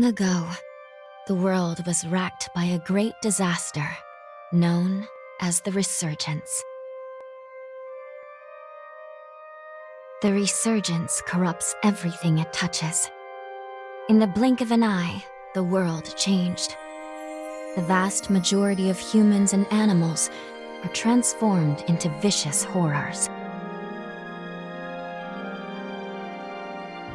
Long ago, the world was racked by a great disaster known as the Resurgence. The Resurgence corrupts everything it touches. In the blink of an eye, the world changed. The vast majority of humans and animals are transformed into vicious horrors.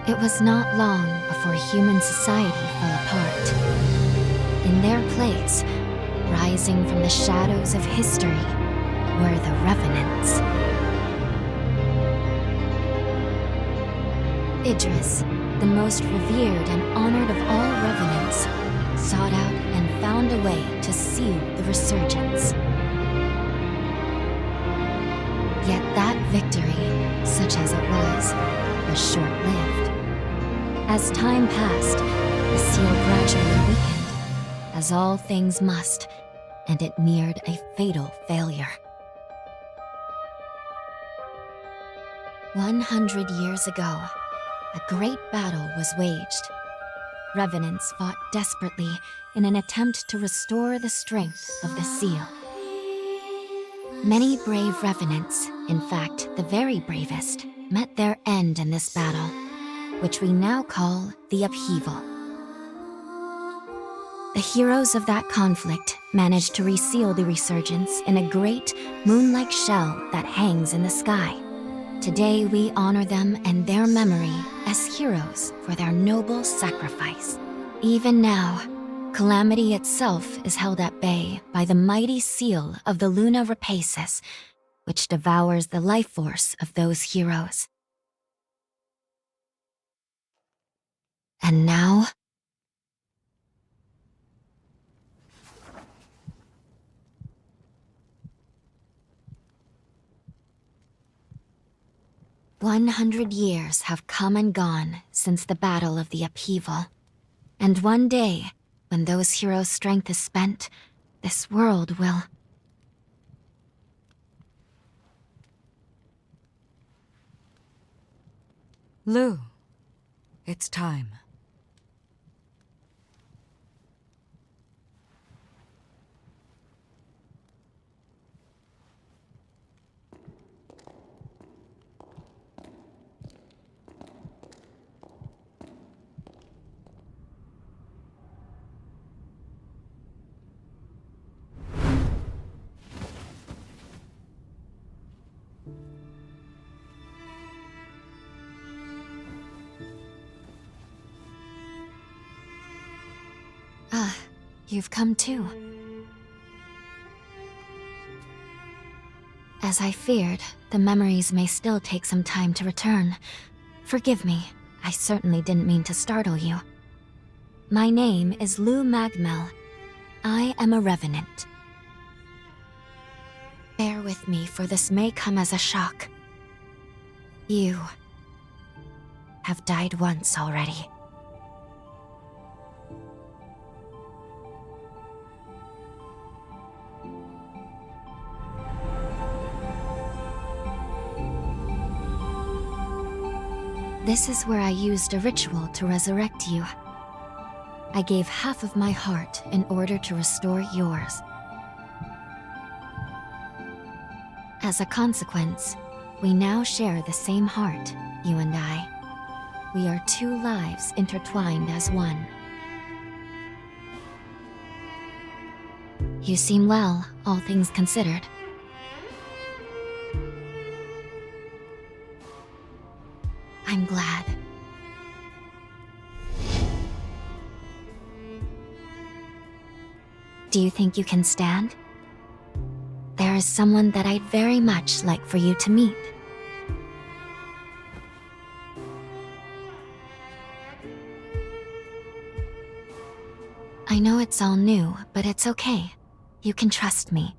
It was not long before human society fell apart. In their place, rising from the shadows of history, were the Revenants. Idris, the most revered and honored of all Revenants, sought out and found a way to seal the Resurgence. Yet that victory, such as it was short-lived. As time passed, the seal gradually weakened, as all things must, and it neared a fatal failure. 100 years ago, a great battle was waged. Revenants fought desperately in an attempt to restore the strength of the seal. Many brave Revenants, in fact the very bravest, met their end in this battle, which we now call the upheaval. The heroes of that conflict managed to reseal the Resurgence in a great, moon-like shell that hangs in the sky. Today we honor them and their memory as heroes for their noble sacrifice. Even now, calamity itself is held at bay by the mighty seal of the Luna Rapaces, which devours the life force of those heroes. And now, "100 years have come and gone since the Battle of the Upheaval. And one day, when those heroes' strength is spent, this world will..." Lou, it's time. You've come too. As I feared, the memories may still take some time to return. Forgive me, I certainly didn't mean to startle you. My name is MagMell. I am a Revenant. Bear with me, for this may come as a shock. You have died once already. This is where I used a ritual to resurrect you. I gave half of my heart in order to restore yours. As a consequence, we now share the same heart, you and I. We are two lives intertwined as one. You seem well, all things considered. I'm glad. Do you think you can stand? There is someone that I'd very much like for you to meet. I know it's all new, but it's okay. You can trust me.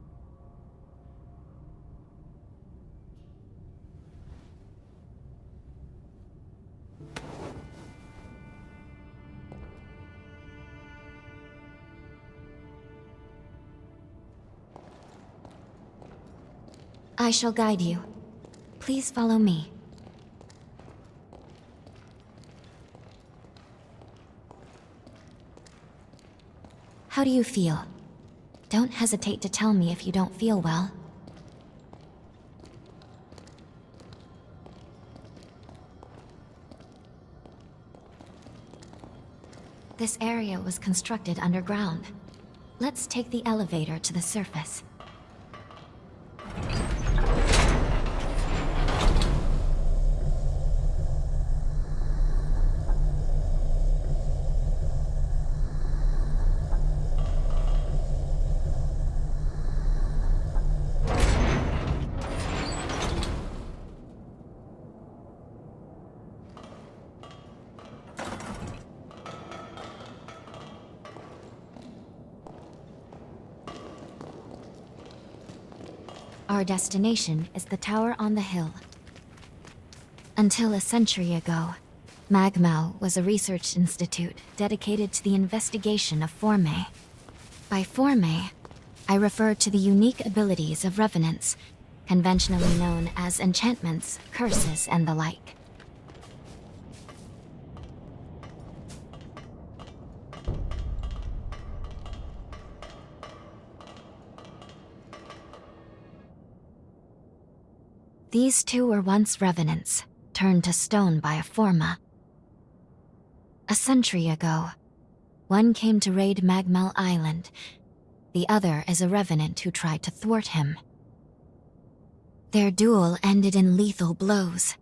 I shall guide you. Please follow me. How do you feel? Don't hesitate to tell me if you don't feel well. This area was constructed underground. Let's take the elevator to the surface. Our destination is the tower on the hill. Until a century ago, MagMell was a research institute dedicated to the investigation of formae. By formae, I refer to the unique abilities of revenants, conventionally known as enchantments, curses, and the like. These two were once revenants, turned to stone by a formae. A century ago, one came to raid MagMell Island. The other is a revenant who tried to thwart him. Their duel ended in lethal blows,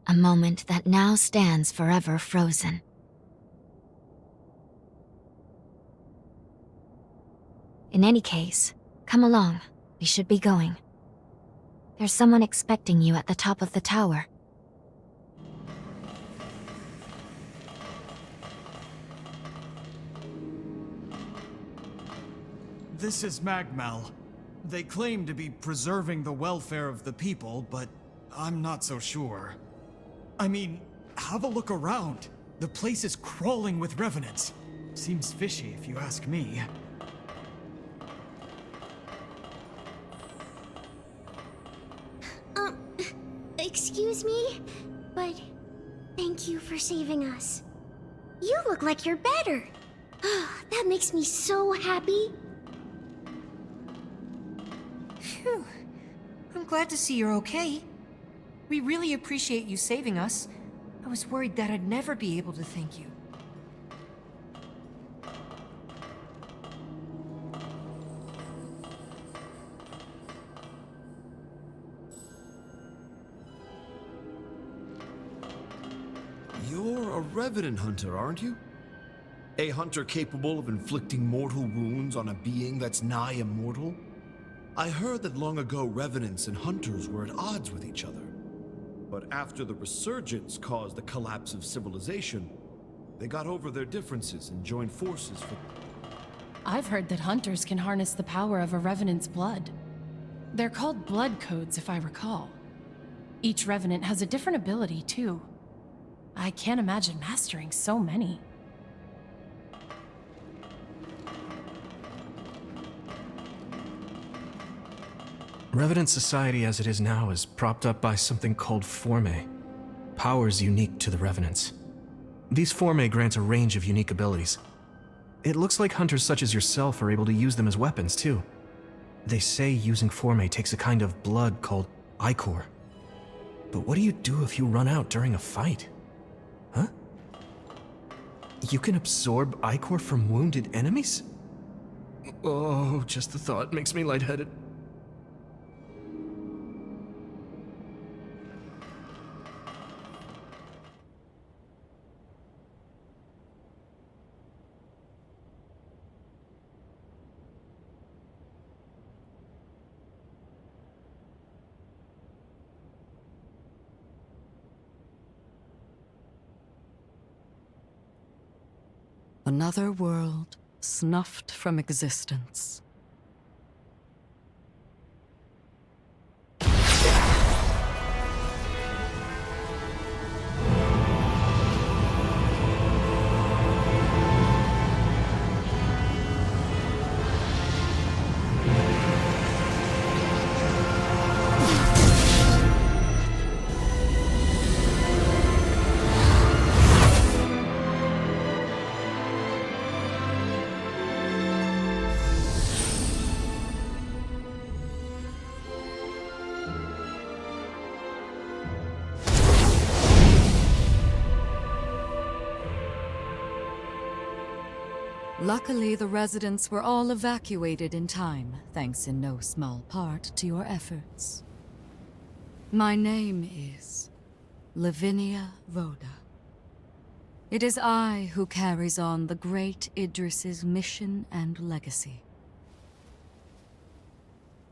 a moment that now stands forever frozen. In any case, come along. We should be going. There's someone expecting you at the top of the tower. This is MagMell. They claim to be preserving the welfare of the people, but I'm not so sure. I mean, have a look around. The place is crawling with revenants. Seems fishy if you ask me. Excuse me, but thank you for saving us. You look like you're better. That makes me so happy. Phew. I'm glad to see you're okay. We really appreciate you saving us. I was worried that I'd never be able to thank you. You're a Revenant hunter, aren't you? A hunter capable of inflicting mortal wounds on a being that's nigh immortal? I heard that long ago Revenants and hunters were at odds with each other. But after the resurgence caused the collapse of civilization, they got over their differences and joined forces for... I've heard that hunters can harness the power of a Revenant's blood. They're called blood codes, if I recall. Each Revenant has a different ability, too. I can't imagine mastering so many. Revenant society as it is now is propped up by something called formae, powers unique to the Revenants. These formae grant a range of unique abilities. It looks like hunters such as yourself are able to use them as weapons, too. They say using formae takes a kind of blood called ichor. But what do you do if you run out during a fight? Huh? You can absorb ichor from wounded enemies? Oh, just the thought makes me lightheaded. Another world snuffed from existence. Luckily, the residents were all evacuated in time, thanks in no small part to your efforts. My name is Lavinia Rhoda. It is I who carries on the great Idris's mission and legacy.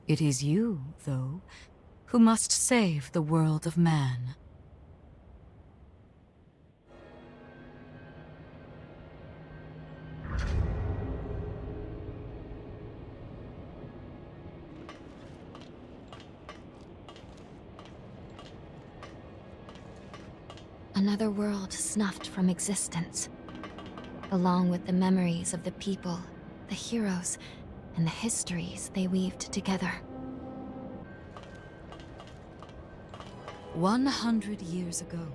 It is you, though, who must save the world of man. Another world snuffed from existence, along with the memories of the people, the heroes, and the histories they weaved together. 100 years ago,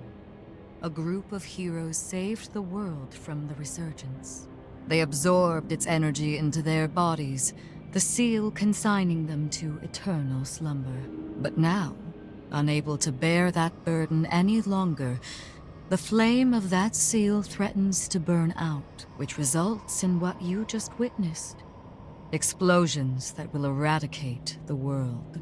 a group of heroes saved the world from the resurgence. They absorbed its energy into their bodies, the seal consigning them to eternal slumber. But now, unable to bear that burden any longer, the flame of that seal threatens to burn out, which results in what you just witnessed. Explosions that will eradicate the world.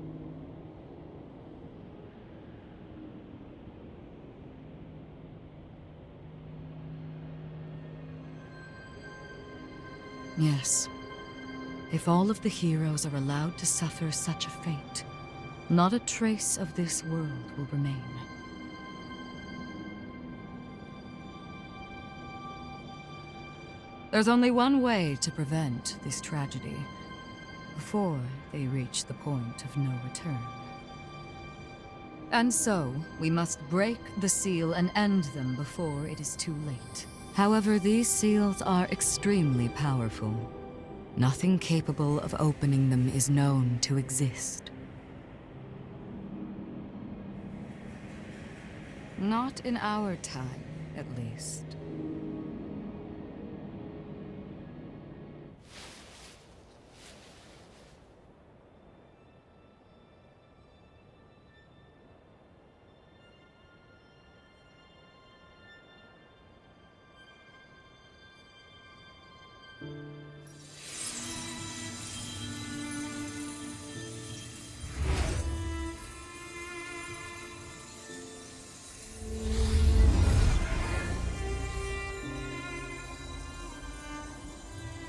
Yes. If all of the heroes are allowed to suffer such a fate, not a trace of this world will remain. There's only one way to prevent this tragedy, before they reach the point of no return. And so, we must break the seal and end them before it is too late. However, these seals are extremely powerful. Nothing capable of opening them is known to exist. Not in our time, at least.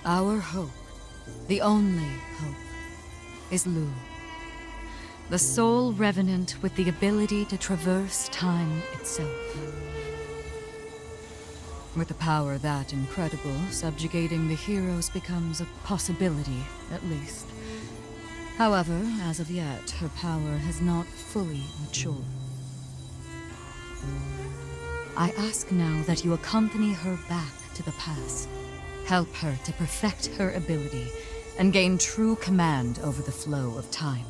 Our hope, the only hope, is Lyall, the sole Revenant with the ability to traverse time itself. With a power that incredible, subjugating the heroes becomes a possibility, at least. However, as of yet, her power has not fully matured. I ask now that you accompany her back to the past. Help her to perfect her ability and gain true command over the flow of time.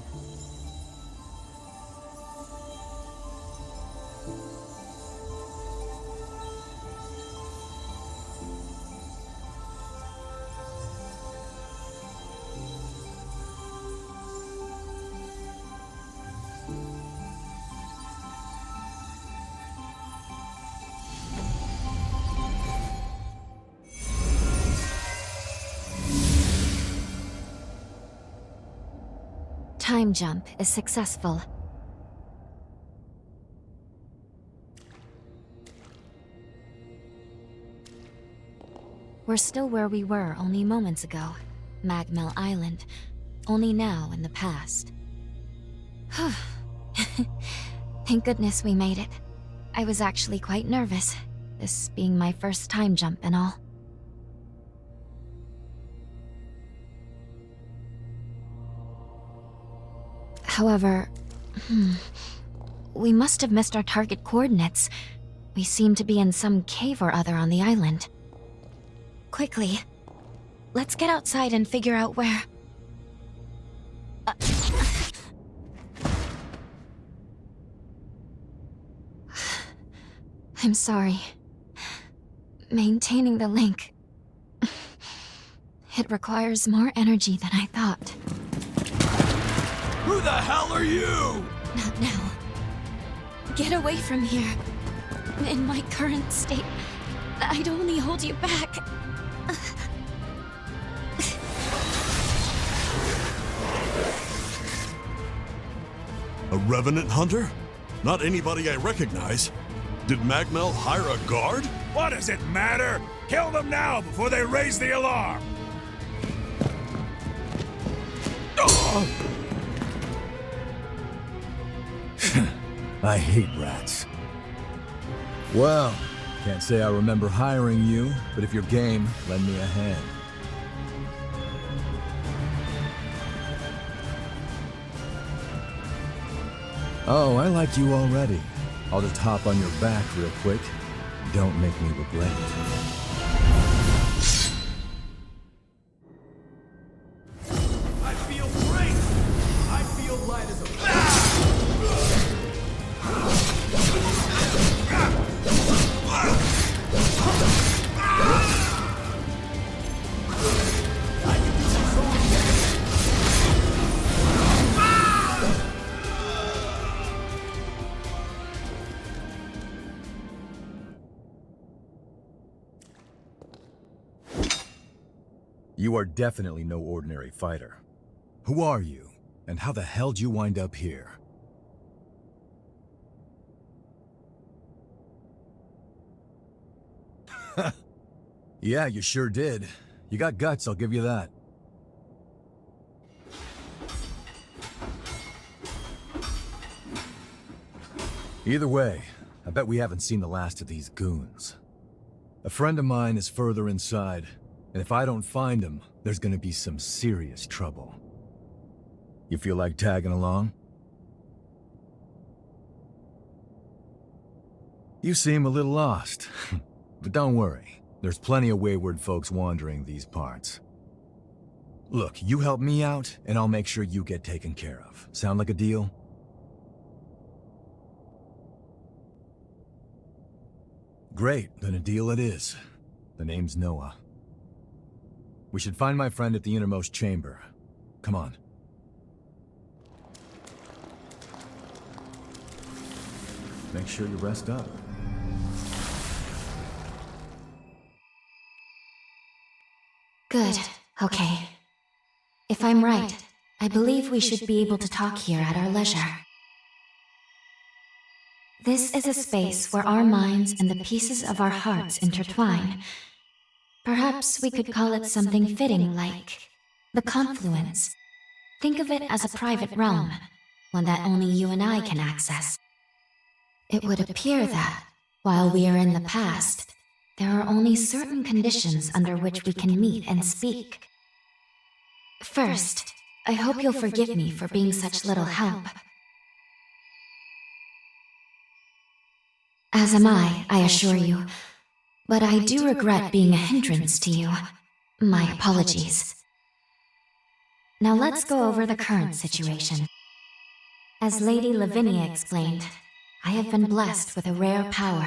Time jump is successful. We're still where we were only moments ago. MagMell Island, only now in the past. Thank goodness we made it. I was actually quite nervous, this being my first time jump and all. However, we must have missed our target coordinates. We seem to be in some cave or other on the island. Quickly, let's get outside and figure out where... I'm sorry. Maintaining the link... It requires more energy than I thought. Who the hell are you? Not now. Get away from here. In my current state, I'd only hold you back. A Revenant hunter? Not anybody I recognize. Did MagMell hire a guard? What does it matter? Kill them now before they raise the alarm! I hate rats. Well, can't say I remember hiring you, but if you're game, lend me a hand. Oh, I like you already. I'll just hop on your back real quick. Don't make me regret it. I feel great! I feel light as a... You are definitely no ordinary fighter. Who are you, and how the hell did you wind up here? Yeah, you sure did. You got guts, I'll give you that. Either way, I bet we haven't seen the last of these goons. A friend of mine is further inside, and if I don't find him, there's gonna be some serious trouble. You feel like tagging along? You seem a little lost, but don't worry. There's plenty of wayward folks wandering these parts. Look, you help me out, and I'll make sure you get taken care of. Sound like a deal? Great, then a deal it is. The name's Noah. We should find my friend at the innermost chamber. Come on. Make sure you rest up. Good. Okay. If I'm right, I believe we should be able to talk here at our leisure. This is a space where our minds and the pieces of our hearts intertwine. Perhaps we could call it something fitting like the confluence. Think of it as a private realm, one that only you and I can access. It would appear that, while we are in the past, there are only certain conditions under which we can meet and speak. First, I hope you'll forgive me for being such little help. As am I assure you. But I do regret being a hindrance to you. My apologies. Now let's go over the current situation. As Lady Lavinia explained, I have been blessed with a rare power,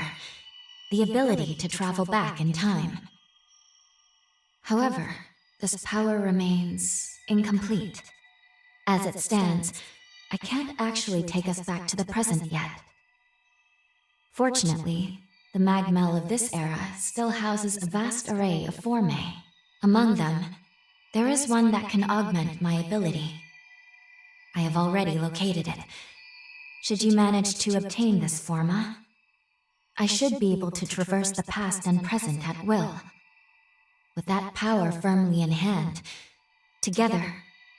the ability to travel back in time. However, this power remains incomplete. As it stands, I can't actually take us back to the present yet. Fortunately, the MagMell of this era still houses a vast array of formae. Among them, there is one that can augment my ability. I have already located it. Should you manage to obtain this forma, I should be able to traverse the past and present at will. With that power firmly in hand, together,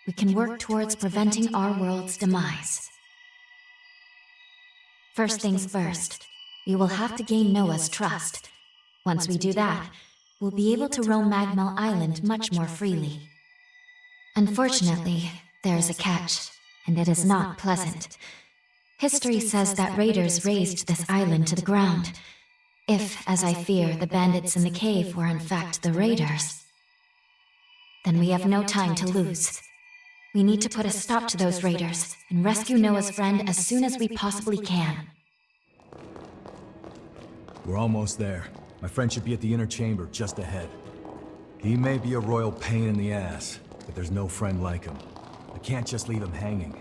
we can work towards preventing our world's demise. First things first, we will have to gain Noah's trust. Once we do that, we'll be able to roam MagMell Island much more freely. Unfortunately, there is a catch, and it is not pleasant. History says that raiders razed this island to the ground. If, as I fear, the bandits in the cave were in fact the raiders, then we have no time to lose. We need to put a stop to those raiders and rescue Noah's friend as soon as we possibly can. We're almost there. My friend should be at the inner chamber just ahead. He may be a royal pain in the ass, but there's no friend like him. I can't just leave him hanging.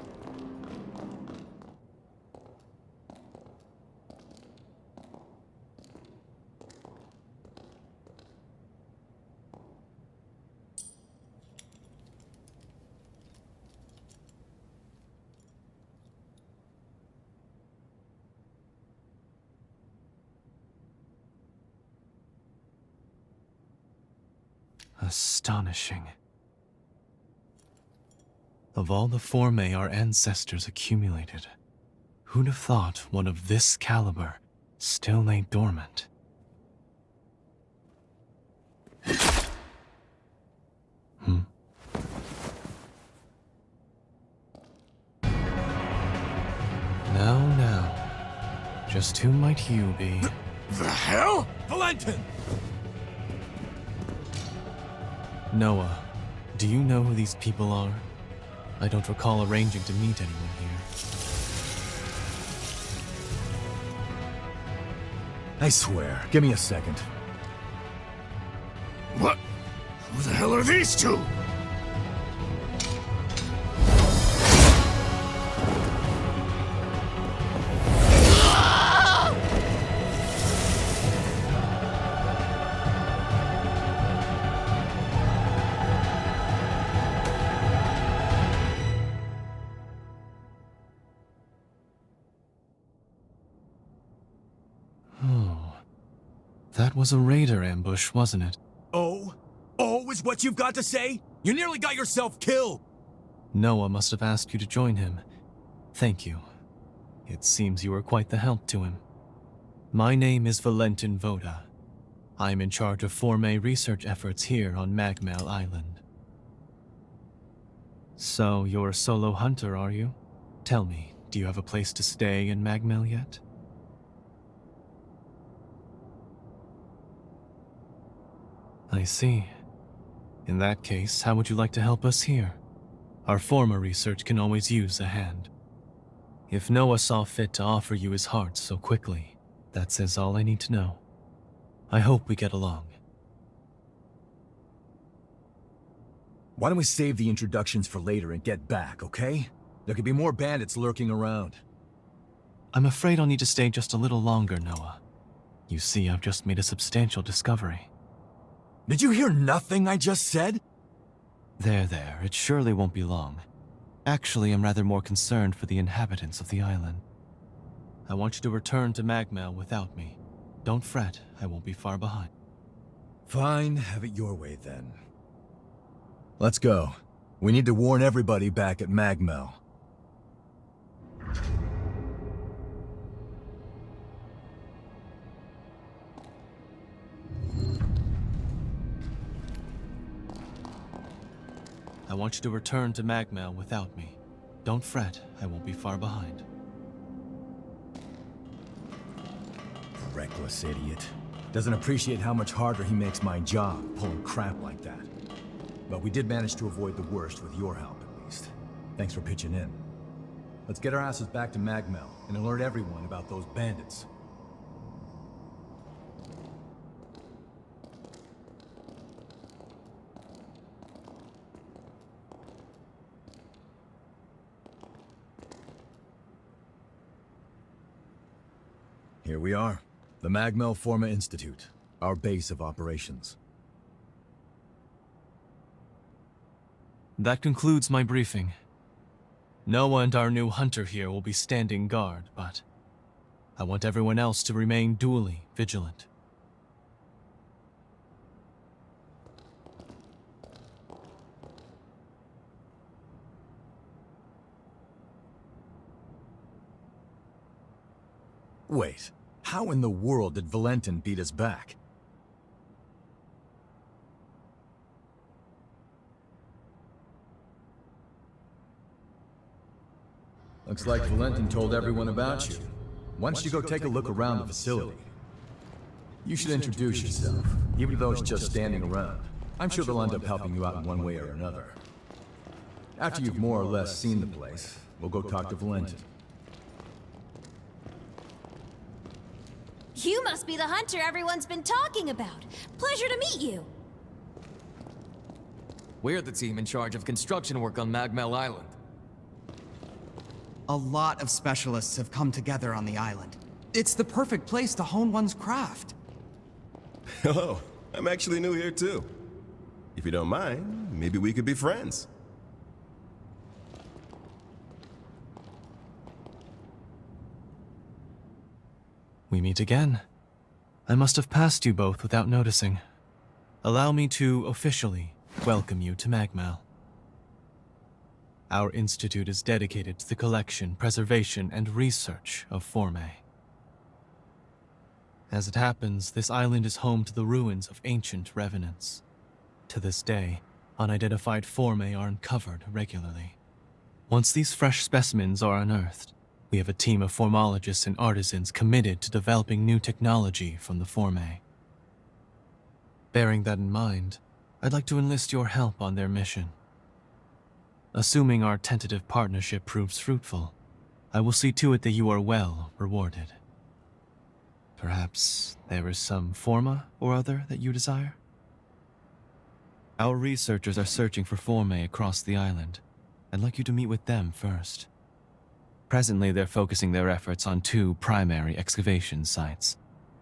Astonishing. Of all the formae our ancestors accumulated, who'd have thought one of this caliber still lay dormant? Now. Just who might you be? The hell? Valentin! Noah, do you know who these people are? I don't recall arranging to meet anyone here. I swear, give me a second. What? Who the hell are these two? That was a raider ambush, wasn't it? Oh? Oh is what you've got to say? You nearly got yourself killed! Noah must have asked you to join him. Thank you. It seems you were quite the help to him. My name is Valentin Voda. I'm in charge of formae research efforts here on MagMell Island. So, you're a solo hunter, are you? Tell me, do you have a place to stay in MagMell yet? I see. In that case, how would you like to help us here? Our former research can always use a hand. If Noah saw fit to offer you his heart so quickly, that says all I need to know. I hope we get along. Why don't we save the introductions for later and get back, okay? There could be more bandits lurking around. I'm afraid I'll need to stay just a little longer, Noah. You see, I've just made a substantial discovery. Did you hear nothing I just said? There, it surely won't be long. Actually, I'm rather more concerned for the inhabitants of the island. I want you to return to MagMell without me. Don't fret, I won't be far behind. Fine, have it your way then. Let's go. We need to warn everybody back at MagMell. I want you to return to MagMell without me. Don't fret, I won't be far behind. Reckless idiot. Doesn't appreciate how much harder he makes my job, pulling crap like that. But we did manage to avoid the worst with your help, at least. Thanks for pitching in. Let's get our asses back to MagMell and alert everyone about those bandits. Here we are, the MagMell Forma Institute, our base of operations. That concludes my briefing. Noah and our new hunter here will be standing guard, but I want everyone else to remain duly vigilant. Wait, how in the world did Valentin beat us back? Looks like Valentin told everyone about you. Why don't you go take a look around the facility? You should introduce yourself, even though it's just standing around. I'm sure they'll end up helping you out in one way or another. After you've more or less seen the place, we'll go talk to Valentin. You must be the hunter everyone's been talking about. Pleasure to meet you. We're the team in charge of construction work on MagMell Island. A lot of specialists have come together on the island. It's the perfect place to hone one's craft. Hello, I'm actually new here too. If you don't mind, maybe we could be friends. We meet again. I must have passed you both without noticing. Allow me to officially welcome you to MagMell. Our institute is dedicated to the collection, preservation, and research of formae. As it happens, this island is home to the ruins of ancient revenants. To this day, unidentified formae are uncovered regularly. Once these fresh specimens are unearthed, we have a team of formologists and artisans committed to developing new technology from the formae. Bearing that in mind, I'd like to enlist your help on their mission. Assuming our tentative partnership proves fruitful, I will see to it that you are well rewarded. Perhaps there is some forma or other that you desire? Our researchers are searching for formae across the island. I'd like you to meet with them first. Presently, they're focusing their efforts on two primary excavation sites: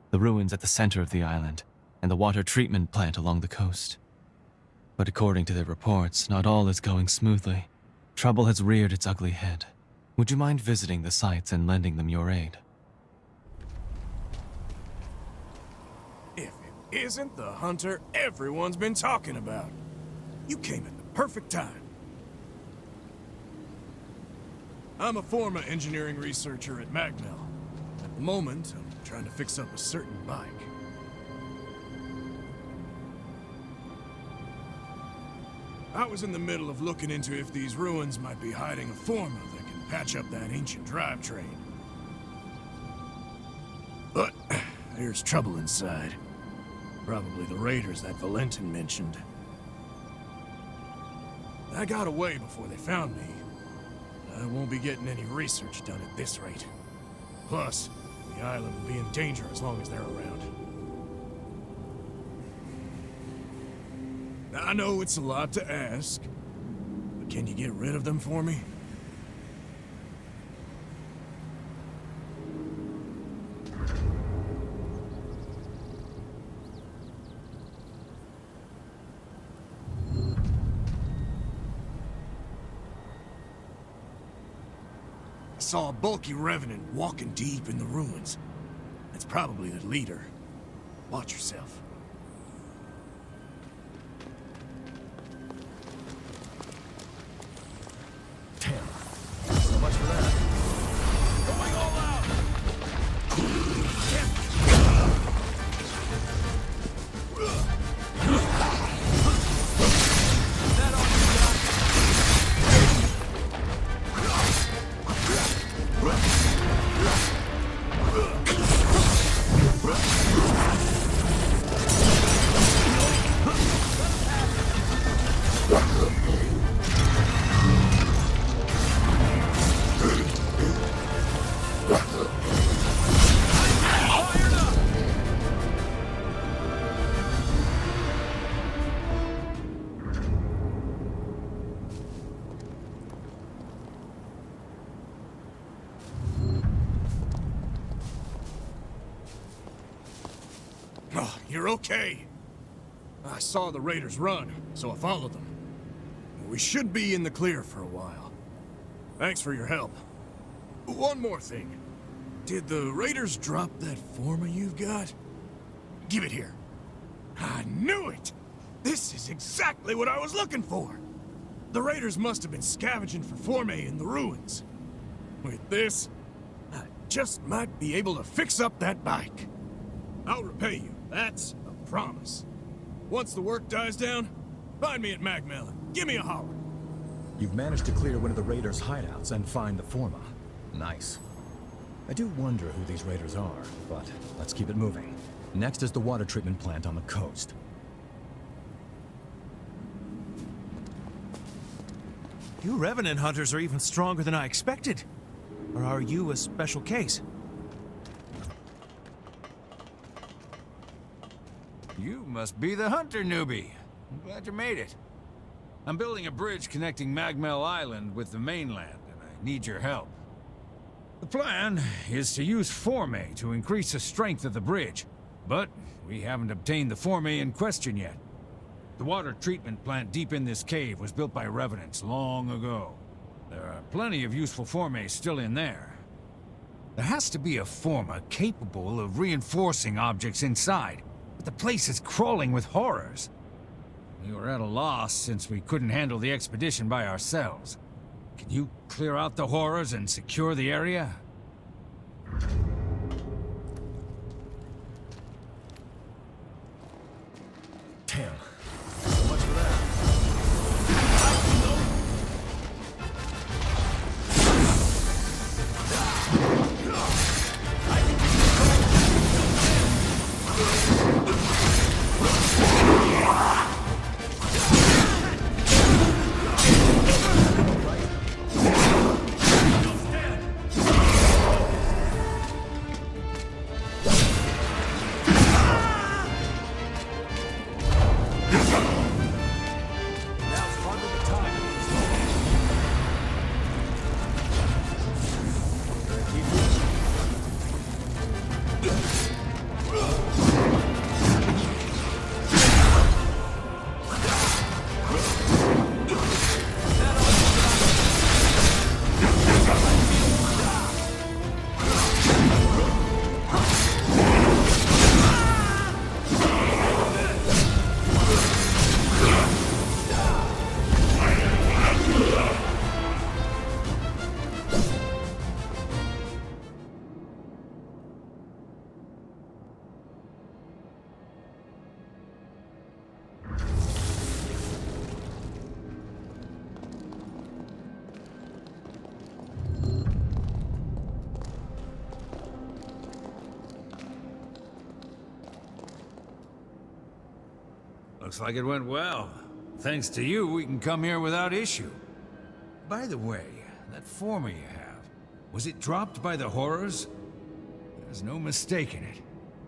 the ruins at the center of the island and the water treatment plant along the coast. But according to their reports, not all is going smoothly. Trouble has reared its ugly head. Would you mind visiting the sites and lending them your aid? If it isn't the hunter everyone's been talking about. You came at the perfect time. I'm a forma engineering researcher at MagMell. At the moment, I'm trying to fix up a certain bike. I was in the middle of looking into if these ruins might be hiding a forma that can patch up that ancient drivetrain. But there's trouble inside. Probably the raiders that Valentin mentioned. I got away before they found me. I won't be getting any research done at this rate. Plus, the island will be in danger as long as they're around. I know it's a lot to ask, but can you get rid of them for me? I saw a bulky Revenant walking deep in the ruins. That's probably the leader. Watch yourself. So much for that. Going all out! That all you You're okay. I saw the raiders run, so I followed them. We should be in the clear for a while. Thanks for your help. One more thing. Did the raiders drop that forma you've got? Give it here. I knew it! This is exactly what I was looking for! The raiders must have been scavenging for formae in the ruins. With this, I just might be able to fix up that bike. I'll repay you. That's a promise. Once the work dies down, find me at MagMell and give me a holler. You've managed to clear one of the raiders' hideouts and find the forma. Nice. I do wonder who these raiders are, but let's keep it moving. Next is the water treatment plant on the coast. You Revenant hunters are even stronger than I expected. Or are you a special case? You must be the hunter newbie. I'm glad you made it. I'm building a bridge connecting MagMell Island with the mainland, and I need your help. The plan is to use formae to increase the strength of the bridge, but we haven't obtained the formae in question yet. The water treatment plant deep in this cave was built by Revenants long ago. There are plenty of useful formae still in there. There has to be a forma capable of reinforcing objects inside, but The place is crawling with horrors. We were at a loss since we couldn't handle the expedition by ourselves. Can you clear out the horrors and secure the area? Damn. So much for that. Looks like it went well. Thanks to you, we can come here without issue. By the way, that formae you have, was it dropped by the horrors? There's no mistaking it.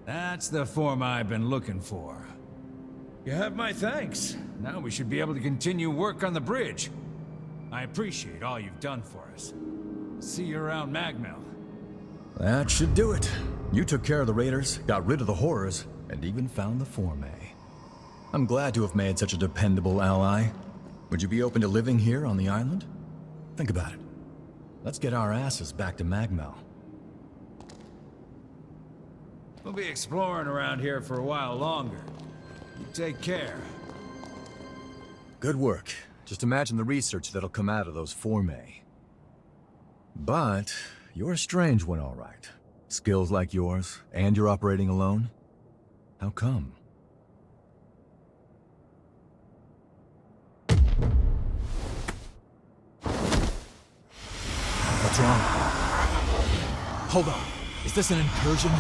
That's the formae I've been looking for. You have my thanks. Now we should be able to continue work on the bridge. I appreciate all you've done for us. See you around MagMell. That should do it. You took care of the raiders, got rid of the horrors, and even found the formae. I'm glad to have made such a dependable ally. Would you be open to living here on the island? Think about it. Let's get our asses back to MagMell. We'll be exploring around here for a while longer. You take care. Good work. Just imagine the research that'll come out of those formae. But you're a strange one, all right. Skills like yours, and you're operating alone? How come? What's wrong? Hold on. Is this an incursion?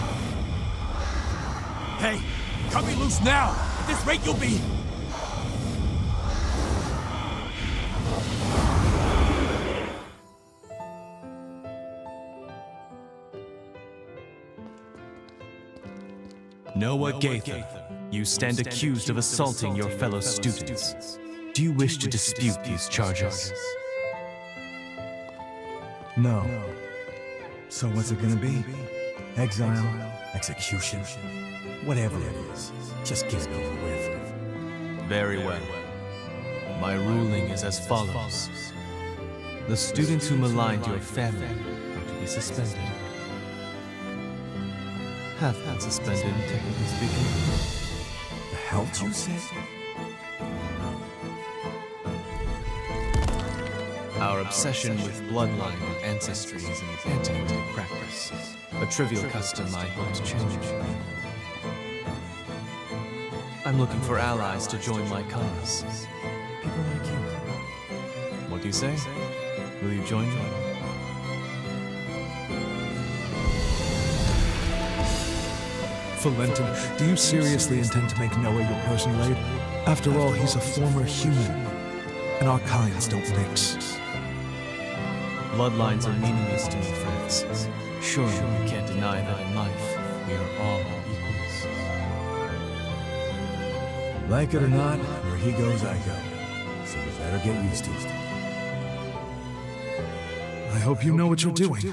Hey, cut me loose now! At this rate, you'll be... Noah Gaither, you stand accused of assaulting your fellow students. Do you wish to dispute these charges? No. So what's it gonna be? Exile? Execution? Whatever it is, just get it over with. Very well. My ruling is as follows. The students who maligned your family are to be suspended. Have been suspended, technically speaking. The hell did you say? Our obsession with bloodline and ancestry is an antiquated practice. A trivial custom I hope to change. I'm looking for allies to join my cause. People like you. What do you say? Will you join me? Valentin, do you seriously intend to make Noah your personal aide? After all, he's a former human, and our kinds don't mix. Bloodlines are meaningless to me, friends. Surely you can't deny that in life, we are all equals. Like it or not, where he goes, I go. So we better get used to it. I hope you know what you're doing,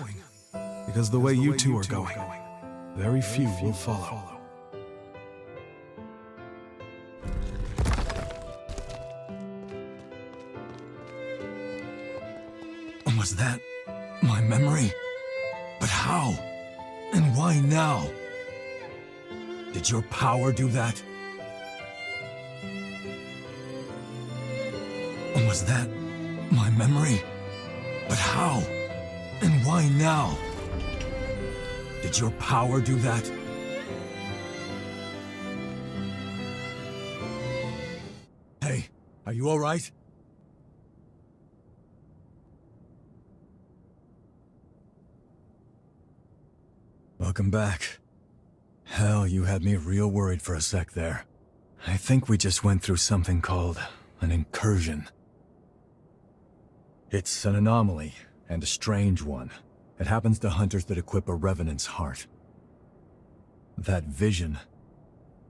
because the way you two are going, very few will follow. Was that my memory? But how? And why now? Did your power do that? Was that my memory? But how? And why now? Did your power do that? Hey, are you all right? Welcome back. Hell, you had me real worried for a sec there. I think we just went through something called an incursion. It's an anomaly, and a strange one. It happens to hunters that equip a Revenant's heart. That vision,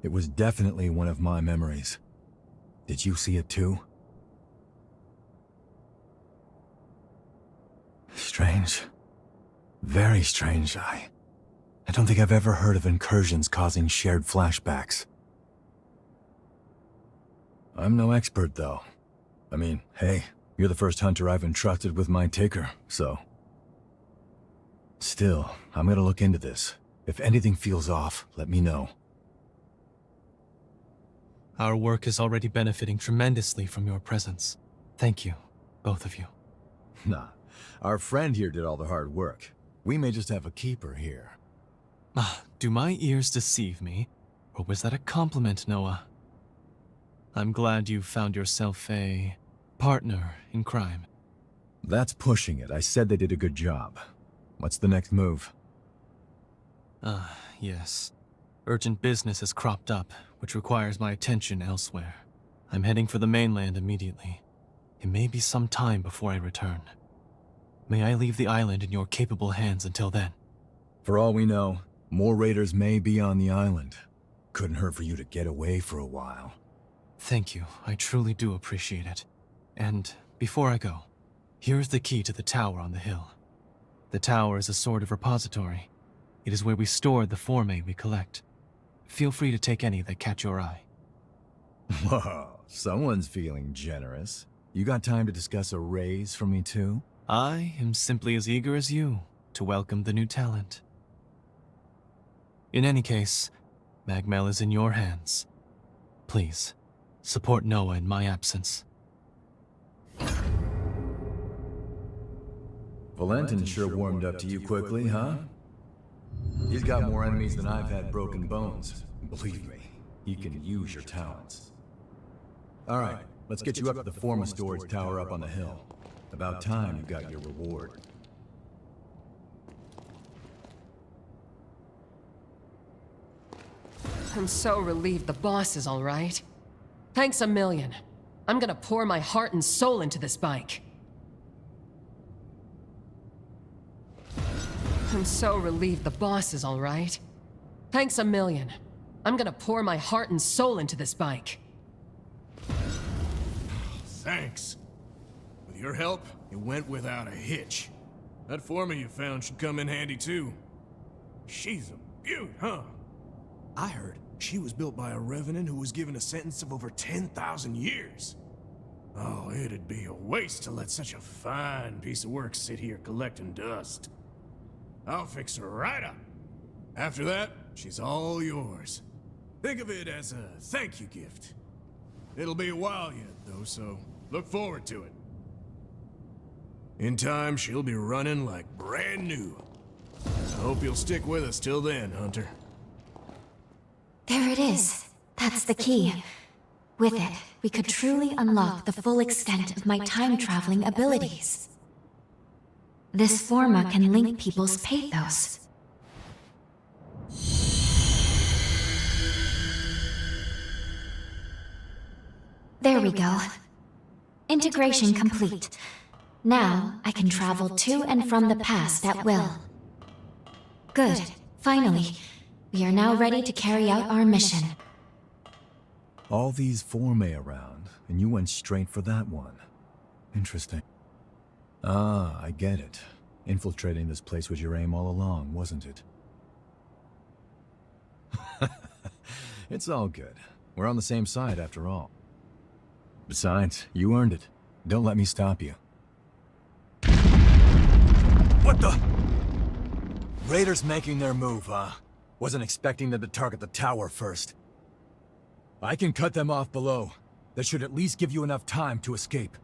it was definitely one of my memories. Did you see it too? Strange. Very strange, I don't think I've ever heard of incursions causing shared flashbacks. I'm no expert, though. I mean, hey, you're the first hunter I've entrusted with my taker, so... Still, I'm gonna look into this. If anything feels off, let me know. Our work is already benefiting tremendously from your presence. Thank you, both of you. Nah, our friend here did all the hard work. We may just have a keeper here. Do my ears deceive me? Or was that a compliment, Noah? I'm glad you found yourself a partner in crime. That's pushing it. I said they did a good job. What's the next move? Yes. Urgent business has cropped up, which requires my attention elsewhere. I'm heading for the mainland immediately. It may be some time before I return. May I leave the island in your capable hands until then? For all we know, more raiders may be on the island. Couldn't hurt for you to get away for a while. Thank you. I truly do appreciate it. And before I go, here's the key to the tower on the hill. The tower is a sort of repository. It is where we store the formae we collect. Feel free to take any that catch your eye. Whoa, someone's feeling generous. You got time to discuss a raise for me too? I am simply as eager as you to welcome the new talent. In any case, MagMell is in your hands. Please, support Noah in my absence. Valentin sure warmed up to you quickly, huh? He's got more enemies than I've had broken bones. Believe me, he can use your talents. Alright, let's get you up to the formae storage tower up on the hill. About time you got your reward. I'm so relieved the boss is all right. Thanks a million. I'm gonna pour my heart and soul into this bike. I'm so relieved the boss is all right. Thanks a million. I'm gonna pour my heart and soul into this bike. Thanks. With your help, it went without a hitch. That formae you found should come in handy too. She's a beaut, huh? I heard she was built by a Revenant who was given a sentence of over 10,000 years. Oh, it'd be a waste to let such a fine piece of work sit here collecting dust. I'll fix her right up. After that, she's all yours. Think of it as a thank you gift. It'll be a while yet, though, so look forward to it. In time, she'll be running like brand new. I hope you'll stick with us till then, Hunter. There it is. That's the key. With it, we could truly unlock the full extent of my time-traveling abilities. This forma can link people's pathos. There we go. Integration complete. Now, I can travel to and from the past at will. Good. Finally. We are now ready to carry out our mission. All these formae around, and you went straight for that one. Interesting. Ah, I get it. Infiltrating this place was your aim all along, wasn't it? It's all good. We're on the same side after all. Besides, you earned it. Don't let me stop you. What the? Raiders making their move, huh? Wasn't expecting them to target the tower first. I can cut them off below. That should at least give you enough time to escape.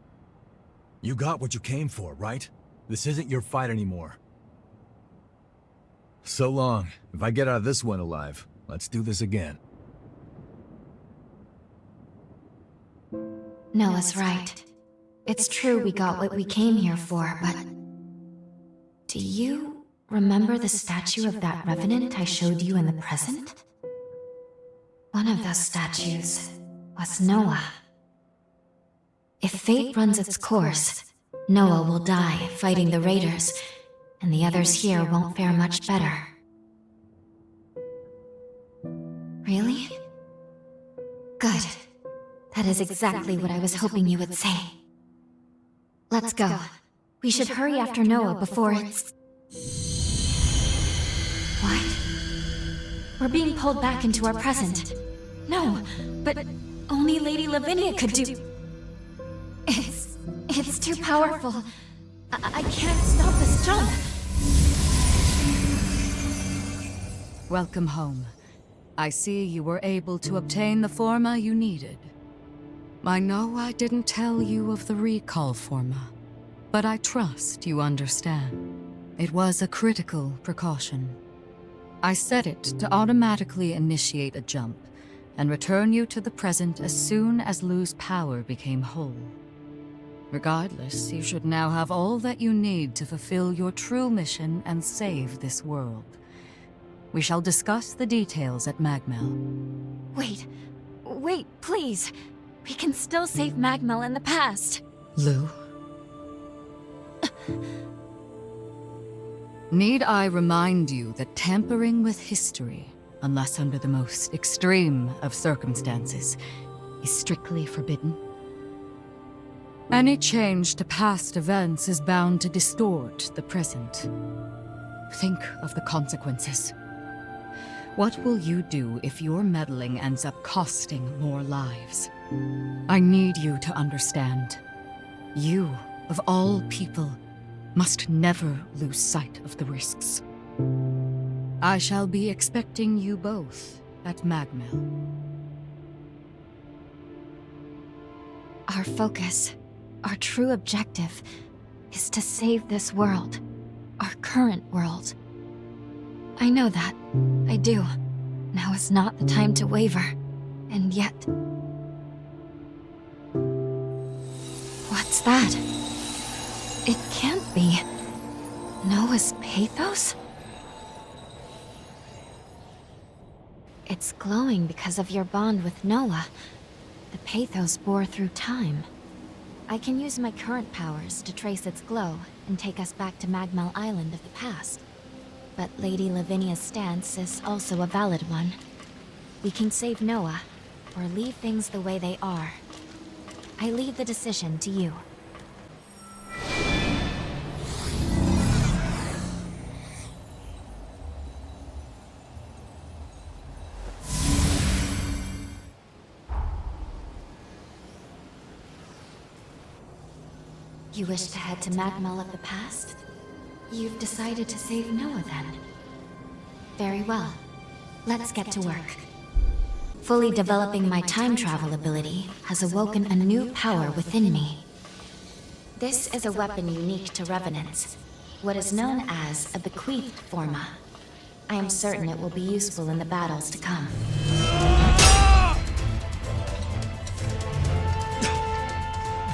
You got what you came for, right? This isn't your fight anymore. So long. If I get out of this one alive, let's do this again. Noah's right. It's true we got what we came here for, but... Do you remember the statue of that Revenant I showed you in the present? One of those statues was Noah. If fate runs its course, Noah will die fighting the raiders, and the others here won't fare much better. Really? Good. That is exactly what I was hoping you would say. Let's go. We should hurry after Noah before it's... What? We're being pulled back into our present. No, but only Lady Lavinia could do... It's too powerful. I can't stop this jump. Welcome home. I see you were able to obtain the forma you needed. I know I didn't tell you of the recall forma, but I trust you understand. It was a critical precaution. I set it to automatically initiate a jump and return you to the present as soon as Lu's power became whole. Regardless, you should now have all that you need to fulfill your true mission and save this world. We shall discuss the details at MagMell. Wait, please. We can still save MagMell in the past. Lu? Need I remind you that tampering with history, unless under the most extreme of circumstances, is strictly forbidden? Any change to past events is bound to distort the present. Think of the consequences. What will you do if your meddling ends up costing more lives? I need you to understand. You, of all people, must never lose sight of the risks. I shall be expecting you both at MagMell. Our focus, our true objective, is to save this world, our current world. I know that. I do. Now is not the time to waver. And yet... What's that? It can't be. Noah's pathos? It's glowing because of your bond with Noah. The pathos bore through time. I can use my current powers to trace its glow and take us back to MagMell Island of the past. But Lady Lavinia's stance is also a valid one. We can save Noah, or leave things the way they are. I leave the decision to you. You wish to head to MagMell of the past? You've decided to save Noah, then? Very well. Let's get to work. Fully developing my time travel ability has awoken a new power within me. This is a weapon unique to Revenants, what is known as a bequeathed forma. I am certain it will be useful in the battles to come.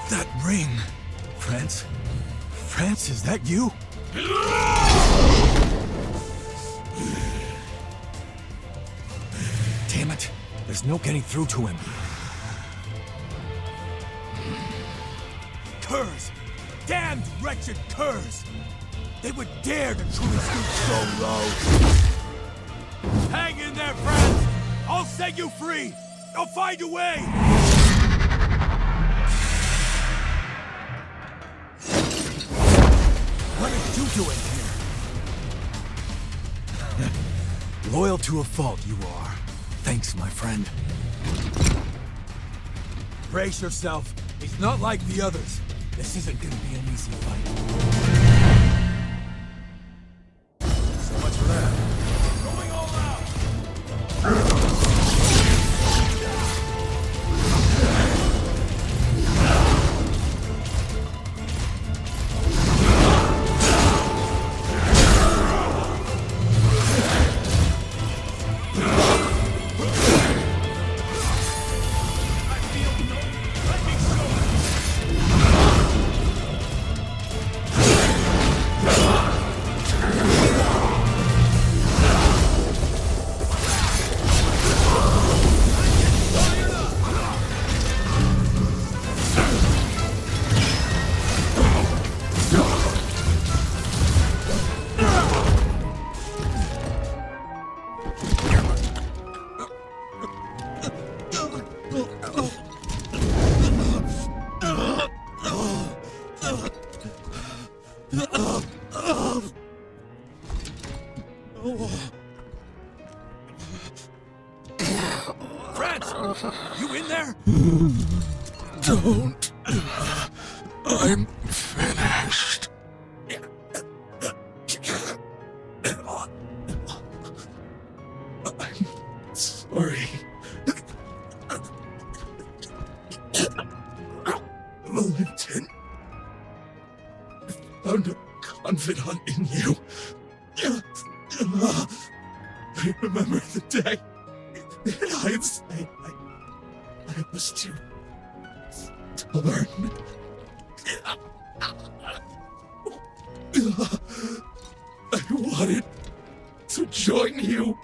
That ring! France? France, is that you? Damn it! There's no getting through to him. Curs! Damned wretched curs! They would dare to truly stoop so low! Hang in there, friends! I'll set you free! I'll find a way! What are you doing here? Loyal to a fault, you are. Thanks, my friend. Brace yourself. He's not like the others. This isn't gonna be an easy fight. So much for that. Going all out! France! You in there? Don't. I'm finished. I'm sorry. Valentin. I found a confidant in you. I remember the day in hindsight I was too stubborn. I wanted to join you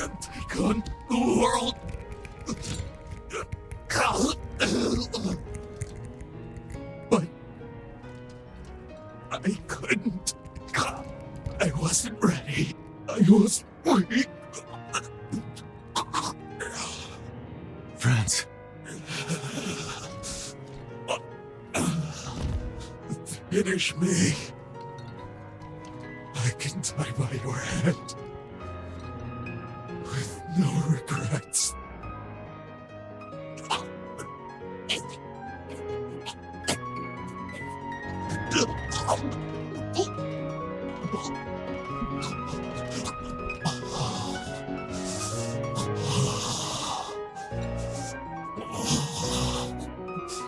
and take on the world. But I couldn't. I wasn't ready. I was weak. France. Finish me. I can die by your hand. With no regrets.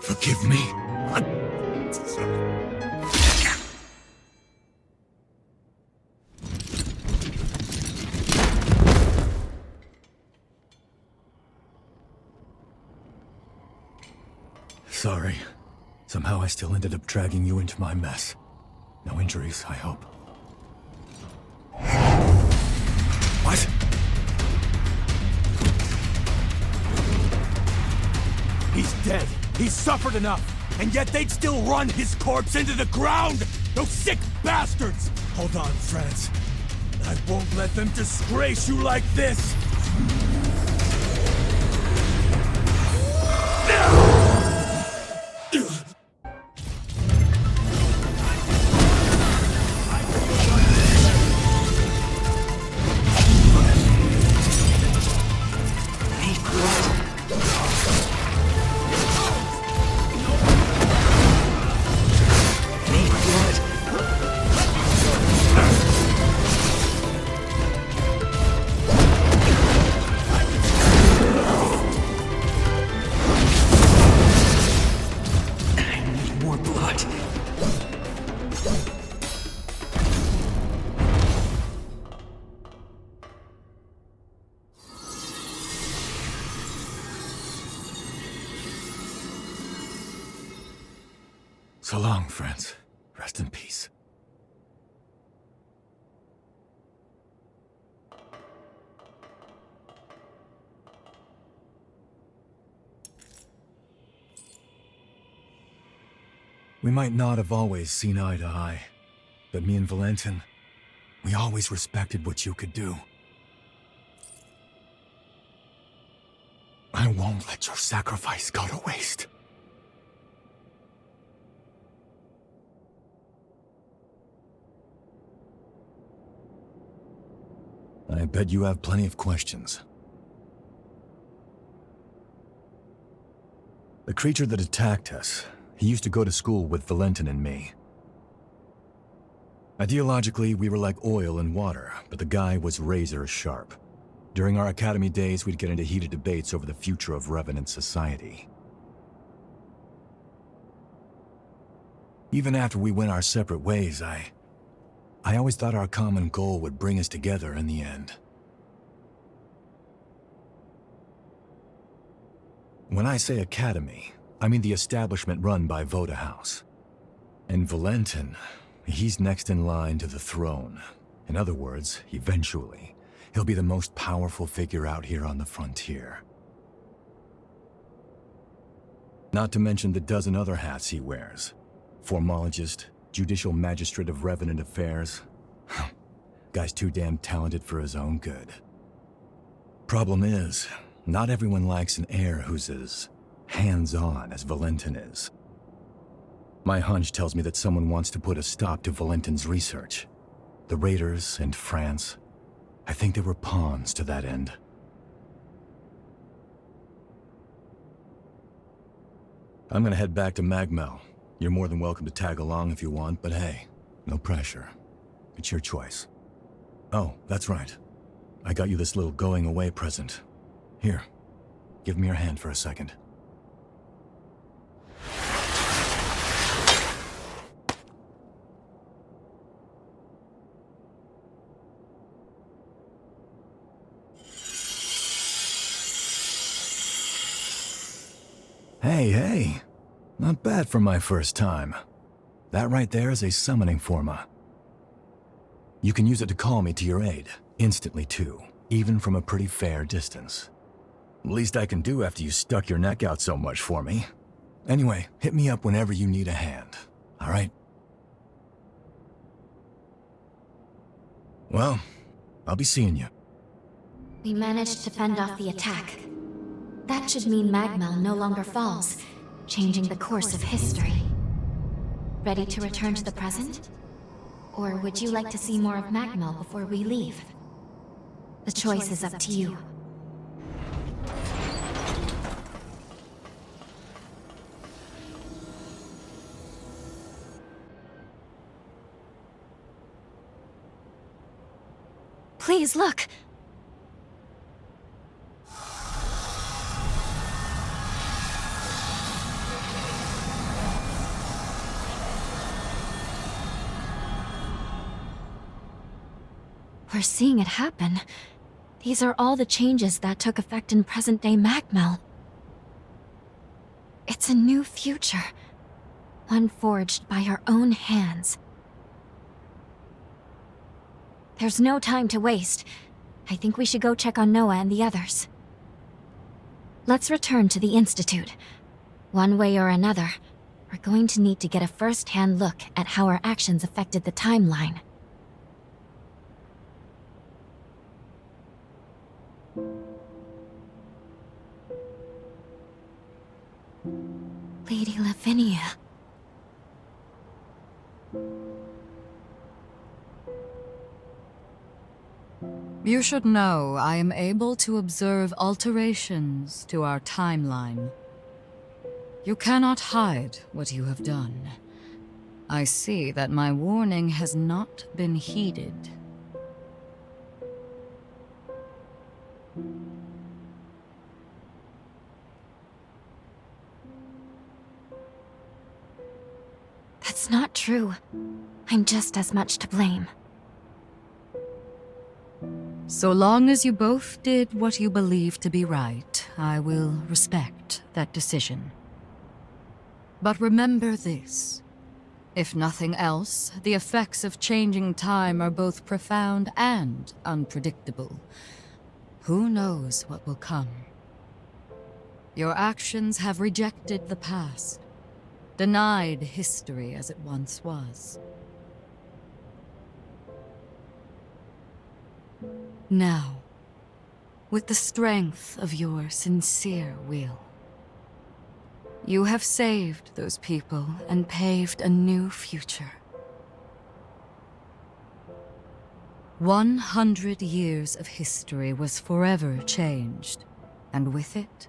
Forgive me. Sorry. Somehow I still ended up dragging you into my mess. No injuries, I hope. What? He's dead. He's suffered enough. And yet they'd still run his corpse into the ground! Those sick bastards! Hold on, France. I won't let them disgrace you like this! So long, friends. Rest in peace. We might not have always seen eye to eye, but me and Valentin, we always respected what you could do. I won't let your sacrifice go to waste. I bet you have plenty of questions. The creature that attacked us, he used to go to school with Valentin and me. Ideologically, we were like oil and water, but the guy was razor sharp. During our academy days, we'd get into heated debates over the future of Revenant society. Even after we went our separate ways, I always thought our common goal would bring us together in the end. When I say academy, I mean the establishment run by Voda House. And Valentin, he's next in line to the throne. In other words, eventually, he'll be the most powerful figure out here on the frontier. Not to mention the dozen other hats he wears. Formologist, Judicial Magistrate of Revenant Affairs. Guy's too damn talented for his own good. Problem is, not everyone likes an heir who's as hands-on as Valentin is. My hunch tells me that someone wants to put a stop to Valentin's research. The Raiders and France. I think they were pawns to that end. I'm gonna head back to MagMell. You're more than welcome to tag along if you want, but hey, no pressure. It's your choice. Oh, that's right. I got you this little going-away present. Here, give me your hand for a second. Hey, not bad for my first time. That right there is a summoning forma. You can use it to call me to your aid, instantly too, even from a pretty fair distance. Least I can do after you stuck your neck out so much for me. Anyway, hit me up whenever you need a hand, alright? Well, I'll be seeing you. We managed to fend off the attack. That should mean MagMell no longer falls, changing the course of history. Ready to return to the present? Or would you like to see more of MagMell before we leave? The choice is up to you. Please, look! We're seeing it happen. These are all the changes that took effect in present-day MagMell. It's a new future, one forged by our own hands. There's no time to waste. I think we should go check on Noah and the others. Let's return to the Institute. One way or another, we're going to need to get a first-hand look at how our actions affected the timeline. Lady Lavinia. You should know I am able to observe alterations to our timeline. You cannot hide what you have done. I see that my warning has not been heeded. That's not true. I'm just as much to blame. So long as you both did what you believe to be right, I will respect that decision. But remember this. If nothing else, the effects of changing time are both profound and unpredictable. Who knows what will come? Your actions have rejected the past, denied history as it once was. Now, with the strength of your sincere will, you have saved those people and paved a new future. 100 years of history was forever changed, and with it,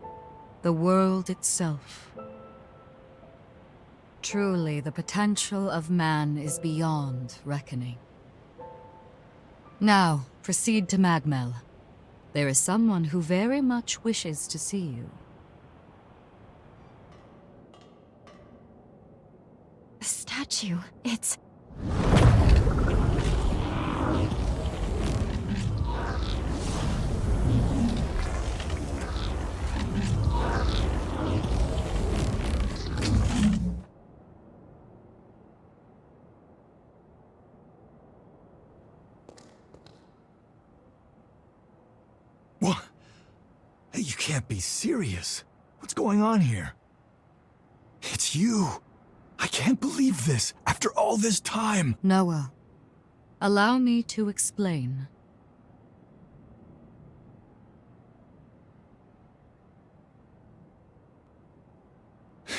the world itself. Truly, the potential of man is beyond reckoning. Now, proceed to MagMell. There is someone who very much wishes to see you. The statue, it's... What? Hey, you can't be serious. What's going on here? It's you. I can't believe this, after all this time. Noah, allow me to explain.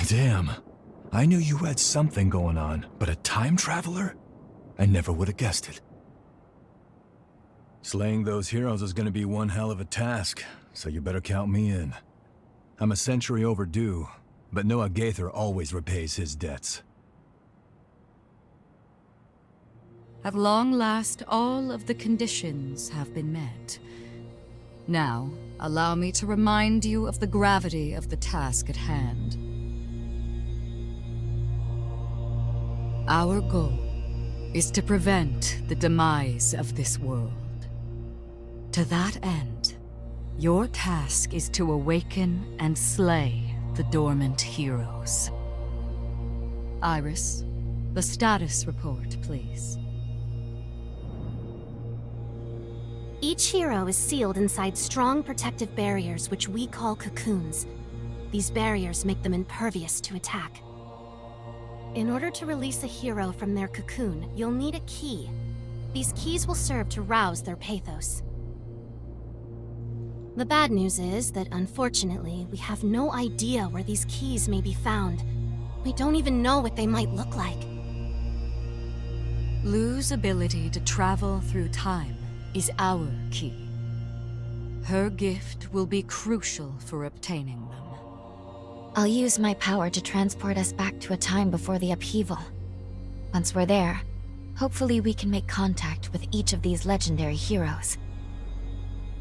Damn. I knew you had something going on, but a time traveler? I never would have guessed it. Slaying those heroes is gonna be one hell of a task, so you better count me in. I'm a century overdue, but Noah Gaither always repays his debts. At long last, all of the conditions have been met. Now, allow me to remind you of the gravity of the task at hand. Our goal is to prevent the demise of this world. To that end, your task is to awaken and slay the dormant heroes. Iris, the status report, please. Each hero is sealed inside strong protective barriers which we call cocoons. These barriers make them impervious to attack. In order to release a hero from their cocoon, you'll need a key. These keys will serve to rouse their pathos. The bad news is that, unfortunately, we have no idea where these keys may be found. We don't even know what they might look like. Lu's ability to travel through time is our key. Her gift will be crucial for obtaining them. I'll use my power to transport us back to a time before the upheaval. Once we're there, hopefully we can make contact with each of these legendary heroes.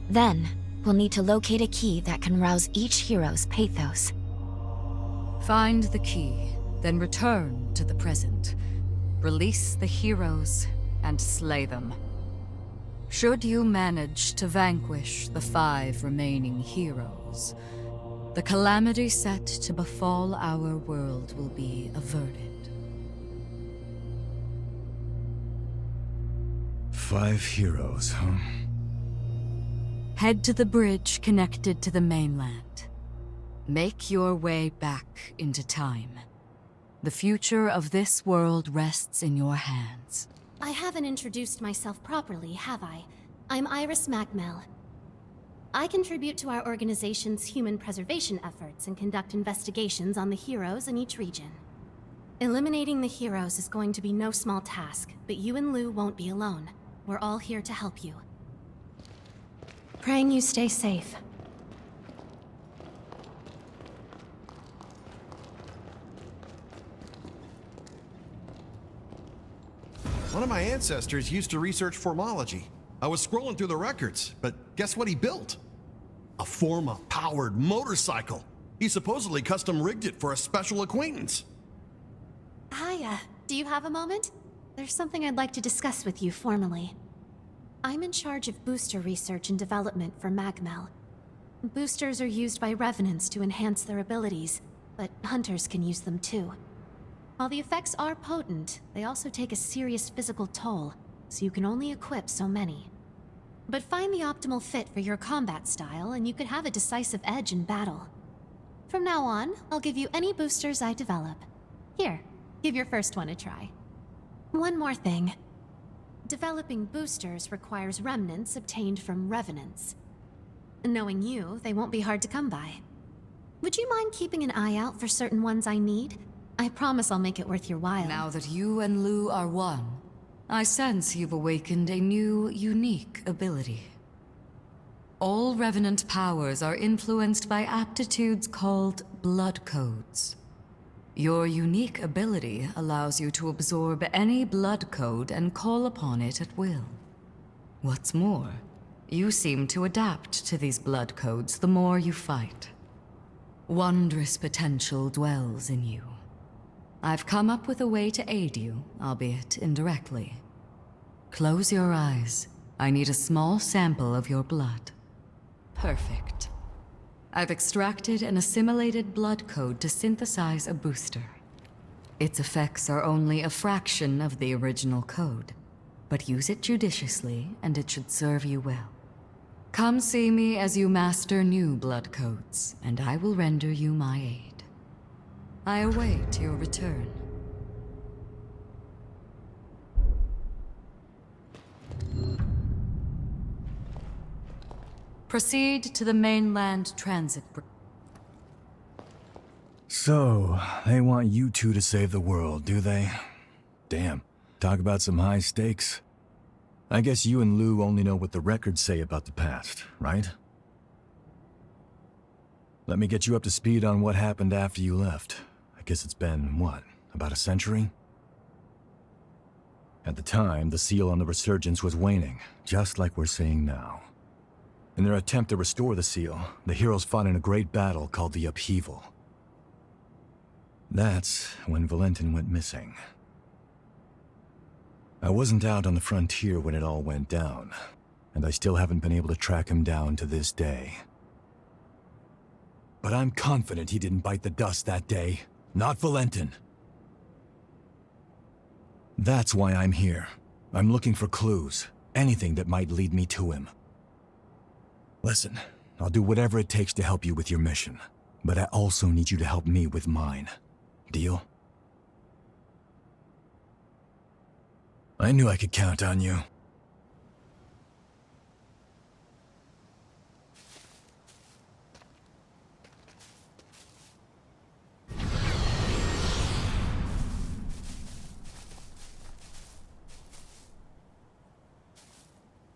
Then, we'll need to locate a key that can rouse each hero's pathos. Find the key, then return to the present. Release the heroes and slay them. Should you manage to vanquish the 5 remaining heroes, the calamity set to befall our world will be averted. 5 heroes, huh? Head to the bridge connected to the mainland. Make your way back into time. The future of this world rests in your hands. I haven't introduced myself properly, have I? I'm Iris MagMell. I contribute to our organization's human preservation efforts and conduct investigations on the heroes in each region. Eliminating the heroes is going to be no small task, but you and Lou won't be alone. We're all here to help you. Praying you stay safe. One of my ancestors used to research formology. I was scrolling through the records, but guess what he built? A forma-powered motorcycle. He supposedly custom-rigged it for a special acquaintance. Hiya, do you have a moment? There's something I'd like to discuss with you formally. I'm in charge of booster research and development for MagMell. Boosters are used by Revenants to enhance their abilities, but hunters can use them too. While the effects are potent, they also take a serious physical toll, so you can only equip so many. But find the optimal fit for your combat style, and you could have a decisive edge in battle. From now on, I'll give you any boosters I develop. Here, give your first one a try. One more thing. Developing boosters requires remnants obtained from Revenants. Knowing you, they won't be hard to come by. Would you mind keeping an eye out for certain ones I need? I promise I'll make it worth your while. Now that you and Lou are one, I sense you've awakened a new, unique ability. All Revenant powers are influenced by aptitudes called blood codes. Your unique ability allows you to absorb any blood code and call upon it at will. What's more, you seem to adapt to these blood codes the more you fight. Wondrous potential dwells in you. I've come up with a way to aid you, albeit indirectly. Close your eyes. I need a small sample of your blood. Perfect. I've extracted and assimilated blood code to synthesize a booster. Its effects are only a fraction of the original code, but use it judiciously and it should serve you well. Come see me as you master new blood codes, and I will render you my aid. I await your return. Proceed to the mainland transit bridge. So, they want you two to save the world, do they? Damn, talk about some high stakes. I guess you and Lou only know what the records say about the past, right? Let me get you up to speed on what happened after you left. I guess it's been, what, about a century? At the time, the seal on the resurgence was waning, just like we're seeing now. In their attempt to restore the seal, the heroes fought in a great battle called the Upheaval. That's when Valentin went missing. I wasn't out on the frontier when it all went down, and I still haven't been able to track him down to this day. But I'm confident he didn't bite the dust that day. Not Valentin. That's why I'm here. I'm looking for clues. Anything that might lead me to him. Listen, I'll do whatever it takes to help you with your mission. But I also need you to help me with mine. Deal? I knew I could count on you.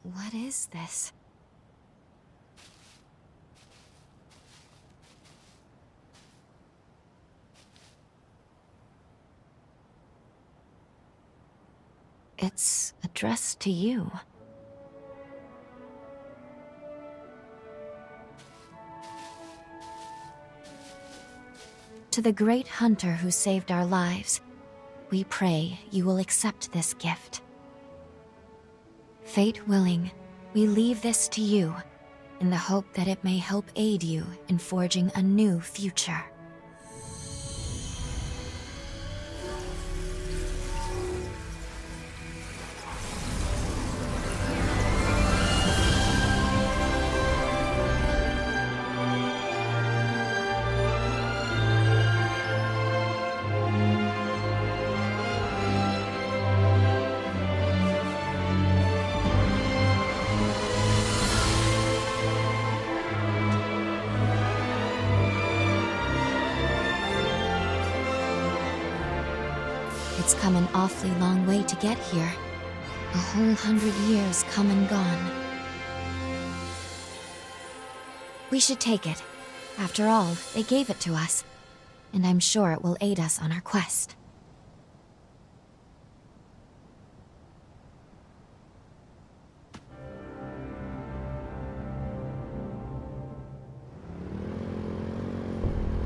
What is this? It's addressed to you. To the great hunter who saved our lives, we pray you will accept this gift. Fate willing, we leave this to you, in the hope that it may help aid you in forging a new future. It's come an awfully long way to get here. A whole 100 years come and gone. We should take it. After all, they gave it to us. And I'm sure it will aid us on our quest.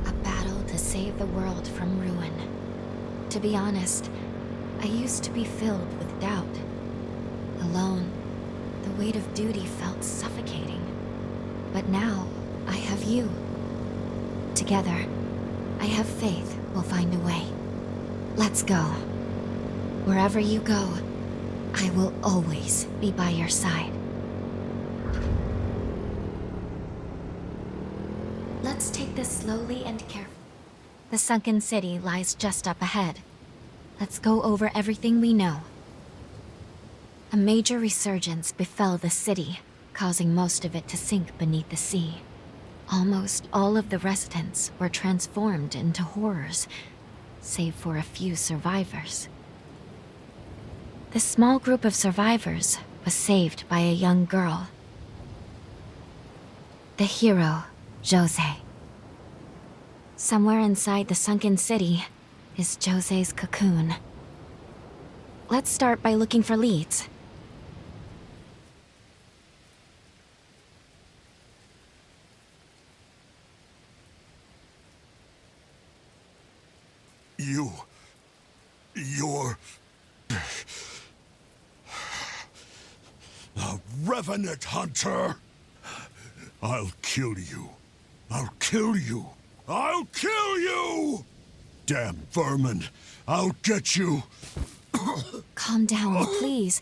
A battle to save the world from ruin. To be honest, I used to be filled with doubt. Alone, the weight of duty felt suffocating. But now, I have you. Together, I have faith we'll find a way. Let's go. Wherever you go, I will always be by your side. Let's take this slowly and carefully. The sunken city lies just up ahead. Let's go over everything we know. A major resurgence befell the city, causing most of it to sink beneath the sea. Almost all of the residents were transformed into horrors, save for a few survivors. This small group of survivors was saved by a young girl. The hero, Jose. Somewhere inside the sunken city is Jose's cocoon. Let's start by looking for leads. You're... a Revenant hunter! I'll kill you. I'll kill you. I'll kill you! Damn vermin! I'll get you! Calm down, please.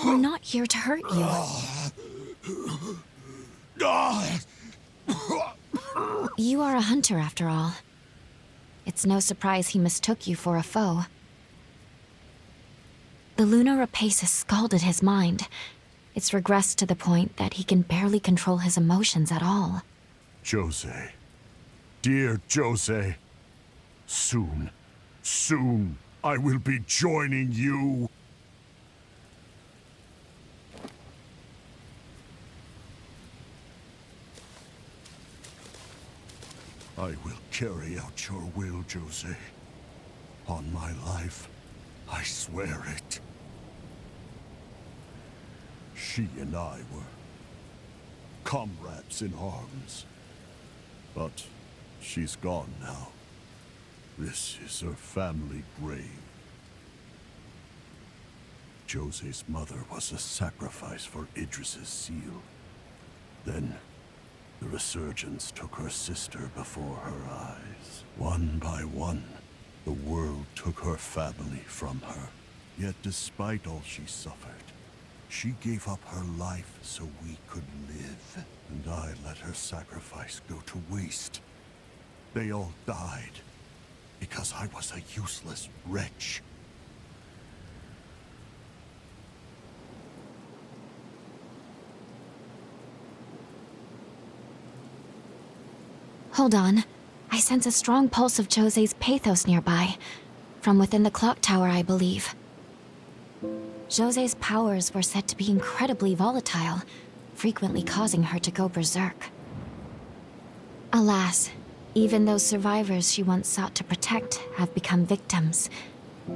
We're not here to hurt you. You are a hunter, after all. It's no surprise he mistook you for a foe. The lunar rapace has scalded his mind. It's regressed to the point that he can barely control his emotions at all. Jose. Dear Jose. Soon, soon, I will be joining you. I will carry out your will, Jose. On my life, I swear it. She and I were comrades in arms. But she's gone now. This is her family grave. Jose's mother was a sacrifice for Idris's seal. Then, the resurgence took her sister before her eyes. One by one, the world took her family from her. Yet despite all she suffered, she gave up her life so we could live. And I let her sacrifice go to waste. They all died because I was a useless wretch. Hold on. I sense a strong pulse of Jose's pathos nearby. From within the clock tower, I believe. Jose's powers were said to be incredibly volatile, frequently causing her to go berserk. Alas, even those survivors she once sought to protect have become victims.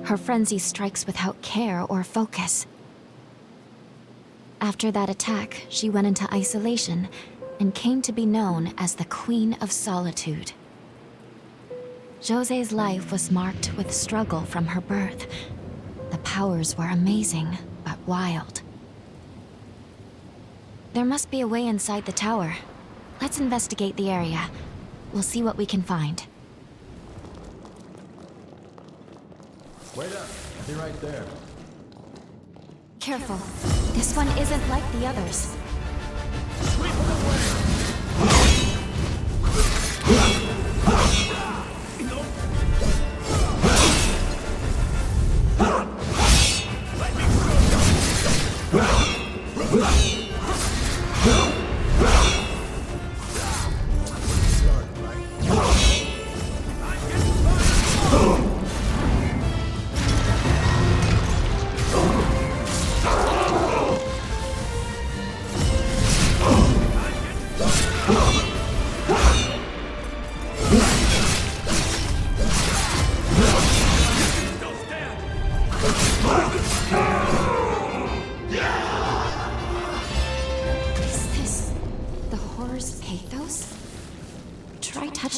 Her frenzy strikes without care or focus. After that attack, she went into isolation and came to be known as the Queen of Solitude. Jose's life was marked with struggle from her birth. The powers were amazing, but wild. There must be a way inside the tower. Let's investigate the area. We'll see what we can find. Wait up. I'll be right there. Careful. This one isn't like the others.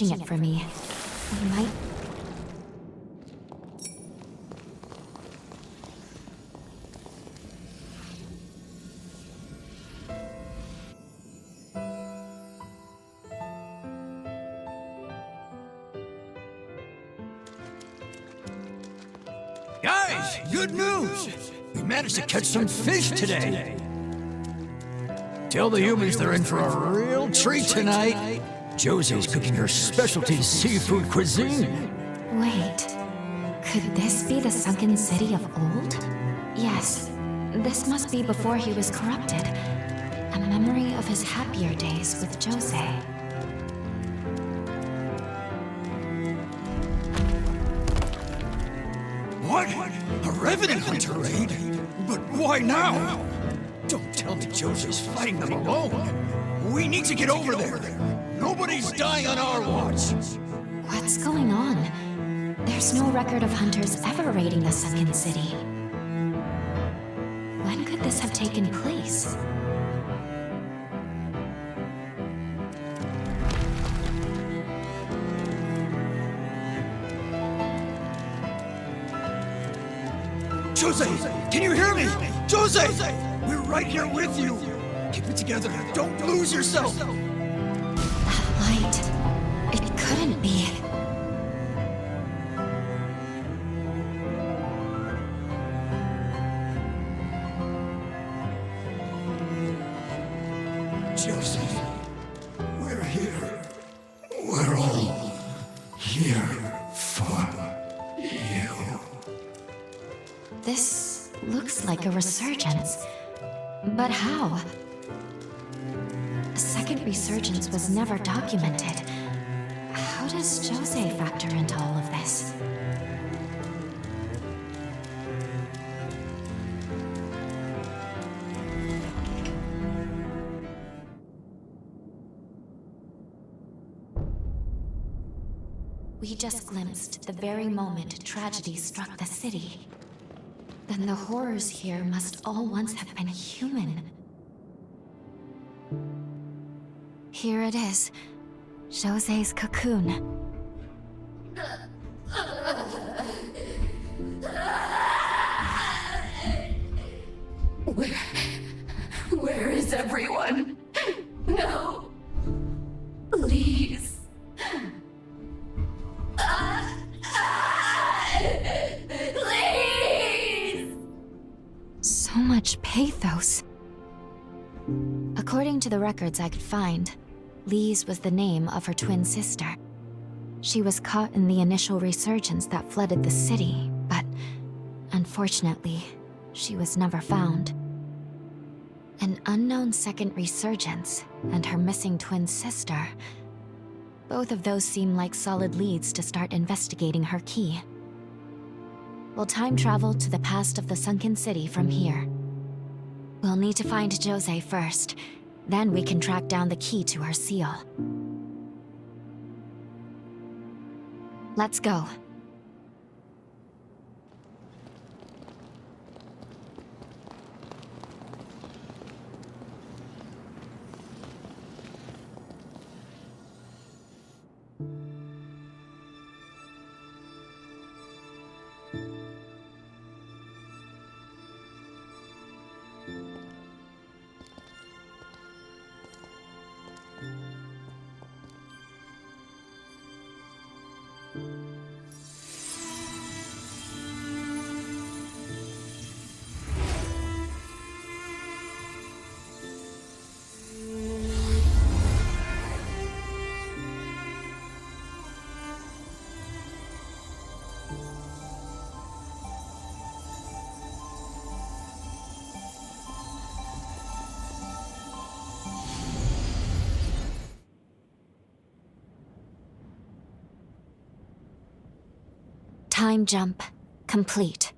It for me. I might... Guys, good news! We managed to catch some fish today. Tell the humans they're in for a real treat tonight. Jose's cooking her specialty seafood cuisine. Wait, could this be the sunken city of old? Yes, this must be before he was corrupted. A memory of his happier days with Jose. What? A Revenant hunter raid? But why now? Don't tell me Jose's fighting them alone. We need to get over there. Nobody's dying on our watch! What's going on? There's no record of hunters ever raiding the sunken city. When could this have taken place? Jose! Can you hear me? Jose! We're right here with you! Keep it together. Don't lose yourself! It couldn't be. Jose, we're here. We're all here for you. This looks like a resurgence. But how? A second resurgence was never documented. How does Jose factor into all of this? We just glimpsed the very moment tragedy struck the city. Then the horrors here must all once have been human. Here it is. Jose's cocoon. Where is everyone? No. Please. Please! So much pathos. According to the records I could find, Lise was the name of her twin sister. She was caught in the initial resurgence that flooded the city, but unfortunately, she was never found. An unknown second resurgence and her missing twin sister. Both of those seem like solid leads to start investigating her key. We'll time travel to the past of the sunken city from here. We'll need to find Jose first, then we can track down the key to her seal. Let's go. Time jump complete.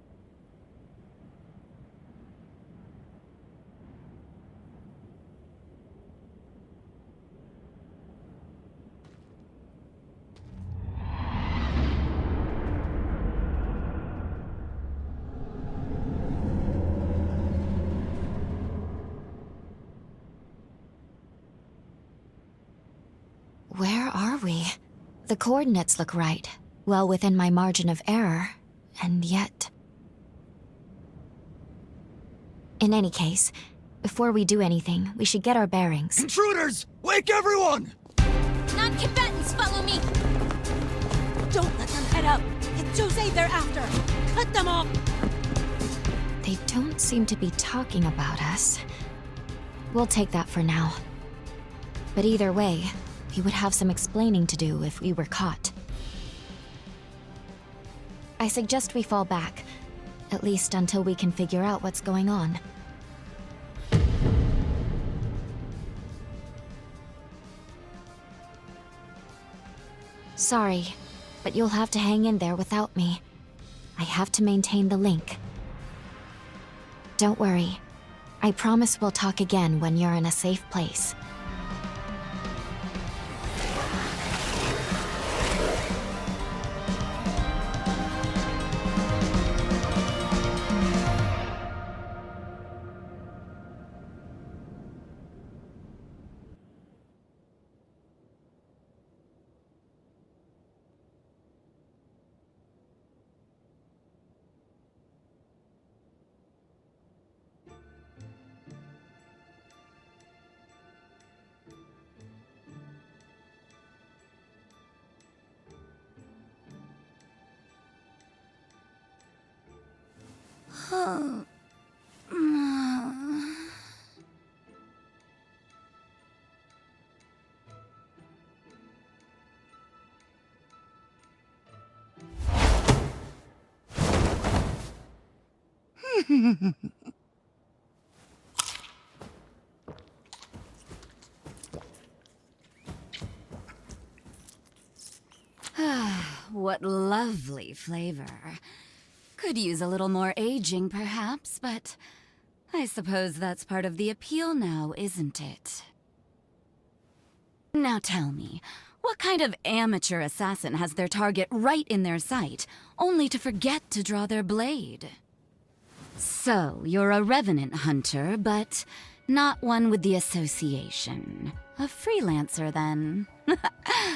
Where are we? The coordinates look right. Well within my margin of error, and yet... In any case, before we do anything, we should get our bearings. Intruders! Wake everyone! Non-combatants, follow me! Don't let them head up! It's Jose they're after! Cut them off! They don't seem to be talking about us. We'll take that for now. But either way, we would have some explaining to do if we were caught. I suggest we fall back, at least until we can figure out what's going on. Sorry, but you'll have to hang in there without me. I have to maintain the link. Don't worry. I promise we'll talk again when you're in a safe place. what lovely flavor. Could use a little more aging, perhaps, but I suppose that's part of the appeal now, isn't it? Now tell me, what kind of amateur assassin has their target right in their sight, only to forget to draw their blade? So, you're a Revenant hunter, but not one with the association. A freelancer, then.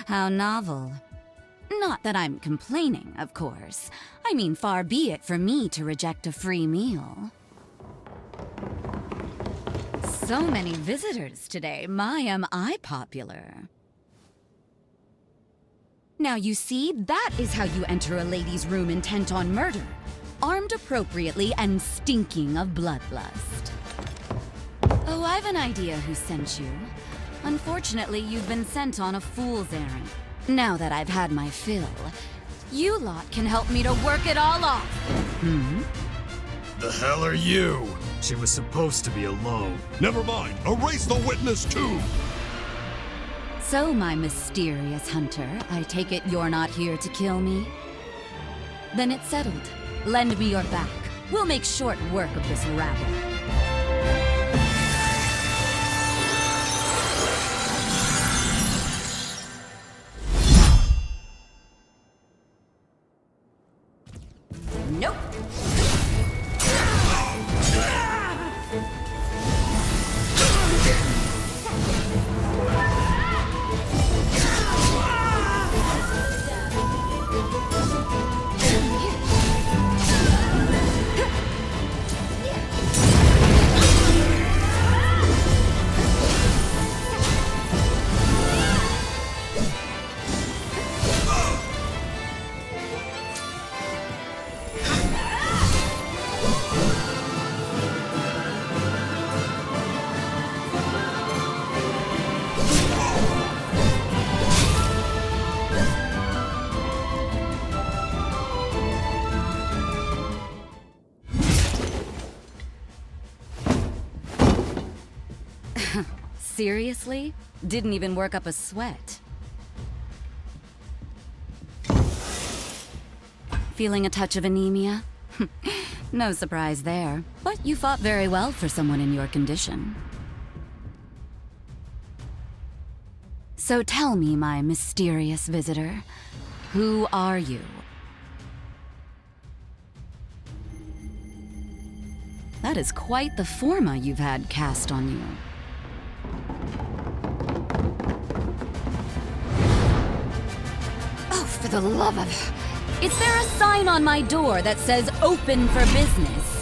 How novel. Not that I'm complaining, of course. I mean, far be it for me to reject a free meal. So many visitors today. My, am I popular. Now you see, that is how you enter a lady's room intent on murder. Armed appropriately and stinking of bloodlust. Oh, I've an idea who sent you. Unfortunately, you've been sent on a fool's errand. Now that I've had my fill, you lot can help me to work it all off. Hmm? The hell are you? She was supposed to be alone. Never mind. Erase the witness too. So, my mysterious hunter, I take it you're not here to kill me? Then it's settled. Lend me your back. We'll make short work of this rabble. Nope. Seriously? Didn't even work up a sweat. Feeling a touch of anemia? No surprise there, but you fought very well for someone in your condition. So tell me, my mysterious visitor, who are you? That is quite the formae you've had cast on you. Oh, for the love of... Is there a sign on my door that says open for business?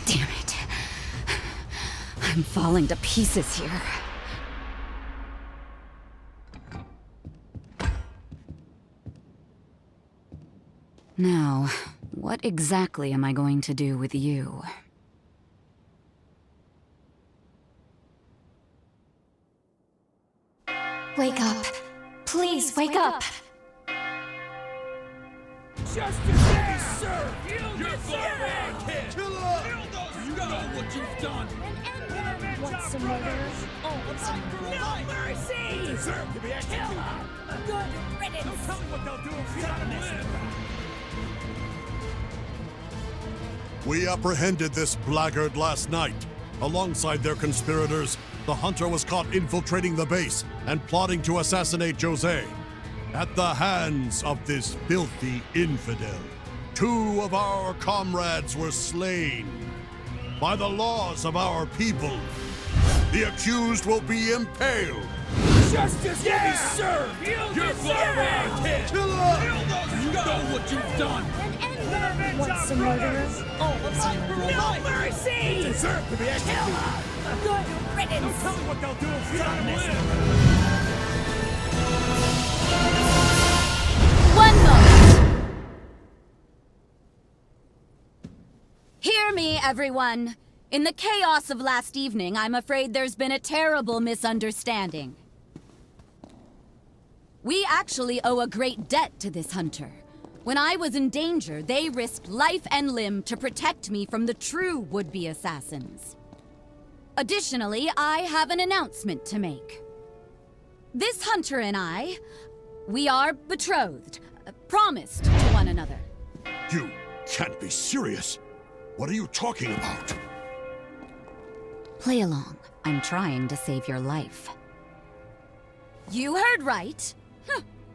Damn it. I'm falling to pieces here. Now, what exactly am I going to do with you? Wake up. Please, wake up. Justice be served! You're going kid! Kill her! You know what you've done! Want some murderers? No mercy! You deserve to be executed! Good riddance! Don't tell me what they'll do if you don't live! We apprehended this blackguard last night. Alongside their conspirators, the hunter was caught infiltrating the base and plotting to assassinate Jose. At the hands of this filthy infidel, 2 of our comrades were slain. By the laws of our people, the accused will be impaled. Justice will be served! You're going kid! Kill her! You know what you've done! Want some murderers? No mercy! You deserve to be executed! Good riddance! Don't tell me what they'll do if you don't live! One moment! Hear me, everyone. In the chaos of last evening, I'm afraid there's been a terrible misunderstanding. We actually owe a great debt to this hunter. When I was in danger, they risked life and limb to protect me from the true would-be assassins. Additionally, I have an announcement to make. This hunter and I, we are betrothed, promised to one another. You can't be serious. What are you talking about? Play along. I'm trying to save your life. You heard right.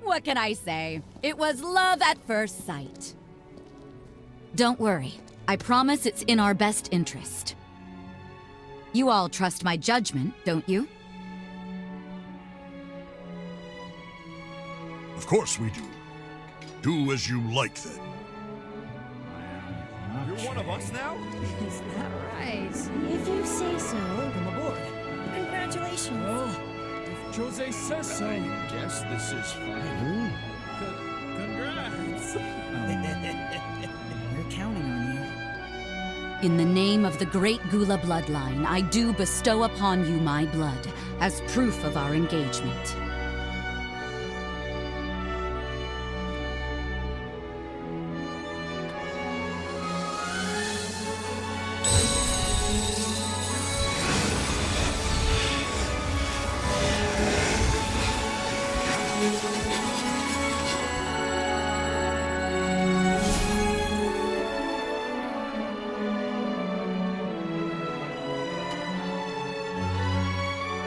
What can I say? It was love at first sight. Don't worry. I promise it's in our best interest. You all trust my judgment, don't you? Of course we do. Do as you like, then. You're one of us now? Is that right? If you say so. Welcome aboard. Congratulations. Well, if Jose says so. I guess this is fine. Congrats! We're counting on you. In the name of the great Gula bloodline, I do bestow upon you my blood as proof of our engagement.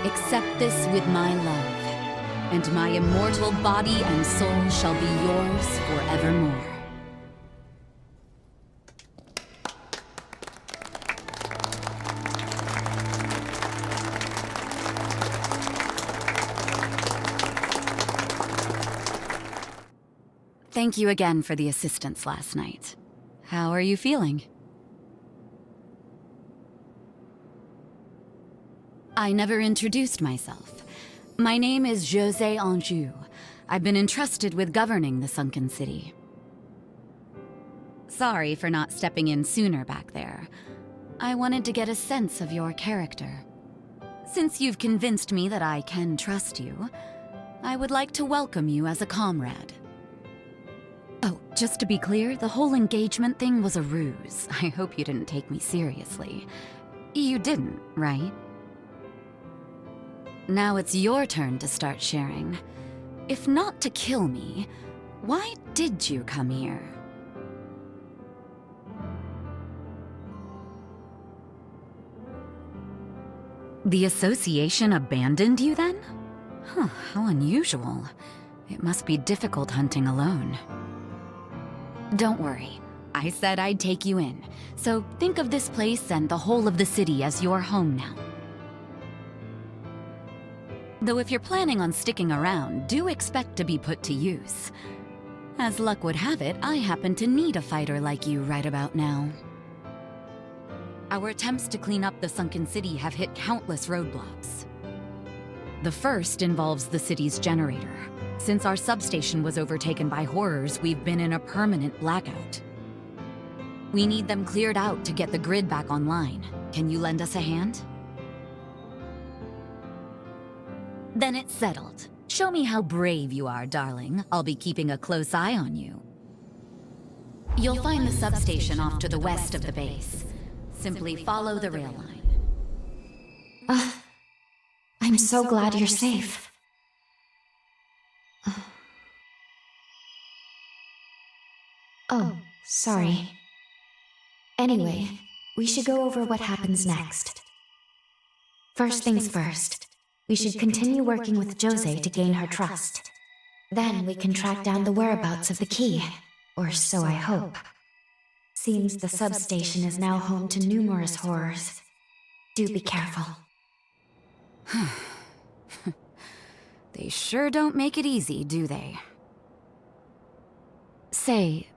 Accept this with my love, and my immortal body and soul shall be yours forevermore. Thank you again for the assistance last night. How are you feeling? I never introduced myself. My name is José Anjou. I've been entrusted with governing the sunken city. Sorry for not stepping in sooner back there. I wanted to get a sense of your character. Since you've convinced me that I can trust you, I would like to welcome you as a comrade. Oh, just to be clear, the whole engagement thing was a ruse. I hope you didn't take me seriously. You didn't, right? Now it's your turn to start sharing. If not to kill me, why did you come here? The association abandoned you then? Huh, how unusual. It must be difficult hunting alone. Don't worry. I said I'd take you in, so think of this place and the whole of the city as your home now. Though if you're planning on sticking around, do expect to be put to use. As luck would have it, I happen to need a fighter like you right about now. Our attempts to clean up the sunken city have hit countless roadblocks. The first involves the city's generator. Since our substation was overtaken by horrors, we've been in a permanent blackout. We need them cleared out to get the grid back online. Can you lend us a hand? Then it's settled. Show me how brave you are, darling. I'll be keeping a close eye on you. You'll find the substation off to the west of the base. Simply follow the rail line. I'm so glad you're safe. Oh, sorry. Anyway, we should go over what happens next. First things first. We should continue working with José to gain her trust. Then we can track down the whereabouts of the key, or so I hope. Seems the substation is now home to numerous horrors. Do be careful. They sure don't make it easy, do they? Say,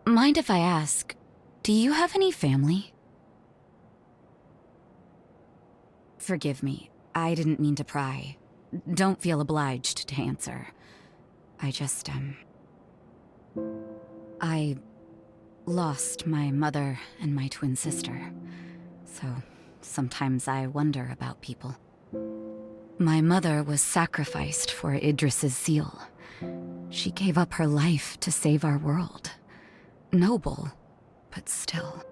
mind if I ask, do you have any family? Forgive me. I didn't mean to pry. Don't feel obliged to answer. I just, I lost my mother and my twin sister, so sometimes I wonder about people. My mother was sacrificed for Idris's seal. She gave up her life to save our world. Noble, but still.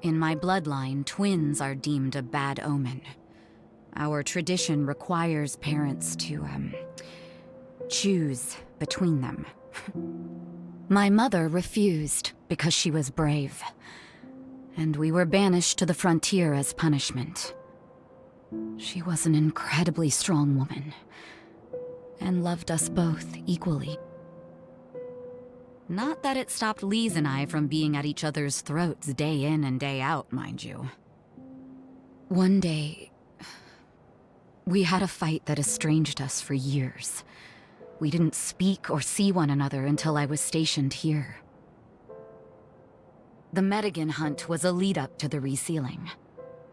In my bloodline, twins are deemed a bad omen. Our tradition requires parents to, choose between them. My mother refused because she was brave, and we were banished to the frontier as punishment. She was an incredibly strong woman, and loved us both equally. Not that it stopped Lise and I from being at each other's throats day in and day out, mind you. One day, we had a fight that estranged us for years. We didn't speak or see one another until I was stationed here. The Medigan hunt was a lead-up to the resealing.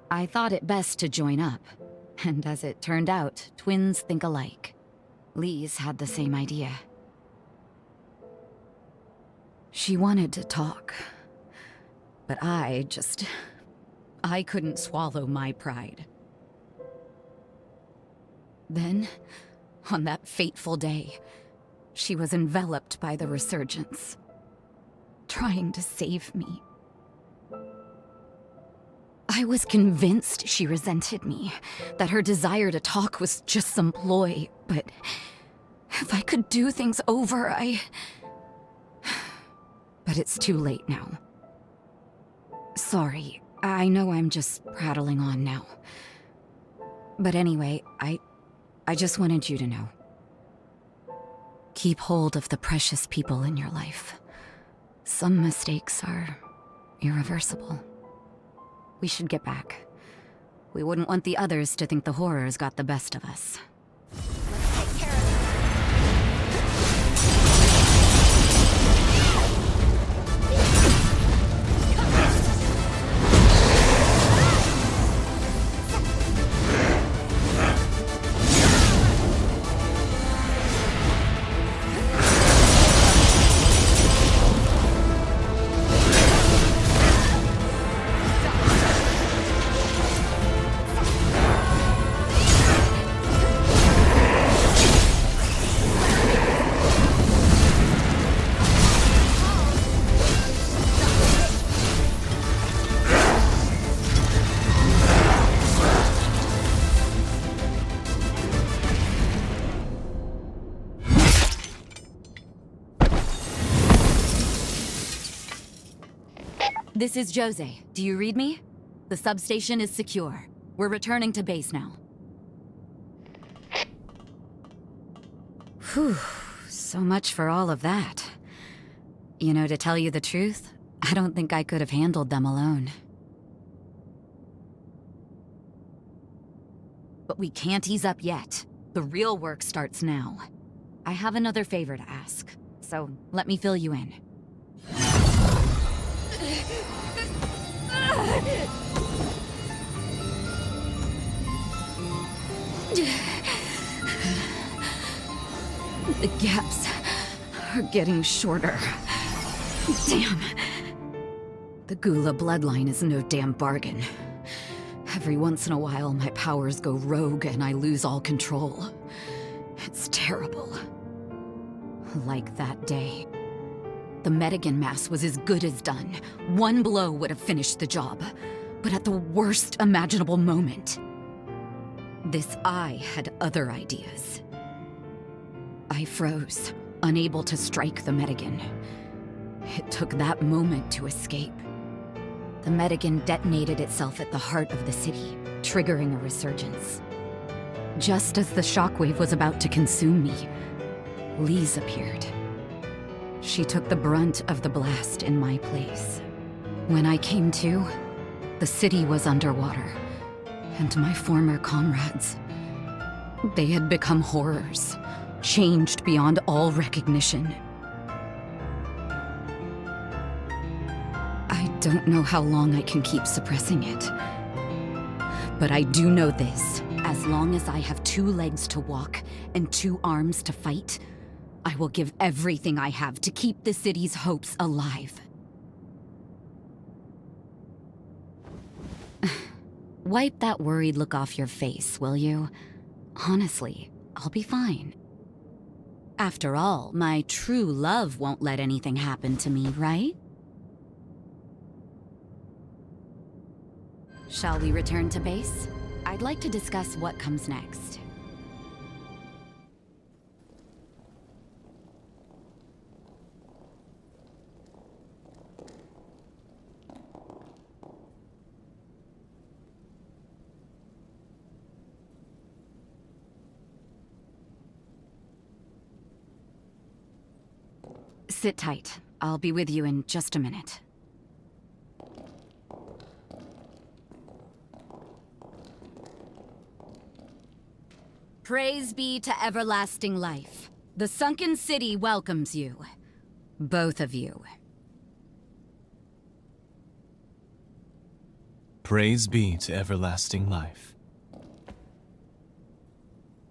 I thought it best to join up, and as it turned out, twins think alike. Lise had the same idea. She wanted to talk, but I couldn't swallow my pride. Then, on that fateful day, she was enveloped by the resurgence, trying to save me. I was convinced she resented me, that her desire to talk was just some ploy, but if I could do things over, But it's too late now. Sorry, I know I'm just prattling on now. But anyway, I just wanted you to know. Keep hold of the precious people in your life. Some mistakes are irreversible. We should get back. We wouldn't want the others to think the horrors got the best of us. Let's take care of them. This is Jose. Do you read me? The substation is secure. We're returning to base now. Whew, so much for all of that. You know, to tell you the truth, I don't think I could have handled them alone. But we can't ease up yet. The real work starts now. I have another favor to ask, so let me fill you in. The gaps are getting shorter. Damn. The Gula bloodline is no damn bargain. Every once in a while, my powers go rogue and I lose all control. It's terrible. Like that day. The Medigan mass was as good as done. One blow would have finished the job. But at the worst imaginable moment, this eye had other ideas. I froze, unable to strike the Medigan. It took that moment to escape. The Medigan detonated itself at the heart of the city, triggering a resurgence. Just as the shockwave was about to consume me, Lise appeared. She took the brunt of the blast in my place. When I came to, the city was underwater, and my former comrades, they had become horrors, changed beyond all recognition. I don't know how long I can keep suppressing it, but I do know this. As long as I have 2 legs to walk and 2 arms to fight, I will give everything I have to keep the city's hopes alive. Wipe that worried look off your face, will you? Honestly, I'll be fine. After all, my true love won't let anything happen to me, right? Shall we return to base? I'd like to discuss what comes next. Sit tight. I'll be with you in just a minute. Praise be to everlasting life. The sunken city welcomes you. Both of you. Praise be to everlasting life.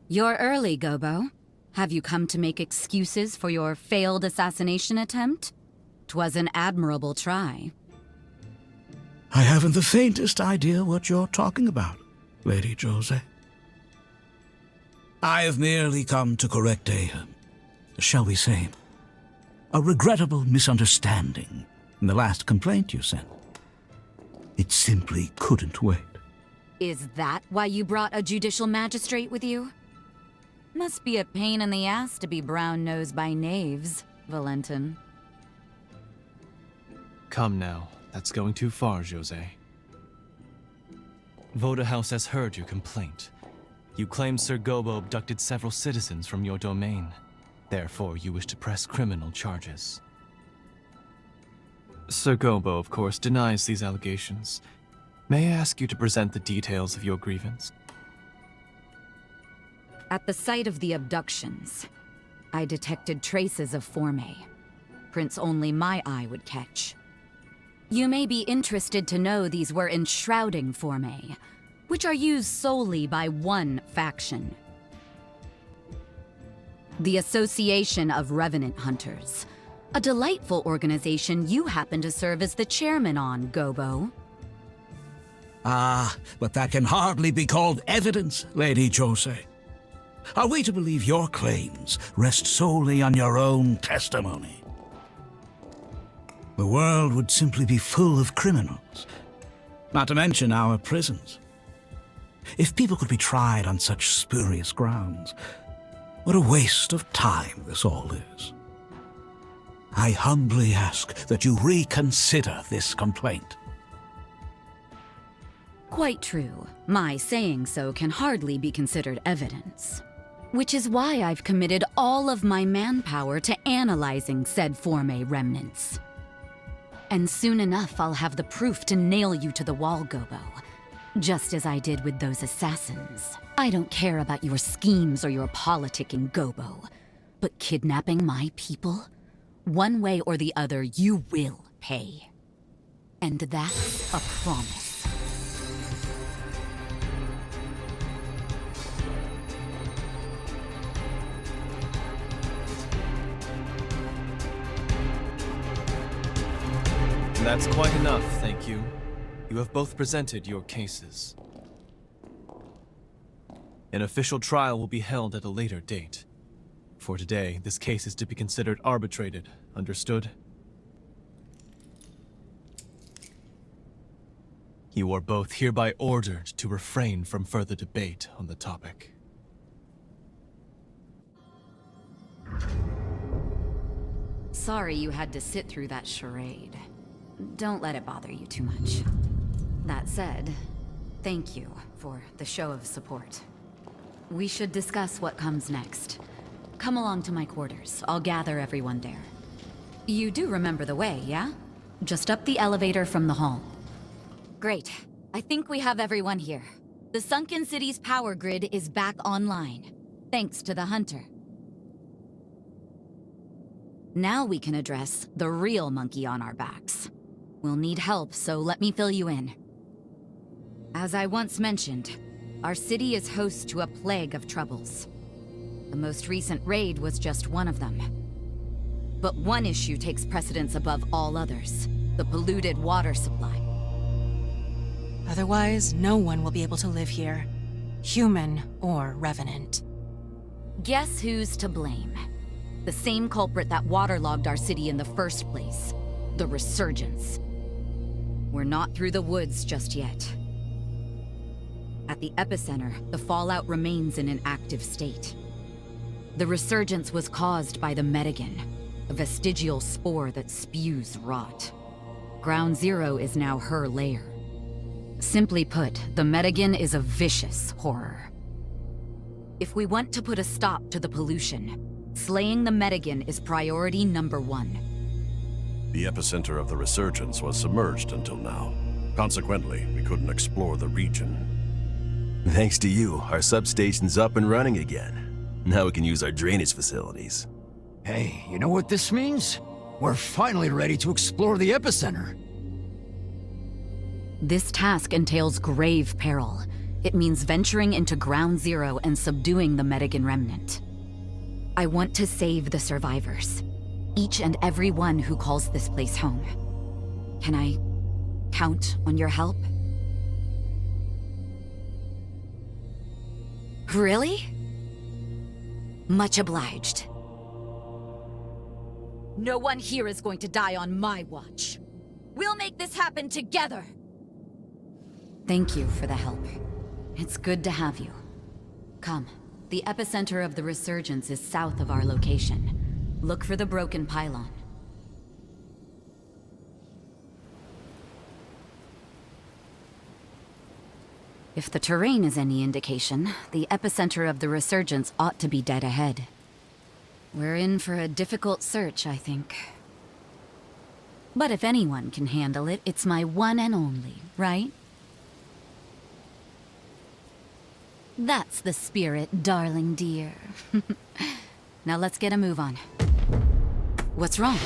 You're early, Gobo. Have you come to make excuses for your failed assassination attempt? 'Twas an admirable try. I haven't the faintest idea what you're talking about, Lady Jose. I have merely come to correct shall we say, a regrettable misunderstanding in the last complaint you sent. It simply couldn't wait. Is that why you brought a judicial magistrate with you? Must be a pain in the ass to be brown-nosed by knaves, Valentin. Come now, that's going too far, Jose. Voda House has heard your complaint. You claim Sir Gobo abducted several citizens from your domain. Therefore, you wish to press criminal charges. Sir Gobo, of course, denies these allegations. May I ask you to present the details of your grievance? At the site of the abductions, I detected traces of formae. Prints only my eye would catch. You may be interested to know these were enshrouding formae, which are used solely by one faction. The Association of Revenant Hunters. A delightful organization you happen to serve as the chairman on, Gobo. Ah, but that can hardly be called evidence, Lady Jose. Are we to believe your claims rest solely on your own testimony? The world would simply be full of criminals, not to mention our prisons. If people could be tried on such spurious grounds, what a waste of time this all is. I humbly ask that you reconsider this complaint. Quite true. My saying so can hardly be considered evidence. Which is why I've committed all of my manpower to analyzing said formae remnants. And soon enough, I'll have the proof to nail you to the wall, Gobo. Just as I did with those assassins. I don't care about your schemes or your politicking, Gobo. But kidnapping my people? One way or the other, you will pay. And that's a promise. That's quite enough, thank you. You have both presented your cases. An official trial will be held at a later date. For today, this case is to be considered arbitrated. Understood? You are both hereby ordered to refrain from further debate on the topic. Sorry you had to sit through that charade. Don't let it bother you too much. That said, thank you for the show of support. We should discuss what comes next. Come along to my quarters. I'll gather everyone there. You do remember the way, yeah? Just up the elevator from the hall. Great. I think we have everyone here. The sunken city's power grid is back online, thanks to the Hunter. Now we can address the real monkey on our backs. We'll need help, so let me fill you in. As I once mentioned, our city is host to a plague of troubles. The most recent raid was just one of them. But one issue takes precedence above all others: the polluted water supply. Otherwise, no one will be able to live here. Human or Revenant. Guess who's to blame? The same culprit that waterlogged our city in the first place: the resurgence. We're not through the woods just yet. At the epicenter, the fallout remains in an active state. The resurgence was caused by the Medigan, a vestigial spore that spews rot. Ground Zero is now her lair. Simply put, the Medigan is a vicious horror. If we want to put a stop to the pollution, slaying the Medigan is priority number one. The epicenter of the resurgence was submerged until now. Consequently, we couldn't explore the region. Thanks to you, our substation's up and running again. Now we can use our drainage facilities. Hey, you know what this means? We're finally ready to explore the epicenter. This task entails grave peril. It means venturing into Ground Zero and subduing the Medigan remnant. I want to save the survivors. Each and every one who calls this place home. Can I count on your help? Really? Much obliged. No one here is going to die on my watch. We'll make this happen together! Thank you for the help. It's good to have you. Come. The epicenter of the resurgence is south of our location. Look for the broken pylon. If the terrain is any indication, the epicenter of the resurgence ought to be dead ahead. We're in for a difficult search, I think. But if anyone can handle it, it's my one and only, right? That's the spirit, darling dear. Now let's get a move on. What's wrong?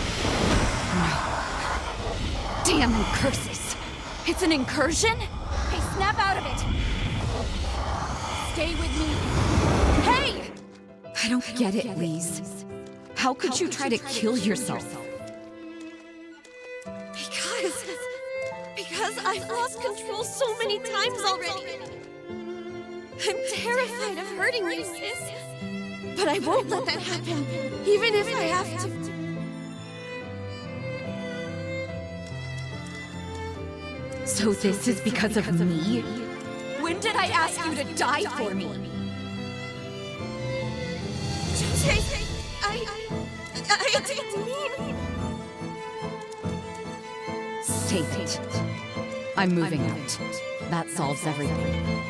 No. Damn incursus! It's an incursion? Hey, snap out of it! Stay with me. Hey! I don't get it, Lise. How could you try to kill yourself? Because I've lost control so many times already. I'm terrified of hurting you, sis. But I won't let that happen, even if I have to. So this is because of me? When did I ask you to die for me? Jose, I didn't mean... Save it. I'm moving out. That solves everything.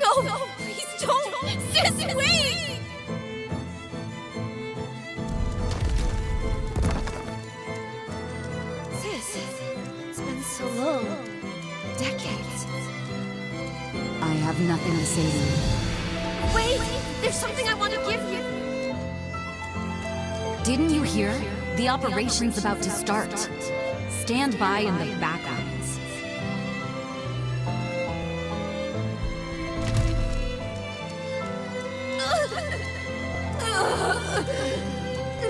No, please don't! Sis, wait! Sis, it's been so long. Decades. I have nothing to say to you. Wait! There's something I want to give you! Didn't you hear? The operation's about to start. Stand by in the back lines.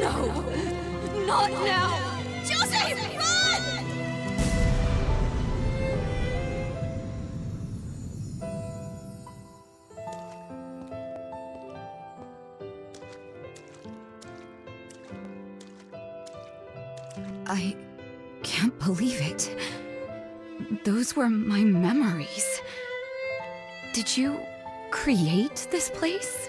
No! Not now! Jose, run! I can't believe it. Those were my memories. Did you create this place?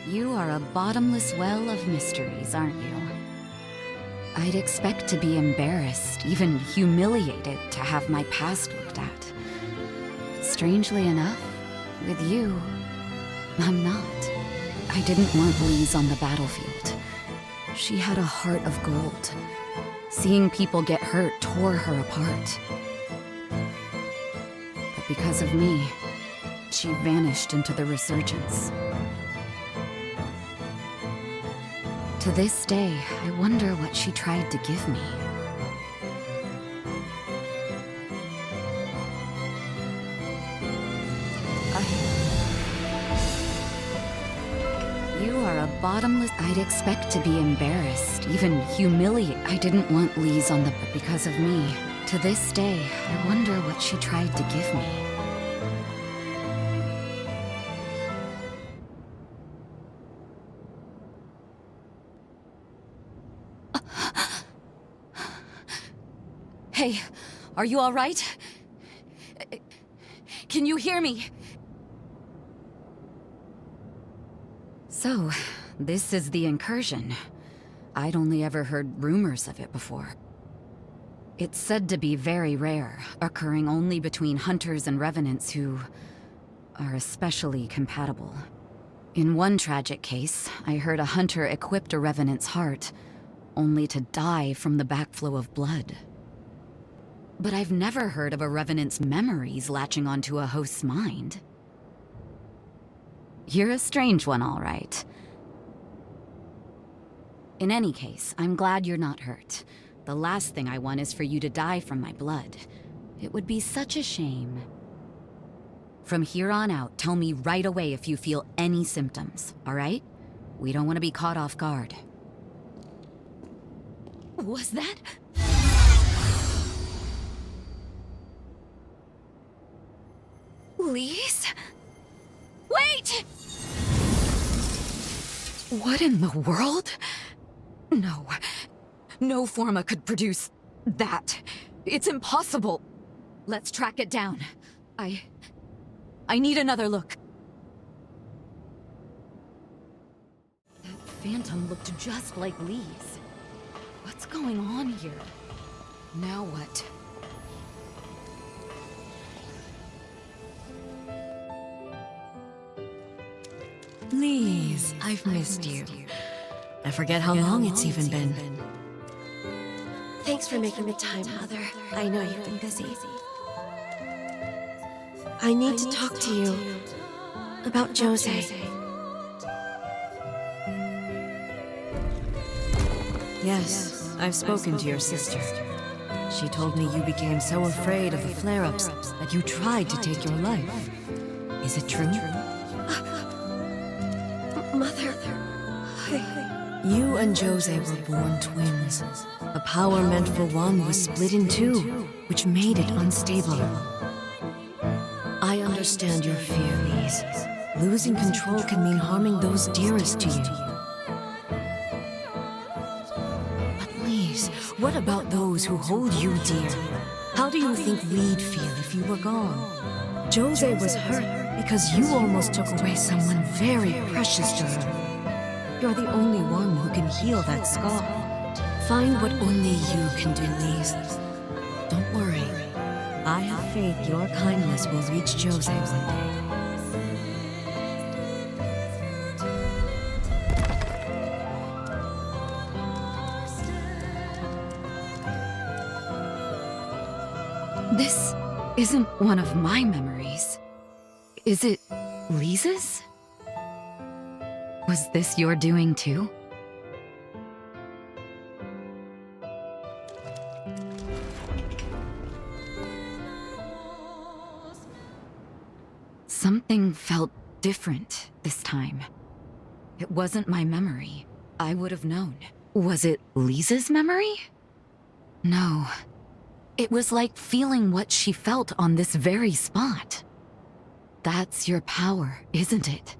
You are a bottomless well of mysteries, aren't you? I'd expect to be embarrassed, even humiliated, to have my past looked at. But strangely enough, with you, I'm not. I didn't want Lise on the battlefield. She had a heart of gold. Seeing people get hurt tore her apart. But because of me, she vanished into the resurgence. To this day, I wonder what she tried to give me. are a bottomless... I'd expect to be embarrassed, even humiliated. I didn't want Lise on the... because of me. To this day, I wonder what she tried to give me. Hey, are you all right? Can you hear me? So, this is the incursion. I'd only ever heard rumors of it before. It's said to be very rare, occurring only between hunters and revenants who are especially compatible. In one tragic case, I heard a hunter equipped a revenant's heart, only to die from the backflow of blood. But I've never heard of a revenant's memories latching onto a host's mind. You're a strange one, all right. In any case, I'm glad you're not hurt. The last thing I want is for you to die from my blood. It would be such a shame. From here on out, tell me right away if you feel any symptoms, all right? We don't want to be caught off guard. Was that? Lise? Wait! What in the world? No. No forma could produce that. It's impossible. Let's track it down. I need another look. That phantom looked just like Lise. What's going on here? Now what? Lise, I've missed you. I forget how long it's even been. Thanks for making the time, Mother. I know you've been busy. I need to talk to you about Jose. Yes, I've spoken to your sister. She told me you became so afraid of the flare-ups that you tried to take your life. Is it true? Mother, You and Jose were born twins. The power meant for one was split in two, which made it unstable. I understand your fear, Lise. Losing control can mean harming those dearest to you. But Lise, what about those who hold you dear? How do you think we'd feel if you were gone? Jose was hurt because you almost took away someone very precious to her. You're the only one who can heal that scar. Find what only you can do, Lise. Don't worry. I have faith your kindness will reach Jose one day. This isn't one of my memories. Is it Lise's? Was this your doing too? Something felt different this time. It wasn't my memory. I would have known. Was it Lise's memory? No. It was like feeling what she felt on this very spot. That's your power, isn't it?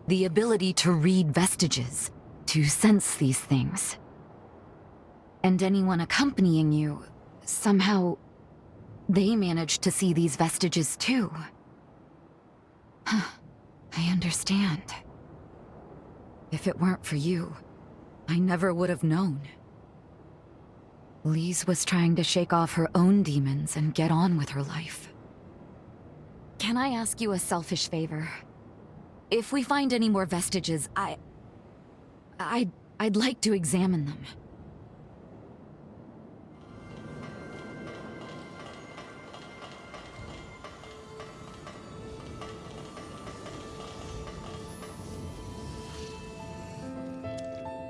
The ability to read vestiges, to sense these things. And anyone accompanying you, somehow, they managed to see these vestiges too. I understand. If it weren't for you, I never would have known. Lise was trying to shake off her own demons and get on with her life. Can I ask you a selfish favor? If we find any more vestiges, I'd like to examine them.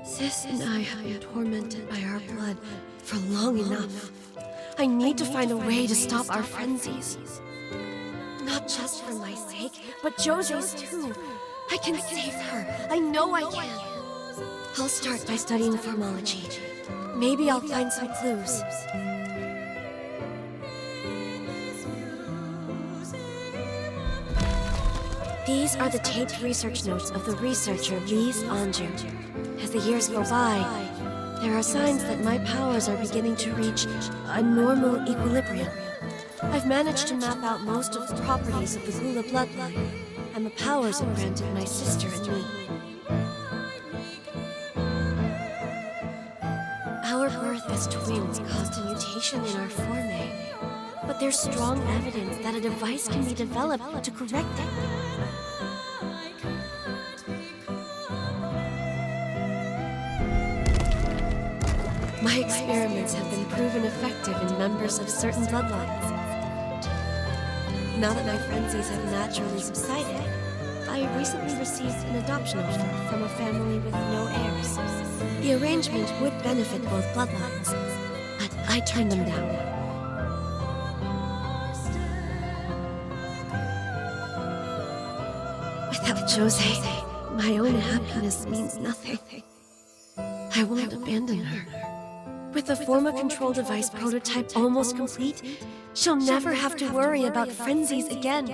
Sis and I have been tormented by our blood for long enough. I need to find a way to stop our frenzies. Not just for my sake, but Jose's too. I can save her. I know I can. I'll start by studying formology. Maybe I'll find some clues. These are the taped research notes of the researcher Lise Anjou. As the years go by, there are signs that my powers are beginning to reach a normal equilibrium. I've managed to map out most of the properties of the Gula bloodline, and the powers it granted my sister and me. Our birth as twins caused a mutation in our formae, but there's strong evidence that a device can be developed to correct it. My experiments have been proven effective in members of certain bloodlines. Now that my frenzies have naturally subsided, I recently received an adoption offer from a family with no heirs. The arrangement would benefit both bloodlines, but I turned them down. Without Jose, my own happiness means nothing. I won't abandon her. With the forma control device prototype almost complete, she'll never have to worry about frenzies again.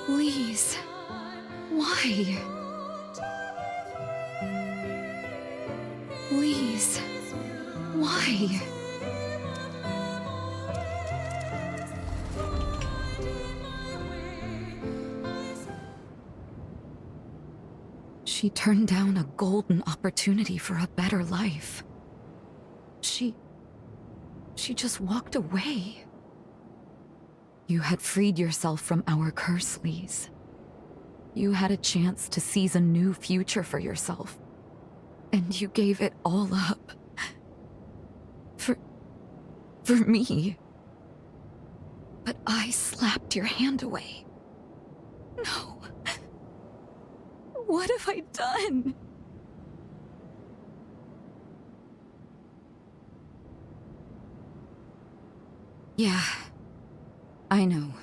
Lise, why? Lise, why? She turned down a golden opportunity for a better life. She just walked away. You had freed yourself from our curse, Lise. You had a chance to seize a new future for yourself. And you gave it all up. For me. But I slapped your hand away. No. What have I done? Yeah, I know.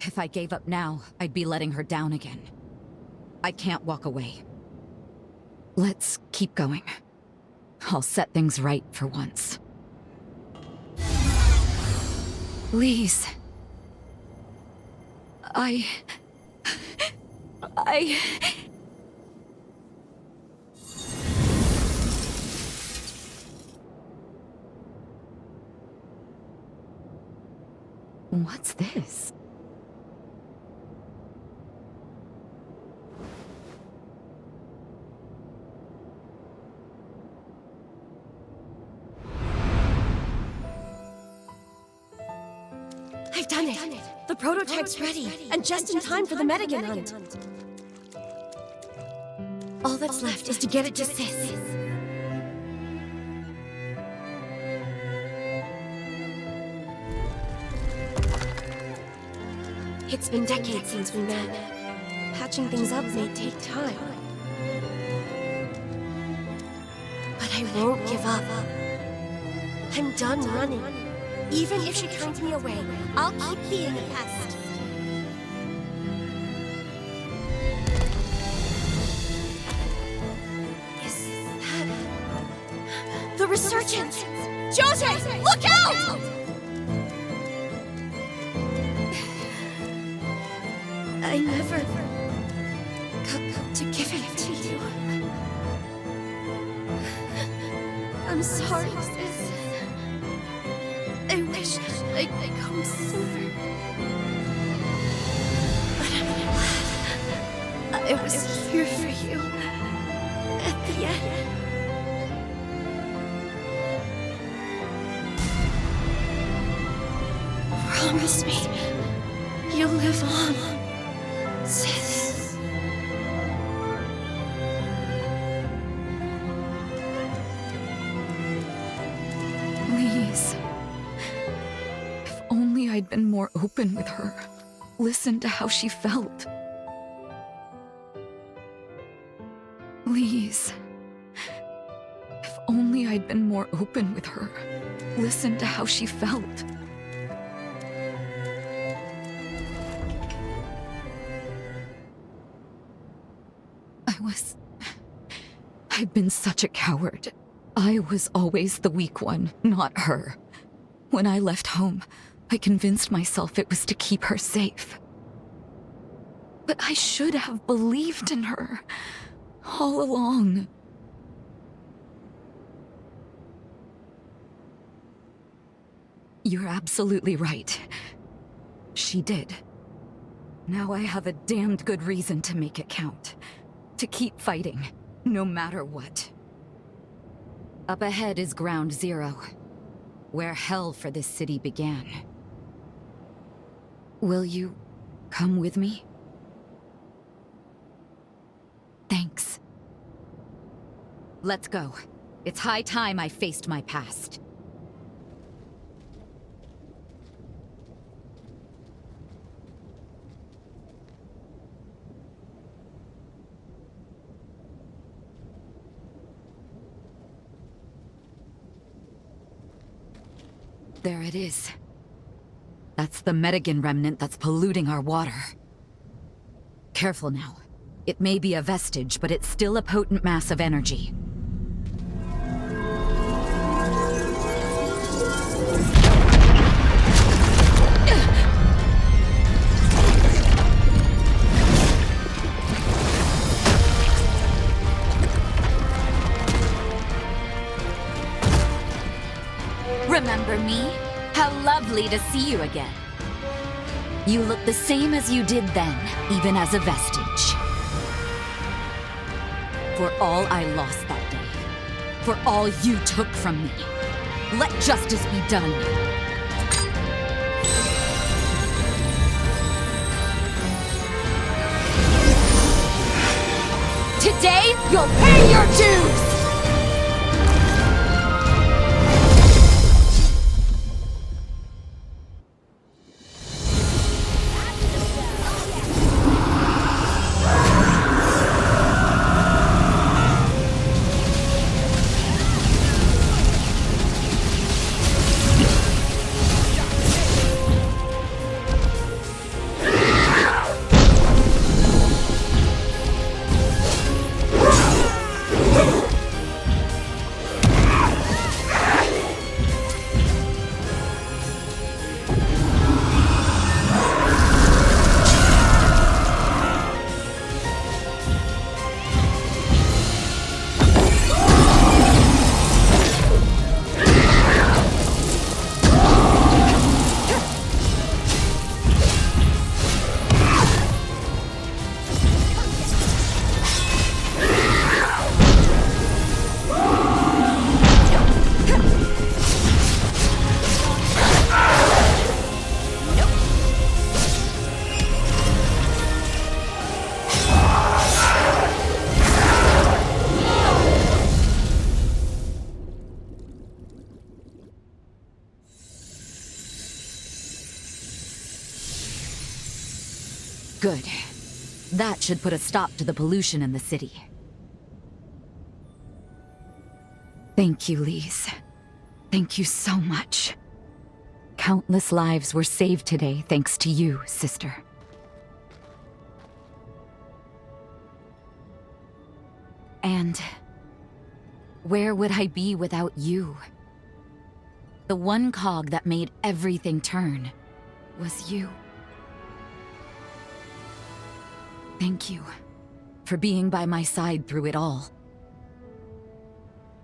If I gave up now, I'd be letting her down again. I can't walk away. Let's keep going. I'll set things right for once. Lise. What's this? I've done it! The prototype's ready, and just in time for the Medigan hunt. All that's left is to get it to Sis. It's been decades since we met. Patching things up may take time. But I won't give up. I'm done running. Even if she turns me away, I'll keep being a pest. Is that... the resurgence! Jose, look out! I never got to give it to you. I'm sorry, sis. I wish I'd come sooner. But I'm glad I was here for you at the end. Promise me you'll live on, sis. Please. If only I'd been more open with her. Listened to how she felt. Please. If only I'd been more open with her. Listened to how she felt. I'd been such a coward. I was always the weak one, not her. When I left home, I convinced myself it was to keep her safe. But I should have believed in her all along. You're absolutely right. She did. Now I have a damned good reason to make it count. To keep fighting, no matter what. Up ahead is Ground Zero, where hell for this city began. Will you come with me? Thanks. Let's go. It's high time I faced my past. There it is. That's the Medigan remnant that's polluting our water. Careful now. It may be a vestige, but it's still a potent mass of energy. Remember me? How lovely to see you again. You look the same as you did then, even as a vestige. For all I lost that day, for all you took from me, let justice be done. Today, you'll pay your dues! Good. That should put a stop to the pollution in the city. Thank you, Lise. Thank you so much. Countless lives were saved today thanks to you, sister. And where would I be without you? The one cog that made everything turn was you. Thank you for being by my side through it all.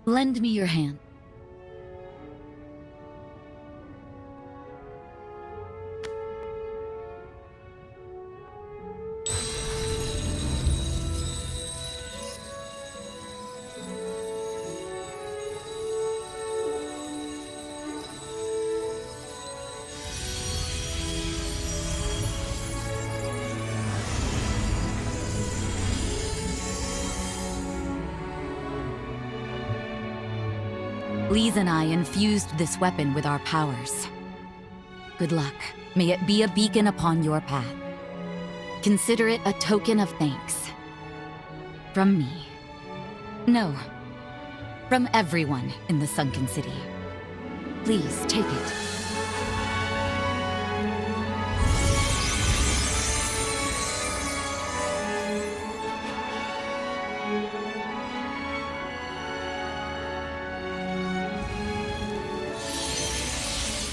Lend me your hand. Lise and I infused this weapon with our powers. Good luck. May it be a beacon upon your path. Consider it a token of thanks. From me. No. From everyone in the sunken city. Please take it.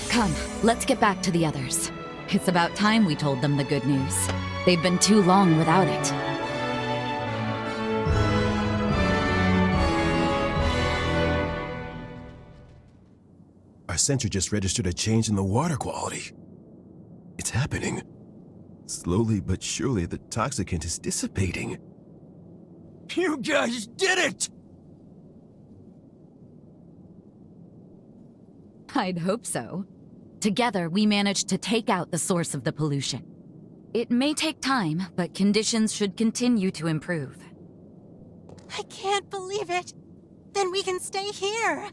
Come, let's get back to the others. It's about time we told them the good news. They've been too long without it. Our sensor just registered a change in the water quality. It's happening. Slowly but surely, the toxicant is dissipating. You guys did it! I'd hope so. Together, we managed to take out the source of the pollution. It may take time, but conditions should continue to improve. I can't believe it. Then we can stay here.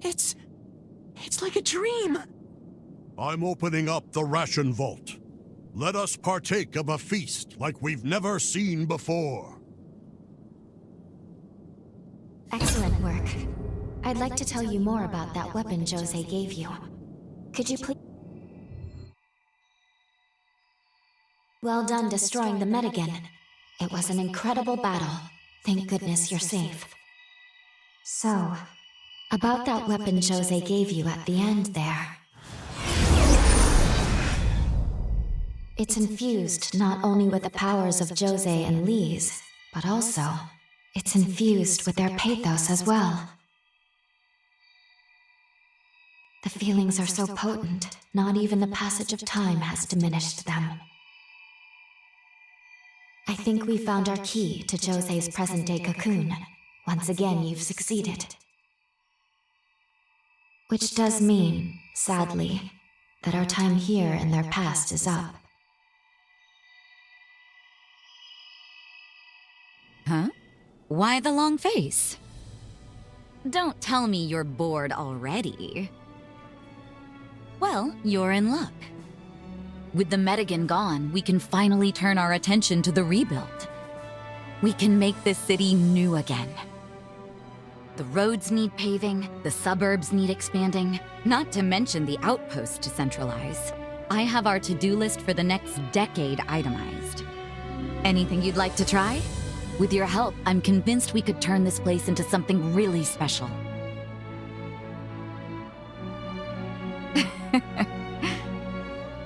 It's like a dream. I'm opening up the ration vault. Let us partake of a feast like we've never seen before. Excellent work. I'd like to tell you more about that weapon Jose gave you. Could you please... Well done destroying the Medigan. It was an incredible battle. Thank goodness you're safe. So, about that weapon Jose gave you at the end there. It's infused not only with the powers of Jose and Lise, but also, it's infused with their pathos as well. The feelings are so potent, not even the passage of time has diminished them. I think we found our key to Jose's present-day cocoon. Once again, you've succeeded. Which does mean, sadly, that our time here in their past is up. Huh? Why the long face? Don't tell me you're bored already. Well, you're in luck. With the Medigan gone, we can finally turn our attention to the rebuild. We can make this city new again. The roads need paving, the suburbs need expanding, not to mention the outpost to centralize. I have our to-do list for the next decade itemized. Anything you'd like to try? With your help, I'm convinced we could turn this place into something really special.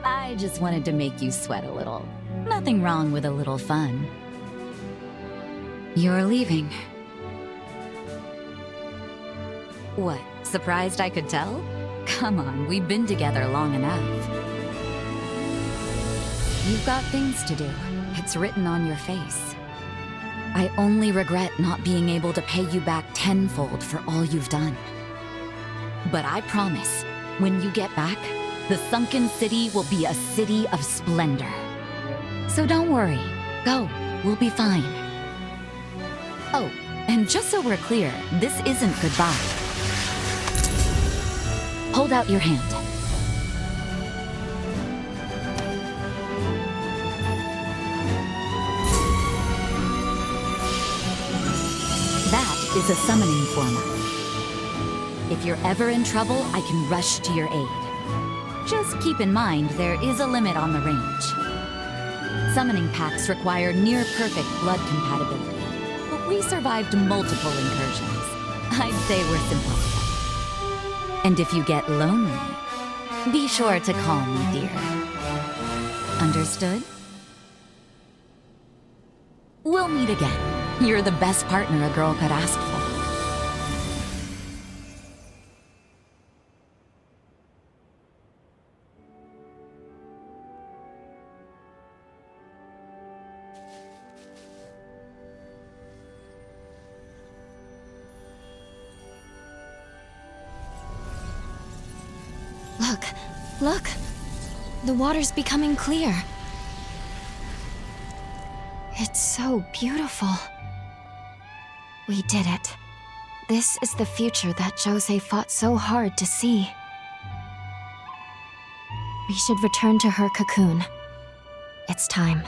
I just wanted to make you sweat a little. Nothing wrong with a little fun. You're leaving. What, surprised I could tell? Come on, we've been together long enough. You've got things to do. It's written on your face. I only regret not being able to pay you back tenfold for all you've done. But I promise, when you get back, the sunken city will be a city of splendor. So don't worry. Go. We'll be fine. Oh, and just so we're clear, this isn't goodbye. Hold out your hand. That is a summoning formae. If you're ever in trouble, I can rush to your aid. Just keep in mind, there is a limit on the range. Summoning packs require near-perfect blood compatibility, but we survived multiple incursions. I'd say we're simple. And if you get lonely, be sure to call me, dear. Understood? We'll meet again. You're the best partner a girl could ask for. Look! The water's becoming clear. It's so beautiful. We did it. This is the future that Jose fought so hard to see. We should return to her cocoon. It's time.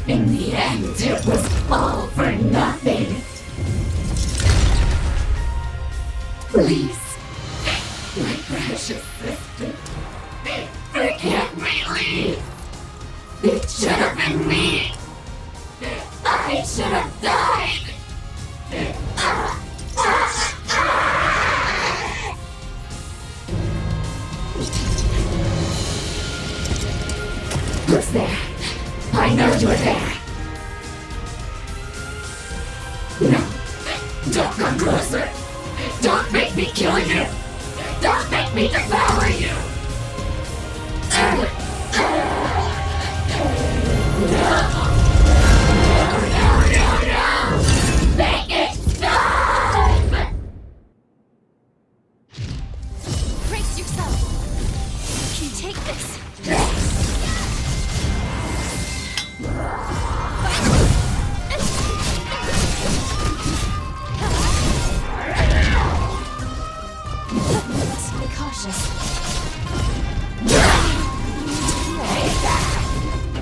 In the end, it was all for nothing. Please, my precious sister, forgive me, Lee. It should have been me. I should have died. Who's there? I know you're there. No, don't come closer. Don't make me kill you. Don't make me devour you. No. Make it stop! Brace yourself. You can take this. Let's be cautious.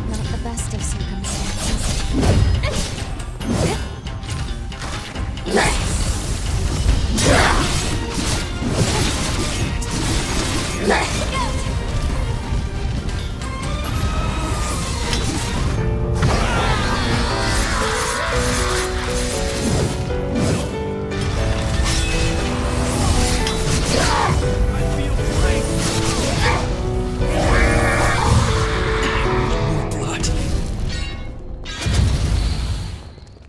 Not the best of circumstances.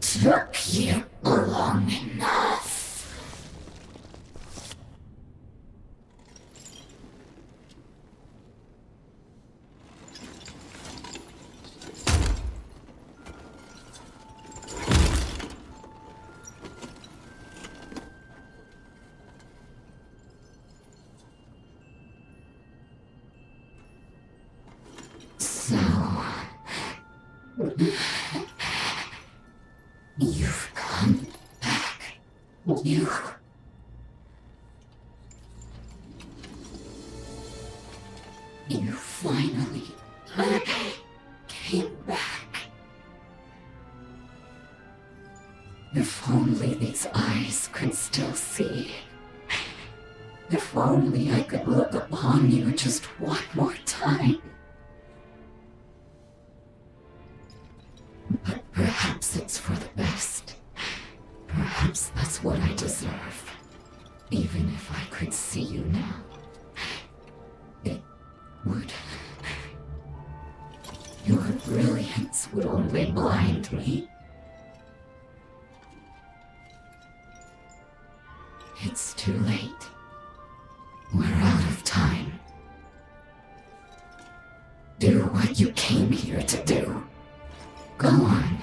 Took you long enough. You've come back. You finally came back. If only these eyes could still see. If only I could look upon you just one more time. But perhaps it's for the best. Perhaps that's what I deserve. Even if I could see you now, it would... Your brilliance would only blind me. It's too late. We're out of time. Do what you came here to do. Go on.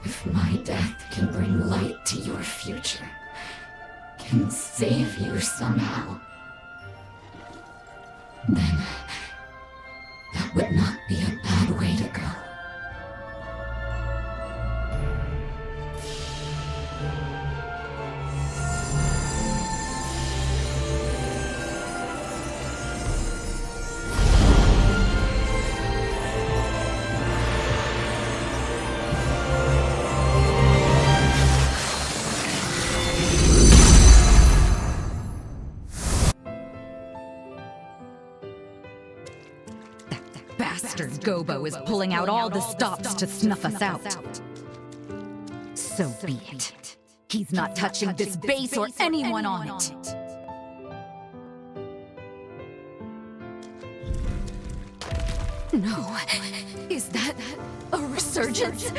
If my death can bring light to your future, can save you somehow, then that would not be a bad way to go. Bastard Gobo is pulling out all the stops to snuff us out. So be it. He's not touching this base or anyone on it. No. Is that a resurgence?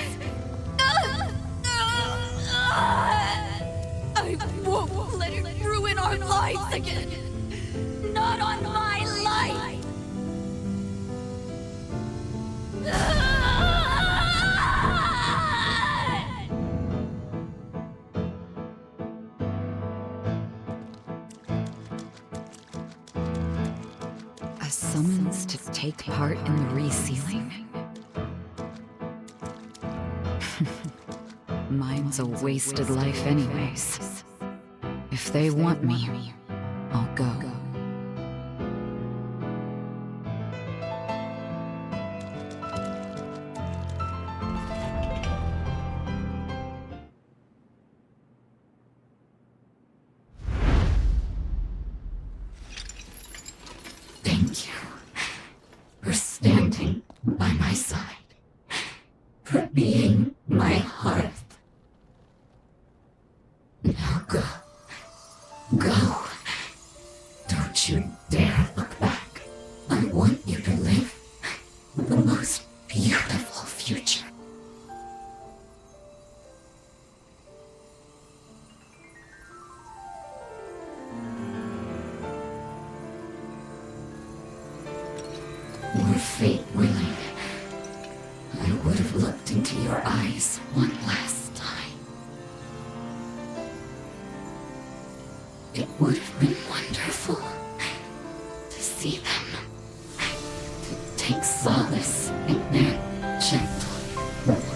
I won't let it ruin our lives again. Not on my life. A summons to take part in the resealing? Mine's a wasted life anyways. If they want me, I'll go. Thank you for standing by my side, for being my hearth. Now go. Go. Don't you dare look back. I want you to live the most beautiful future. Were fate willing, I would have looked into your eyes one last time. It would have been wonderful to see them, to take solace in their gentle warmth.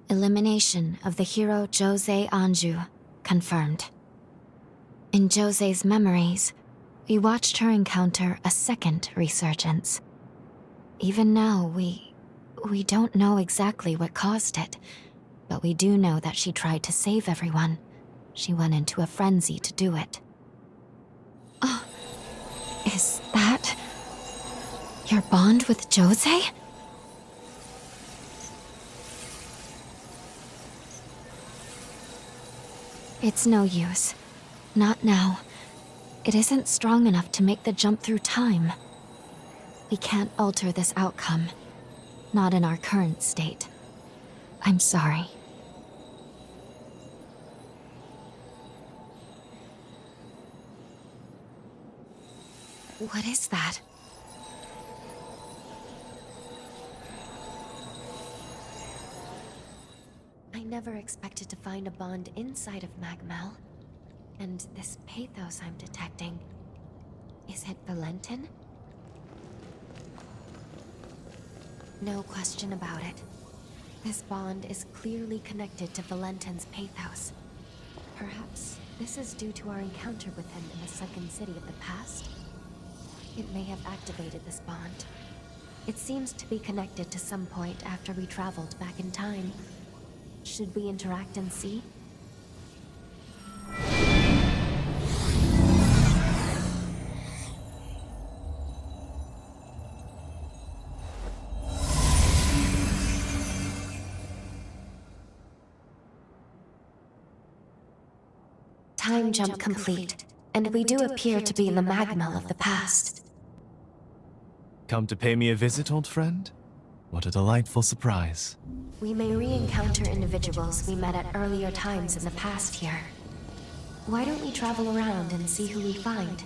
Elimination of the hero Jose Anjou confirmed. In Jose's memories, we watched her encounter a second resurgence. Even now, we don't know exactly what caused it, but we do know that she tried to save everyone. She went into a frenzy to do it. Oh, is that your bond with Jose? It's no use. Not now. It isn't strong enough to make the jump through time. We can't alter this outcome. Not in our current state. I'm sorry. What is that? I never expected to find a bond inside of MagMell. And this pathos I'm detecting... is it Valentin? No question about it. This bond is clearly connected to Valentin's pathos. Perhaps this is due to our encounter with him in the sunken city of the past? It may have activated this bond. It seems to be connected to some point after we traveled back in time. Should we interact and see? Time jump complete, and we do appear to be in the MagMell of the past. Come to pay me a visit, old friend? What a delightful surprise. We may re-encounter individuals we met at earlier times in the past here. Why don't we travel around and see who we find?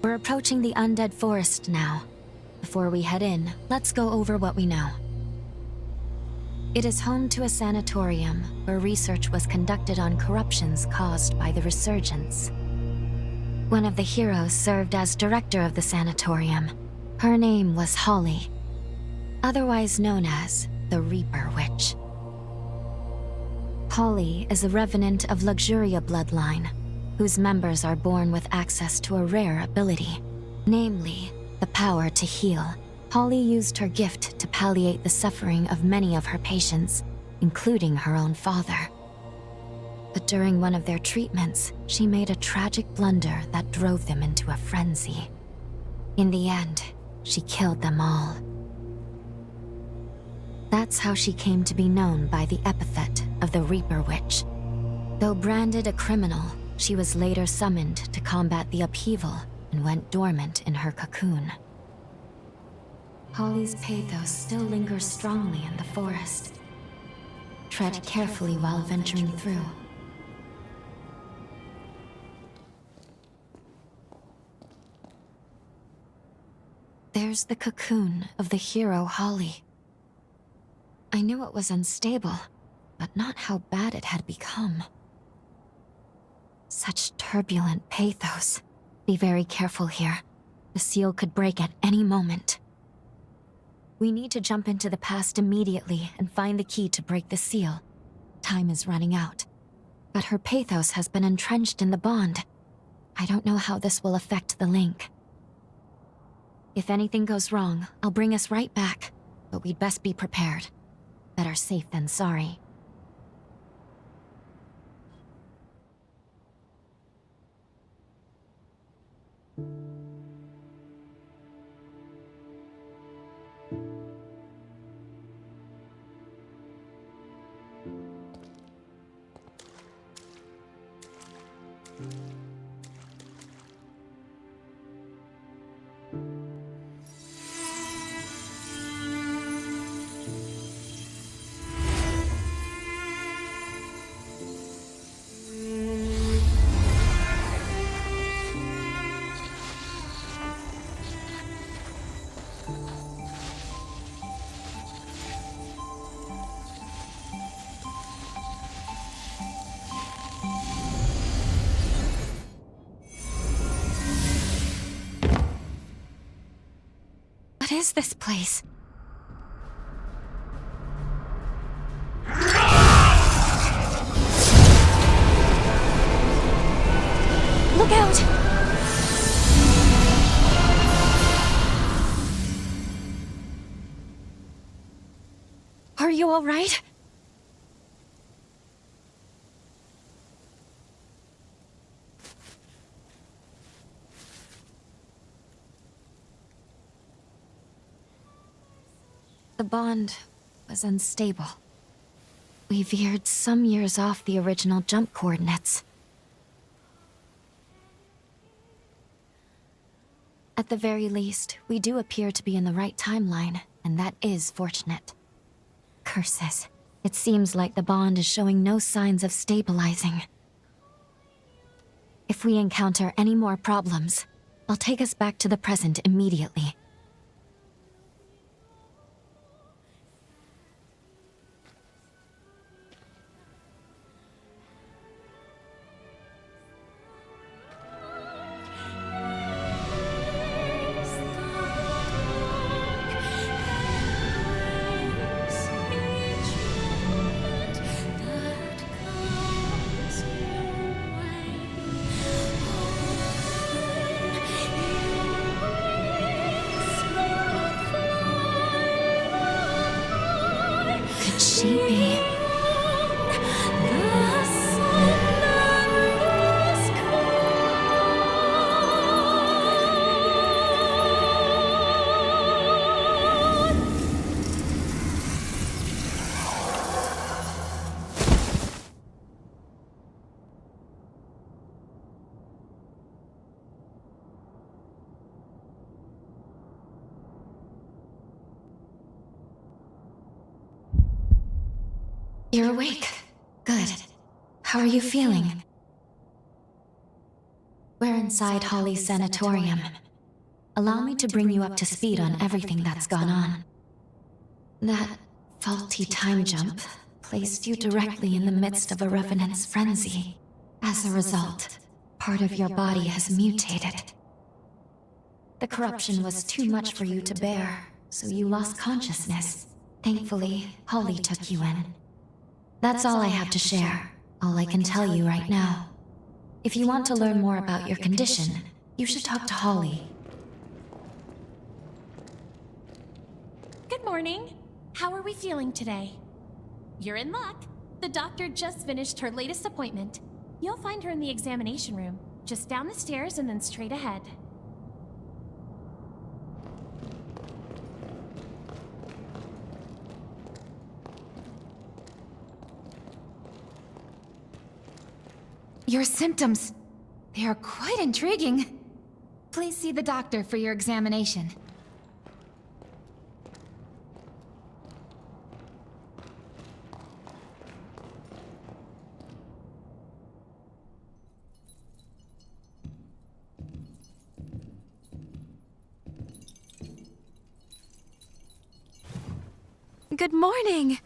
We're approaching the undead forest now. Before we head in, let's go over what we know. It is home to a sanatorium where research was conducted on corruptions caused by the resurgence. One of the heroes served as director of the sanatorium. Her name was Holly, otherwise known as the Reaper Witch. Holly is a revenant of Luxuria bloodline, whose members are born with access to a rare ability, namely, the power to heal. Holly used her gift to palliate the suffering of many of her patients, including her own father. But during one of their treatments, she made a tragic blunder that drove them into a frenzy. In the end, she killed them all. That's how she came to be known by the epithet of the Reaper Witch. Though branded a criminal, she was later summoned to combat the upheaval and went dormant in her cocoon. Holly's pathos still lingers strongly in the forest. Tread carefully while venturing through. There's the cocoon of the hero Holly. I knew it was unstable, but not how bad it had become. Such turbulent pathos. Be very careful here. The seal could break at any moment. We need to jump into the past immediately and find the key to break the seal. Time is running out. But her pathos has been entrenched in the bond. I don't know how this will affect the link. If anything goes wrong, I'll bring us right back, but we'd best be prepared. Better safe than sorry. What is this place? Look out! Are you all right? The bond was unstable. We veered some years off the original jump coordinates. At the very least, we do appear to be in the right timeline, and that is fortunate. Curses. It seems like the bond is showing no signs of stabilizing. If we encounter any more problems, I'll take us back to the present immediately. You're awake. Good. How are you feeling? We're inside Holly's sanatorium. Allow me to bring you up to speed on everything that's gone on. That faulty time jump placed you directly in the midst of a Revenant's frenzy. As a result, part of your body has mutated. The corruption was too much for you to bear, so you lost consciousness. Thankfully, Holly took you in. That's all I have to share, all I can tell you right now. If you want to learn more about your condition, you should talk to Holly. Good morning. How are we feeling today? You're in luck. The doctor just finished her latest appointment. You'll find her in the examination room, just down the stairs and then straight ahead. Your symptoms, they are quite intriguing. Please see the doctor for your examination. Good morning.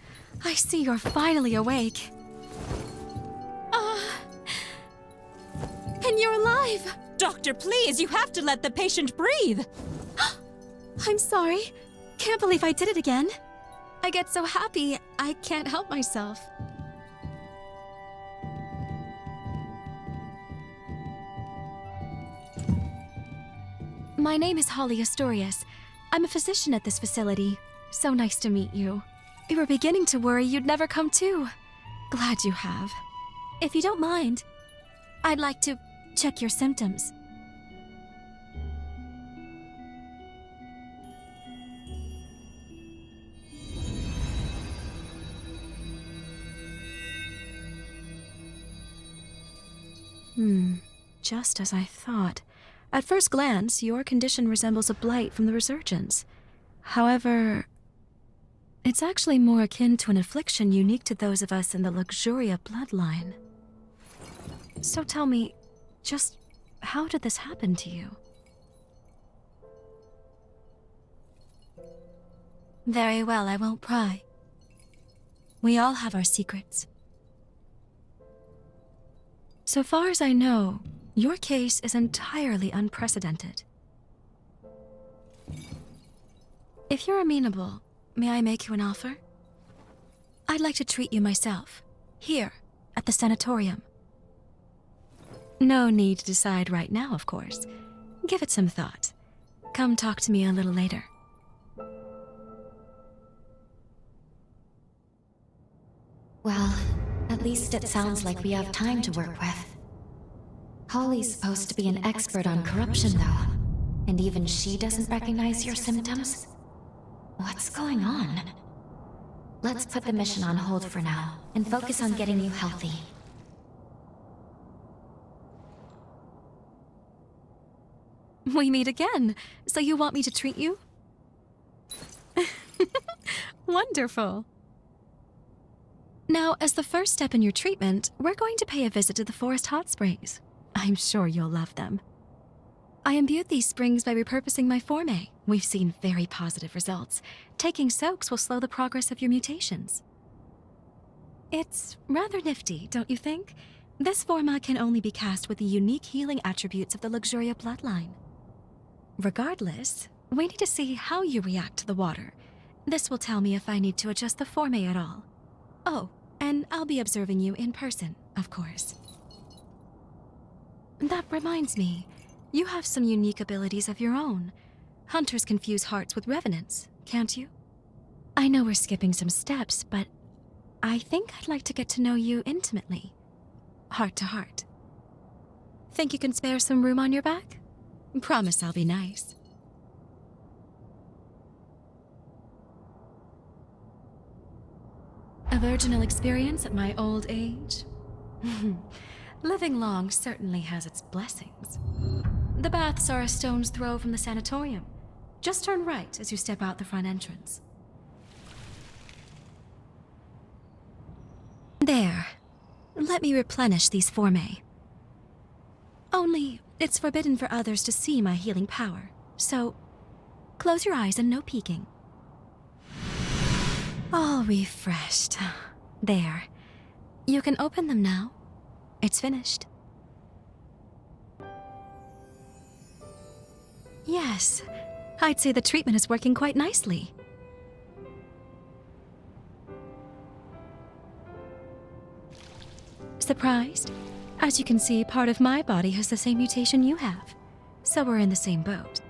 I see you're finally awake. And you're alive! Doctor, please, you have to let the patient breathe! I'm sorry. Can't believe I did it again. I get so happy, I can't help myself. My name is Holly Astorius. I'm a physician at this facility. So nice to meet you. We were beginning to worry you'd never come to. Glad you have. If you don't mind, I'd like to check your symptoms. Just as I thought. At first glance, your condition resembles a blight from the resurgence. However, it's actually more akin to an affliction unique to those of us in the Luxuria bloodline. So tell me, just how did this happen to you? Very well, I won't pry. We all have our secrets. So far as I know, your case is entirely unprecedented. If you're amenable, may I make you an offer? I'd like to treat you myself, here, at the sanatorium. No need to decide right now, of course. Give it some thought. Come talk to me a little later. Well, at least it sounds like we have time to work with. Holly's supposed to be an expert on corruption, though. And even she doesn't recognize your symptoms? What's going on? Let's put the mission on hold for now, and focus on getting you healthy. We meet again. So you want me to treat you? Wonderful. Now, as the first step in your treatment, we're going to pay a visit to the forest hot springs. I'm sure you'll love them. I imbued these springs by repurposing my formae. We've seen very positive results. Taking soaks will slow the progress of your mutations. It's rather nifty, don't you think? This forma can only be cast with the unique healing attributes of the Luxuria bloodline. Regardless, we need to see how you react to the water. This will tell me if I need to adjust the formae at all. Oh, and I'll be observing you in person, of course. That reminds me, you have some unique abilities of your own. Hunters confuse hearts with revenants, can't you? I know we're skipping some steps, but I think I'd like to get to know you intimately, heart to heart. Think you can spare some room on your back? Promise I'll be nice. A virginal experience at my old age? Living long certainly has its blessings. The baths are a stone's throw from the sanatorium. Just turn right as you step out the front entrance. There. Let me replenish these formae. Only, it's forbidden for others to see my healing power, so close your eyes and no peeking. All refreshed. There. You can open them now. It's finished. Yes, I'd say the treatment is working quite nicely. Surprised? As you can see, part of my body has the same mutation you have, so we're in the same boat.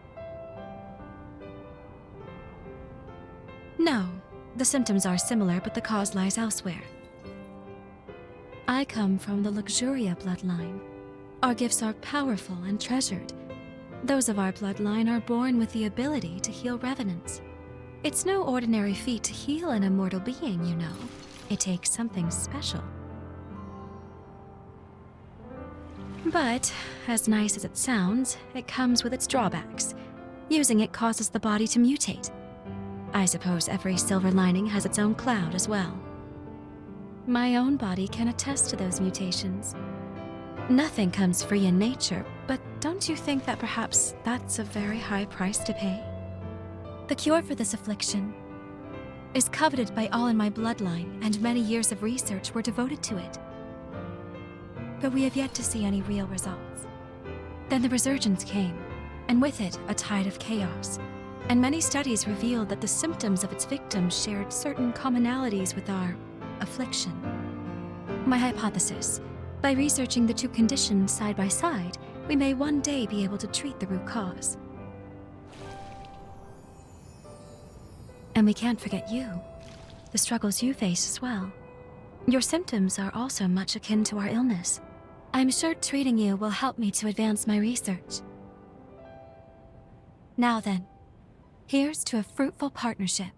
No, the symptoms are similar, but the cause lies elsewhere. I come from the Luxuria bloodline. Our gifts are powerful and treasured. Those of our bloodline are born with the ability to heal revenants. It's no ordinary feat to heal an immortal being, you know. It takes something special. But, as nice as it sounds, it comes with its drawbacks. Using it causes the body to mutate. I suppose every silver lining has its own cloud as well. My own body can attest to those mutations. Nothing comes free in nature, but don't you think that perhaps that's a very high price to pay? The cure for this affliction, is coveted by all in my bloodline, and many years of research were devoted to it. But we have yet to see any real results. Then the resurgence came, and with it, a tide of chaos. And many studies revealed that the symptoms of its victims shared certain commonalities with our affliction. My hypothesis: by researching the two conditions side by side, we may one day be able to treat the root cause. And we can't forget you, the struggles you face as well. Your symptoms are also much akin to our illness. I'm sure treating you will help me to advance my research. Now then, here's to a fruitful partnership.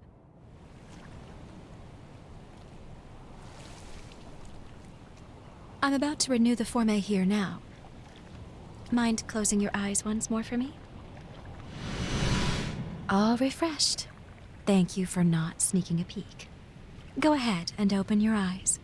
I'm about to renew the formae here now. Mind closing your eyes once more for me? All refreshed. Thank you for not sneaking a peek. Go ahead and open your eyes.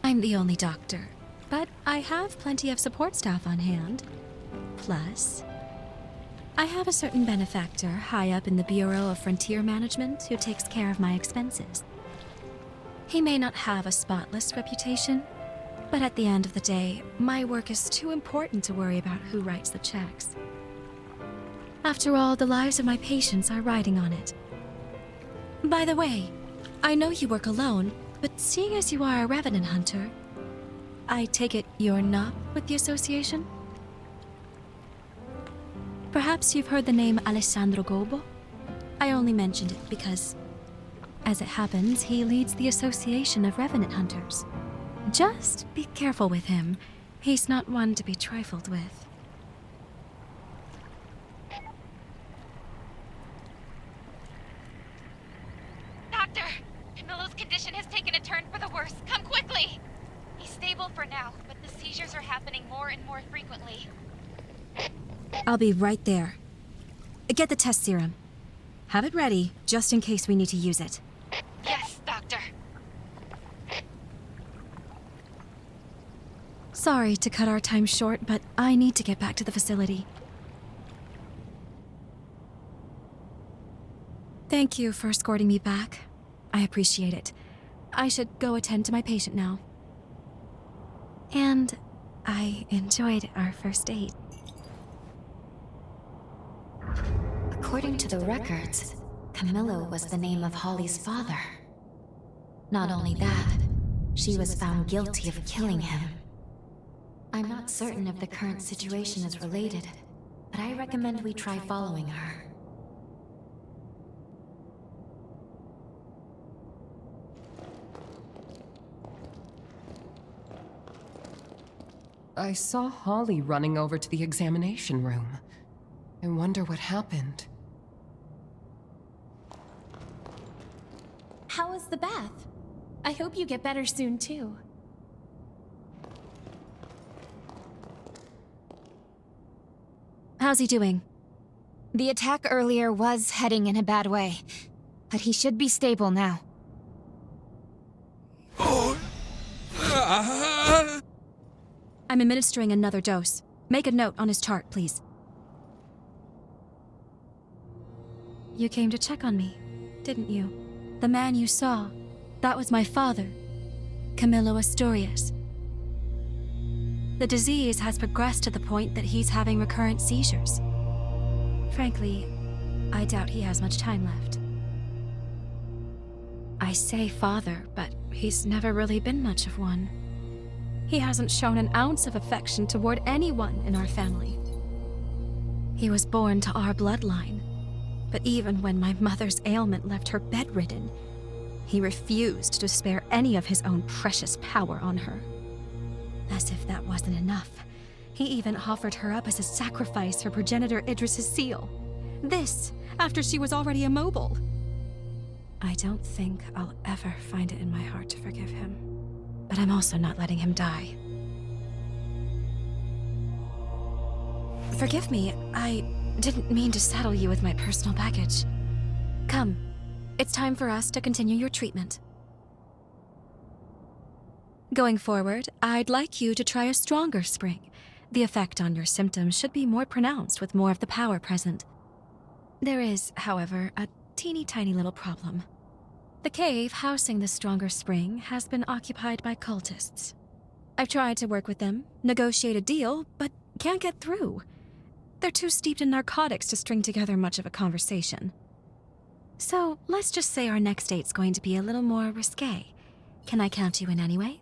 I'm the only doctor, but I have plenty of support staff on hand. Plus, I have a certain benefactor high up in the Bureau of Frontier Management who takes care of my expenses. He may not have a spotless reputation, but at the end of the day, my work is too important to worry about who writes the checks. After all, the lives of my patients are riding on it. By the way, I know you work alone, but seeing as you are a Revenant hunter, I take it you're not with the association? Perhaps you've heard the name Alessandro Gobo? I only mentioned it because, as it happens, he leads the Association of Revenant Hunters. Just be careful with him. He's not one to be trifled with. Doctor! Camilla's condition has taken a turn for the worse. Come quickly! He's stable for now, but the seizures are happening more and more frequently. I'll be right there. Get the test serum. Have it ready, just in case we need to use it. Yes, Doctor. Sorry to cut our time short, but I need to get back to the facility. Thank you for escorting me back. I appreciate it. I should go attend to my patient now. And I enjoyed our first date. According to the records, Camillo was the name of Holly's father. Not only that, she was found guilty of killing him. I'm not certain if the current situation is related, but I recommend we try following her. I saw Holly running over to the examination room. I wonder what happened. How was the bath? I hope you get better soon, too. How's he doing? The attack earlier was heading in a bad way, but he should be stable now. I'm administering another dose. Make a note on his chart, please. You came to check on me, didn't you? The man you saw, that was my father, Camillo Asturias. The disease has progressed to the point that he's having recurrent seizures. Frankly, I doubt he has much time left. I say father, but he's never really been much of one. He hasn't shown an ounce of affection toward anyone in our family. He was born to our bloodline, but even when my mother's ailment left her bedridden, he refused to spare any of his own precious power on her. As if that wasn't enough, he even offered her up as a sacrifice for progenitor Idris's seal. This, after she was already immobile. I don't think I'll ever find it in my heart to forgive him. But I'm also not letting him die. Forgive me, I didn't mean to saddle you with my personal baggage. Come, it's time for us to continue your treatment. Going forward, I'd like you to try a stronger spring. The effect on your symptoms should be more pronounced with more of the power present. There is, however, a teeny tiny little problem. The cave housing the stronger spring has been occupied by cultists. I've tried to work with them, negotiate a deal, but can't get through. They're too steeped in narcotics to string together much of a conversation. So let's just say our next date's going to be a little more risque. Can I count you in anyway?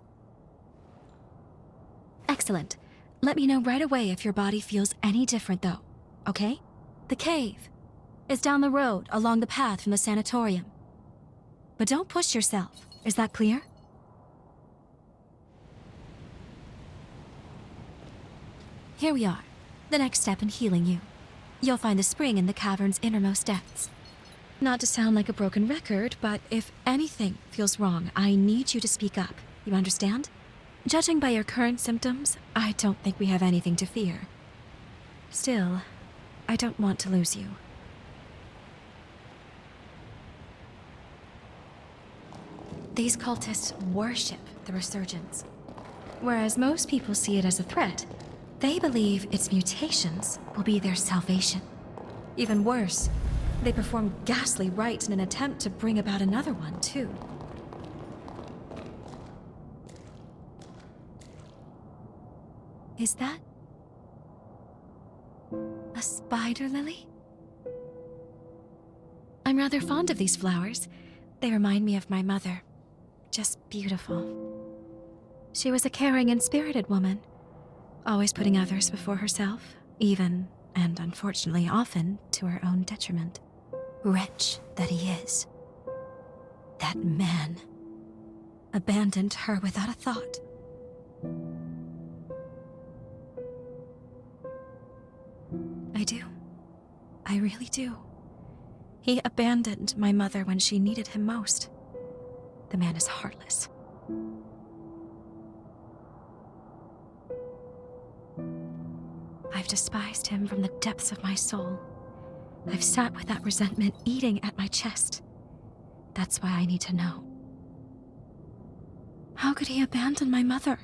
Excellent. Let me know right away if your body feels any different though, okay? The cave is down the road along the path from the sanatorium. But don't push yourself. Is that clear? Here we are. The next step in healing you. You'll find the spring in the cavern's innermost depths. Not to sound like a broken record, but if anything feels wrong, I need you to speak up. You understand? Judging by your current symptoms, I don't think we have anything to fear. Still, I don't want to lose you. These cultists worship the resurgence. Whereas most people see it as a threat, they believe its mutations will be their salvation. Even worse, they perform ghastly rites in an attempt to bring about another one, too. Is that a spider lily? I'm rather fond of these flowers. They remind me of my mother. Just beautiful. She was a caring and spirited woman, always putting others before herself, even, and unfortunately often, to her own detriment. Wretch that he is. That man abandoned her without a thought. I do. I really do. He abandoned my mother when she needed him most. The man is heartless. I've despised him from the depths of my soul. I've sat with that resentment eating at my chest. That's why I need to know. How could he abandon my mother?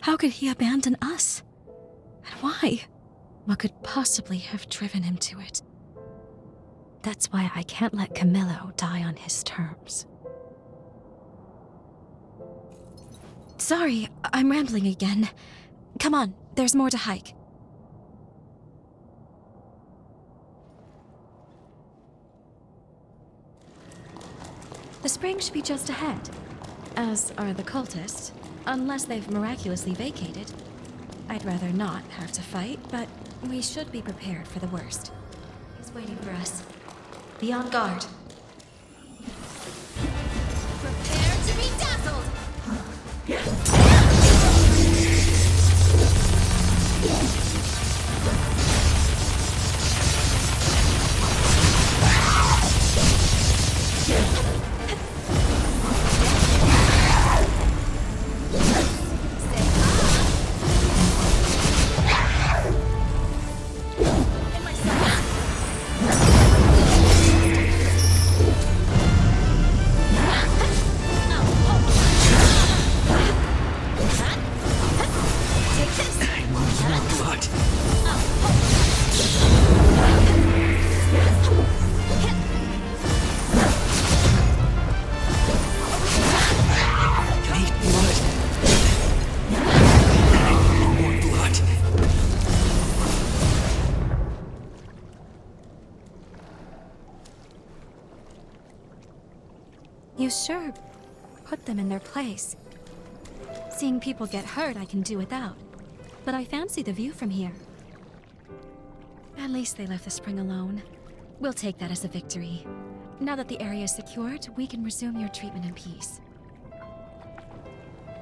How could he abandon us? And why? What could possibly have driven him to it? That's why I can't let Camillo die on his terms. Sorry, I'm rambling again. Come on, there's more to hike. The spring should be just ahead, as are the cultists, unless they've miraculously vacated. I'd rather not have to fight, but we should be prepared for the worst. He's waiting for us. Be on guard. Prepare to be dazzled! You sure put them in their place. Seeing people get hurt I can do without, but I fancy the view from here. At least they left the spring alone. We'll take that as a victory. Now that the area is secured, we can resume your treatment in peace.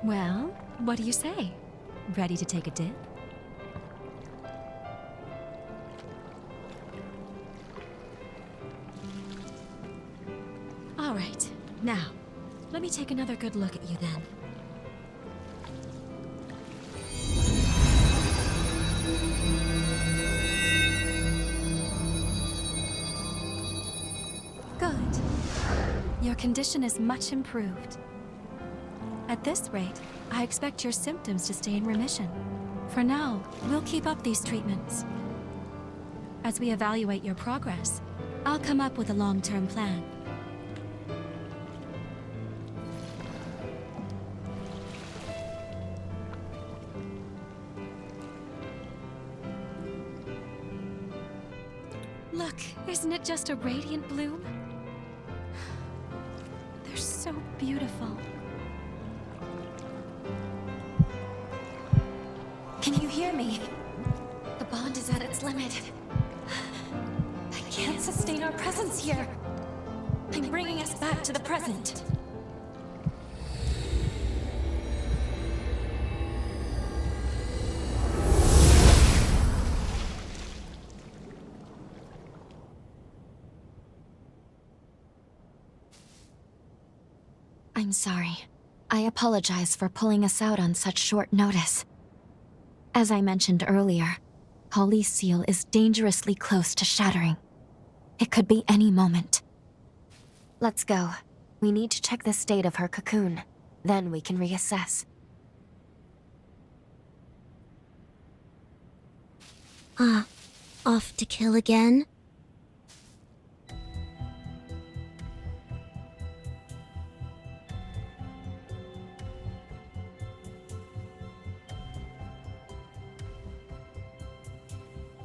Well, what do you say? Ready to take a dip? All right. Now, let me take another good look at you then. Good. Your condition is much improved. At this rate, I expect your symptoms to stay in remission. For now, we'll keep up these treatments. As we evaluate your progress, I'll come up with a long-term plan. Look, isn't it just a radiant bloom? They're so beautiful. Can you hear me? The bond is at its limit. I can't sustain our presence here. I'm bringing us back to the present. I'm sorry. I apologize for pulling us out on such short notice. As I mentioned earlier, Holly's seal is dangerously close to shattering. It could be any moment. Let's go. We need to check the state of her cocoon. Then we can reassess. Off to kill again?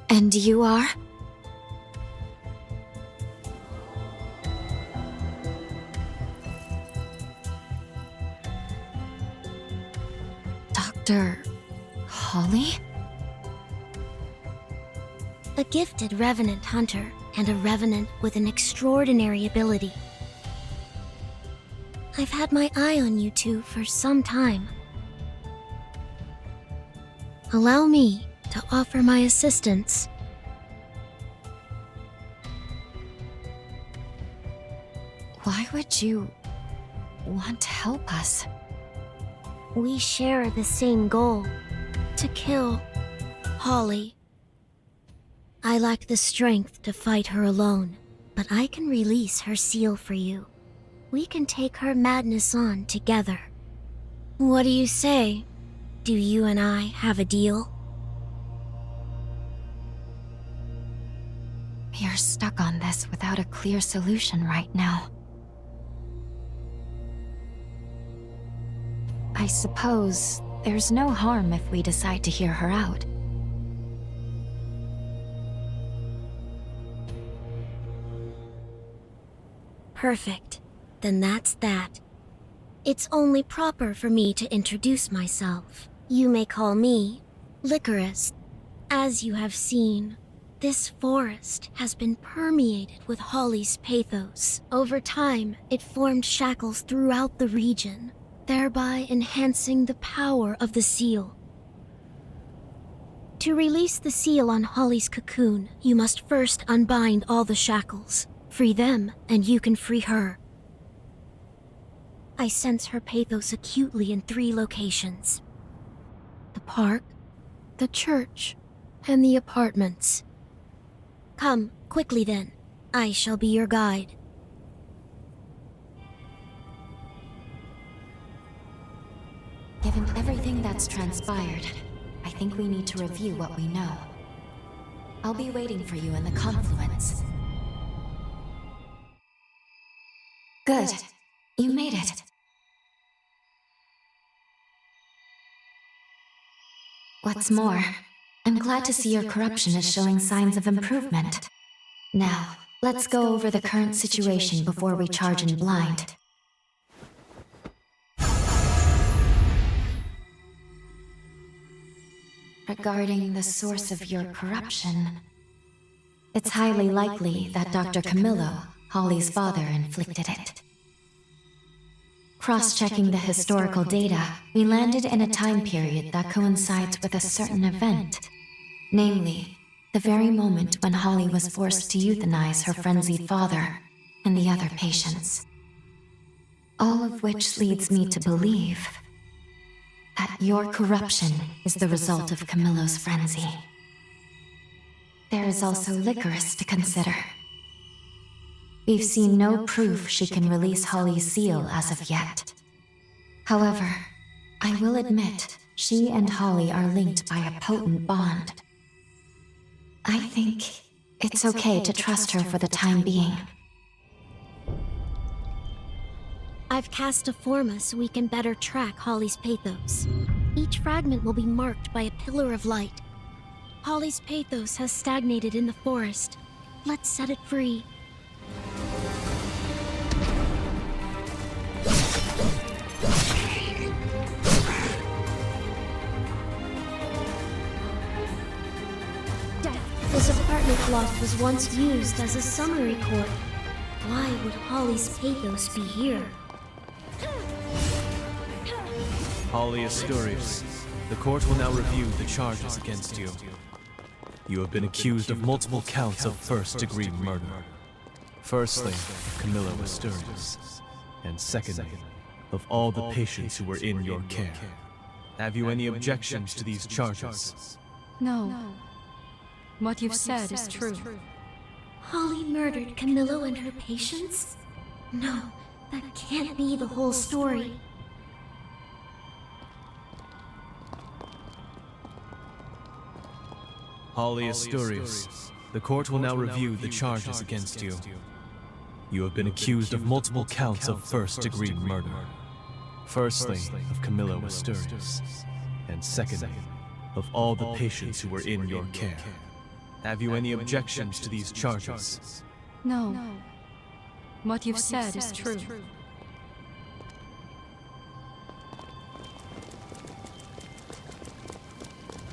And you are? Dr. Holly? A gifted Revenant hunter, and a Revenant with an extraordinary ability. I've had my eye on you two for some time. Allow me to offer my assistance. Why would you want to help us? We share the same goal, to kill Holly. I lack the strength to fight her alone, but I can release her seal for you. We can take her madness on together. What do you say? Do you and I have a deal? You're stuck on this without a clear solution right now. I suppose there's no harm if we decide to hear her out. Perfect. Then that's that. It's only proper for me to introduce myself. You may call me Licorice. As you have seen, this forest has been permeated with Holly's pathos. Over time, it formed shackles throughout the region, thereby enhancing the power of the seal. To release the seal on Holly's cocoon, you must first unbind all the shackles. Free them, and you can free her. I sense her pathos acutely in 3 locations: the park, the church, and the apartments. Come, quickly then. I shall be your guide. Given everything that's transpired, I think we need to review what we know. I'll be waiting for you in the confluence. Good. You made it. What's more, I'm glad to see your corruption is showing signs of improvement. Now, let's go over the current situation before we charge in blind. Regarding the source of your corruption, it's highly likely that Dr. Camillo, Holly's father, inflicted it. Cross-checking the historical data, we landed in a time period that coincides with a certain event. Namely, the very moment when Holly was forced to euthanize her frenzied father and the other patients. All of which leads me to believe that your corruption is the result of Camillo's frenzy. There is also Licorice to consider. We've seen no proof she can release Holly's seal as of yet. However, I will admit, she and Holly are linked by a potent bond. I think it's okay to trust her for the time being. I've cast a forma so we can better track Holly's pathos. Each fragment will be marked by a pillar of light. Holly's pathos has stagnated in the forest. Let's set it free. This apartment loft was once used as a summary court. Why would Holly's pathos be here? Holly Histories, the court will now review the charges against you. You have been accused of multiple counts of first-degree murder. Firstly, of Camilla Histories, and secondly, of all the patients who were in your care. Have you any objections to these charges? No. What you've said is true. Holly murdered Camillo and her patients? No, that can't be the whole story. Holly Histories, the court will now review the charges against you. You have been accused of multiple counts of first-degree murder. Firstly, of Camilla Histories, and secondly, of all the patients who were in your care. Have you any objections to these charges? No. What you've said is true.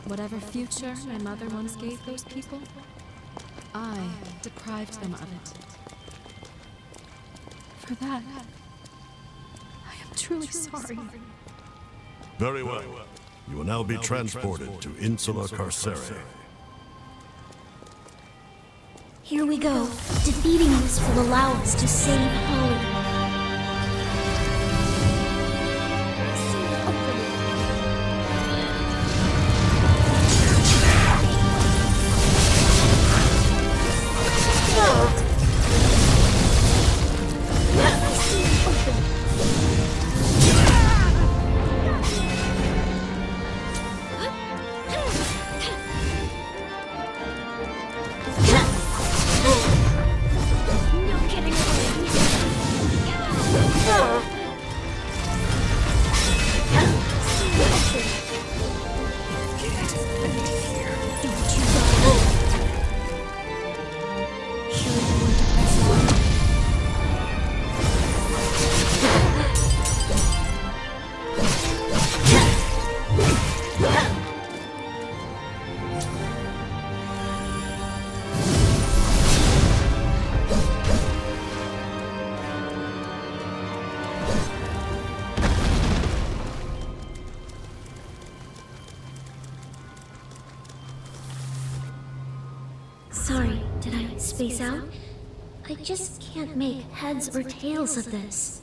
Whatever future my mother once gave those people, I deprived them of it. For that, I am truly sorry. Very well. You will now be transported to Insula Carcere. Here we go. Defeating this will allow us to save Holly. Sorry, did I space out? I just can't make heads or tails of this.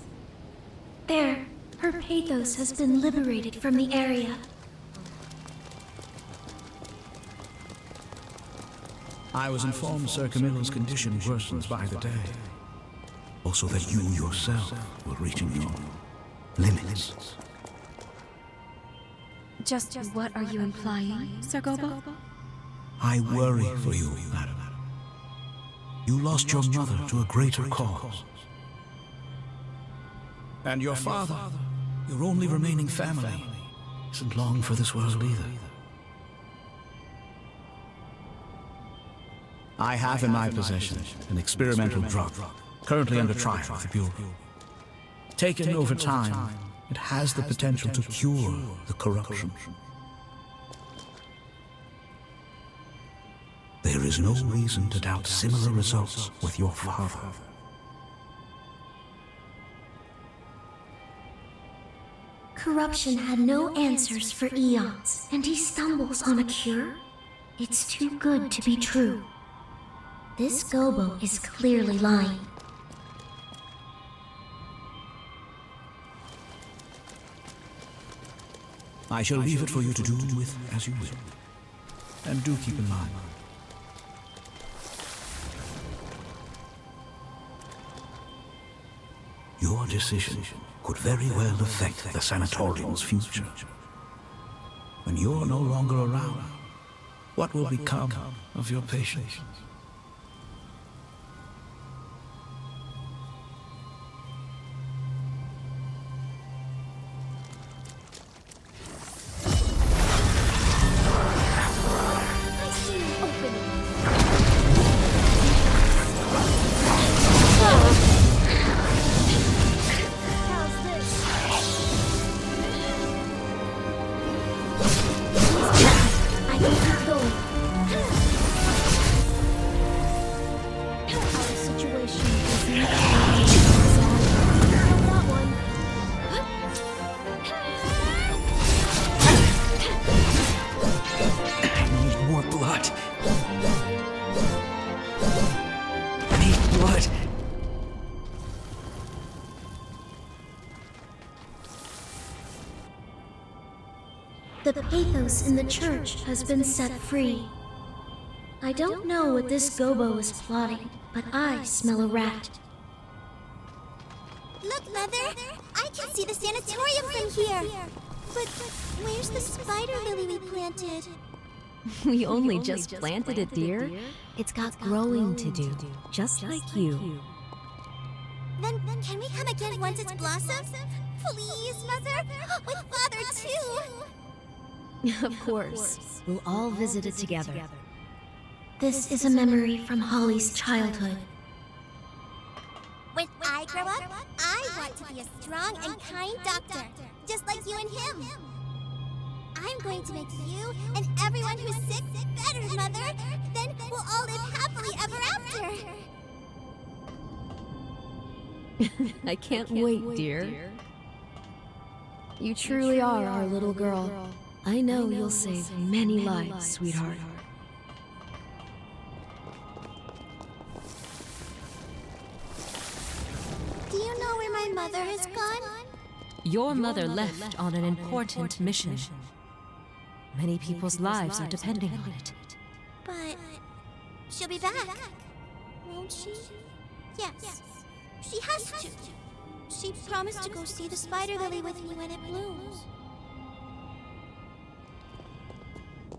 There, her pathos has been liberated from the area. I was informed Sir Camilla's condition worsens by the day. Also that you yourself were reaching your limits. Just what are you implying, Sir Gobo? I worry for you, madam. You lost your mother to a greater cause. And your father, your only remaining family, isn't long for this world either. I have in my possession an experimental drug, currently under trial with the Bureau. Taken over time, it has the potential to cure the corruption. There is no reason to doubt similar results with your father. Corruption had no answers for eons, and he stumbles on a cure? It's too good to be true. This Gobo is clearly lying. I shall leave it for you to do with as you will. And do keep in mind, Your decision could very well affect the sanatorium's future. When you're no longer around, what will become of your patients? The pathos in the church has been set free. I don't know what this gobo is plotting, but I smell a rat. Look, Mother! I can see the sanatorium from here! But where's the spider lily we planted? We only just planted it, dear. It's got growing to do, just like you. Then can we come again once it's blossomed? Please, Mother? With Father, too! Of course. We'll all visit it together. This is a memory from Holly's childhood. When I grow up, I want to be a strong and kind doctor, just like you and him. I'm going to make you and everyone who's sick better, Mother. Then we'll all live happily ever after. I can't wait, dear. You truly are our little girl. I know you'll save many lives, sweetheart. Do you know where my mother has gone? Your mother left on an important mission. Many people's lives are depending on it. But she'll be back, won't she? Yes, she has to. She promised to go see the spider lily with me when it blooms.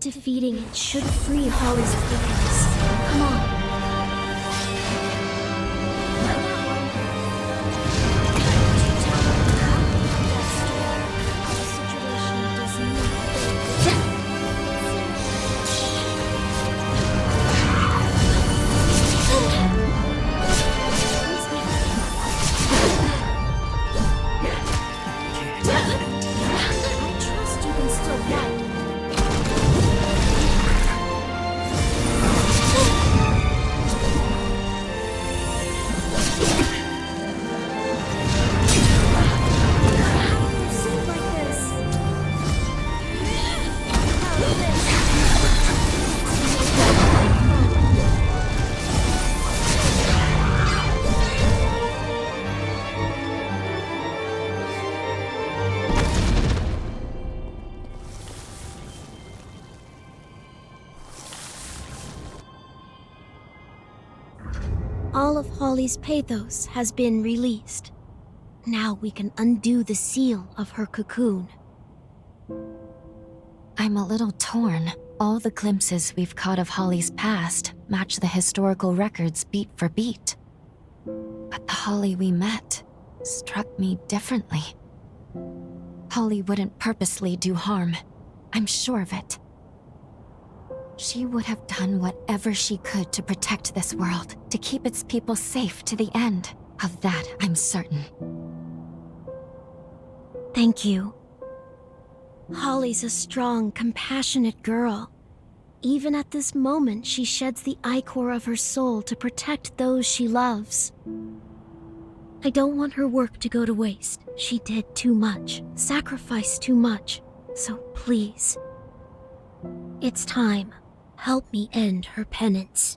Defeating it should free Holly's pathos. Come on. All of Holly's pathos has been released. Now we can undo the seal of her cocoon. I'm a little torn. All the glimpses we've caught of Holly's past match the historical records beat for beat. But the Holly we met struck me differently. Holly wouldn't purposely do harm. I'm sure of it. She would have done whatever she could to protect this world, to keep its people safe to the end. Of that, I'm certain. Thank you. Holly's a strong, compassionate girl. Even at this moment, she sheds the ichor of her soul to protect those she loves. I don't want her work to go to waste. She did too much, sacrificed too much. So please, it's time. Help me end her penance.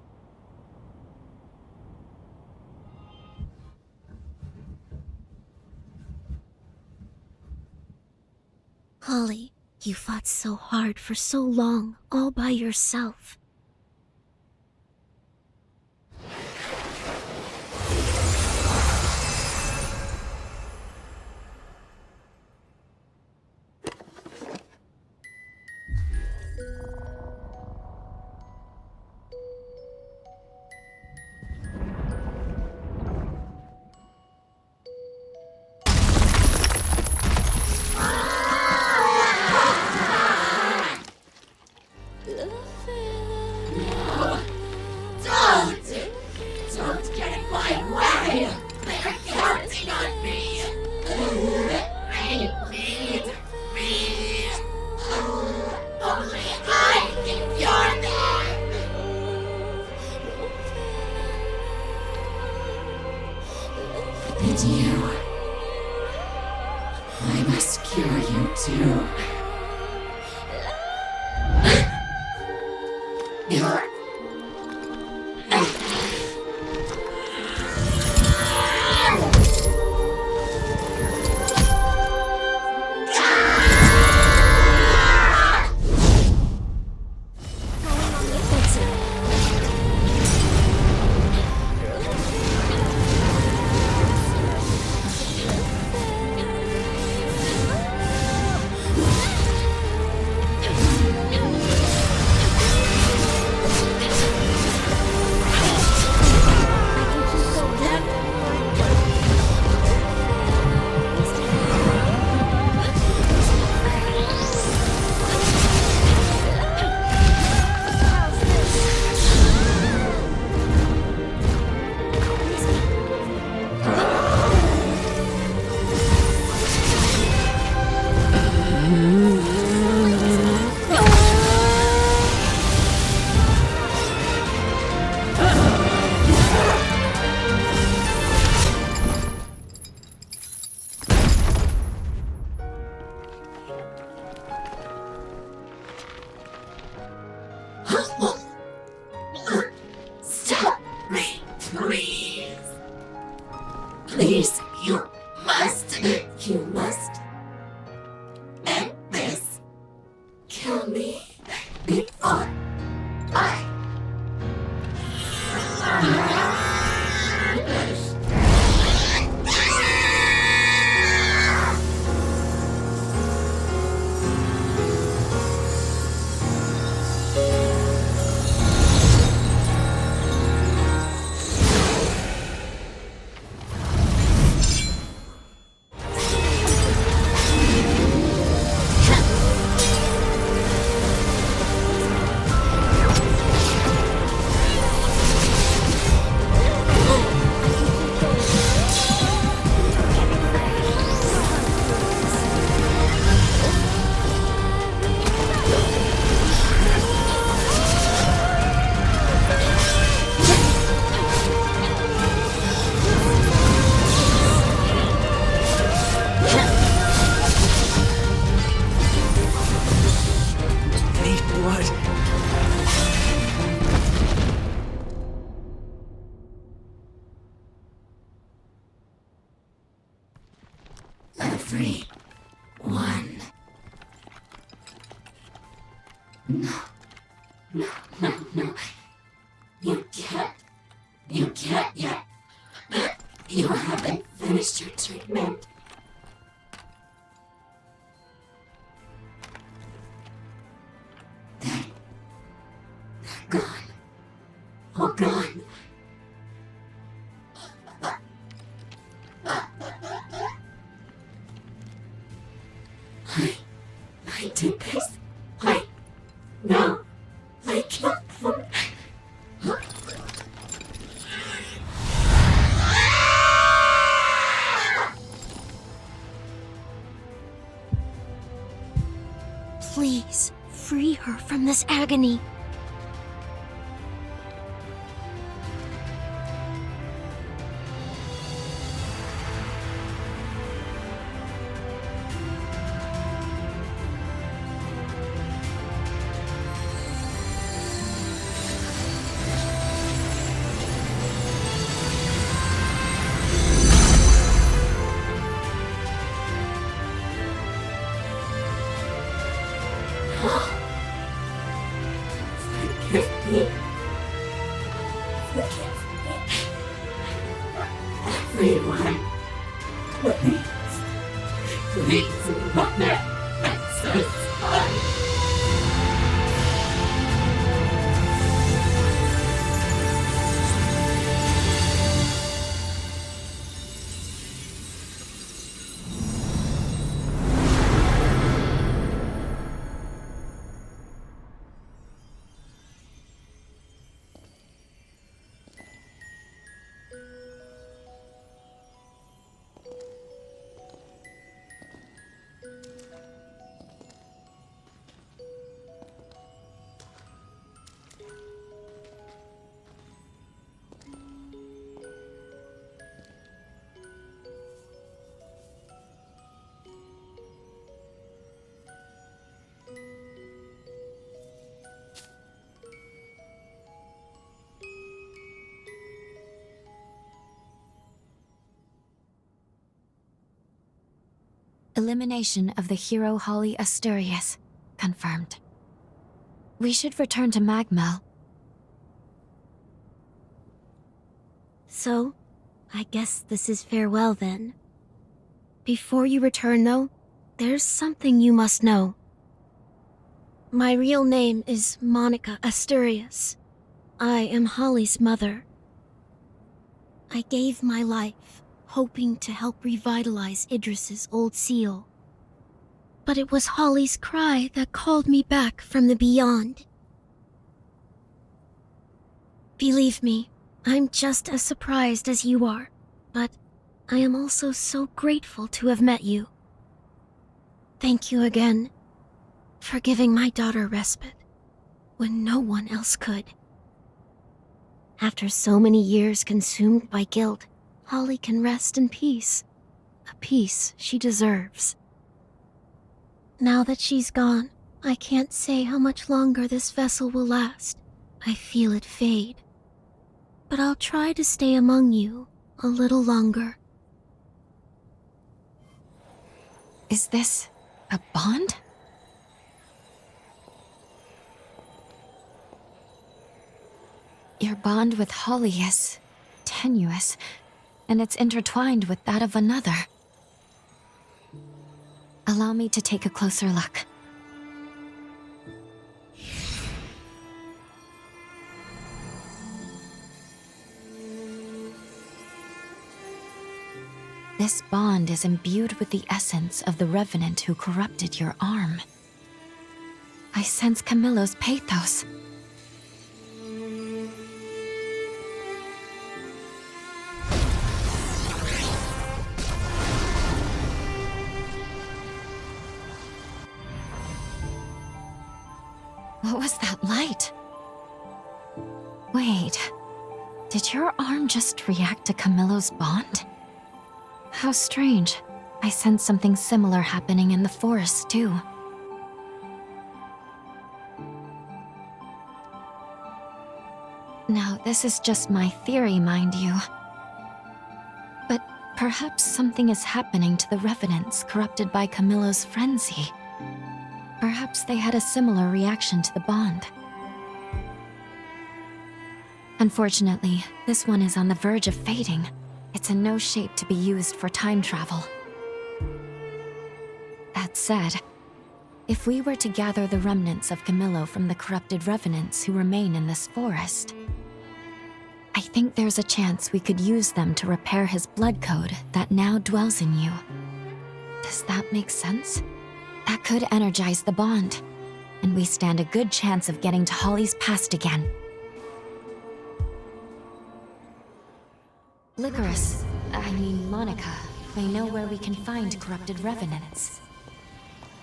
Holly, you fought so hard for so long, all by yourself. And you. I must cure you too. You're... Stop me, please. Please, you must end this. Kill me before I... Everyone. No. You can't yet. You haven't finished your treatment. They're gone. All gone. I did this. No. I killed them. Please, free her from this agony. Everyone, please let me exercise. Elimination of the hero Holly Asturias. Confirmed. We should return to MagMell. So, I guess this is farewell then. Before you return though, there's something you must know. My real name is Monica Asturias. I am Holly's mother. I gave my life, hoping to help revitalize Idris's old seal. But it was Holly's cry that called me back from the beyond. Believe me, I'm just as surprised as you are, but I am also so grateful to have met you. Thank you again for giving my daughter respite when no one else could. After so many years consumed by guilt, Holly can rest in peace, a peace she deserves. Now that she's gone, I can't say how much longer this vessel will last. I feel it fade. But I'll try to stay among you a little longer. Is this a bond? Your bond with Holly is tenuous, and it's intertwined with that of another. Allow me to take a closer look. This bond is imbued with the essence of the Revenant who corrupted your arm. I sense Camillo's pathos. What was that light? Wait, did your arm just react to Camillo's bond? How strange. I sense something similar happening in the forest, too. Now, this is just my theory, mind you. But perhaps something is happening to the Revenants corrupted by Camillo's frenzy. Perhaps they had a similar reaction to the bond. Unfortunately, this one is on the verge of fading. It's in no shape to be used for time travel. That said, if we were to gather the remnants of Camillo from the corrupted Revenants who remain in this forest, I think there's a chance we could use them to repair his blood code that now dwells in you. Does that make sense? That could energize the bond, and we stand a good chance of getting to Holly's past again. Monica, may know where we can find corrupted Revenants.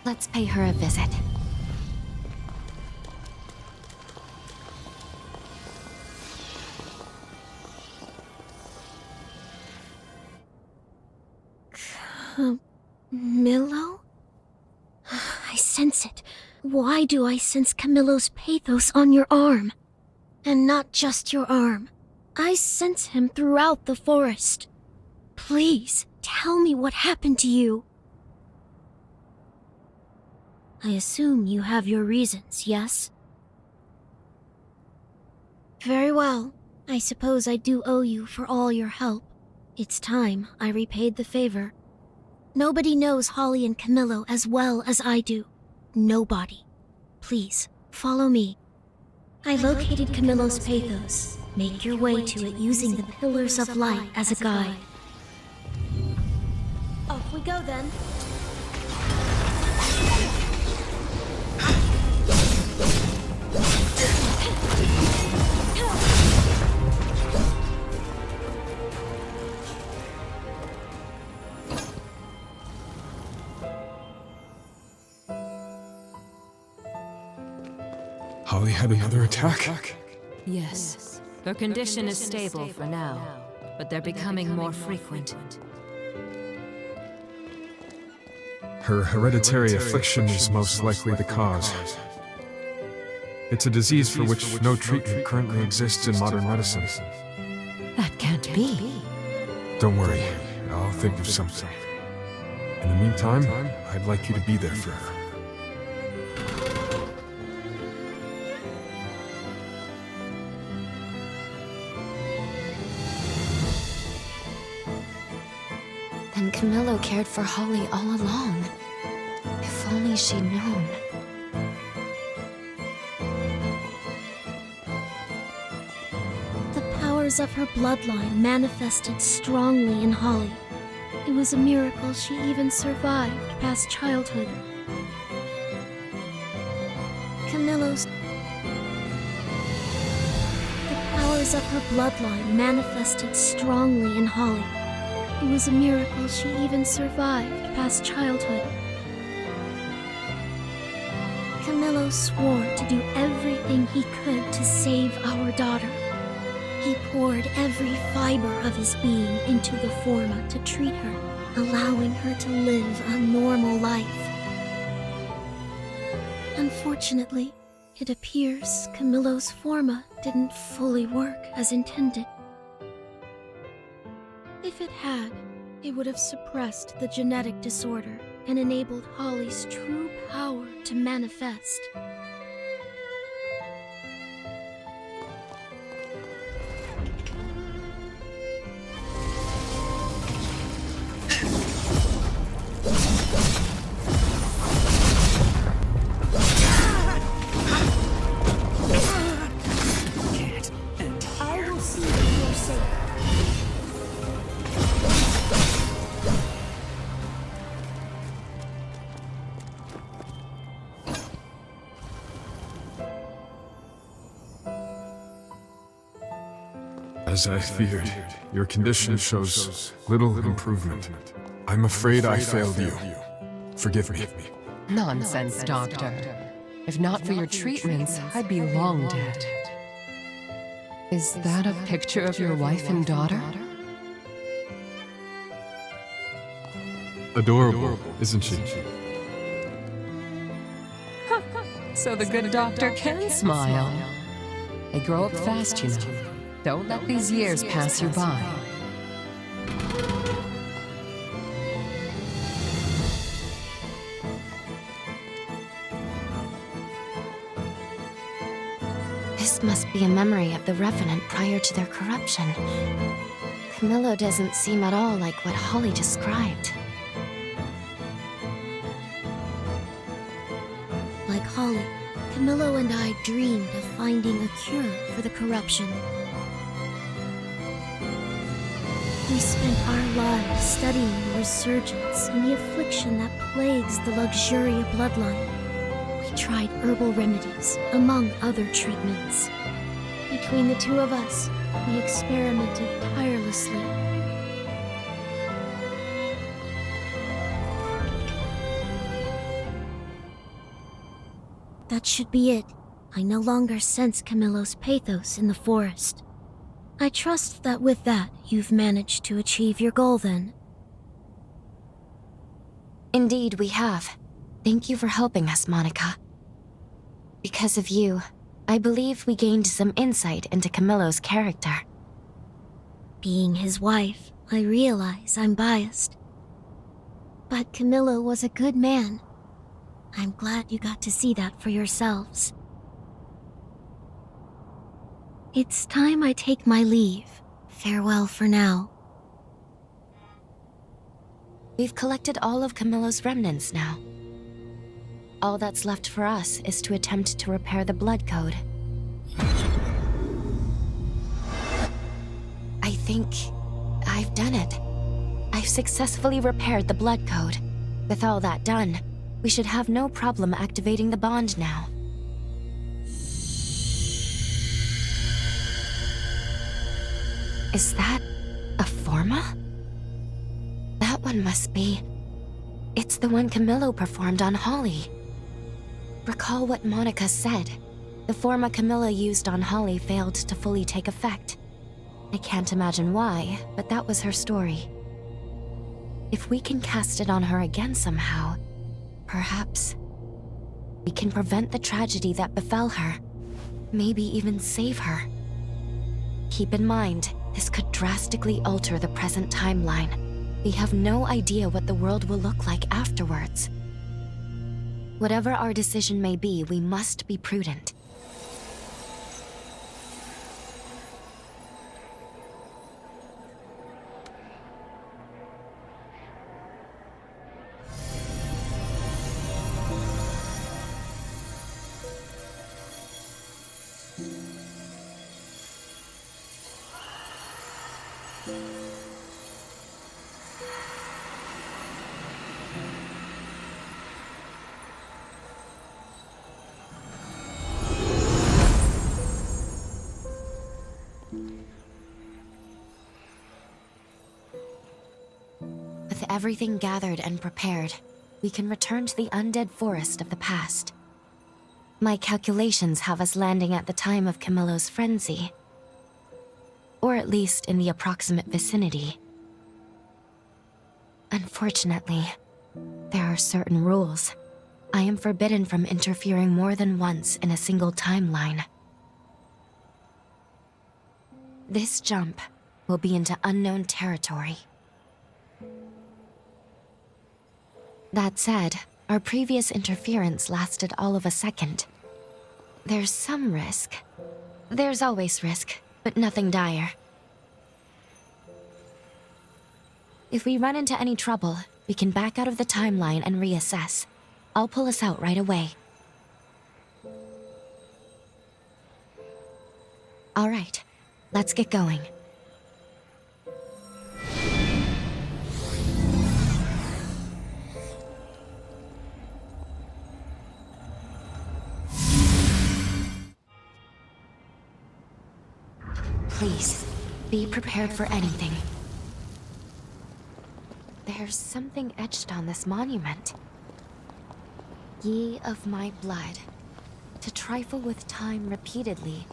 Let's pay her a visit. Camillo? I sense it. Why do I sense Camillo's pathos on your arm? And not just your arm. I sense him throughout the forest. Please, tell me what happened to you. I assume you have your reasons, yes? Very well. I suppose I do owe you for all your help. It's time I repaid the favor. Nobody knows Holly and Camillo as well as I do. Nobody. Please, follow me. I located Camillo's pathos. Make your way to it using the Pillars of Light as a guide. Off we go then. Holly had another attack? Yes. Her condition is stable for now, but they're becoming more frequent. Her hereditary affliction is most likely the cause. It's a disease for which no treatment currently exists in modern medicine. That can't be. Don't worry, I'll think of something. In the meantime, I'd like you to be there for her. Then Camillo cared for Holly all along. If only she'd known. The powers of her bloodline manifested strongly in Holly. It was a miracle she even survived past childhood. Camillo's... The powers of her bloodline manifested strongly in Holly. It was a miracle she even survived past childhood. Camillo swore to do everything he could to save our daughter. He poured every fiber of his being into the forma to treat her, allowing her to live a normal life. Unfortunately, it appears Camillo's forma didn't fully work as intended. If it had, it would have suppressed the genetic disorder and enabled Holly's true power to manifest. I will see that you are safe. As I feared, your condition shows little improvement. I'm afraid I failed you. Forgive me. Nonsense, Doctor. If not for your treatments, I'd be long dead. Is that a picture of your wife and daughter? Adorable, isn't she? So the good doctor can smile. They grow up fast, you know. Don't let these years pass you by. This must be a memory of the Revenant prior to their corruption. Camillo doesn't seem at all like what Holly described. Like Holly, Camillo and I dreamed of finding a cure for the corruption. We spent our lives studying the resurgence and the affliction that plagues the Luxuria bloodline. We tried herbal remedies, among other treatments. Between the two of us, we experimented tirelessly. That should be it. I no longer sense Camillo's pathos in the forest. I trust that with that, you've managed to achieve your goal then. Indeed, we have. Thank you for helping us, Monica. Because of you, I believe we gained some insight into Camillo's character. Being his wife, I realize I'm biased. But Camillo was a good man. I'm glad you got to see that for yourselves. It's time I take my leave. Farewell for now. We've collected all of Camillo's remnants now. All that's left for us is to attempt to repair the blood code. I think I've done it. I've successfully repaired the blood code. With all that done, we should have no problem activating the bond now. Is that a forma? That one must be... It's the one Camillo performed on Holly. Recall what Monica said. The forma Camillo used on Holly failed to fully take effect. I can't imagine why, but that was her story. If we can cast it on her again somehow, perhaps we can prevent the tragedy that befell her. Maybe even save her. Keep in mind, this could drastically alter the present timeline. We have no idea what the world will look like afterwards. Whatever our decision may be, we must be prudent. With everything gathered and prepared, we can return to the undead forest of the past. My calculations have us landing at the time of Camillo's frenzy. Or at least in the approximate vicinity. Unfortunately, there are certain rules. I am forbidden from interfering more than once in a single timeline. This jump will be into unknown territory. That said, our previous interference lasted all of a second. There's some risk. There's always risk, but nothing dire. If we run into any trouble, we can back out of the timeline and reassess. I'll pull us out right away. All right, let's get going. Please, be prepared for anything. There's something etched on this monument. Ye of my blood, to trifle with time repeatedly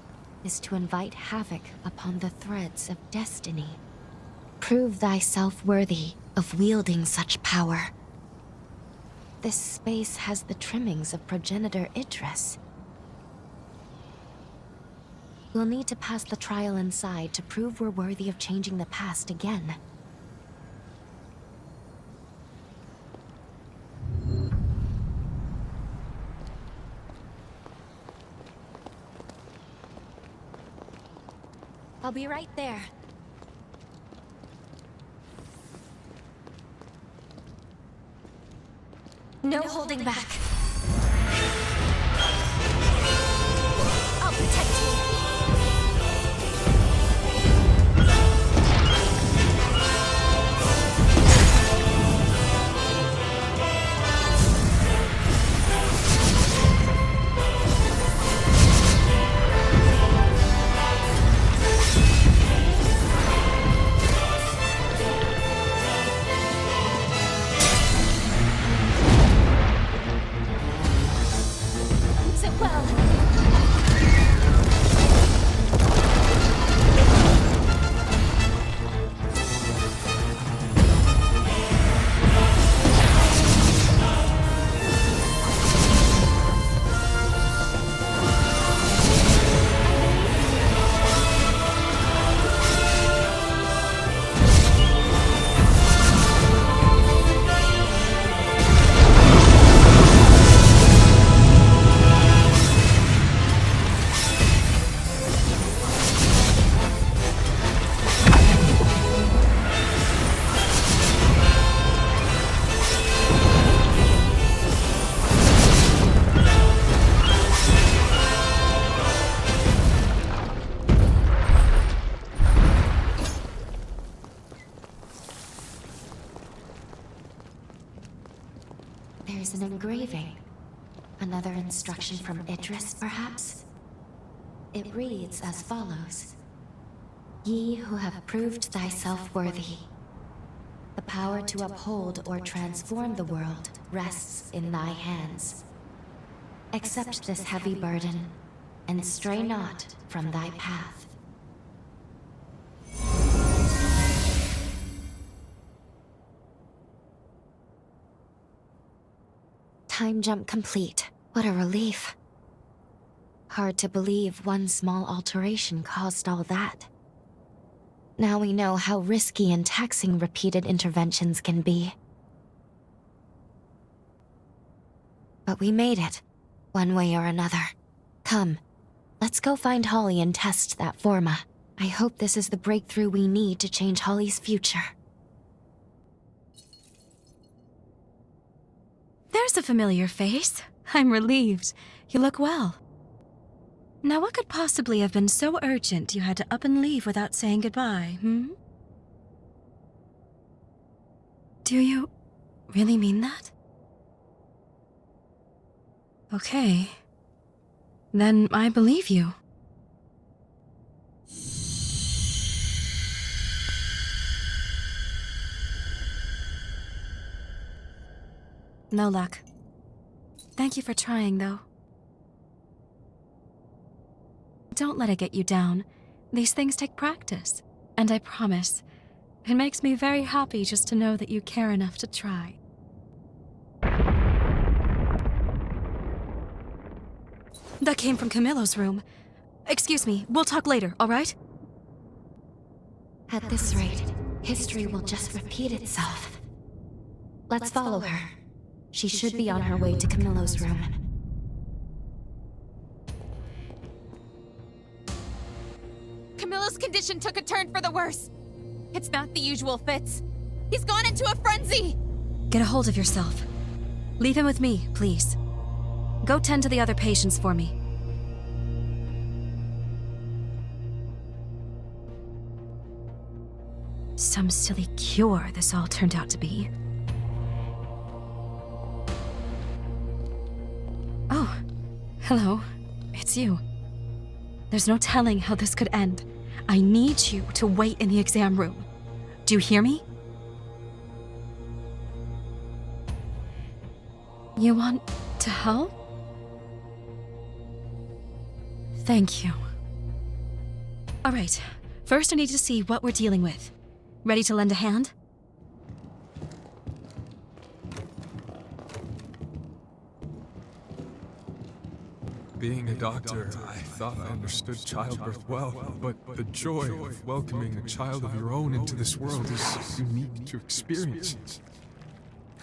is to invite havoc upon the threads of destiny. Prove thyself worthy of wielding such power. This space has the trimmings of progenitor Idris. We'll need to pass the trial inside to prove we're worthy of changing the past again. I'll be right there. No holding back. I'll protect you. There's an engraving. Another instruction from Idris, perhaps? It reads as follows. Ye who have proved thyself worthy. The power to uphold or transform the world rests in thy hands. Accept this heavy burden, and stray not from thy path. Time jump complete. What a relief. Hard to believe one small alteration caused all that. Now we know how risky and taxing repeated interventions can be. But we made it, one way or another. Come, let's go find Holly and test that forma. I hope this is the breakthrough we need to change Holly's future. There's a familiar face. I'm relieved. You look well. Now what could possibly have been so urgent you had to up and leave without saying goodbye, Do you really mean that? Okay. Then I believe you. No luck. Thank you for trying, though. Don't let it get you down. These things take practice. And I promise, it makes me very happy just to know that you care enough to try. That came from Camillo's room. Excuse me, we'll talk later, all right? At this rate, history will just repeat itself. Let's follow her. She should be on her way to Camillo's room. Camillo's condition took a turn for the worse. It's not the usual fits. He's gone into a frenzy! Get a hold of yourself. Leave him with me, please. Go tend to the other patients for me. Some silly cure this all turned out to be. Oh, hello. It's you. There's no telling how this could end. I need you to wait in the exam room. Do you hear me? You want to help? Thank you. All right, first I need to see what we're dealing with. Ready to lend a hand? Being a doctor, I thought I understood childbirth well, but the joy of welcoming a child of your own into this world is unique to experience.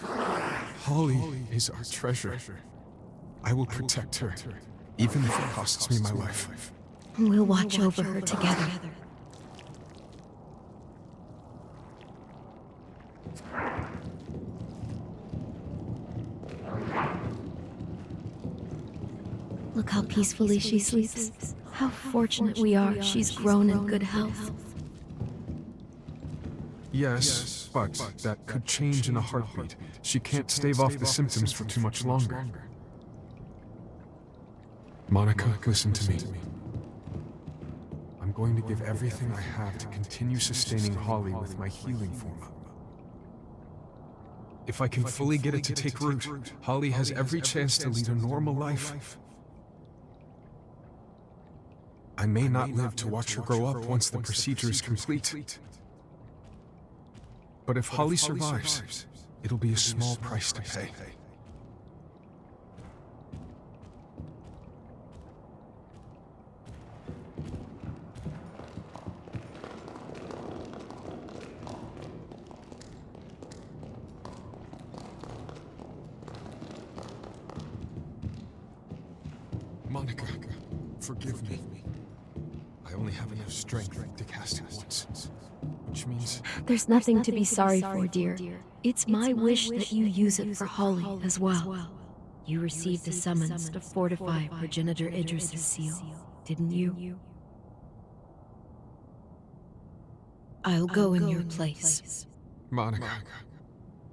Holly is our treasure. I will protect her, even if it costs me my life. We'll watch over her together. Look how peacefully she sleeps. How fortunate we are she's grown in good health. Yes, but that could change in a heartbeat. She can't stave off the symptoms for too much longer. Monica, listen to me. I'm going to give everything I have to continue sustaining Holly with my healing forma. If I can fully get it to take root, Holly has every chance to lead a normal life. I may not live to watch her grow up once the procedure is complete. But if Holly survives, it'll be a small price to pay. Monica, forgive me. I only have enough strength to cast it once, which means... There's nothing to be sorry for, dear. It's my wish that you use it for Holly as well. You received a summons to fortify Progenitor Idris's seal, didn't you? I'll go in your place. Monica,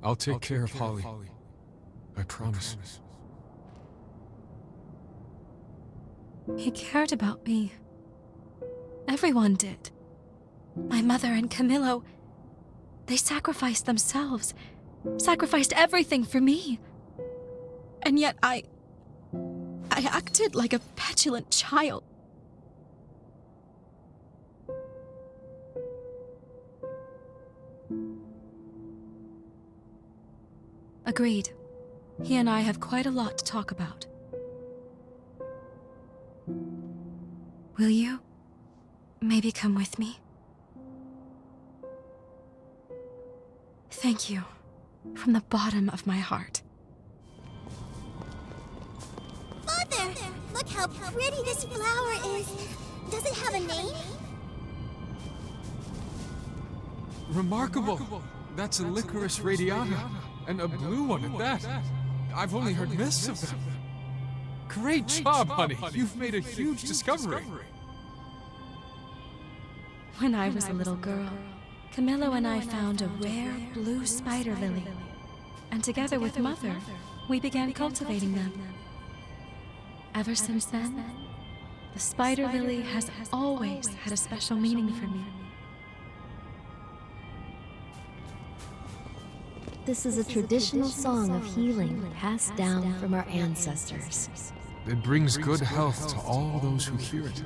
I'll take care of Holly. I promise. He cared about me. Everyone did. My mother and Camillo, they sacrificed themselves, sacrificed everything for me. And yet I acted like a petulant child. Agreed. He and I have quite a lot to talk about. Will you maybe come with me? Thank you. From the bottom of my heart. Mother! Look how pretty this flower is! Does it have a name? Remarkable! That's a licorice radiata, and a blue one at that. I've only heard myths of them. Great job, honey! You've made a huge discovery. When I was a little girl, Camillo and I found a rare blue spider lily. And together with Mother, we began cultivating them. Ever since then, the spider lily has always had a special meaning for me. This is a traditional song of healing passed down from our ancestors. It brings good health to all those who hear it.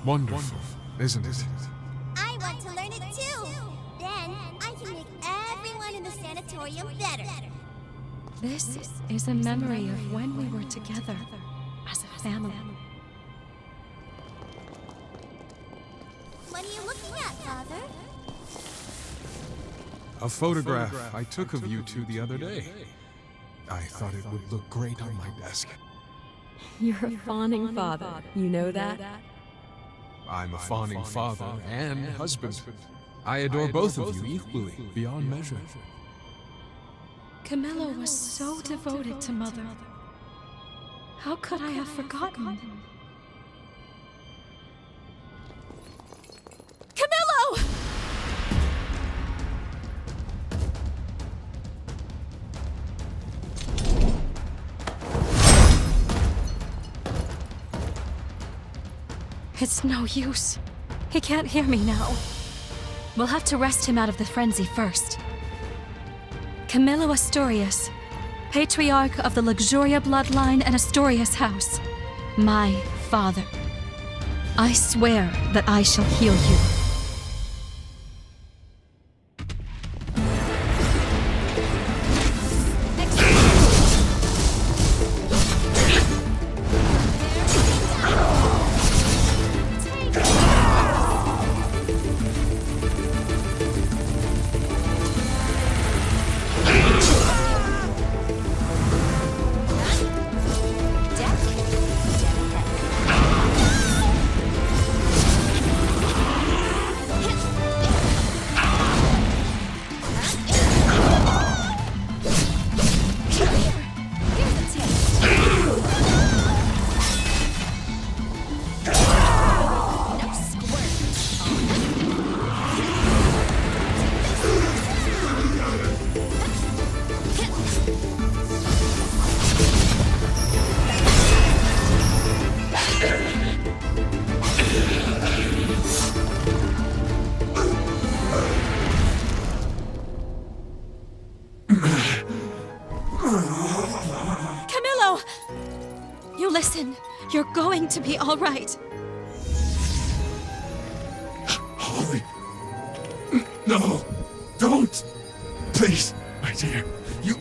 Wonderful, isn't it? I want to learn it too! Then I can make everyone in the sanatorium better. This is a memory of when we were together as a family. What are you looking at, Father? A photograph I took of you two the other day. I thought it would look great on my desk. You're a fawning father, you know that? I'm a fawning father and husband. I adore both of you equally, beyond measure. Camillo was so devoted to Mother. How could I have forgotten? Camillo! It's no use. He can't hear me now. We'll have to wrest him out of the frenzy first. Camillo Astorius, Patriarch of the Luxuria bloodline and Astorius house. My father. I swear that I shall heal you. Listen, you're going to be all right. Holly. No, don't. Please, my dear. You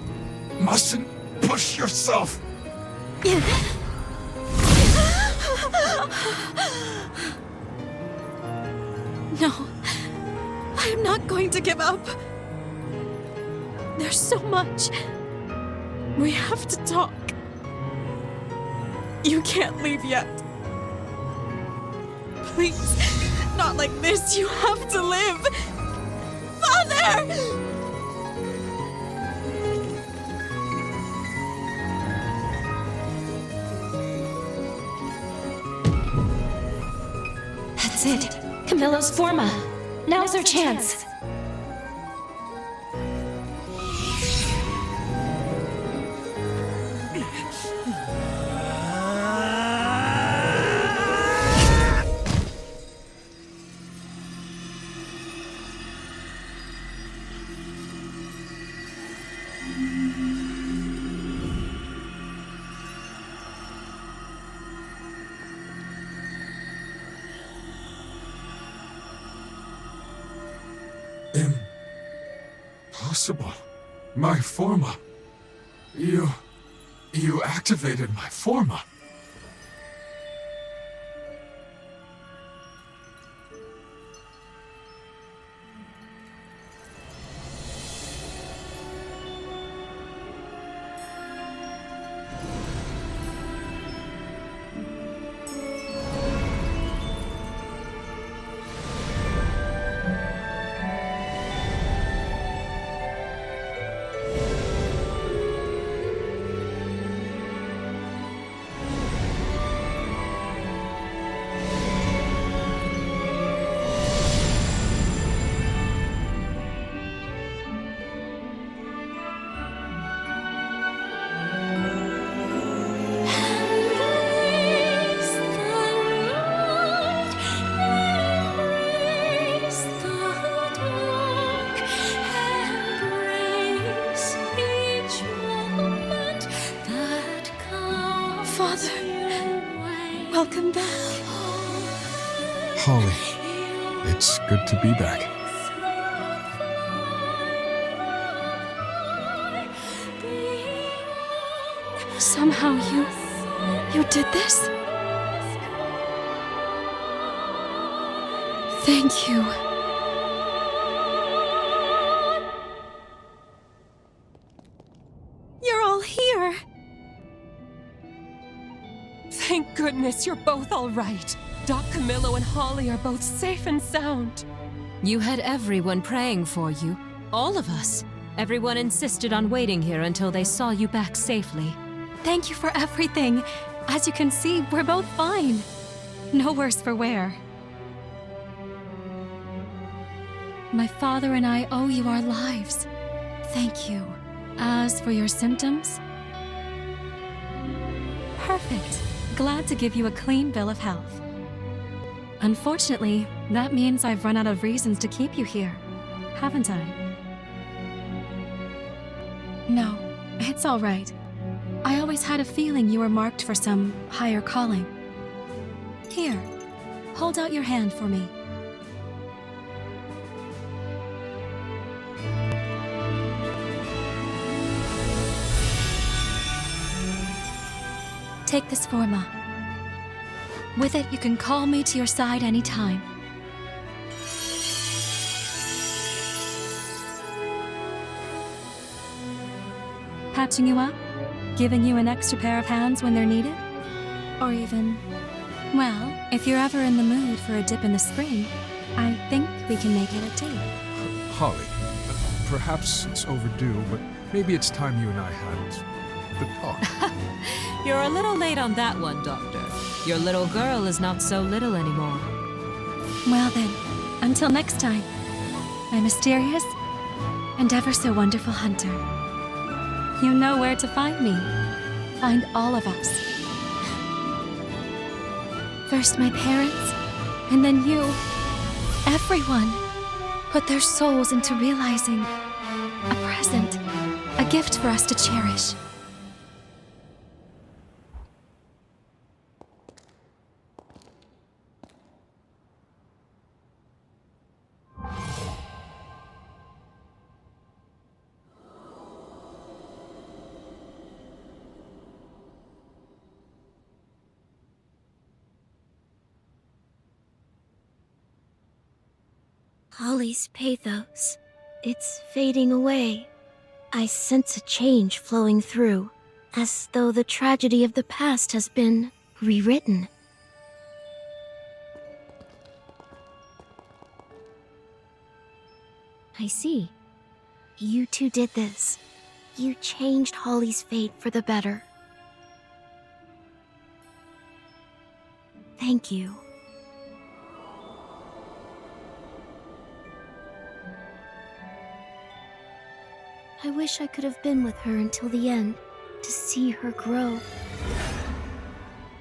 mustn't push yourself. No, I'm not going to give up. There's so much. We have to talk. You can't leave yet. Please, not like this. You have to live. Father! That's it. Camillo's forma. Now's our chance. Impossible. My forma. You activated my forma. Father, welcome back. Holly, it's good to be back. Somehow you did this? Thank you. You're all here! Thank goodness you're both all right. Doc Camillo and Holly are both safe and sound. You had everyone praying for you. All of us. Everyone insisted on waiting here until they saw you back safely. Thank you for everything. As you can see, we're both fine. No worse for wear. My father and I owe you our lives. Thank you. As for your symptoms? Perfect. Glad to give you a clean bill of health. Unfortunately, that means I've run out of reasons to keep you here, haven't I? No, it's all right. I always had a feeling you were marked for some higher calling. Here, hold out your hand for me. Take this forma. With it, you can call me to your side anytime. Patching you up? Giving you an extra pair of hands when they're needed? Or even, well, if you're ever in the mood for a dip in the spring, I think we can make it a date. Holly, perhaps it's overdue, but maybe it's time you and I had the talk. You're a little late on that one, Doctor. Your little girl is not so little anymore. Well then, until next time, my mysterious and ever so wonderful hunter. You know where to find me. Find all of us. First my parents, and then you. Everyone put their souls into realizing a present, a gift for us to cherish. Holly's pathos. It's fading away. I sense a change flowing through, as though the tragedy of the past has been rewritten. I see. You two did this. You changed Holly's fate for the better. Thank you. I wish I could have been with her until the end, to see her grow.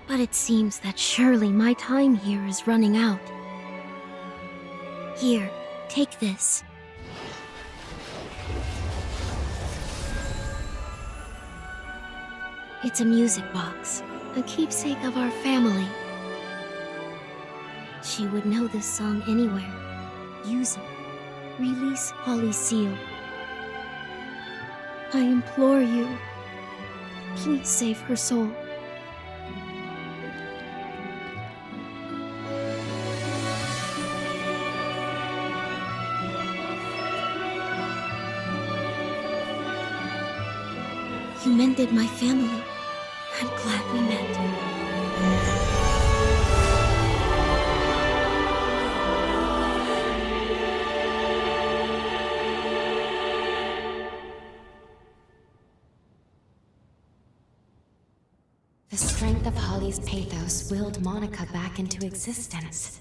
But it seems that surely my time here is running out. Here, take this. It's a music box, a keepsake of our family. She would know this song anywhere. Use it. Release Holly's seal. I implore you, please save her soul. You mended my family. I'm glad we met. The strength of Holly's pathos willed Monica back into existence.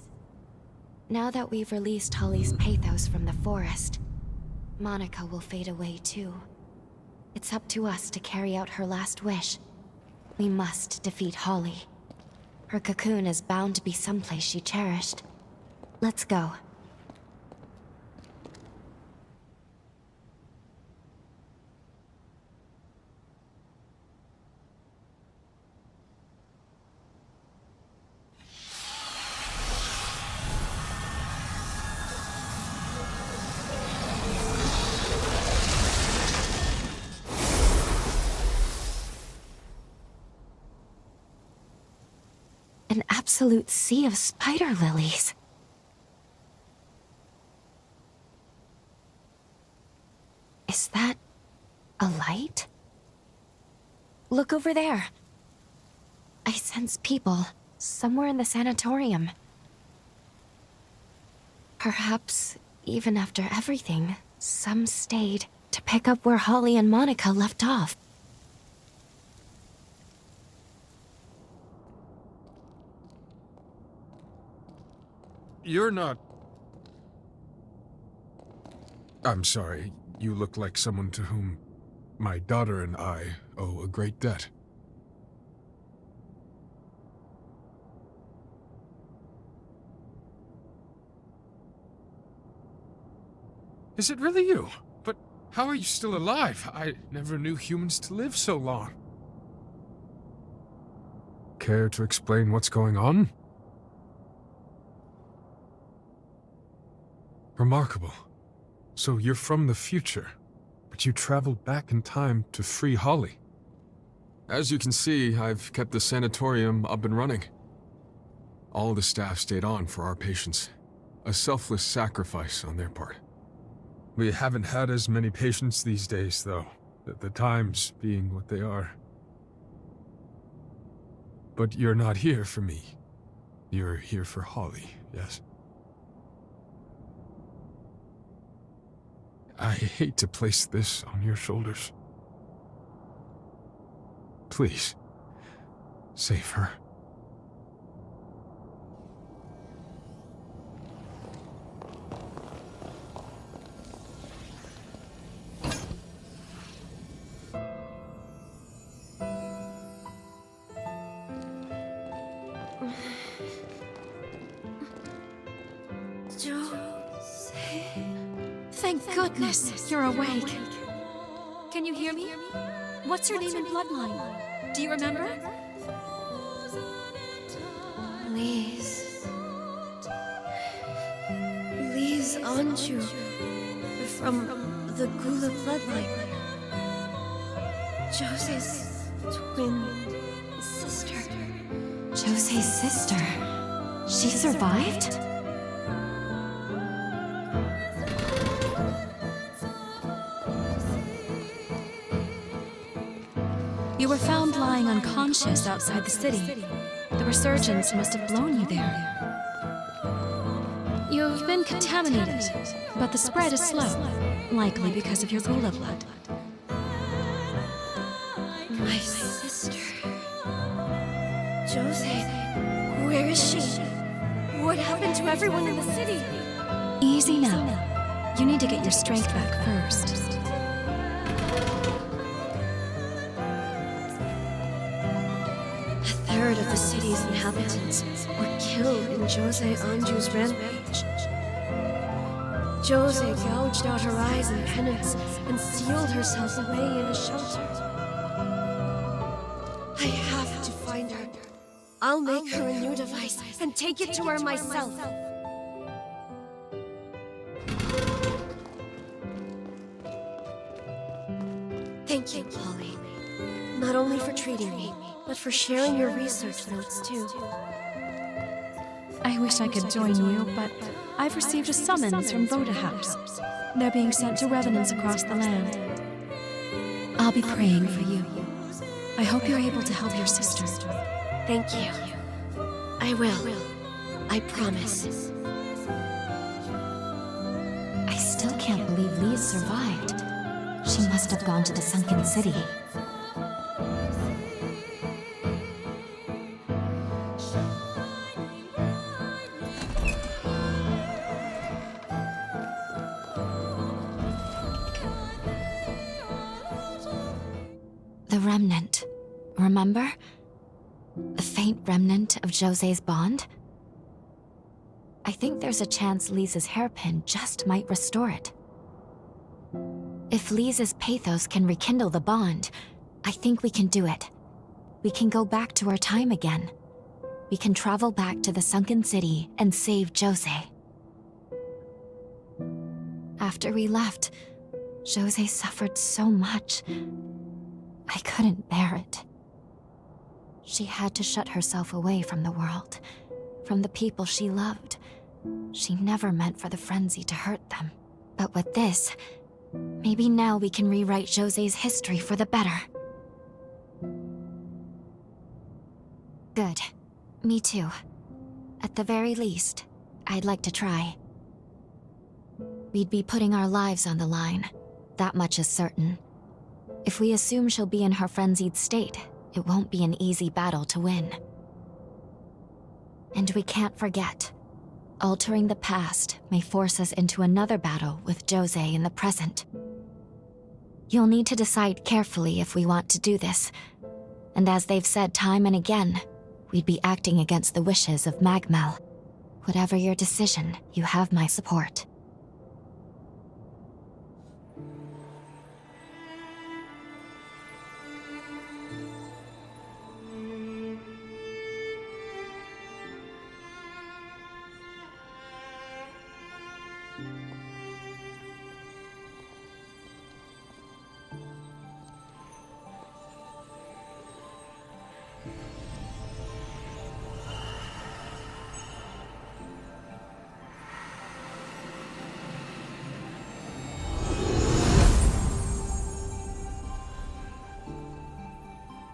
Now that we've released Holly's pathos from the forest, Monica will fade away too. It's up to us to carry out her last wish. We must defeat Holly. Her cocoon is bound to be someplace she cherished. Let's go. an absolute sea of spider lilies. Is that a light? Look over there. I sense people somewhere in the sanatorium. Perhaps, even after everything, some stayed to pick up where Holly and Monica left off. You're not... I'm sorry. You look like someone to whom my daughter and I owe a great debt. Is it really you? But how are you still alive? I never knew humans to live so long. Care to explain what's going on? Remarkable. So you're from the future, but you traveled back in time to free Holly. As you can see, I've kept the sanatorium up and running. All the staff stayed on for our patients. A selfless sacrifice on their part. We haven't had as many patients these days, though, the times being what they are. But you're not here for me. You're here for Holly, yes? I hate to place this on your shoulders. Please, save her. Thank goodness you're awake. Can you hear me? What's your name and bloodline? Do you remember? Lyss Anjou. From the Gula bloodline. Jose's twin sister. Jose's sister? She survived? You were found lying unconscious outside the city. The resurgence must have blown you there. You've been contaminated, but the spread is slow, likely because of your Gula blood. My sister. Jose, where is she? What happened to everyone in the city? Easy now. You need to get your strength back first. A third of the city's inhabitants were killed in Jose Anjou's rampage. Jose gouged out her eyes in penance and sealed herself away in a shelter. I have to find her. I'll make her a new device and take it to her myself. Thank you, Holly. Not only for treating me, but for sharing your research notes, too. I wish I could join you, but I've received a summons from Voda House. They're being sent to Revenants across the land. I'll be praying for you. I hope you're able to help your sister. Thank you. I will. I promise. I still can't believe Lyss survived. She must have gone to the sunken city. The remnant, remember? A faint remnant of Jose's bond? I think there's a chance Lyss's hairpin just might restore it. If Lyss's pathos can rekindle the bond, I think we can do it. We can go back to our time again. We can travel back to the sunken city and save Jose. After we left, Jose suffered so much. I couldn't bear it. She had to shut herself away from the world, from the people she loved. She never meant for the frenzy to hurt them. But with this, maybe now we can rewrite José's history for the better. Good. Me too. At the very least, I'd like to try. We'd be putting our lives on the line. That much is certain. If we assume she'll be in her frenzied state, it won't be an easy battle to win. And we can't forget, altering the past may force us into another battle with José in the present. You'll need to decide carefully if we want to do this. And as they've said time and again, we'd be acting against the wishes of MagMell. Whatever your decision, you have my support.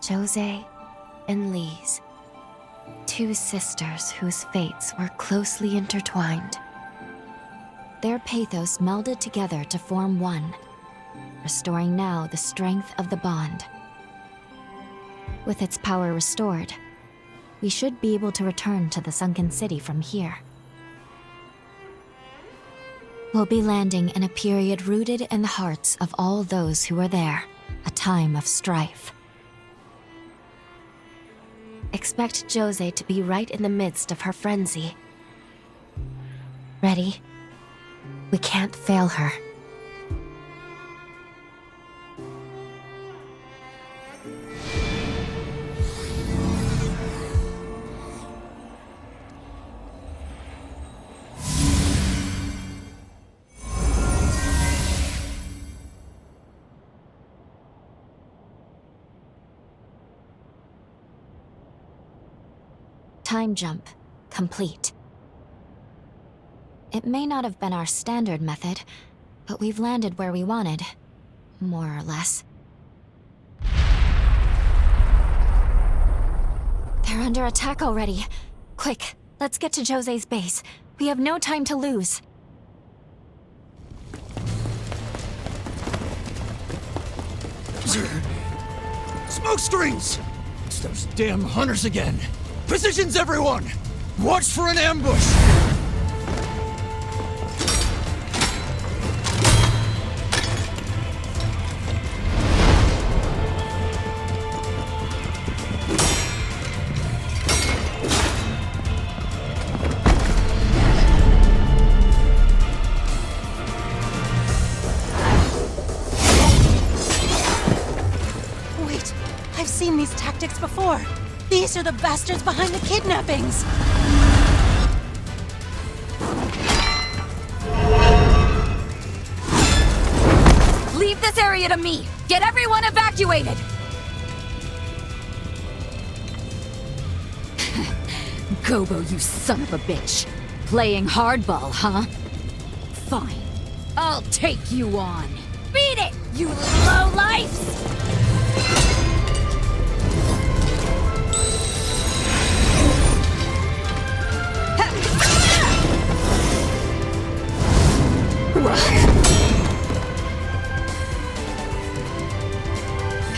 José and Lise, two sisters whose fates were closely intertwined. Their pathos melded together to form one, restoring now the strength of the bond. With its power restored, we should be able to return to the sunken city from here. We'll be landing in a period rooted in the hearts of all those who were there, a time of strife. Expect José to be right in the midst of her frenzy. Ready? We can't fail her. Time jump complete. It may not have been our standard method, but we've landed where we wanted, more or less. They're under attack already. Quick, let's get to José's base. We have no time to lose. Smoke screens! It's those damn hunters again. Positions, everyone! Watch for an ambush! Wait, I've seen these tactics before. These are the bastards behind the kidnappings! Leave this area to me! Get everyone evacuated! Gobo, you son of a bitch. Playing hardball, huh? Fine. I'll take you on. Beat it, you lowlifes!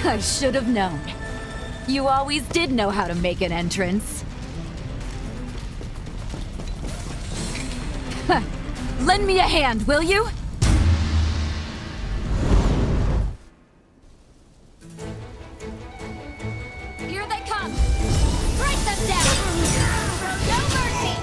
I should have known. You always did know how to make an entrance. Lend me a hand, will you? Here they come! Strike them down! Show no mercy!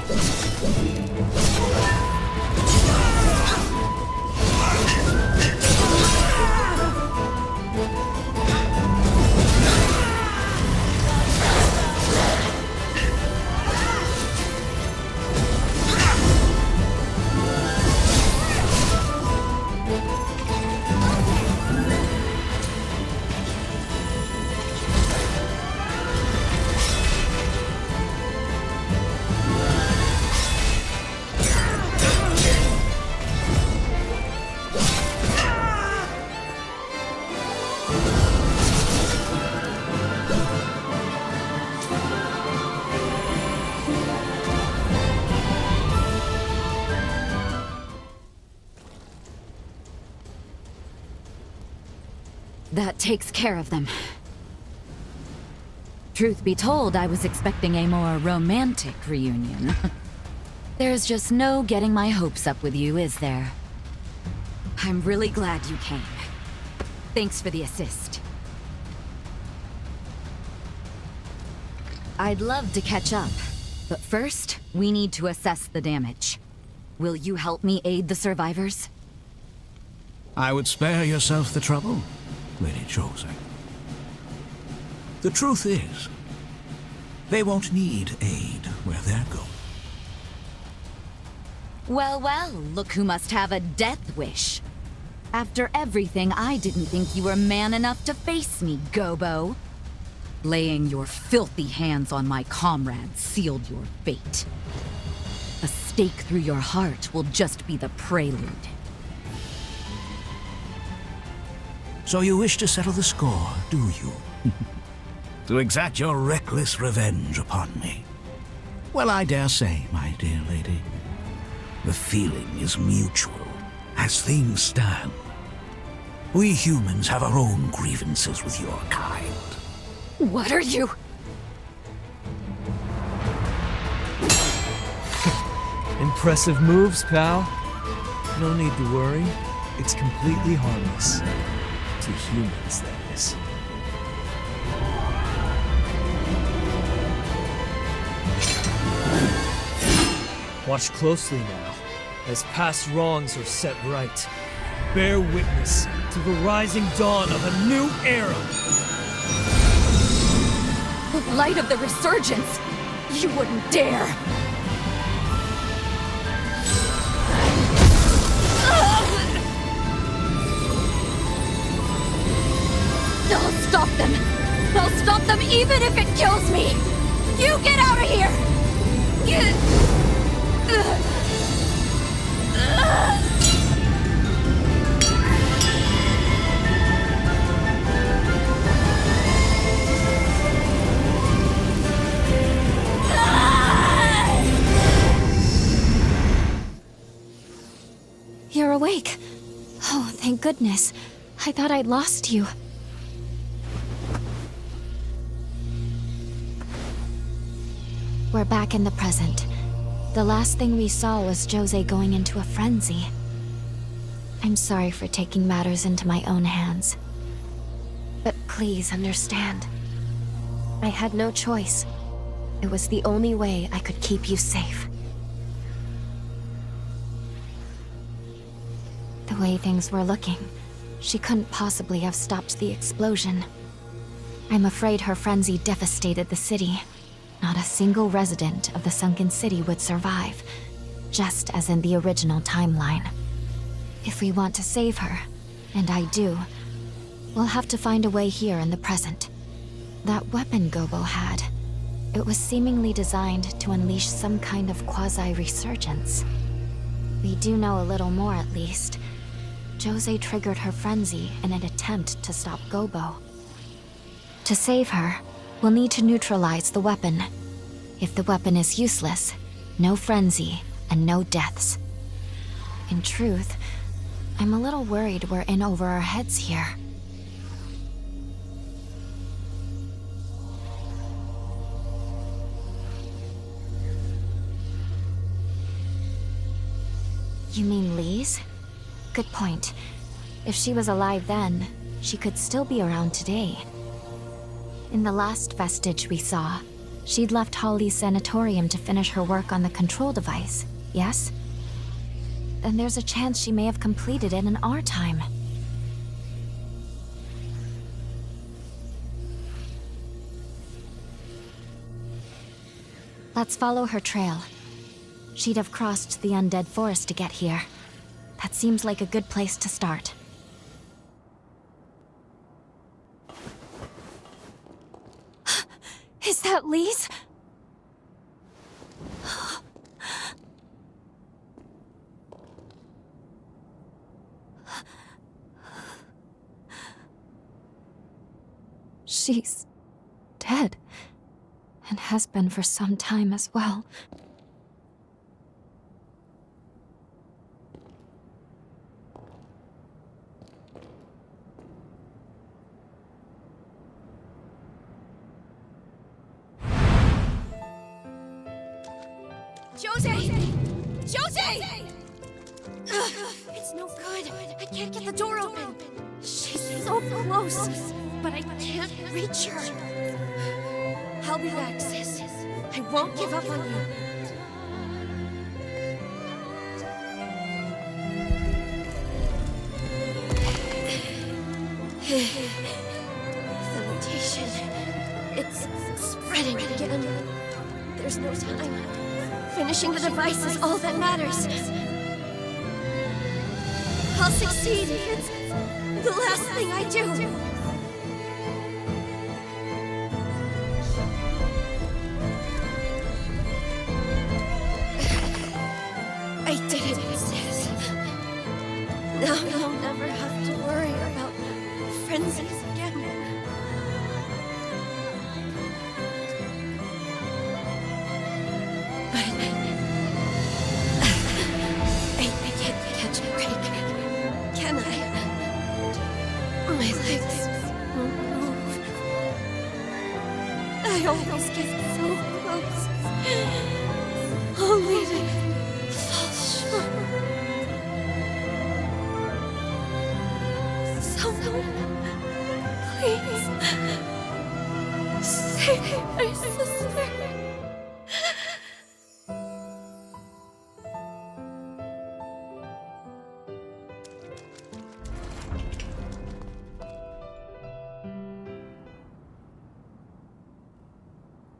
That takes care of them. Truth be told, I was expecting a more romantic reunion. There's just no getting my hopes up with you, is there? I'm really glad you came. Thanks for the assist. I'd love to catch up, but first, we need to assess the damage. Will you help me aid the survivors? I would spare yourself the trouble, Lady Jose. The truth is, they won't need aid where they're going. Well, well, look who must have a death wish. After everything, I didn't think you were man enough to face me, Gobo. Laying your filthy hands on my comrades sealed your fate. A stake through your heart will just be the prelude. So you wish to settle the score, do you? To exact your reckless revenge upon me? Well, I dare say, my dear lady, the feeling is mutual. As things stand, we humans have our own grievances with your kind. What are you? Impressive moves, pal. No need to worry. It's completely harmless. To humans, that is. Watch closely now, as past wrongs are set right. Bear witness to the rising dawn of a new era! The light of the resurgence! You wouldn't dare! I'll stop them! I'll stop them even if it kills me! You get out of here! You're awake. Oh, thank goodness. I thought I'd lost you. We're back in the present. The last thing we saw was Jose going into a frenzy. I'm sorry for taking matters into my own hands. But please understand. I had no choice. It was the only way I could keep you safe. The way things were looking, she couldn't possibly have stopped the explosion. I'm afraid her frenzy devastated the city. Not a single resident of the sunken city would survive, just as in the original timeline. If we want to save her, and I do, we'll have to find a way here in the present. That weapon Gobo had, it was seemingly designed to unleash some kind of quasi-resurgence. We do know a little more at least. Jose triggered her frenzy in an attempt to stop Gobo. To save her, we'll need to neutralize the weapon. If the weapon is useless, no frenzy and no deaths. In truth, I'm a little worried we're in over our heads here. You mean Lee's? Good point. If she was alive then, she could still be around today. In the last vestige we saw, she'd left Holly's sanatorium to finish her work on the control device, yes? Then there's a chance she may have completed it in our time. Let's follow her trail. She'd have crossed the undead forest to get here. That seems like a good place to start. Is that Lee's? She's dead, and has been for some time as well. Jose! Jose! It's no good. I can't get the door open. She's so close, but I can't reach her. I'll be back, sis. I won't give up on you. Fermentation. It's spreading again. There's no time. Finishing the device is all that matters. I'll succeed. It's the last thing I do. I did it, sis. Now you'll never have to worry about frenzies again. But I can't catch a break. Can I? My legs won't move. I always get so close, only to fall short. Someone, please, save my sister.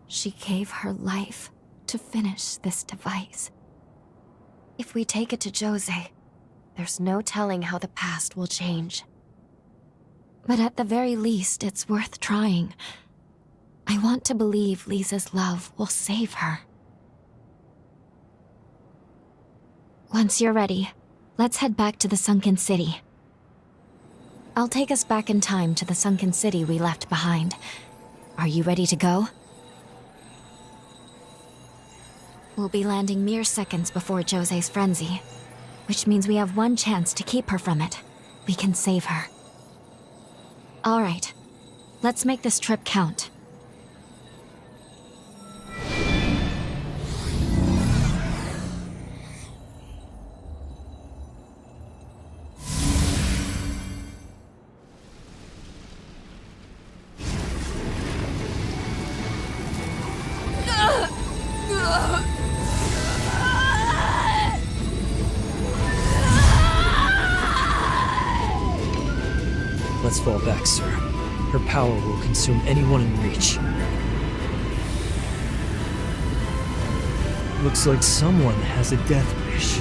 She gave her life to finish this device. If we take it to Jose, there's no telling how the past will change. But at the very least, it's worth trying. I want to believe Lisa's love will save her. Once you're ready, let's head back to the sunken city. I'll take us back in time to the sunken city we left behind. Are you ready to go? We'll be landing mere seconds before Jose's frenzy, which means we have one chance to keep her from it. We can save her. All right, let's make this trip count. Let's fall back, sir. Her power will consume anyone in reach. Looks like someone has a death wish.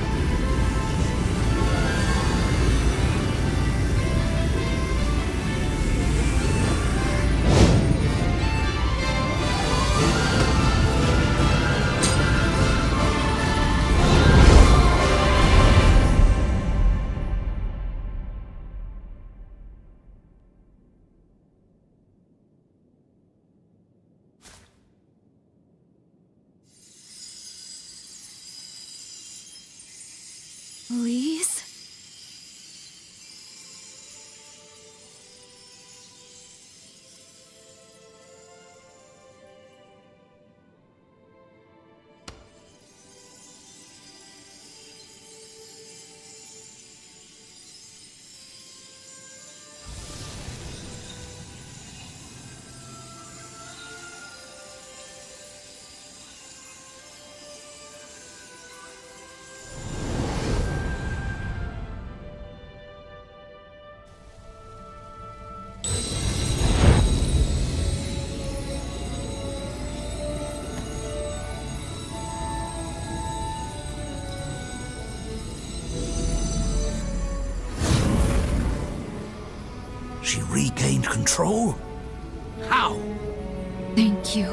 Please? She regained control? How? Thank you,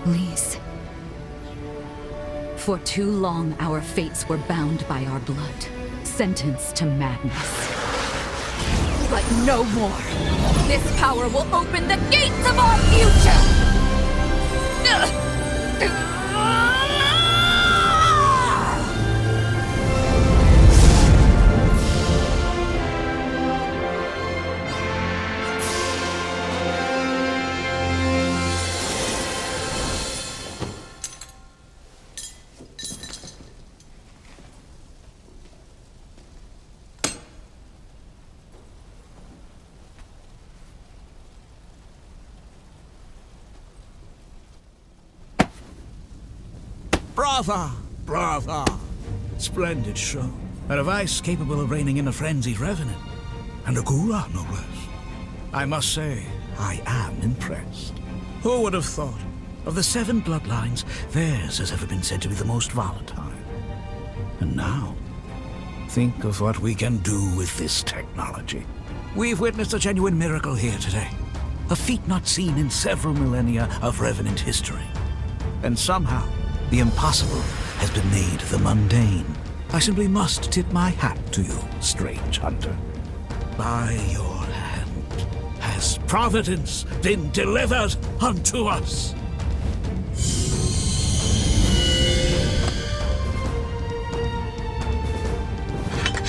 Lise. For too long, our fates were bound by our blood, sentenced to madness. But no more! This power will open the gates of our future! Brava! Brava! Splendid show. A device capable of reining in a frenzied revenant. And a gula, no less. I must say, I am impressed. Who would have thought? Of the 7 bloodlines, theirs has ever been said to be the most volatile. And now, think of what we can do with this technology. We've witnessed a genuine miracle here today. A feat not seen in several millennia of Revenant history. And somehow, the impossible has been made the mundane. I simply must tip my hat to you, strange hunter. By your hand has providence been delivered unto us.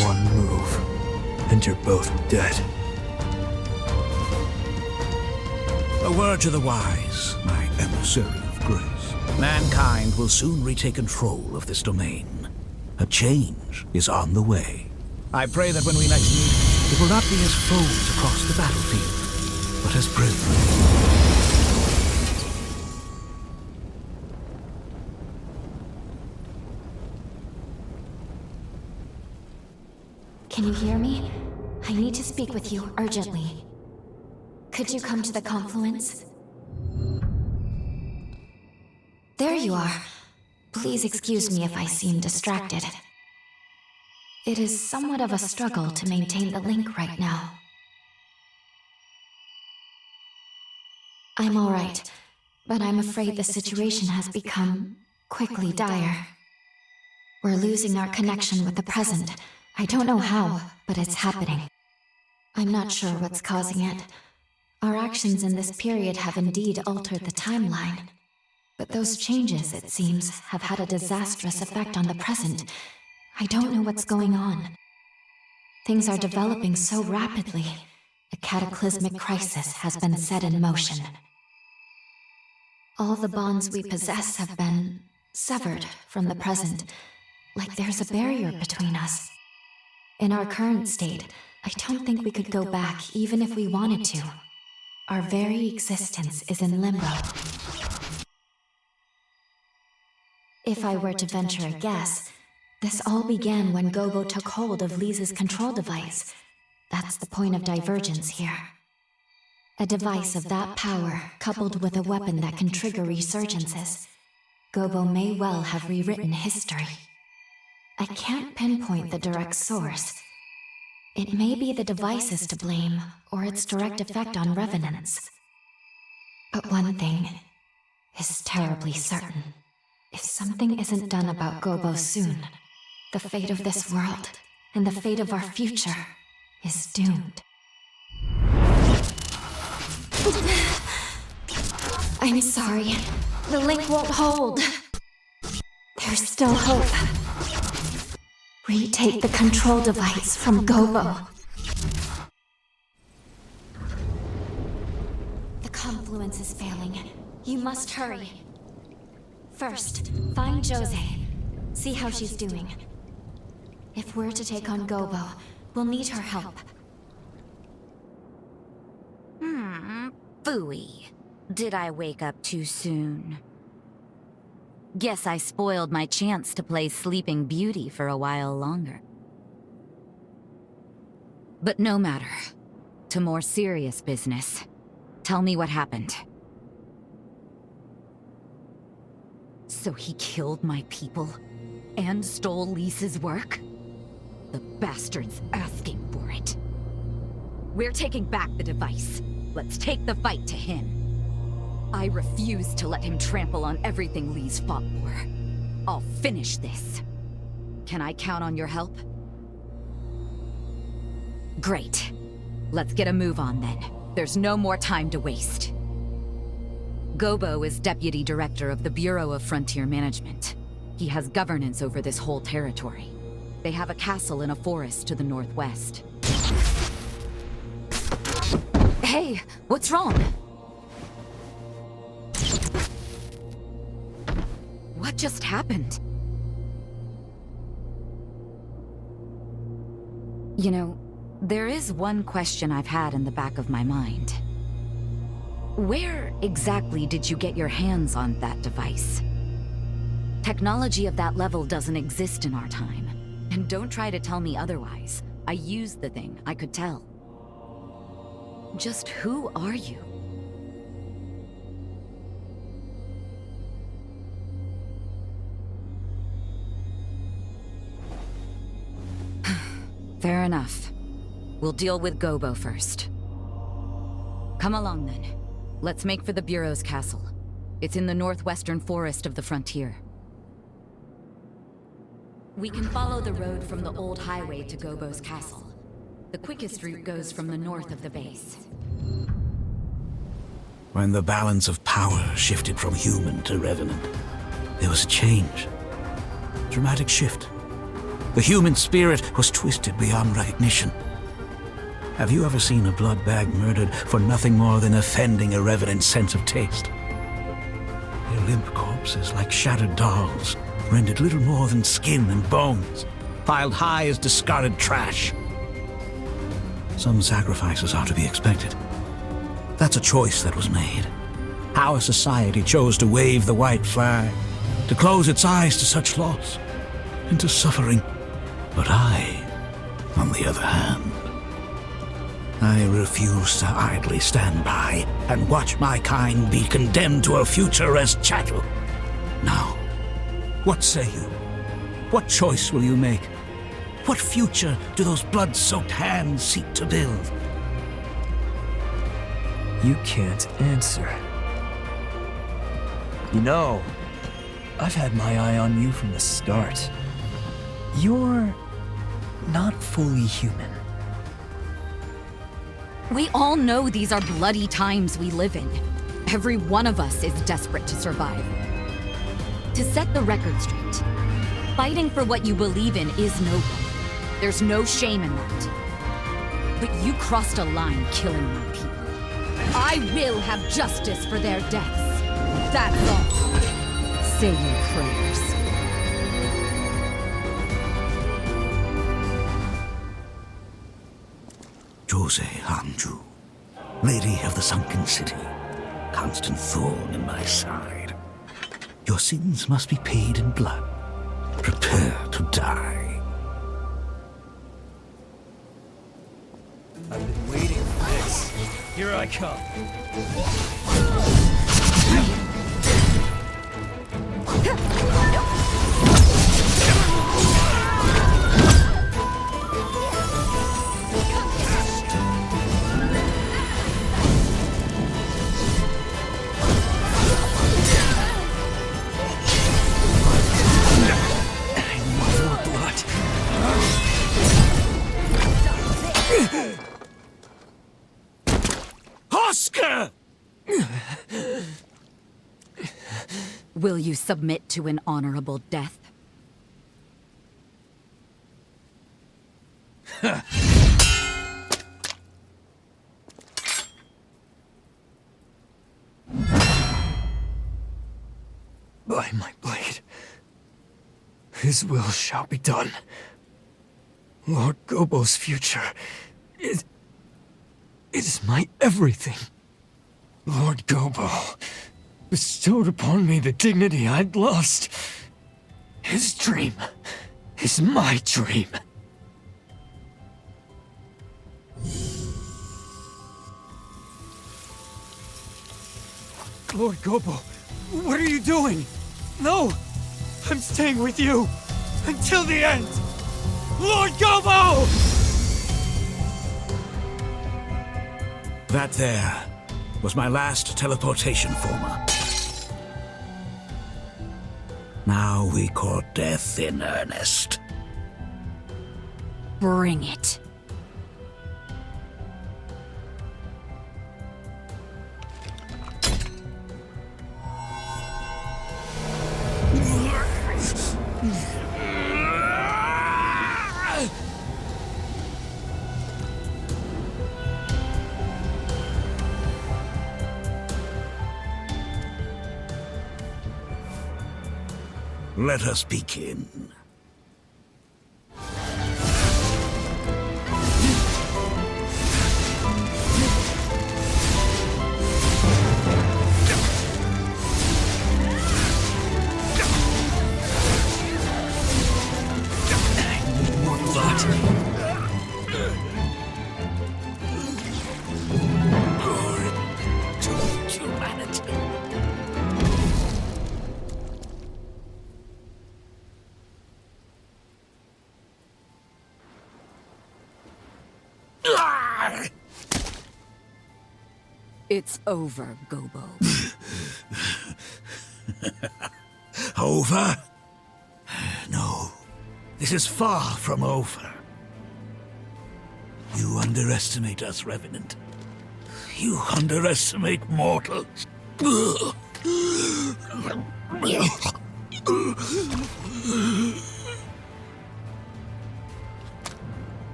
One move, and you're both dead. A word to the wise, my emissary of grace. Mankind will soon retake control of this domain. A change is on the way. I pray that when we next meet, it will not be as foes across the battlefield, but as brethren. Can you hear me? I need to speak with you urgently. Could you come to the confluence? There you are. Please excuse me if I seem distracted. It is somewhat of a struggle to maintain the link right now. I'm all right, but I'm afraid the situation has become quickly dire. We're losing our connection with the present. I don't know how, but it's happening. I'm not sure what's causing it. Our actions in this period have indeed altered the timeline. But those changes, it seems, have had a disastrous effect on the present. I don't know what's going on. Things are developing so rapidly. A cataclysmic crisis has been set in motion. All the bonds we possess have been severed from the present, like there's a barrier between us. In our current state, I don't think we could go back even if we wanted to. Our very existence is in limbo. If I were to venture a guess, this all began when Gobo took hold of Lisa's control device. That's the point of divergence here. A device of that power, coupled with a weapon that can trigger resurgences. Gobo may well have rewritten history. I can't pinpoint the direct source. It may be the devices to blame, or its direct effect on revenants. But one thing is terribly certain. If something isn't done about Gobo soon, the fate of this world, and the fate of our future, is doomed. I'm sorry. The link won't hold. There's still hope. Retake the control device from Gobo. The confluence is failing. You must hurry. First, find Jose. See how she's doing. If we're to take on Gobo, we'll need her help. Phooey. Did I wake up too soon? Guess I spoiled my chance to play Sleeping Beauty for a while longer. But no matter. To more serious business. Tell me what happened. So he killed my people? And stole Lisa's work? The bastard's asking for it. We're taking back the device. Let's take the fight to him. I refuse to let him trample on everything Lee's fought for. I'll finish this. Can I count on your help? Great. Let's get a move on then. There's no more time to waste. Gobo is Deputy Director of the Bureau of Frontier Management. He has governance over this whole territory. They have a castle in a forest to the northwest. Hey, what's wrong? What just happened? You know, there is one question I've had in the back of my mind. Where exactly did you get your hands on that device? Technology of that level doesn't exist in our time. And don't try to tell me otherwise. I used the thing, I could tell. Just who are you? Fair enough. We'll deal with Gobo first. Come along then. Let's make for the Bureau's castle. It's in the northwestern forest of the frontier. We can follow the road from the old highway to Gobo's castle. The quickest route goes from the north of the base. When the balance of power shifted from human to Revenant, there was a change. Dramatic shift. The human spirit was twisted beyond recognition. Have you ever seen a blood bag murdered for nothing more than offending a Revenant's sense of taste? Their limp corpses, like shattered dolls, rendered little more than skin and bones, piled high as discarded trash. Some sacrifices are to be expected. That's a choice that was made. Our society chose to wave the white flag, to close its eyes to such loss, and to suffering. But I, on the other hand, I refuse to idly stand by and watch my kind be condemned to a future as chattel. Now, what say you? What choice will you make? What future do those blood-soaked hands seek to build? You can't answer. You know, I've had my eye on you from the start. You're not fully human. We all know these are bloody times we live in. Every one of us is desperate to survive. To set the record straight, fighting for what you believe in is noble. There's no shame in that. But you crossed a line killing my people. I will have justice for their deaths. That's all. Say your prayers. Jose Hanju, Lady of the Sunken City, constant thorn in my side. Your sins must be paid in blood. Prepare to die. I've been waiting for this. Here I come. Will you submit to an honorable death? By my blade, his will shall be done. Lord Gobo's future, it is my everything. Lord Gobo bestowed upon me the dignity I'd lost. His dream is my dream. Lord Gobo, what are you doing? No! I'm staying with you! Until the end! Lord Gobo! That there was my last teleportation forma. Now we court death in earnest. Bring it. Let us begin. It's over, Gobo. Over? No, this is far from over. You underestimate us, Revenant. You underestimate mortals.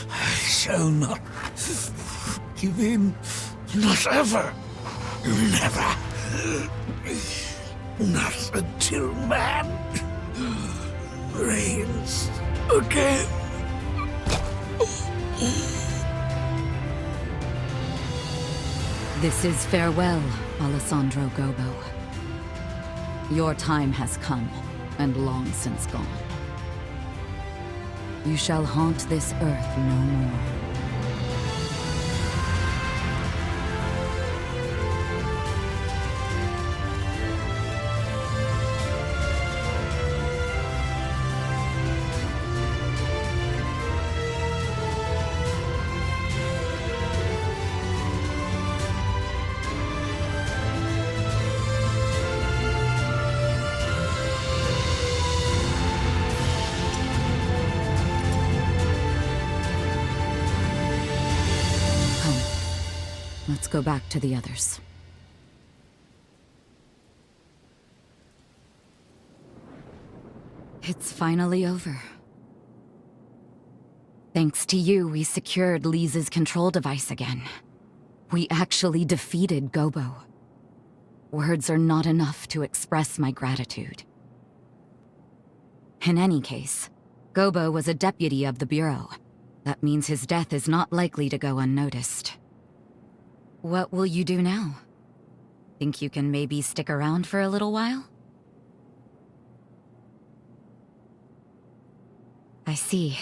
I shall not give in. Not ever. Never. Not until man reigns again. This is farewell, Alessandro Gobo. Your time has come, and long since gone. You shall haunt this earth no more. Let's go back to the others. It's finally over. Thanks to you, we secured Lisa's control device again. We actually defeated Gobo. Words are not enough to express my gratitude. In any case, Gobo was a deputy of the Bureau. That means his death is not likely to go unnoticed. What will you do now? Think you can maybe stick around for a little while? I see.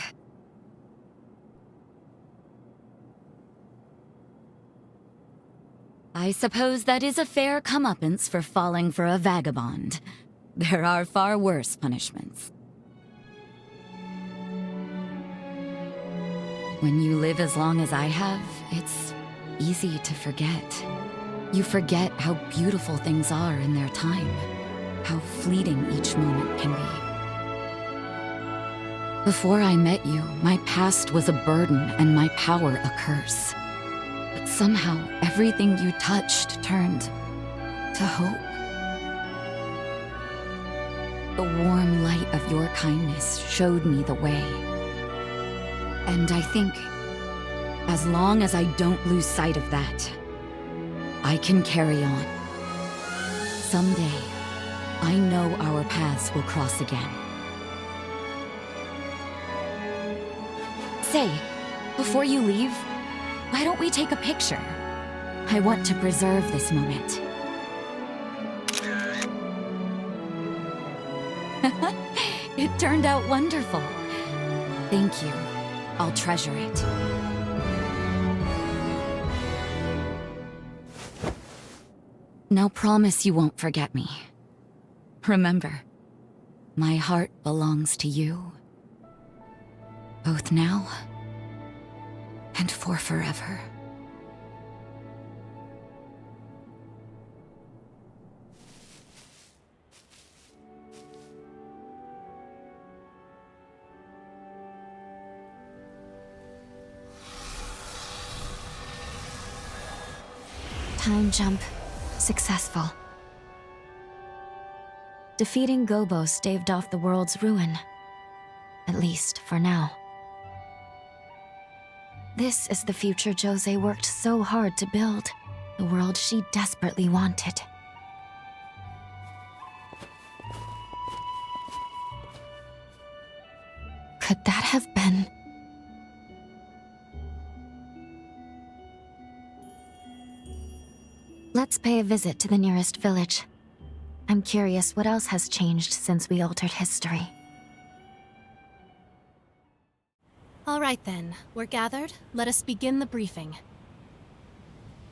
I suppose that is a fair comeuppance for falling for a vagabond. There are far worse punishments. When you live as long as I have, it's easy to forget. You forget how beautiful things are in their time, how fleeting each moment can be. Before I met you, my past was a burden and my power a curse. But somehow, everything you touched turned to hope. The warm light of your kindness showed me the way. And I think, as long as I don't lose sight of that, I can carry on. Someday, I know our paths will cross again. Say, before you leave, why don't we take a picture? I want to preserve this moment. It turned out wonderful. Thank you. I'll treasure it. Now promise you won't forget me. Remember, my heart belongs to you. Both now and for forever. Time jump. Successful. Defeating Gobo staved off the world's ruin. At least for now. This is the future Jose worked so hard to build. The world she desperately wanted. Could that have been... Let's pay a visit to the nearest village. I'm curious what else has changed since we altered history. All right then, we're gathered. Let us begin the briefing.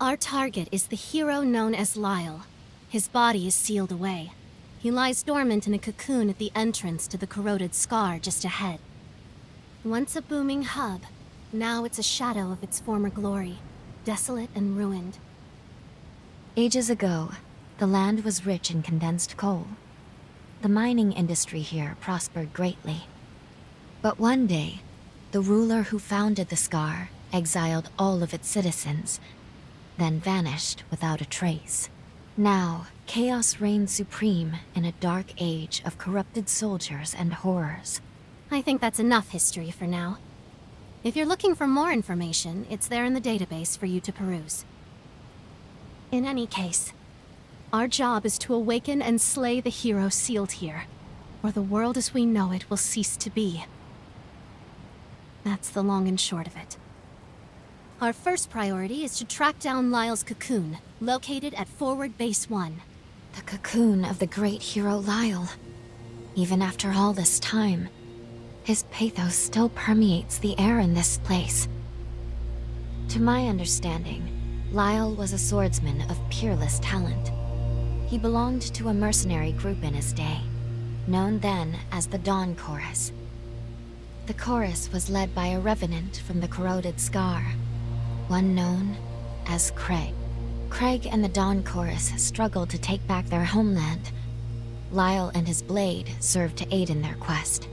Our target is the hero known as Lyall. His body is sealed away. He lies dormant in a cocoon at the entrance to the corroded scar just ahead. Once a booming hub, Now it's a shadow of its former glory, desolate and ruined. Ages ago, the land was rich in condensed coal. The mining industry here prospered greatly. But one day, the ruler who founded the Scar exiled all of its citizens, then vanished without a trace. Now, chaos reigns supreme in a dark age of corrupted soldiers and horrors. I think that's enough history for now. If you're looking for more information, it's there in the database for you to peruse. In any case, our job is to awaken and slay the hero sealed here, or the world as we know it will cease to be. That's the long and short of it. Our first priority is to track down Lyall's cocoon, located at Forward Base 1. The cocoon of the great hero Lyall. Even after all this time, his pathos still permeates the air in this place. To my understanding, Lyall was a swordsman of peerless talent. He belonged to a mercenary group in his day, known then as the Dawn Chorus. The chorus was led by a revenant from the corroded Scar, one known as Craig. Craig and the Dawn Chorus struggled to take back their homeland. Lyall and his blade served to aid in their quest.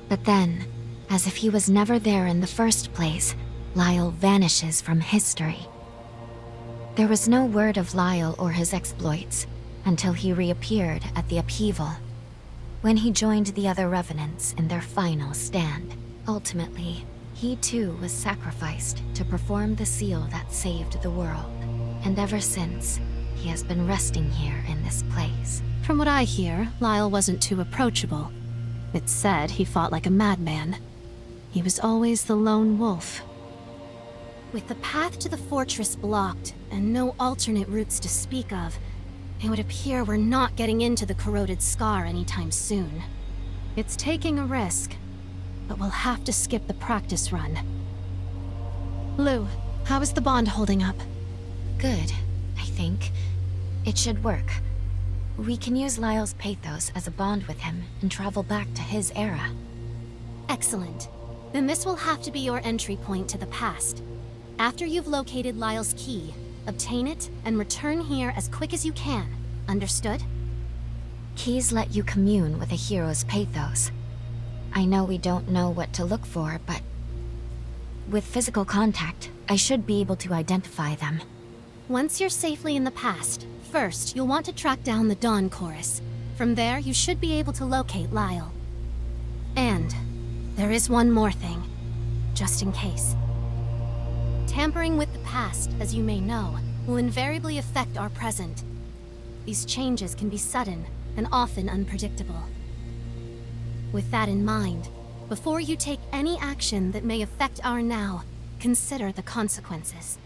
But then, as if he was never there in the first place, Lyall vanishes from history. There was no word of Lyall or his exploits until he reappeared at the upheaval, when he joined the other revenants in their final stand. Ultimately, he too was sacrificed to perform the seal that saved the world. And ever since, he has been resting here in this place. From what I hear, Lyall wasn't too approachable. It's said he fought like a madman. He was always the lone wolf. With the path to the fortress blocked, and no alternate routes to speak of, it would appear we're not getting into the corroded Scar anytime soon. It's taking a risk, but we'll have to skip the practice run. Lou, how is the bond holding up? Good, I think. It should work. We can use Lyall's pathos as a bond with him and travel back to his era. Excellent. Then this will have to be your entry point to the past. After you've located Lyall's key, obtain it and return here as quick as you can. Understood? Keys let you commune with a hero's pathos. I know we don't know what to look for, but with physical contact, I should be able to identify them. Once you're safely in the past, first you'll want to track down the Dawn Chorus. From there, you should be able to locate Lyall. And there is one more thing, just in case. Tampering with the past, as you may know, will invariably affect our present. These changes can be sudden and often unpredictable. With that in mind, before you take any action that may affect our now, consider the consequences.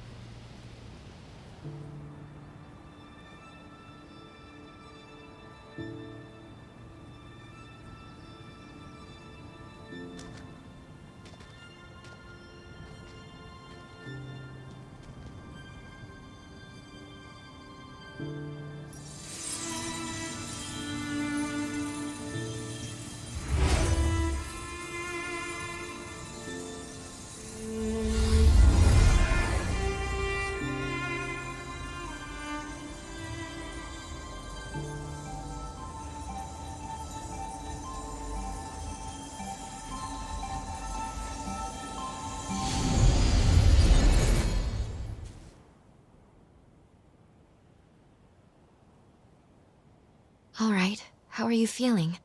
All right, how are you feeling?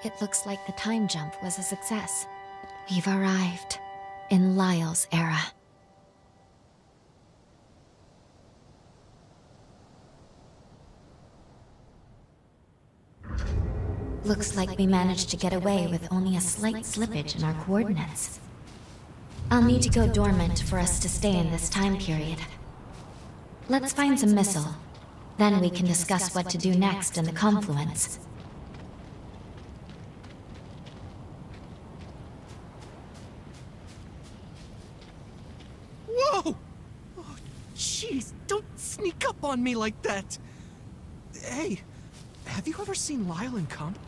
It looks like the time jump was a success. We've arrived in Lyall's era. Looks like we managed to get away with only a slight slippage in our coordinates. I'll need to go dormant for us to stay in this time period. Let's find some missile. Then we can discuss what to do next in the confluence. up on me like that? Hey, have you ever seen Lyall in comp?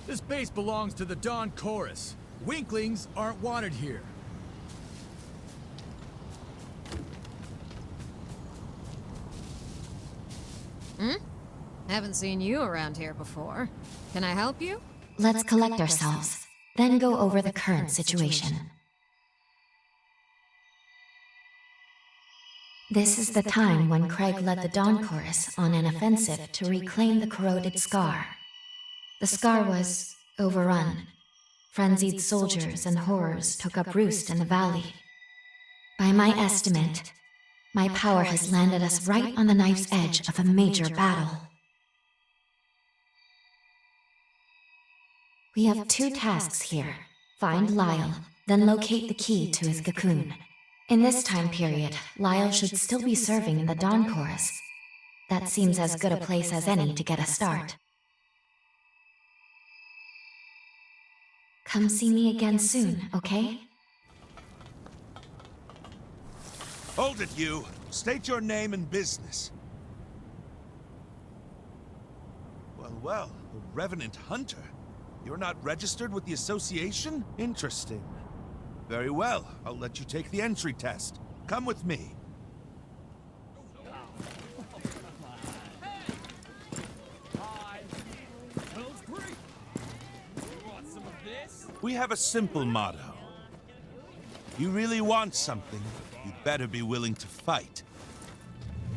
This base belongs to the Dawn Chorus. Winklings aren't wanted here. Haven't seen you around here before. Can I help you? Let's collect ourselves, then go over the current situation. This is the time when Craig led the Dawn Chorus on an offensive to reclaim the corroded scar. The scar was overrun. Frenzied soldiers and horrors took up roost in the valley. By my estimate, my power has landed us right on the knife's edge of a major battle. We have two tasks here. Find Lyall, then locate the key to his cocoon. In this time period, Lyall should still be serving in the Dawn Chorus. That seems as good a place as any to get a start. Come see me again soon, okay? Hold it, you. State your name and business. Well, a Revenant hunter. You're not registered with the association? Interesting. Very well, I'll let you take the entry test. Come with me. We have a simple motto. If you really want something, you'd better be willing to fight.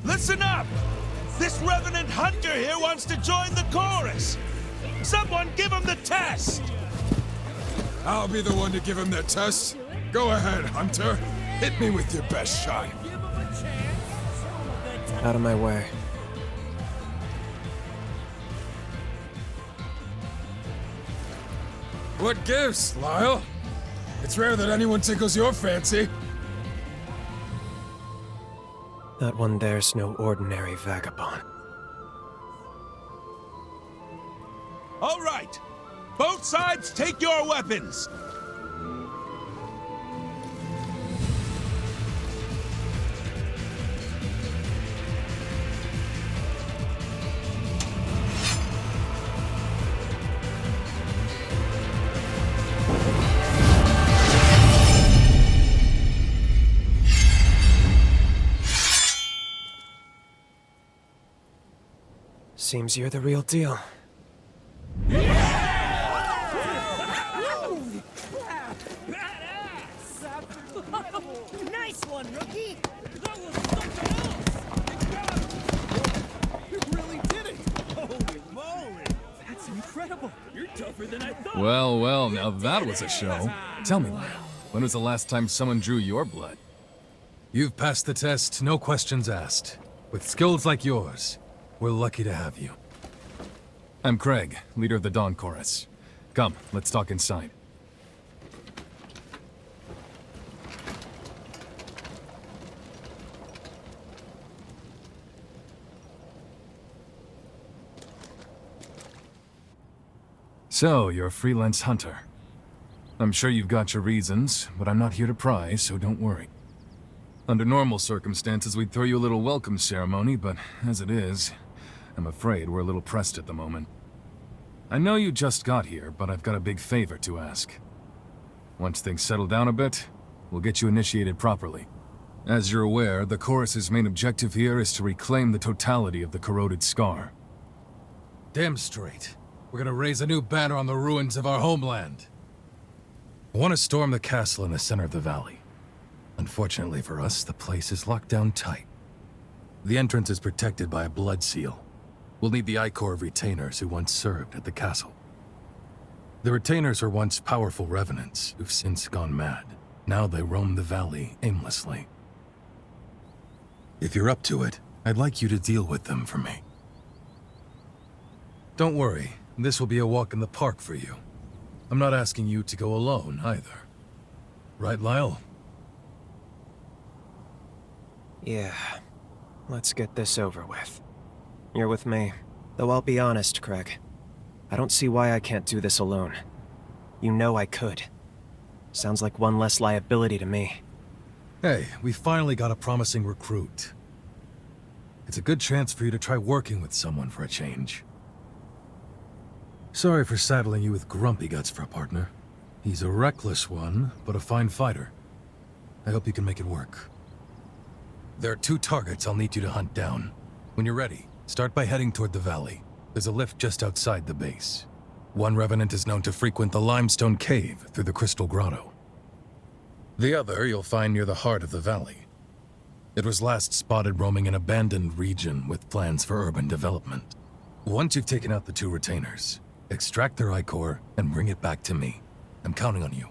Listen up! This Revenant hunter here wants to join the chorus! Someone give him the test! I'll be the one to give him the test. Go ahead, Hunter. Hit me with your best shot. Out of my way. What gives, Lyall? It's rare that anyone tickles your fancy. That one there's no ordinary vagabond. All right! Both sides take your weapons! Seems you're the real deal. Nice one, rookie! That was something else! You really did it! Holy moly! That's incredible! You're tougher than I thought! Well, now that was a show. Tell me, Lyall, when was the last time someone drew your blood? You've passed the test, no questions asked. With skills like yours, we're lucky to have you. I'm Craig, leader of the Dawn Chorus. Come, let's talk inside. So, you're a freelance hunter. I'm sure you've got your reasons, but I'm not here to pry, so don't worry. Under normal circumstances, we'd throw you a little welcome ceremony, but as it is, I'm afraid we're a little pressed at the moment. I know you just got here, but I've got a big favor to ask. Once things settle down a bit, we'll get you initiated properly. As you're aware, the Chorus's main objective here is to reclaim the totality of the corroded scar. Damn straight. We're gonna raise a new banner on the ruins of our homeland. I want to storm the castle in the center of the valley. Unfortunately for us, the place is locked down tight. The entrance is protected by a blood seal. We'll need the I-Corps of retainers who once served at the castle. The retainers were once powerful revenants who've since gone mad. Now they roam the valley aimlessly. If you're up to it, I'd like you to deal with them for me. Don't worry, this will be a walk in the park for you. I'm not asking you to go alone, either. Right, Lyall? Yeah. Let's get this over with. You're with me. Though I'll be honest, Craig. I don't see why I can't do this alone. You know I could. Sounds like one less liability to me. Hey, we finally got a promising recruit. It's a good chance for you to try working with someone for a change. Sorry for saddling you with Grumpy Guts for a partner. He's a reckless one, but a fine fighter. I hope you can make it work. There are 2 targets I'll need you to hunt down. When you're ready, start by heading toward the valley. There's a lift just outside the base. One Revenant is known to frequent the limestone cave through the Crystal Grotto. The other you'll find near the heart of the valley. It was last spotted roaming an abandoned region with plans for urban development. Once you've taken out the 2 retainers, extract their ichor and bring it back to me. I'm counting on you.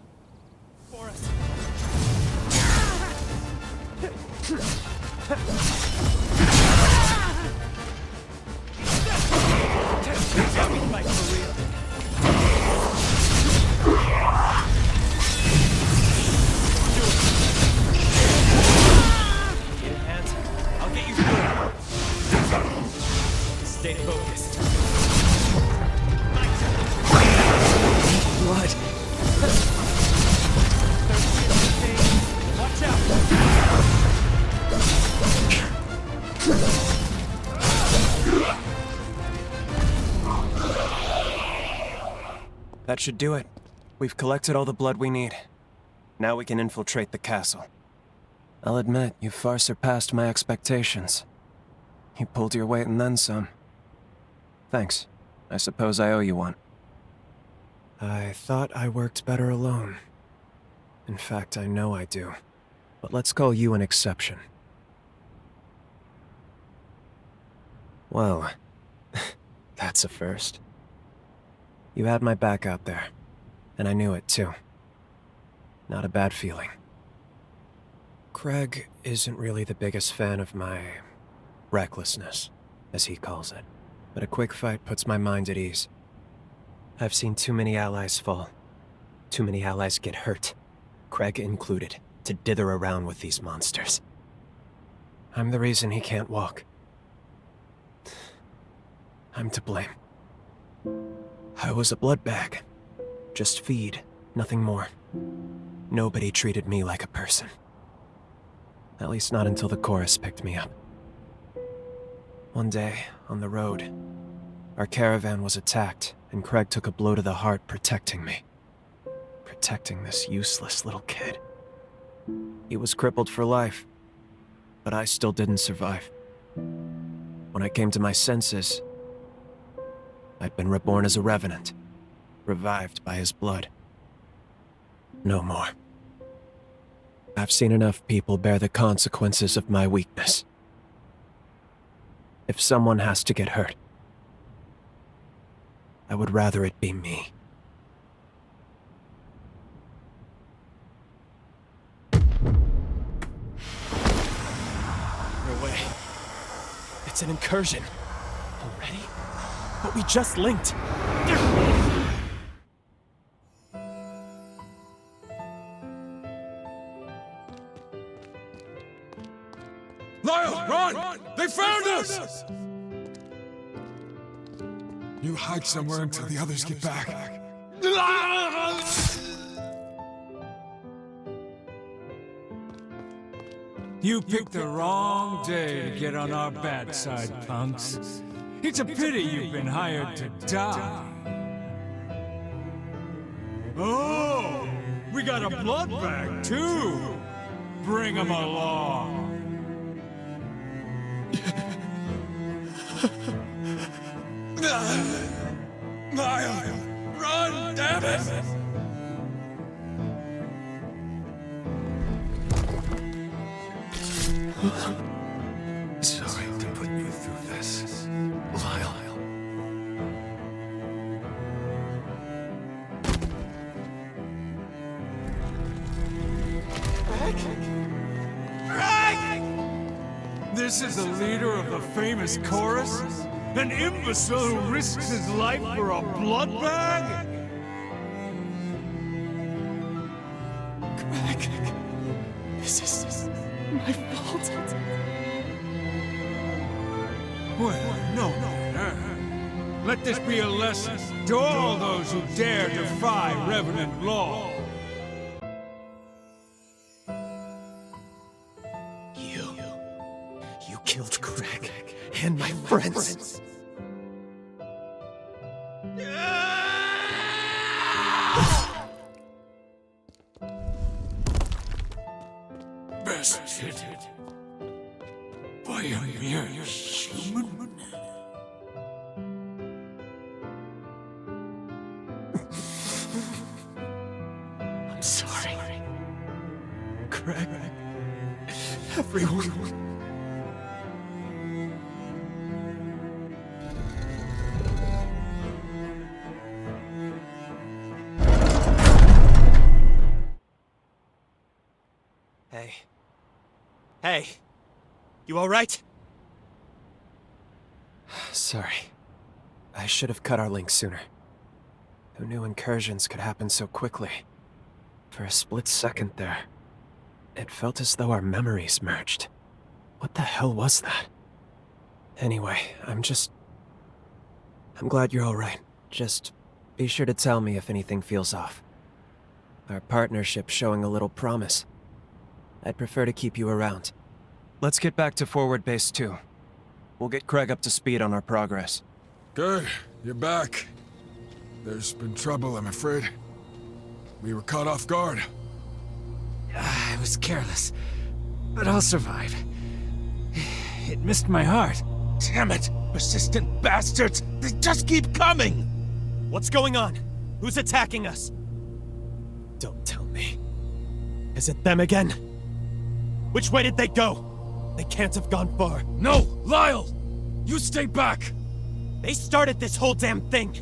I'll get you through. Stay focused. Blood. Watch out. That should do it. We've collected all the blood we need. Now we can infiltrate the castle. I'll admit, you far surpassed my expectations. You pulled your weight and then some. Thanks. I suppose I owe you one. I thought I worked better alone. In fact, I know I do. But let's call you an exception. Well, that's a first. You had my back out there, and I knew it too. Not a bad feeling. Craig isn't really the biggest fan of my recklessness, as he calls it, but a quick fight puts my mind at ease. I've seen too many allies fall, too many allies get hurt, Craig included, to dither around with these monsters. I'm the reason he can't walk. I'm to blame. I was a blood bag. Just feed, nothing more. Nobody treated me like a person. At least not until the chorus picked me up. One day, on the road, our caravan was attacked, and Craig took a blow to the heart protecting me. Protecting this useless little kid. He was crippled for life, but I still didn't survive. When I came to my senses, I'd been reborn as a Revenant, revived by his blood. No more. I've seen enough people bear the consequences of my weakness. If someone has to get hurt, I would rather it be me. No way. It's an incursion. Already? But we just linked. Lyall, run! They found us! You hide somewhere until the others get back. You picked the wrong day to get on our bad side, punks. It's a pity you've been hired to die. Oh, we got a blood bag, too. Bring him along. Lyall, run, damn it! Sorry to put you through this, Lyall. This is the leader of the famous chorus? An imbecile who risks his life for a blood bag? Craig, this is my fault. Well, no. Let this be a lesson to all those who dare defy Revenant law. You killed Craig. And my friends. Bested by a mere human? I'm sorry. Craig. Everyone. Hey. Hey. You alright? Sorry. I should have cut our link sooner. Who knew incursions could happen so quickly? For a split second there, it felt as though our memories merged. What the hell was that? Anyway, I'm glad you're alright. Just be sure to tell me if anything feels off. Our partnership's showing a little promise. I'd prefer to keep you around. Let's get back to Forward Base 2. We'll get Craig up to speed on our progress. Good. You're back. There's been trouble, I'm afraid. We were caught off guard. I was careless, but I'll survive. It missed my heart. Damn it! Persistent bastards! They just keep coming! What's going on? Who's attacking us? Don't tell me. Is it them again? Which way did they go? They can't have gone far. No! Lyall! You stay back! They started this whole damn thing!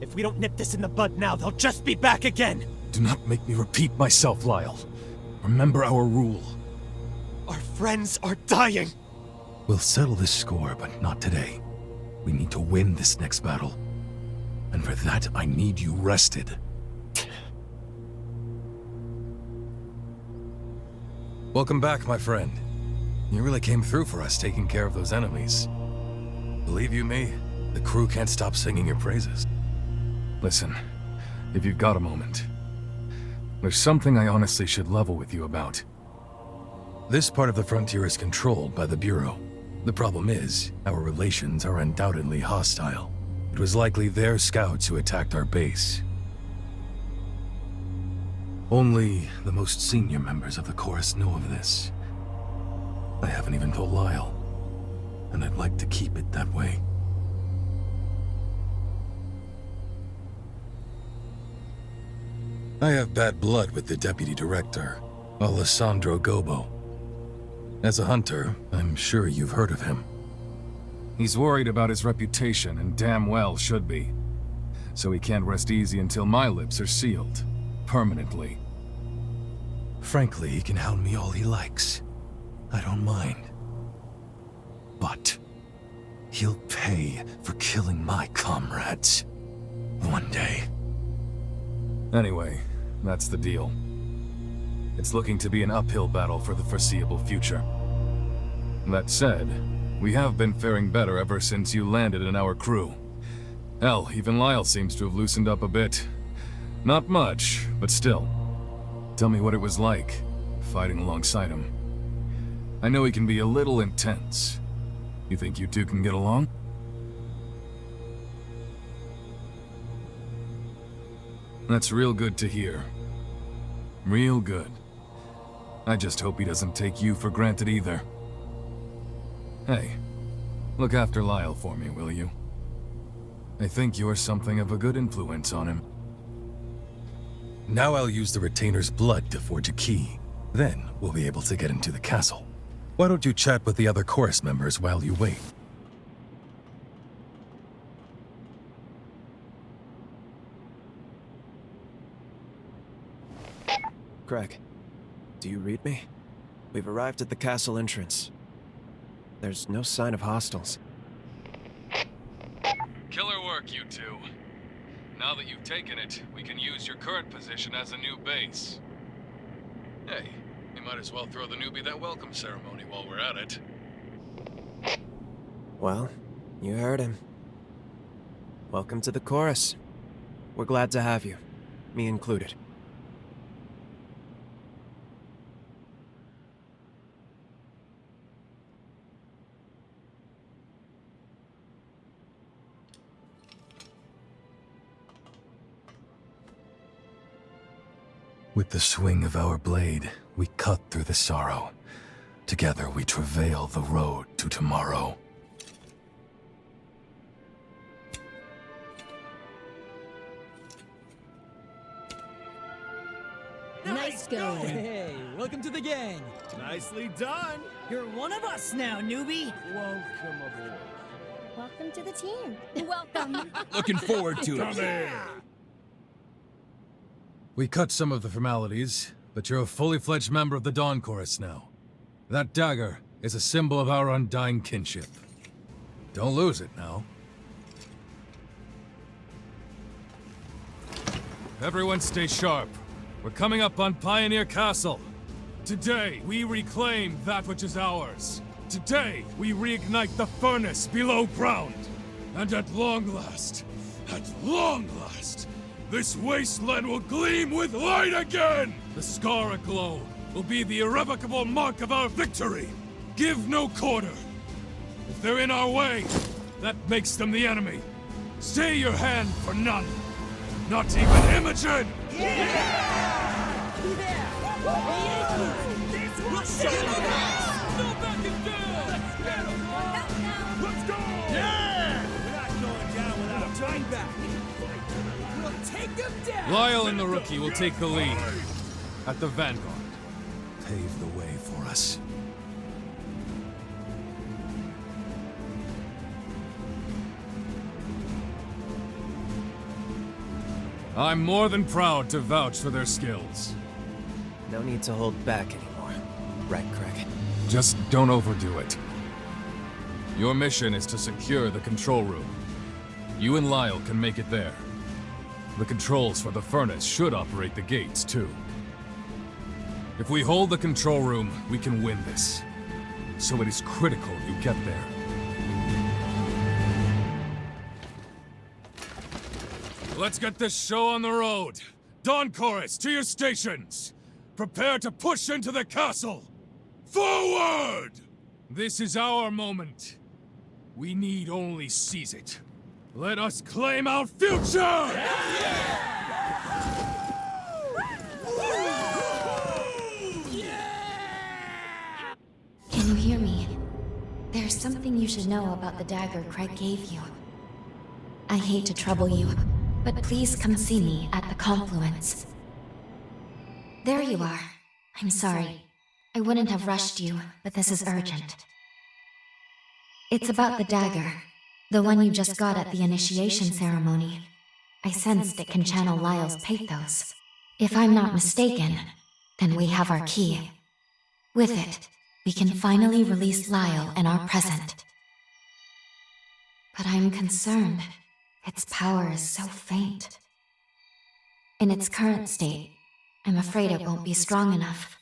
If we don't nip this in the bud now, they'll just be back again! Do not make me repeat myself, Lyall. Remember our rule. Our friends are dying! We'll settle this score, but not today. We need to win this next battle. And for that, I need you rested. Welcome back, my friend. You really came through for us taking care of those enemies. Believe you me, the crew can't stop singing your praises. Listen, if you've got a moment, there's something I honestly should level with you about. This part of the frontier is controlled by the Bureau. The problem is, our relations are undoubtedly hostile. It was likely their scouts who attacked our base. Only the most senior members of the Chorus know of this. I haven't even told Lyall, and I'd like to keep it that way. I have bad blood with the Deputy Director, Alessandro Gobo. As a hunter, I'm sure you've heard of him. He's worried about his reputation, and damn well should be. So he can't rest easy until my lips are sealed. Permanently. Frankly, he can hound me all he likes. I don't mind. But he'll pay for killing my comrades. One day. Anyway, that's the deal. It's looking to be an uphill battle for the foreseeable future. That said, we have been faring better ever since you landed in our crew. Hell, even Lyall seems to have loosened up a bit. Not much, but still. Tell me what it was like, fighting alongside him. I know he can be a little intense. You think you two can get along? That's real good to hear. Real good. I just hope he doesn't take you for granted either. Hey, look after Lyall for me, will you? I think you're something of a good influence on him. Now I'll use the retainer's blood to forge a key. Then we'll be able to get into the castle. Why don't you chat with the other chorus members while you wait? Craig, do you read me? We've arrived at the castle entrance. There's no sign of hostiles. Killer work, you two. Now that you've taken it, we can use your current position as a new base. Hey, you might as well throw the newbie that welcome ceremony while we're at it. Well, you heard him. Welcome to the chorus. We're glad to have you, me included. With the swing of our blade, we cut through the sorrow. Together we travail the road to tomorrow. Nice going. Hey, welcome to the gang. Nicely done. You're one of us now, newbie. Welcome aboard. Welcome to the team. Welcome. Looking forward to it. We cut some of the formalities, but you're a fully fledged member of the Dawn Chorus now. That dagger is a symbol of our undying kinship. Don't lose it now. Everyone stay sharp. We're coming up on Pioneer Castle. Today, we reclaim that which is ours. Today, we reignite the furnace below ground. And at long last, this wasteland will gleam with light again! The scar aglow will be the irrevocable mark of our victory. Give no quarter. If they're in our way, that makes them the enemy. Stay your hand for none. Not even Imogen! Lyall and the rookie will take the lead at the vanguard. Pave the way for us. I'm more than proud to vouch for their skills. No need to hold back anymore. Right, Craig? Just don't overdo it. Your mission is to secure the control room. You and Lyall can make it there. The controls for the furnace should operate the gates, too. If we hold the control room, we can win this. So it is critical you get there. Let's get this show on the road. Dawn Chorus, to your stations! Prepare to push into the castle! Forward! This is our moment. We need only seize it. Let us claim our future! Can you hear me? There's something you should know about the dagger Craig gave you. I hate to trouble you, but please come see me at the confluence. There you are. I'm sorry. I wouldn't have rushed you, but this is urgent. It's about the dagger, the one you just got at the initiation ceremony. I sensed it can channel Lyall's pathos. If I'm not mistaken, then we have our key. With it, we can finally release Lyall and our present. But I'm concerned. Its power is so faint. In its current state, I'm afraid it won't be strong enough.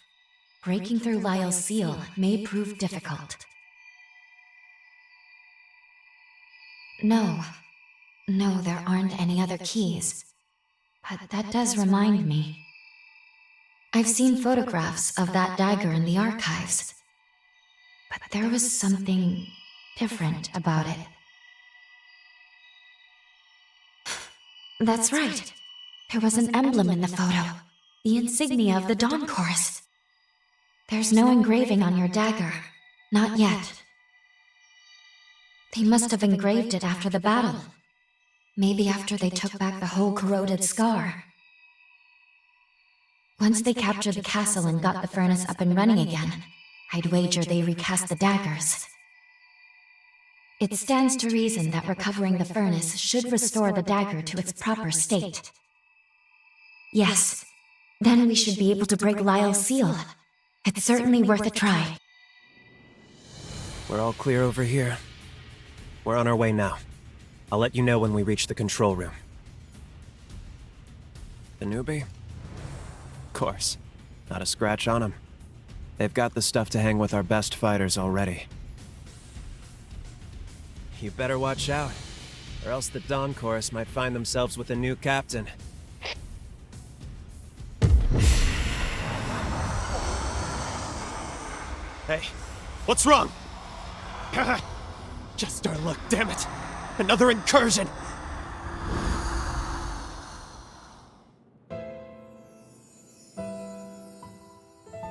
Breaking through Lyall's seal may prove difficult. No, there aren't any other keys. But that does remind me. I've seen photographs of that dagger in the archives. But there was something different about it. That's right. There was an emblem in the photo. The insignia of the Dawn Chorus. There's no engraving on your dagger. Not yet. They must have engraved it after the battle. Maybe after they took back the whole corroded scar. Once they captured the castle and got the furnace up and running again, I'd wager they recast the daggers. It stands to reason that recovering the furnace should restore the dagger to its proper state. Yes, then we should be able to break Lyall's seal. It's certainly worth a try. We're all clear over here. We're on our way now. I'll let you know when we reach the control room. The newbie? Of course. Not a scratch on him. They've got the stuff to hang with our best fighters already. You better watch out, or else the Dawn Chorus might find themselves with a new captain. Hey, what's wrong? Just our luck, damn it! Another incursion!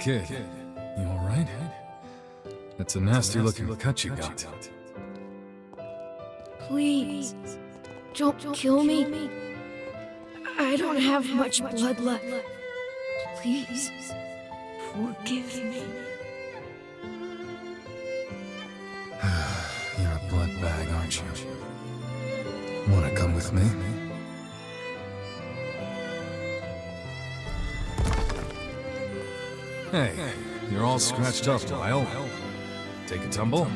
Kid, you alright? That's a nasty-looking cut you got. Please, don't kill me. I don't have much blood left. Please, forgive me. You're a blood bag, aren't you? Wanna come with me? Hey, you're all scratched up, Lyall. Take a tumble?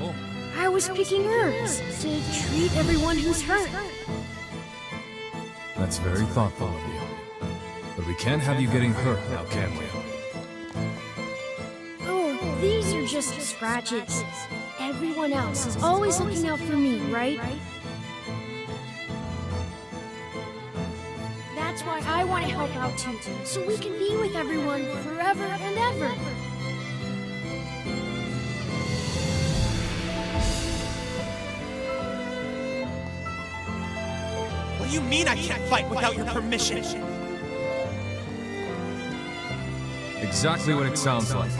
I was picking herbs to treat everyone who's hurt. That's very thoughtful of you. But we can't have you getting hurt now, can we? Oh, these are just scratches. Everyone else is always looking out for me, right? That's why I want to help out too, so we can be with everyone forever and ever. What do you mean I can't fight without your permission? Exactly what it sounds like.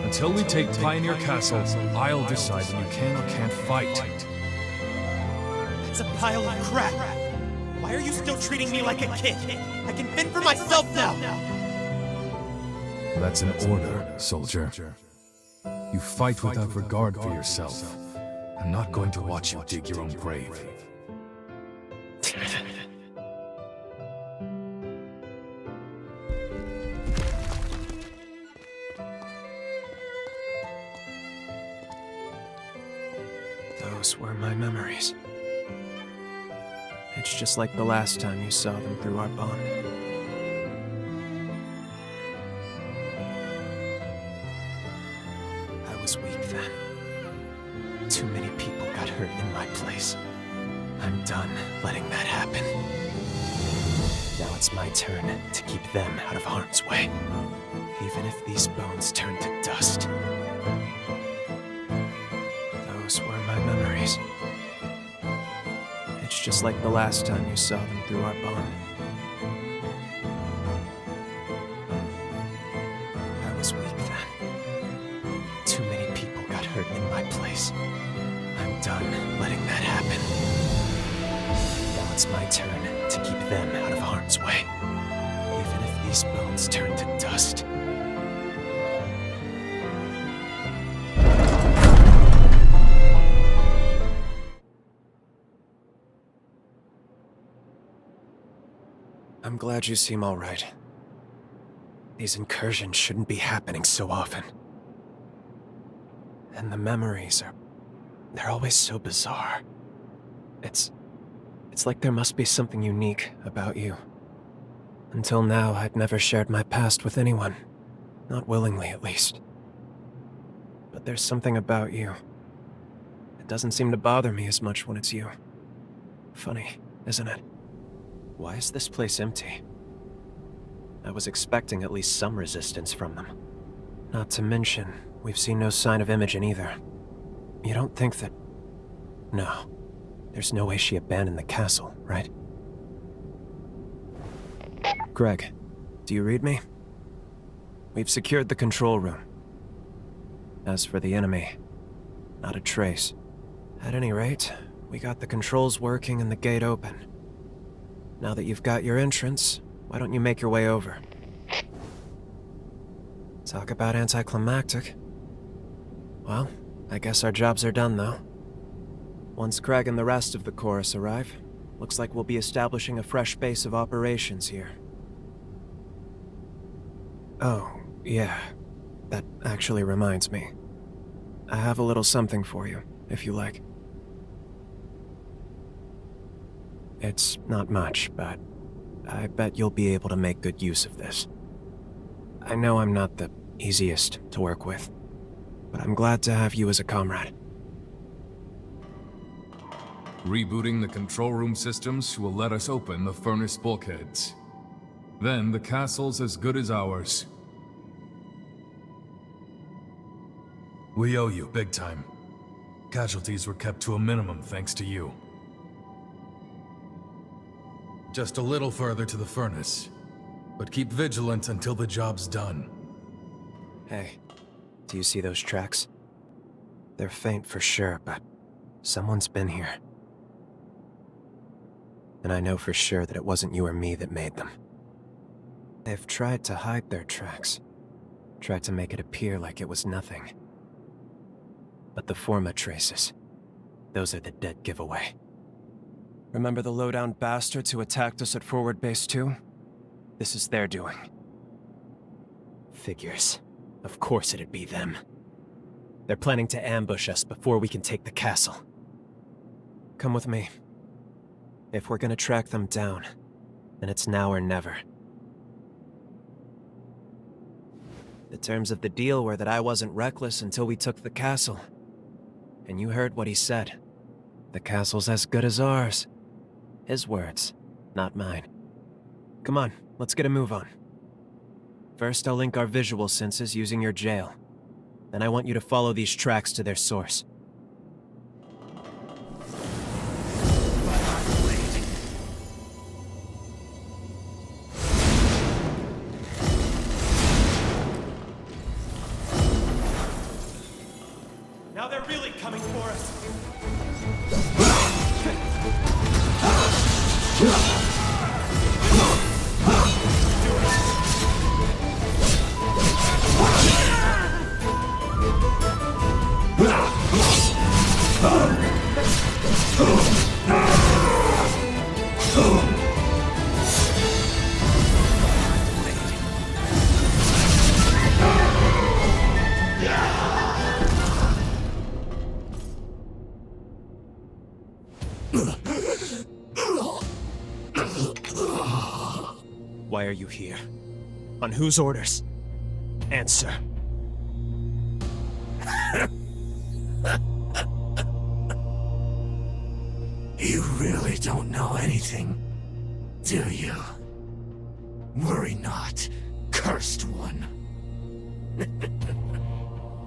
Until we take Pioneer Castle, I'll decide when you can or can't fight. It's a pile of crap. Why are you still treating me like a kid? I can fend for myself now. That's an order, soldier. You fight without regard for yourself. I'm not going to watch you dig your own grave. Those were my memories. It's just like the last time you saw them through our bond. I was weak then. Too many people got hurt in my place. I'm done letting that happen. Now it's my turn to keep them out of harm's way. Even if these bones turn to dust. Those were my memories. It's just like the last time you saw them through our bond. I was weak then. Too many people got hurt in my place. I'm done letting that happen. Now it's my turn to keep them out of harm's way. Even if these bones turn to dust. I'm glad you seem all right. These incursions shouldn't be happening so often. And the memories they're always so bizarre. It's like there must be something unique about you. Until now, I'd never shared my past with anyone. Not willingly, at least. But there's something about you. It doesn't seem to bother me as much when it's you. Funny, isn't it? Why is this place empty? I was expecting at least some resistance from them. Not to mention, we've seen no sign of Imogen either. You don't think that... No. There's no way she abandoned the castle, right? Greg, do you read me? We've secured the control room. As for the enemy, not a trace. At any rate, we got the controls working and the gate open. Now that you've got your entrance, why don't you make your way over? Talk about anticlimactic. Well, I guess our jobs are done, though. Once Craig and the rest of the chorus arrive, looks like we'll be establishing a fresh base of operations here. Oh, yeah. That actually reminds me. I have a little something for you, if you like. It's not much, but I bet you'll be able to make good use of this. I know I'm not the easiest to work with, but I'm glad to have you as a comrade. Rebooting the control room systems will let us open the furnace bulkheads. Then the castle's as good as ours. We owe you big time. Casualties were kept to a minimum thanks to you. Just a little further to the furnace, but keep vigilant until the job's done. Hey, do you see those tracks? They're faint for sure, but someone's been here. And I know for sure that it wasn't you or me that made them. They've tried to hide their tracks, tried to make it appear like it was nothing. But the formae traces, those are the dead giveaway. Remember the low-down bastards who attacked us at Forward Base 2? This is their doing. Figures. Of course it'd be them. They're planning to ambush us before we can take the castle. Come with me. If we're gonna track them down, then it's now or never. The terms of the deal were that I wasn't reckless until we took the castle. And you heard what he said. The castle's as good as ours. His words, not mine. Come on, let's get a move on. First, I'll link our visual senses using your jail. Then I want you to follow these tracks to their source. Now they're really coming for us. Why are you here? On whose orders? Answer. You really don't know anything, do you? Worry not, cursed one.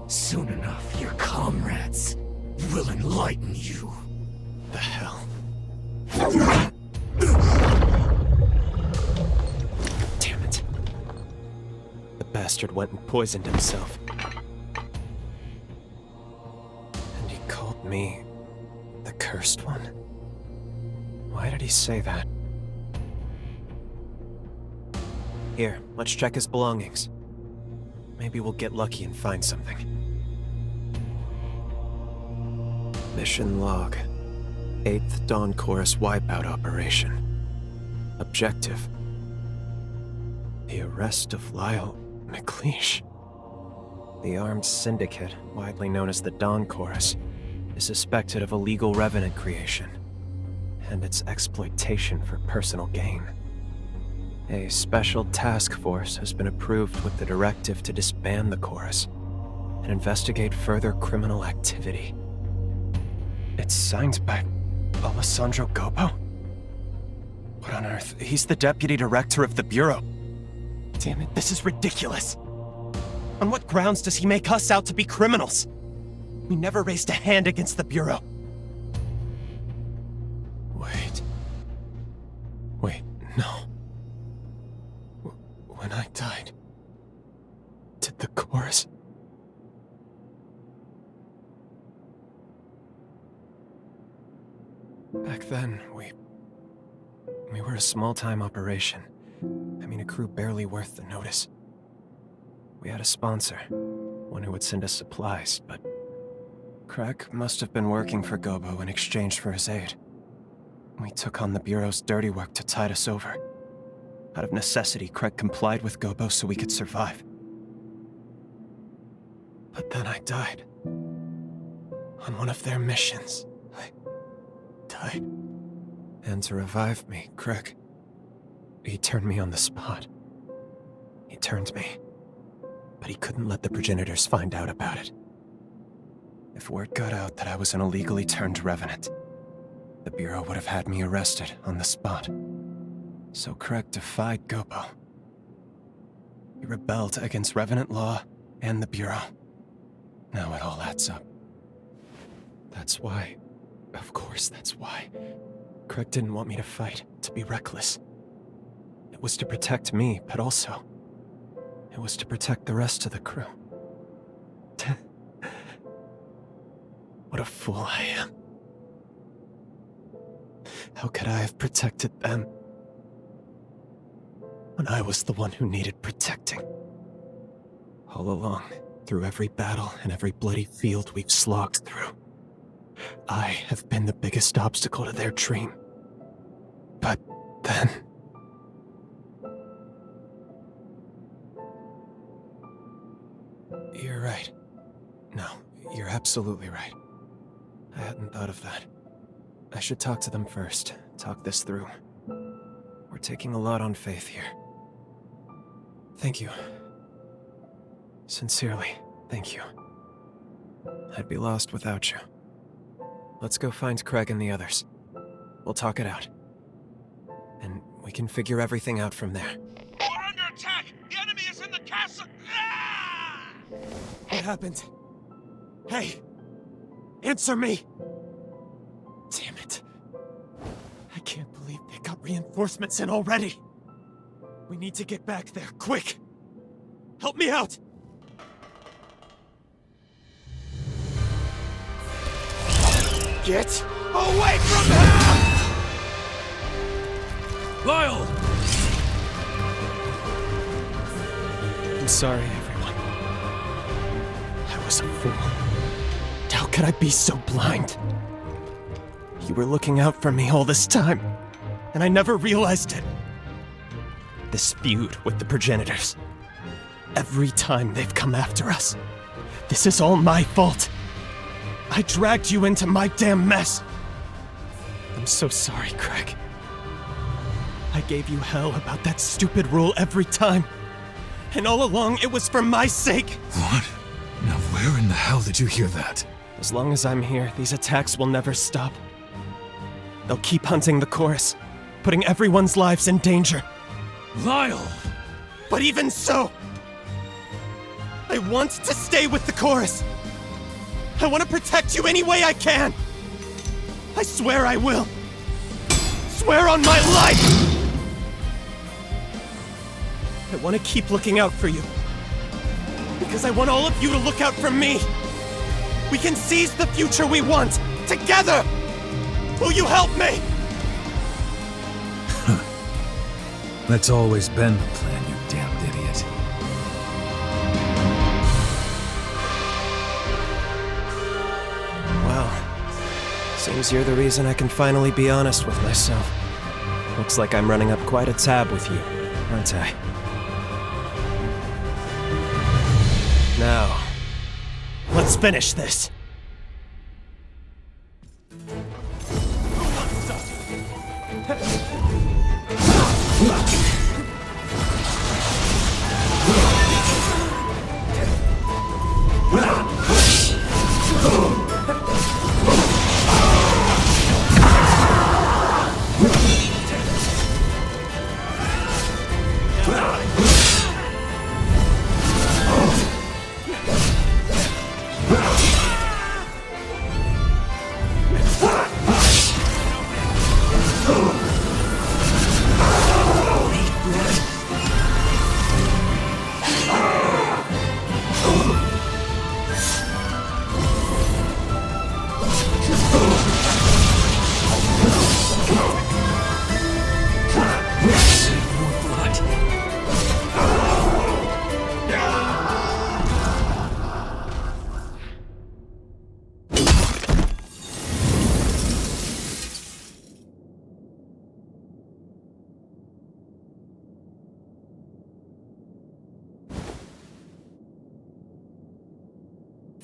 Soon enough, your comrades will enlighten you. The hell? Damn it. The bastard went and poisoned himself. And he called me the cursed one? Why did he say that? Here, let's check his belongings. Maybe we'll get lucky and find something. Mission log. 8th Dawn Chorus wipeout operation. Objective: the arrest of Lyall McLeish. The armed syndicate, widely known as the Dawn Chorus, is suspected of illegal Revenant creation and its exploitation for personal gain. A special task force has been approved with the directive to disband the chorus and investigate further criminal activity. It's signed by Alessandro Gobo? What on earth? He's the deputy director of the Bureau. Damn it, this is ridiculous. On what grounds does he make us out to be criminals? We never raised a hand against the Bureau. Wait, no. When I died, did the chorus... Back then, we were a small-time operation. I mean, a crew barely worth the notice. We had a sponsor, one who would send us supplies, but Craig must have been working for Gobo in exchange for his aid. We took on the Bureau's dirty work to tide us over. Out of necessity, Craig complied with Gobo so we could survive. But then I died. On one of their missions. I died. And to revive me, Craig, he turned me on the spot. He turned me. But he couldn't let the progenitors find out about it. If word got out that I was an illegally turned Revenant, the Bureau would have had me arrested on the spot. So Craig defied Gobo. He rebelled against Revenant law and the Bureau. Now it all adds up. That's why, of course that's why, Craig didn't want me to fight, to be reckless. It was to protect me, but also, it was to protect the rest of the crew. What a fool I am. How could I have protected them when I was the one who needed protecting? All along, through every battle and every bloody field we've slogged through, I have been the biggest obstacle to their dream. But then... You're right. No, you're absolutely right. I hadn't thought of that. I should talk to them first, talk this through. We're taking a lot on faith here. Thank you. Sincerely, thank you. I'd be lost without you. Let's go find Craig and the others. We'll talk it out. And we can figure everything out from there. We're under attack! The enemy is in the castle! Ah! What happened? Hey! Answer me! Damn it. I can't believe they got reinforcements in already. We need to get back there, quick! Help me out! Get away from him! Lyall! I'm sorry, everyone. I was a fool. How could I be so blind? You were looking out for me all this time, and I never realized it. This feud with the progenitors. Every time they've come after us, this is all my fault. I dragged you into my damn mess. I'm so sorry, Craig. I gave you hell about that stupid rule every time. And all along, it was for my sake. What? Now where in the hell did you hear that? As long as I'm here, these attacks will never stop. They'll keep hunting the chorus, putting everyone's lives in danger. Lyall! But even so, I want to stay with the chorus. I want to protect you any way I can. I swear I will. Swear on my life! I want to keep looking out for you. Because I want all of you to look out for me. We can seize the future we want, together! Will you help me? That's always been the plan, you damned idiot. Well, seems you're the reason I can finally be honest with myself. Looks like I'm running up quite a tab with you, aren't I? Now, let's finish this.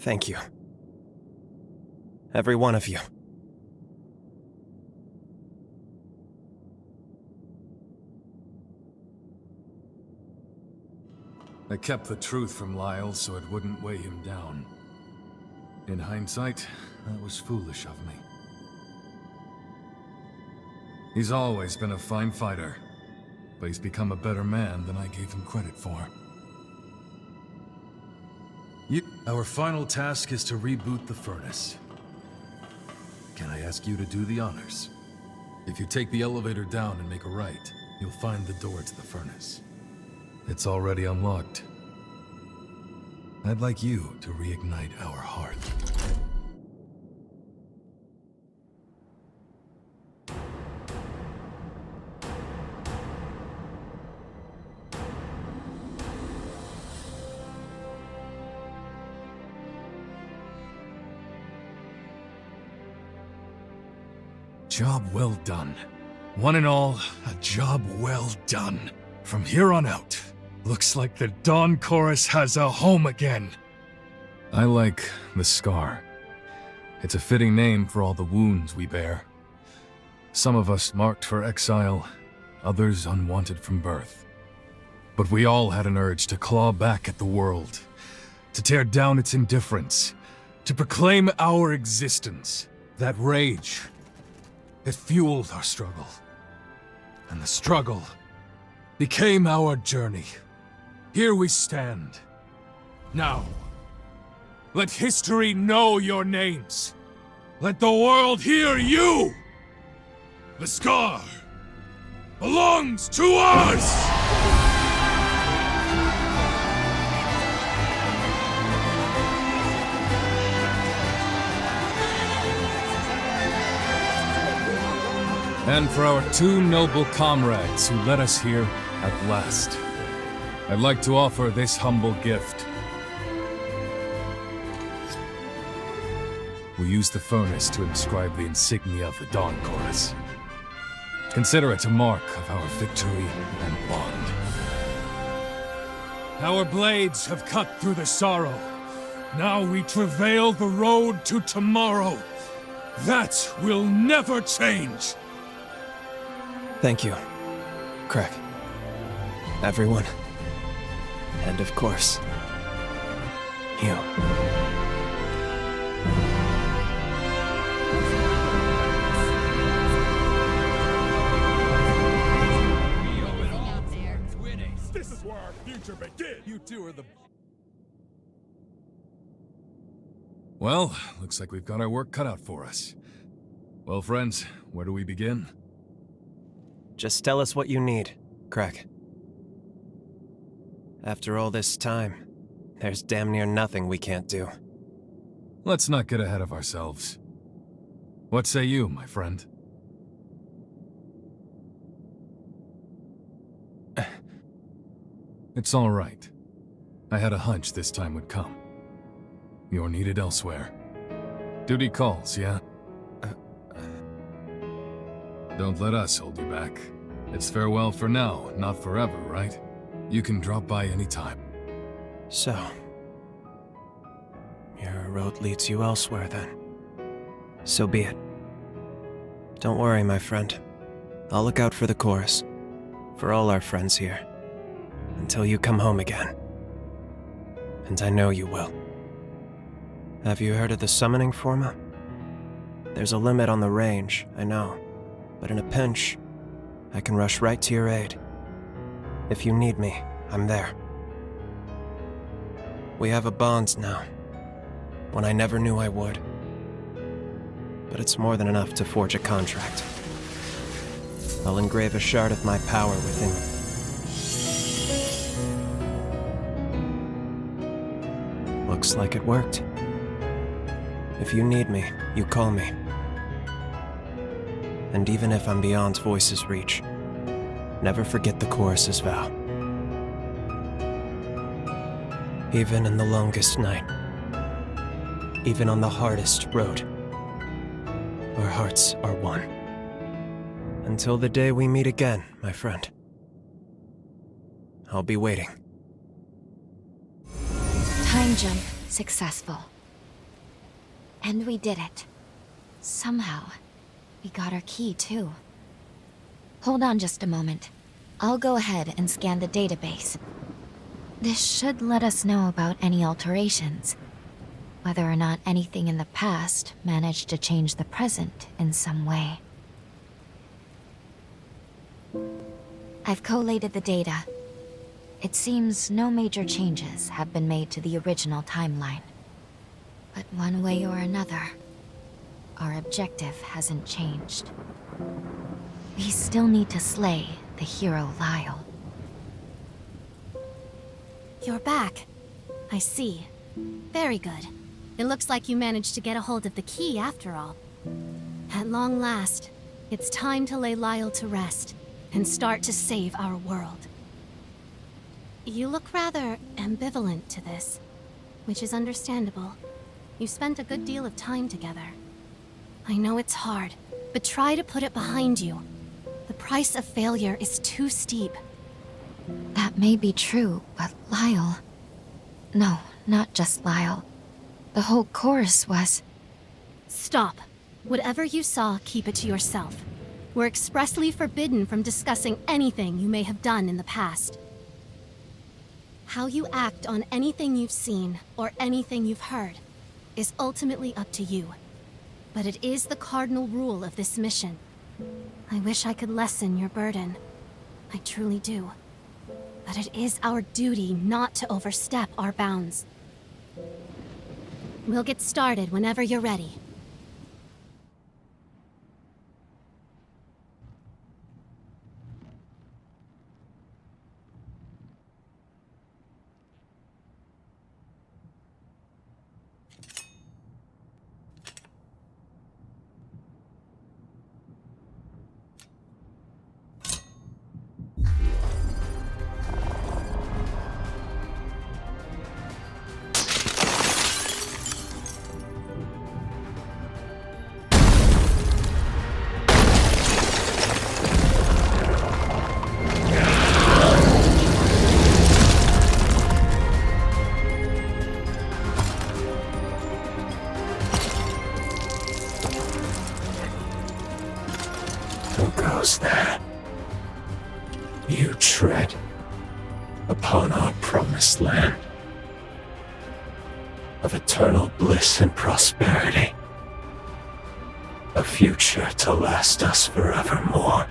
Thank you. Every one of you. I kept the truth from Lyall so it wouldn't weigh him down. In hindsight, that was foolish of me. He's always been a fine fighter, but he's become a better man than I gave him credit for. Our final task is to reboot the furnace. Can I ask you to do the honors? If you take the elevator down and make a right, you'll find the door to the furnace. It's already unlocked. I'd like you to reignite our heart. Job well done. One and all, a job well done. From here on out, looks like the Dawn Chorus has a home again. I like the Scar. It's a fitting name for all the wounds we bear. Some of us marked for exile, others unwanted from birth. But we all had an urge to claw back at the world, to tear down its indifference, to proclaim our existence. That rage, it fueled our struggle. And the struggle became our journey. Here we stand. Now, let history know your names. Let the world hear you! The Scar belongs to us! And for our two noble comrades who led us here at last, I'd like to offer this humble gift. We use the furnace to inscribe the insignia of the Dawn Chorus. Consider it a mark of our victory and bond. Our blades have cut through the sorrow. Now we travail the road to tomorrow. That will never change. Thank you, Craig. Everyone. And of course, you. This is where our future begins. You two are the... Well, looks like we've got our work cut out for us. Well, friends, where do we begin? Just tell us what you need, Craig. After all this time, there's damn near nothing we can't do. Let's not get ahead of ourselves. What say you, my friend? It's all right. I had a hunch this time would come. You're needed elsewhere. Duty calls, yeah? Don't let us hold you back. It's farewell for now, not forever, right? You can drop by any time. So, your road leads you elsewhere then. So be it. Don't worry, my friend. I'll look out for the chorus. For all our friends here. Until you come home again. And I know you will. Have you heard of the summoning formae? There's a limit on the range, I know. But in a pinch, I can rush right to your aid. If you need me, I'm there. We have a bond now. One I never knew I would. But it's more than enough to forge a contract. I'll engrave a shard of my power within you. Looks like it worked. If you need me, you call me. And even if I'm beyond voice's reach, never forget the chorus's vow. Even in the longest night, even on the hardest road, our hearts are one. Until the day we meet again, my friend. I'll be waiting. Time jump successful. And we did it. Somehow. We got our key, too. Hold on just a moment. I'll go ahead and scan the database. This should let us know about any alterations. Whether or not anything in the past managed to change the present in some way. I've collated the data. It seems no major changes have been made to the original timeline. But one way or another, our objective hasn't changed. We still need to slay the hero Lyall. You're back. I see. Very good. It looks like you managed to get a hold of the key after all. At long last, it's time to lay Lyall to rest and start to save our world. You look rather ambivalent to this, which is understandable. You spent a good deal of time together. I know it's hard, but try to put it behind you. The price of failure is too steep. That may be true, but Lyall... No, not just Lyall. The whole chorus was... Stop. Whatever you saw, keep it to yourself. We're expressly forbidden from discussing anything you may have done in the past. How you act on anything you've seen, or anything you've heard, is ultimately up to you. But it is the cardinal rule of this mission. I wish I could lessen your burden. I truly do. But it is our duty not to overstep our bounds. We'll get started whenever you're ready. There. You tread upon our promised land of eternal bliss and prosperity, a future to last us forevermore.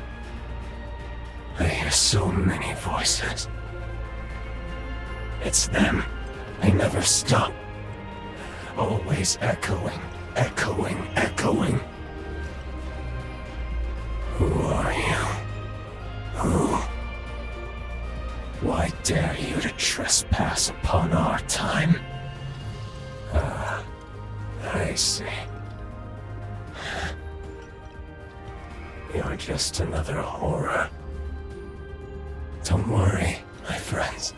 I hear so many voices. It's them. They never stop. Always echoing, echoing, echoing. Who are you? Who? Why dare you to trespass upon our time? I see. You're just another horror. Don't worry, my friends.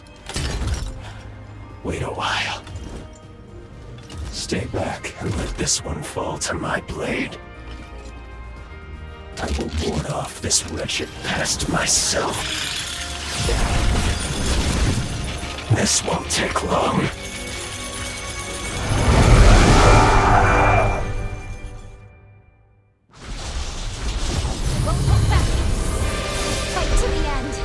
Wait a while. Stay back and let this one fall to my blade. I will ward off this wretched pest myself. This won't take long. Won't hold back. Fight to the end.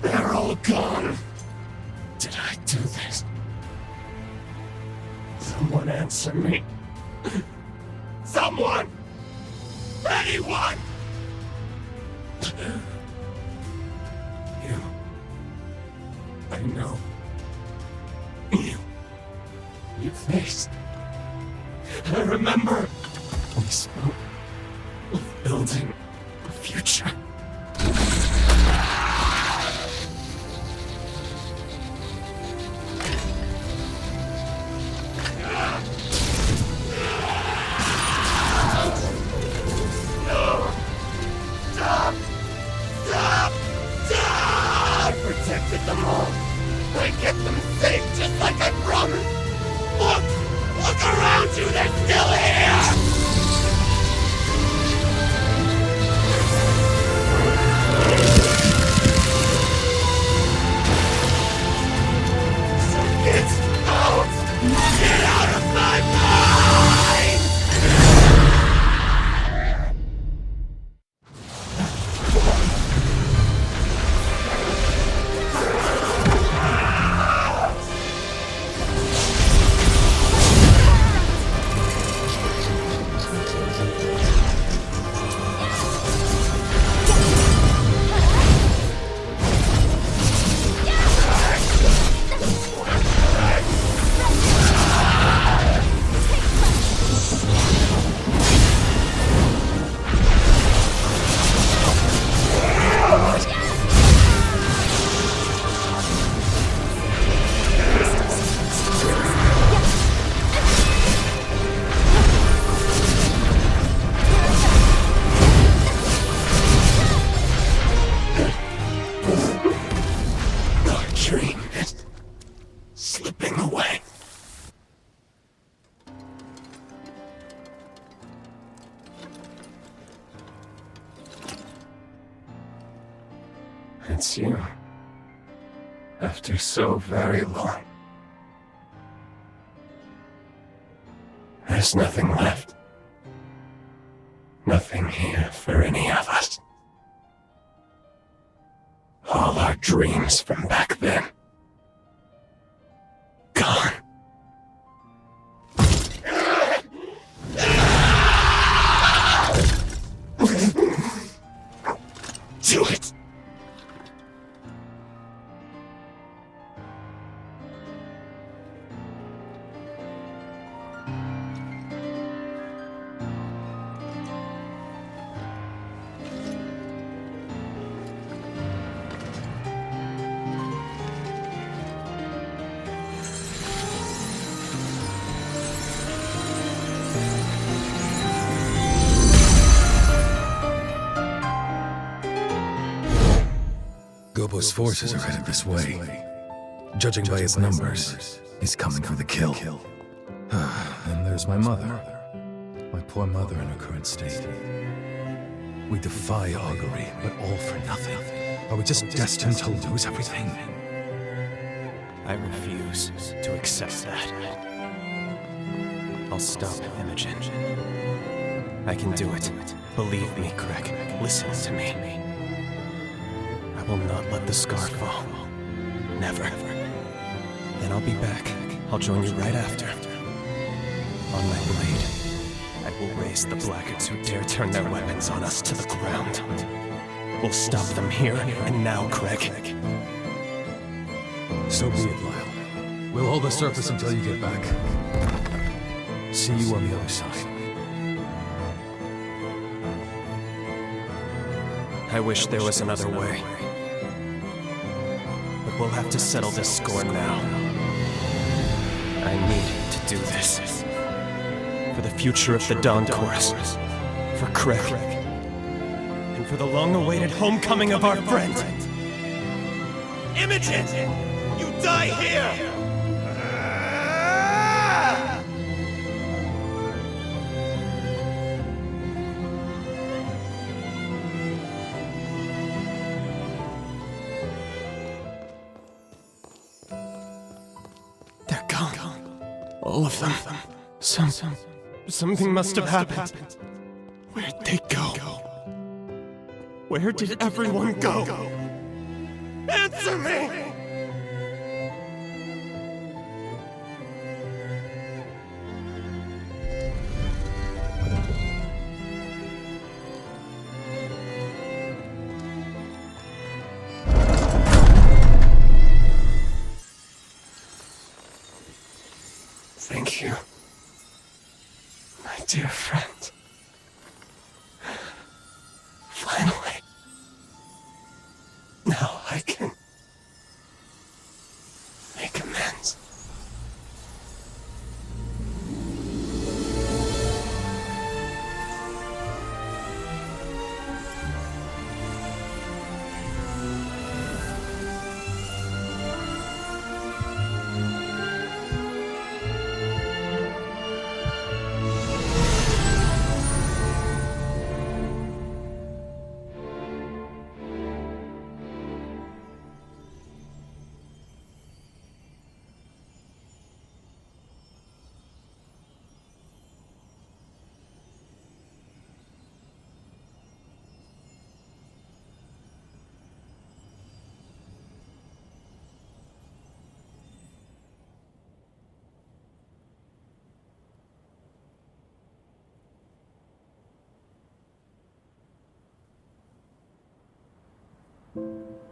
They're all gone. Did I do this? Someone answer me. Someone! Anyone! You. I know. You. Your face. I remember. We spoke of building a future. It's you. After so very long. There's nothing left. Nothing here for any of us. All our dreams from back then. Gone. Do it! Gobo's forces are headed this way. Judging by his numbers, he's coming for the kill. And there's my mother. My poor mother in her current state. We defy augury, but all for nothing. Are we just destined to lose everything? I refuse to accept that. I'll stop Imogen. I can do it. Believe me, Craig. Listen to me. I will not let the scar fall. Never. Then I'll be back. I'll join you right after. On my blade, I will raise the blackguards who dare turn their weapons on us to the ground. We'll stop them here and now, Craig. So be it, Lyall. We'll hold the surface until you get back. See you on the other side. I wish there was another way. But we'll have to settle this score now. I need to do this. For the future of the Dawn Chorus. For Craig. And for the long-awaited homecoming of our friend. Imogen! You die here! They're gone. All of them. Something must have happened. Where'd they go? Where did everyone go? Answer me! Thank you, my dear friend. Finally. Now I can make amends.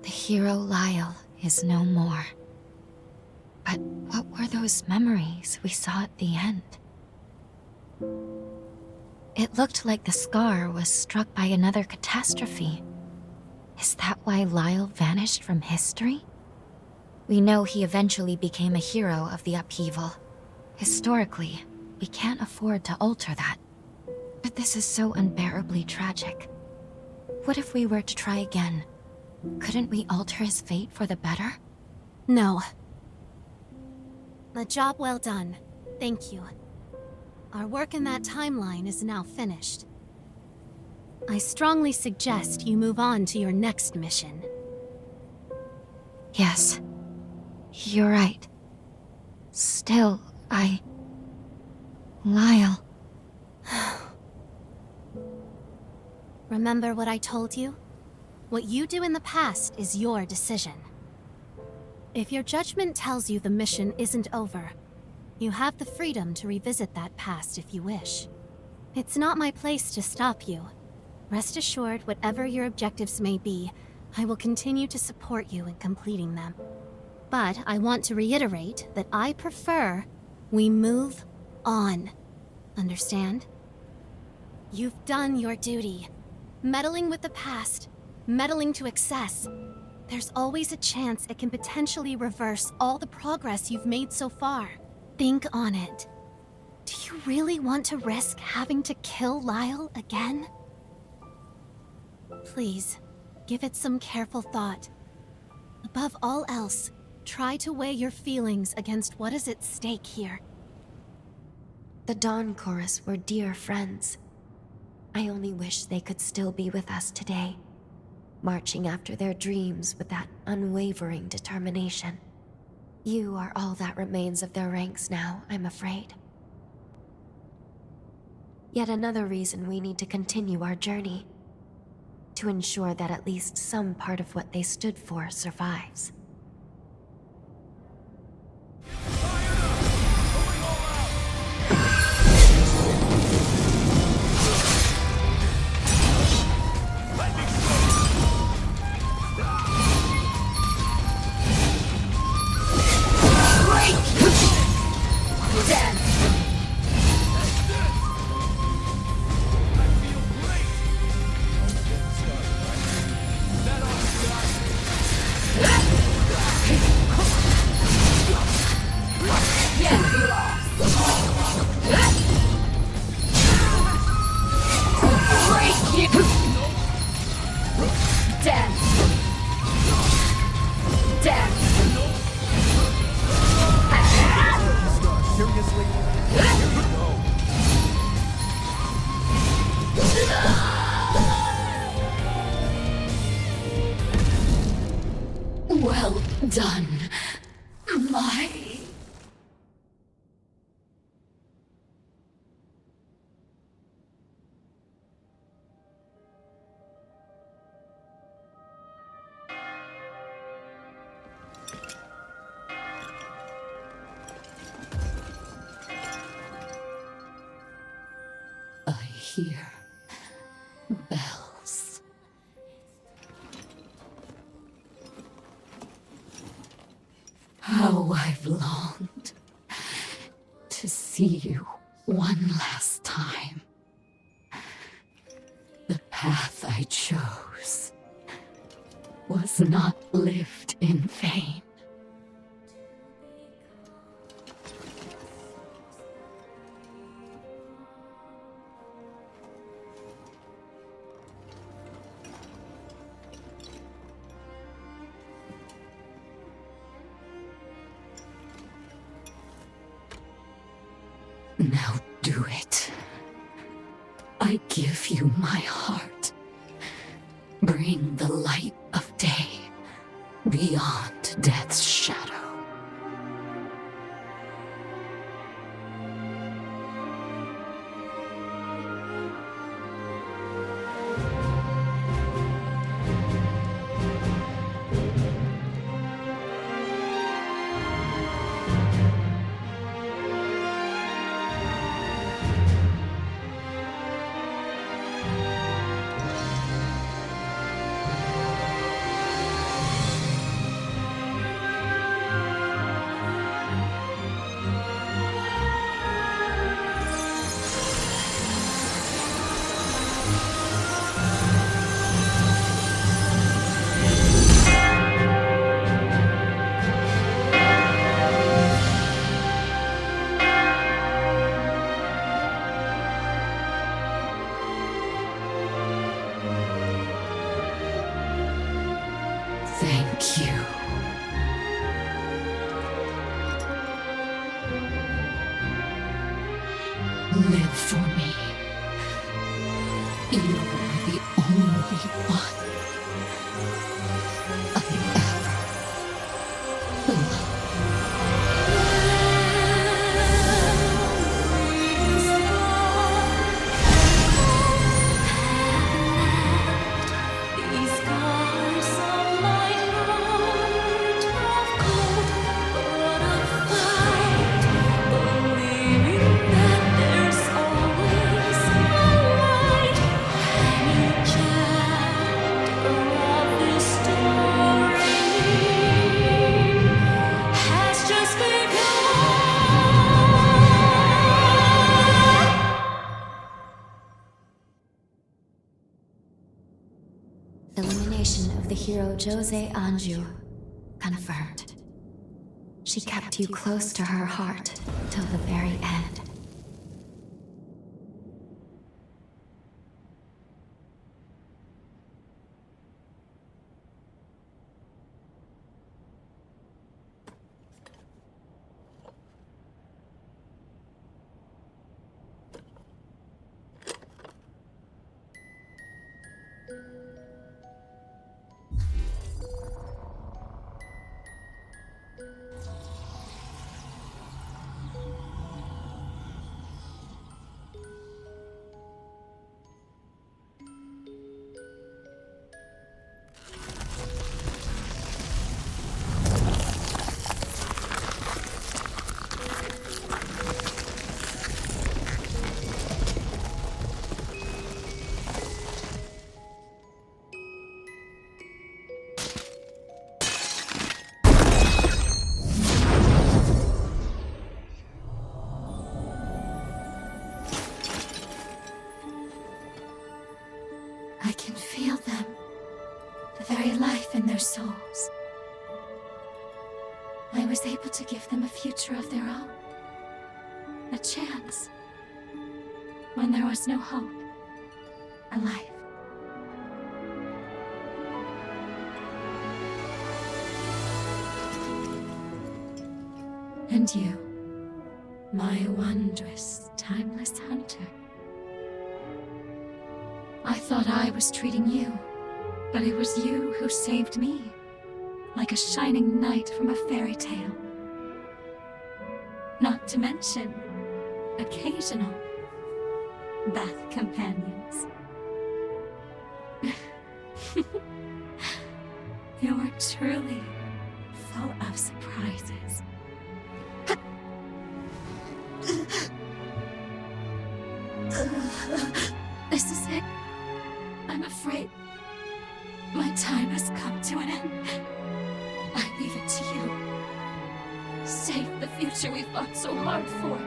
The hero Lyall is no more. But what were those memories we saw at the end? It looked like the scar was struck by another catastrophe. Is that why Lyall vanished from history? We know he eventually became a hero of the upheaval. Historically, we can't afford to alter that. But this is so unbearably tragic. What if we were to try again? Couldn't we alter his fate for the better? No. A job well done. Thank you. Our work in that timeline is now finished. I strongly suggest you move on to your next mission. Yes, you're right. Still, Lyall. Remember what I told you? What you do in the past is your decision. If your judgment tells you the mission isn't over, you have the freedom to revisit that past if you wish. It's not my place to stop you. Rest assured, whatever your objectives may be, I will continue to support you in completing them. But I want to reiterate that I prefer we move on. Understand? You've done your duty. Meddling with the past, meddling to excess. There's always a chance it can potentially reverse all the progress you've made so far. Think on it. Do you really want to risk having to kill Lyall again? Please, give it some careful thought. Above all else, try to weigh your feelings against what is at stake here. The Dawn Chorus were dear friends. I only wish they could still be with us today, marching after their dreams with that unwavering determination. You are all that remains of their ranks now, I'm afraid. Yet another reason we need to continue our journey, to ensure that at least some part of what they stood for survives. Well done, my... I hear bells. How I've longed to see you one last time. The path I chose was not lived in vain. Now do it. I give you my heart. Bring the light of day beyond death's shadow. Thank you. Live for me. You are the only one I ever Elimination of the hero Jose Anju. Confirmed. She kept you close to her heart till the very end. I can feel them. The very life in their souls. I was able to give them a future of their own. A chance. When there was no hope. A life. And you, my wondrous, timeless hunter. I thought I was treating you, but it was you who saved me, like a shining knight from a fairy tale. Not to mention, occasional bath companions. You were truly full of surprises. This is it. I'm afraid my time has come to an end. I leave it to you. Save the future we fought so hard for.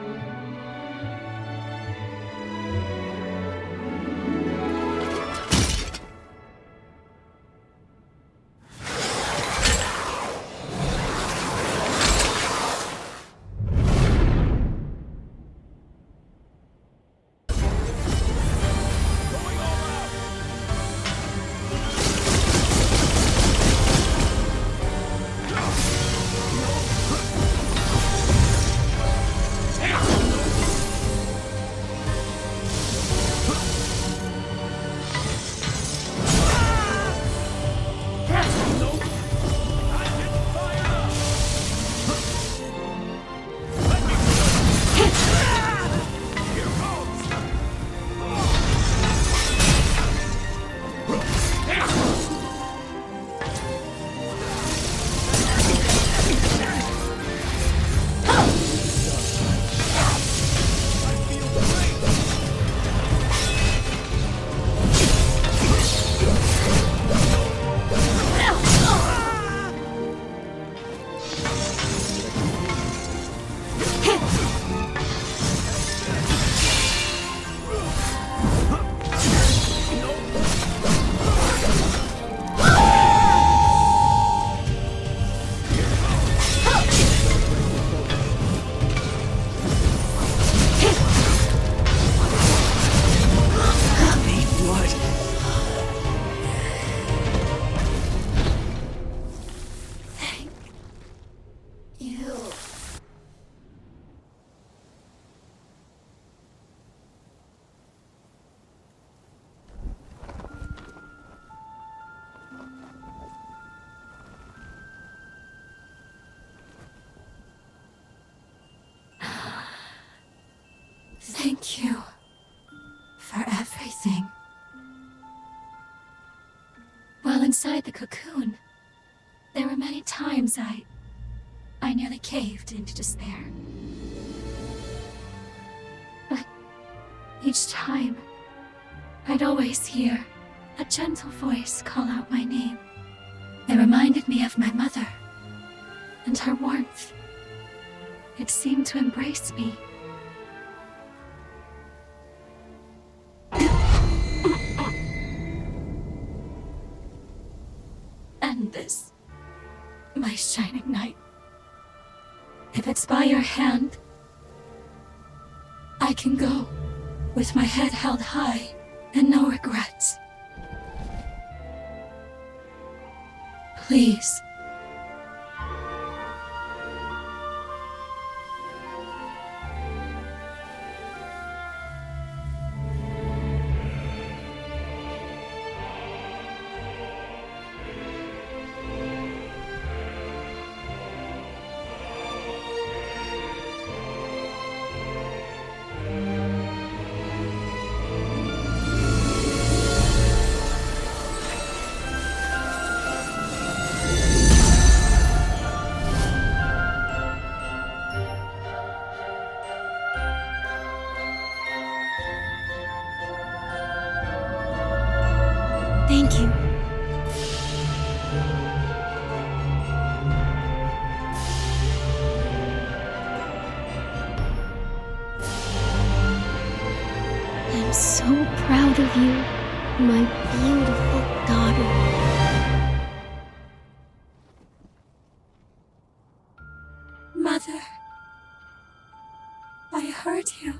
Thank you for everything. While inside the cocoon, there were many times I nearly caved into despair. But each time, I'd always hear a gentle voice call out my name. It reminded me of my mother and her warmth. It seemed to embrace me. My shining knight. If it's by your hand, I can go with my head held high and no regrets. Please. Thank you. I'm so proud of you, my beautiful daughter. Mother, I heard you.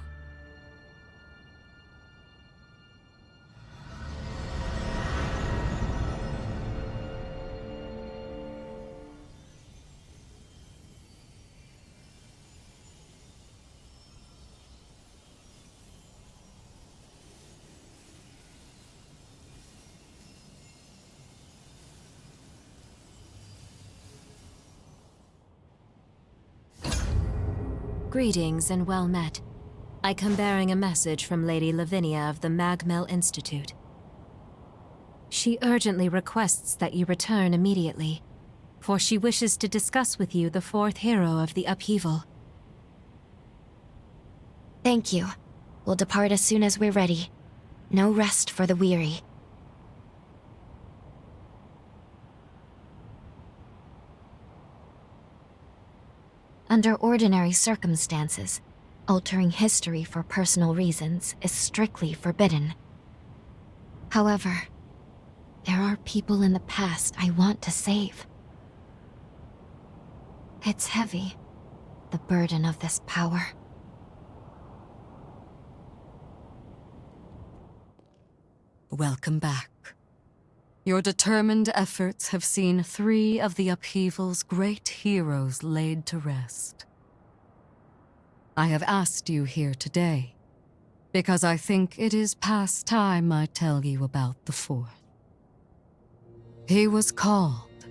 Greetings and well met. I come bearing a message from Lady Lavinia of the MagMell Institute. She urgently requests that you return immediately, for she wishes to discuss with you the fourth hero of the upheaval. Thank you. We'll depart as soon as we're ready. No rest for the weary. Under ordinary circumstances, altering history for personal reasons is strictly forbidden. However, there are people in the past I want to save. It's heavy, the burden of this power. Welcome back. Your determined efforts have seen 3 of the upheaval's great heroes laid to rest. I have asked you here today because I think it is past time I tell you about the 4th. He was called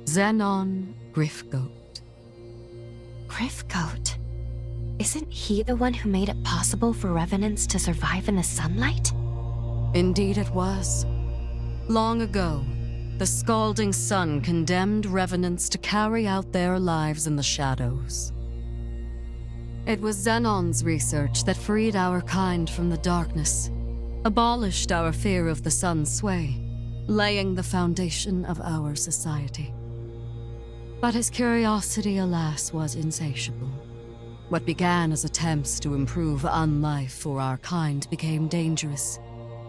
Xenon Griffgoat. Griffgoat? Isn't he the one who made it possible for Revenants to survive in the sunlight? Indeed it was. Long ago, the scalding sun condemned Revenants to carry out their lives in the shadows. It was Xenon's research that freed our kind from the darkness, abolished our fear of the sun's sway, laying the foundation of our society. But his curiosity, alas, was insatiable. What began as attempts to improve unlife for our kind became dangerous.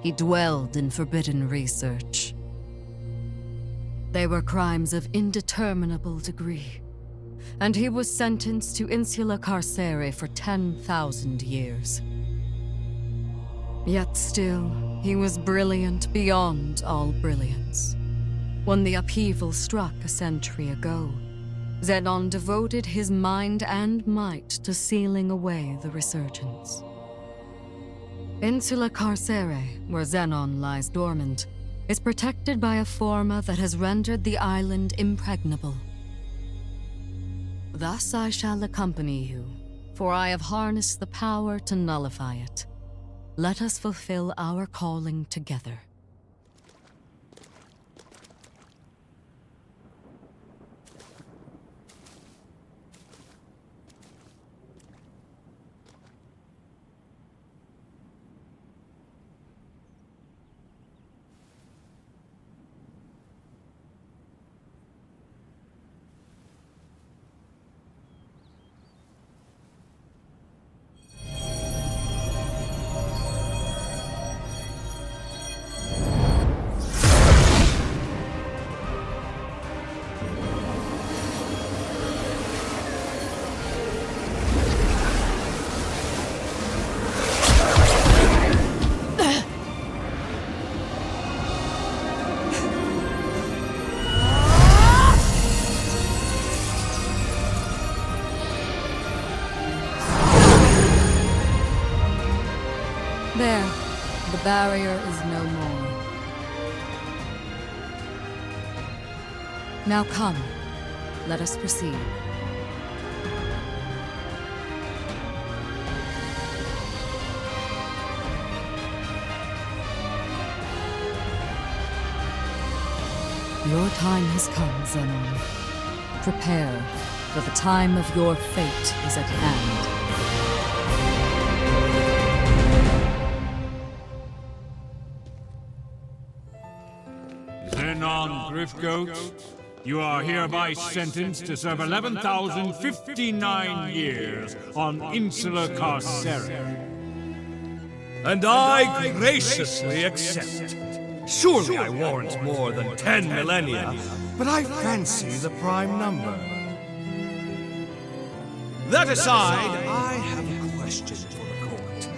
He dwelled in forbidden research. They were crimes of indeterminable degree, and he was sentenced to insula carcere for 10,000 years. Yet still, he was brilliant beyond all brilliance. When the upheaval struck a century ago, Xenon devoted his mind and might to sealing away the resurgence. Insula Carcere, where Xenon lies dormant, is protected by a forma that has rendered the island impregnable. Thus I shall accompany you, for I have harnessed the power to nullify it. Let us fulfill our calling together. There, the barrier is no more. Now come, let us proceed. Your time has come, Zenon. Prepare, for the time of your fate is at hand. Zenon Griffgoat, you are hereby sentenced to serve 11,059 years on Insula Carcera. And I graciously accept. Surely I warrant more than 10 millennia, but I fancy the prime number. That aside, I have a question for the court.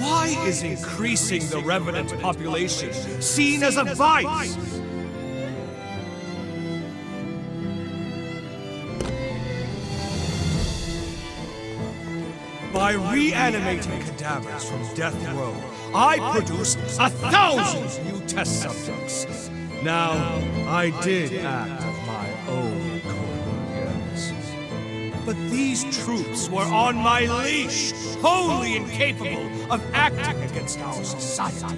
Why is increasing the Revenant population seen as a vice? By reanimating cadavers from death row, I produced 1,000 new test subjects. Now, I did act of my own accord, yes. But these troops were on my leash, wholly incapable of acting against our society.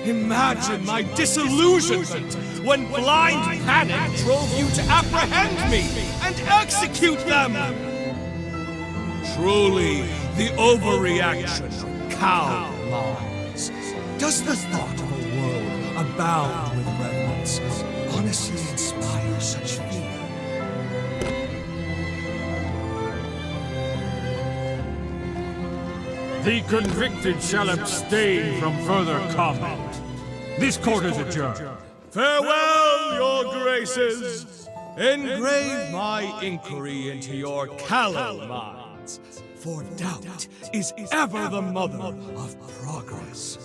Imagine my disillusionment when blind panic drove you to apprehend me and execute them! Truly, the overreaction of cow minds. Does the thought of a world abound with reverence honestly inspire such fear? The convicted shall abstain from further comment. This court is adjourned. Farewell, your graces! Engrave my inquiry into your callow minds, for doubt is ever the mother of progress.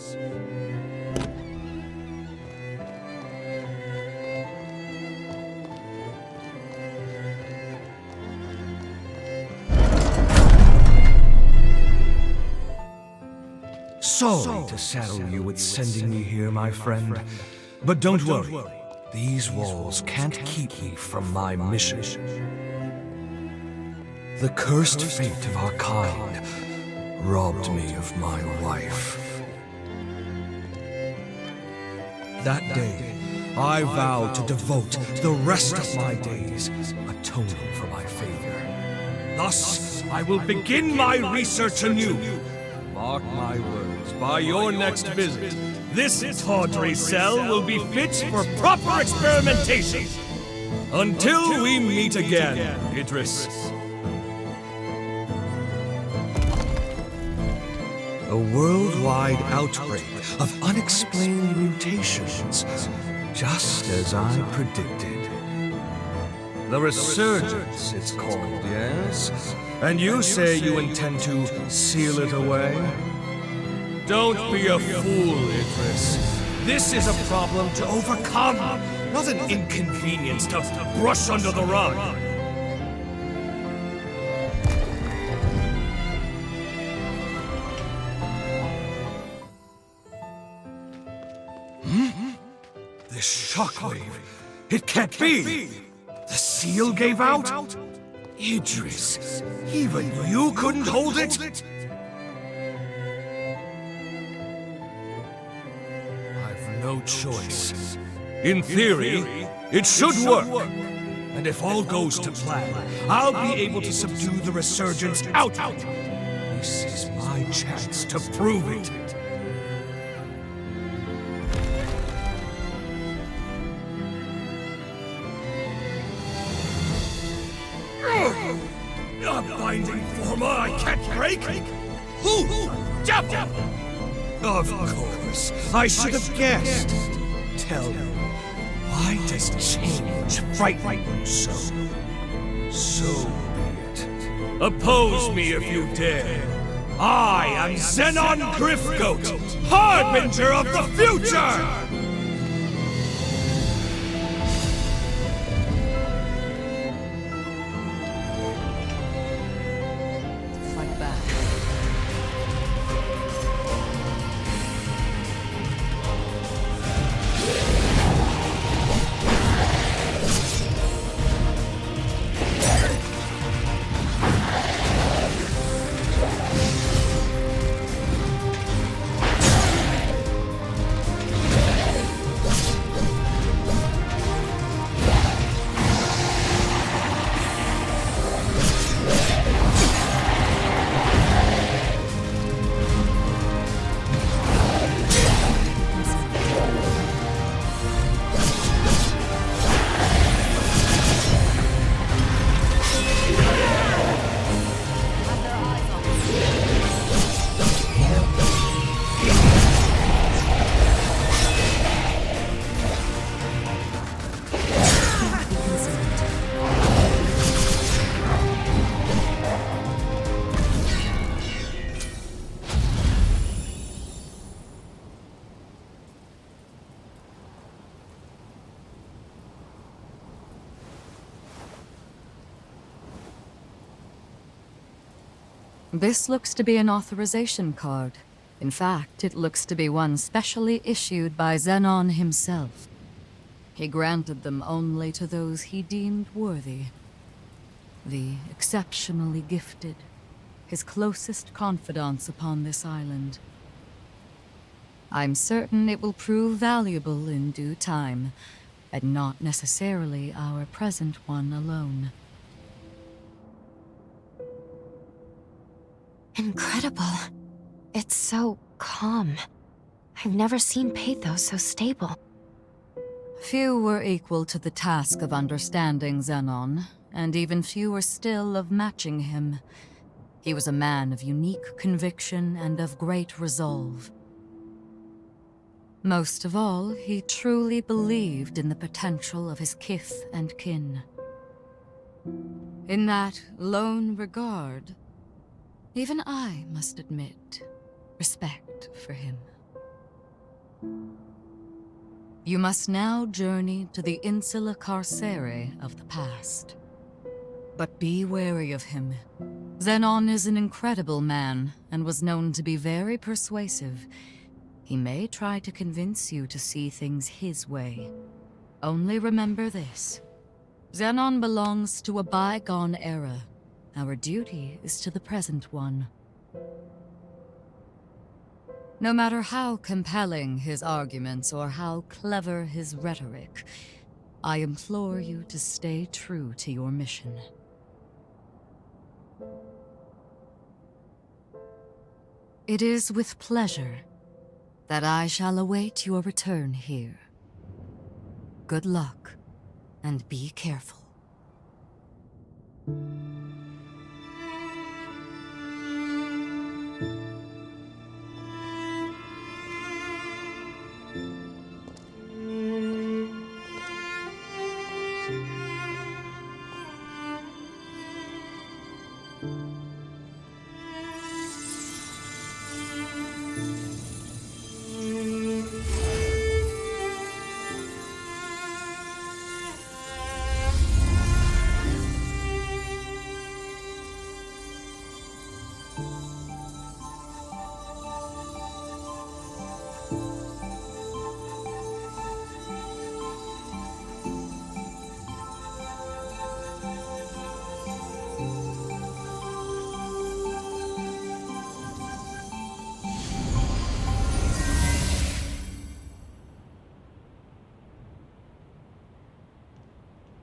Sorry to saddle you with sending me here, my friend. But don't worry. These walls can't keep me from my mission. The cursed fate of our kind robbed me of my wife. That day, I vowed to devote the rest of my days atoning for my failure. Thus, I will begin my research anew. Mark my words, by your next visit, this tawdry cell will be fit for proper experimentation. Until we meet again, Idris. A worldwide outbreak of unexplained mutations, just as I predicted. The resurgence, it's called, yes? And you say you intend to seal it away? Don't be a fool, Idris. This is a problem to overcome, not an inconvenience to brush under the rug. This shockwave, it can't be! The seal gave out? Idris, even you couldn't hold it? I've no choice. In theory, it should work. And if all goes to plan, I'll be able to subdue the resurgence out. This is my chance to prove it. A binding forma I can't break? Who? Devil! Of course, I should have guessed. Tell me, why does change frighten you so? So be it. Oppose me if you dare. I am Zenon Griffgoat, harbinger of the future! This looks to be an authorization card. In fact, it looks to be one specially issued by Xenon himself. He granted them only to those he deemed worthy. The exceptionally gifted, his closest confidants upon this island. I'm certain it will prove valuable in due time, and not necessarily our present one alone. Incredible. It's so calm. I've never seen pathos so stable. Few were equal to the task of understanding Xenon, and even fewer still of matching him. He was a man of unique conviction and of great resolve. Most of all, he truly believed in the potential of his kith and kin. In that lone regard, even I must admit respect for him. You must now journey to the insula carcere of the past. But be wary of him. Xenon is an incredible man, and was known to be very persuasive. He may try to convince you to see things his way. Only remember this. Xenon belongs to a bygone era. Our duty is to the present one. No matter how compelling his arguments or how clever his rhetoric, I implore you to stay true to your mission. It is with pleasure that I shall await your return here. Good luck, and be careful.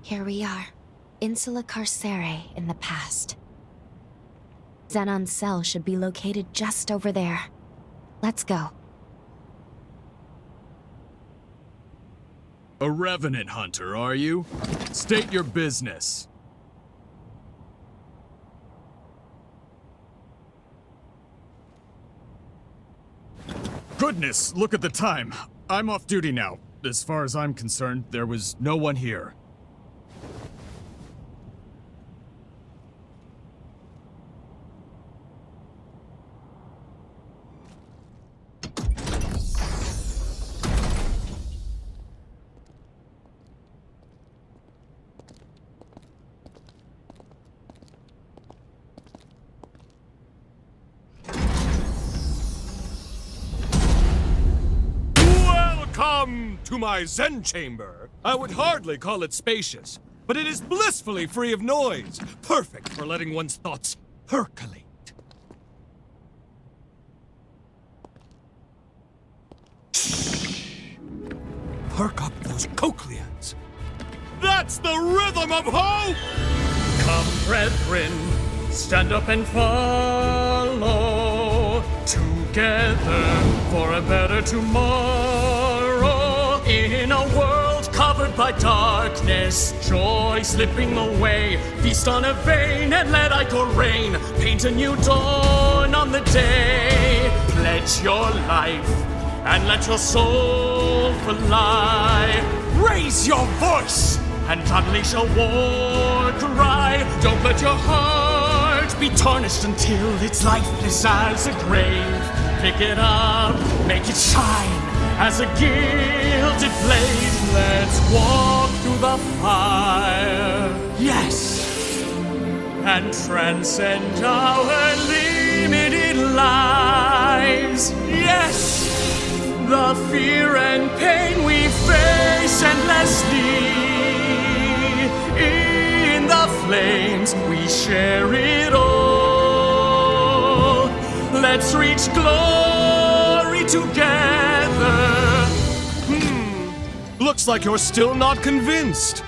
Here we are, Insula Carcere in the past. Xenon's cell should be located just over there. Let's go. A Revenant hunter, are you? State your business. Goodness, look at the time. I'm off duty now. As far as I'm concerned, there was no one here. Welcome to my Zen chamber. I would hardly call it spacious, but it is blissfully free of noise, perfect for letting one's thoughts percolate. Perk up those cochleans. That's the rhythm of hope! Come, brethren, stand up and follow together for a better tomorrow. In a world covered by darkness, joy slipping away. Feast on a vein and let ichor rain. Paint a new dawn on the day. Pledge your life and let your soul fly. Raise your voice and unleash a war cry. Don't let your heart be tarnished until it's lifeless as a grave. Pick it up, make it shine as a gilded blade. Let's walk through the fire, yes, and transcend our limited lives. Yes, the fear and pain we face endlessly. In the flames, we share it all. Let's reach glory together. Looks like you're still not convinced.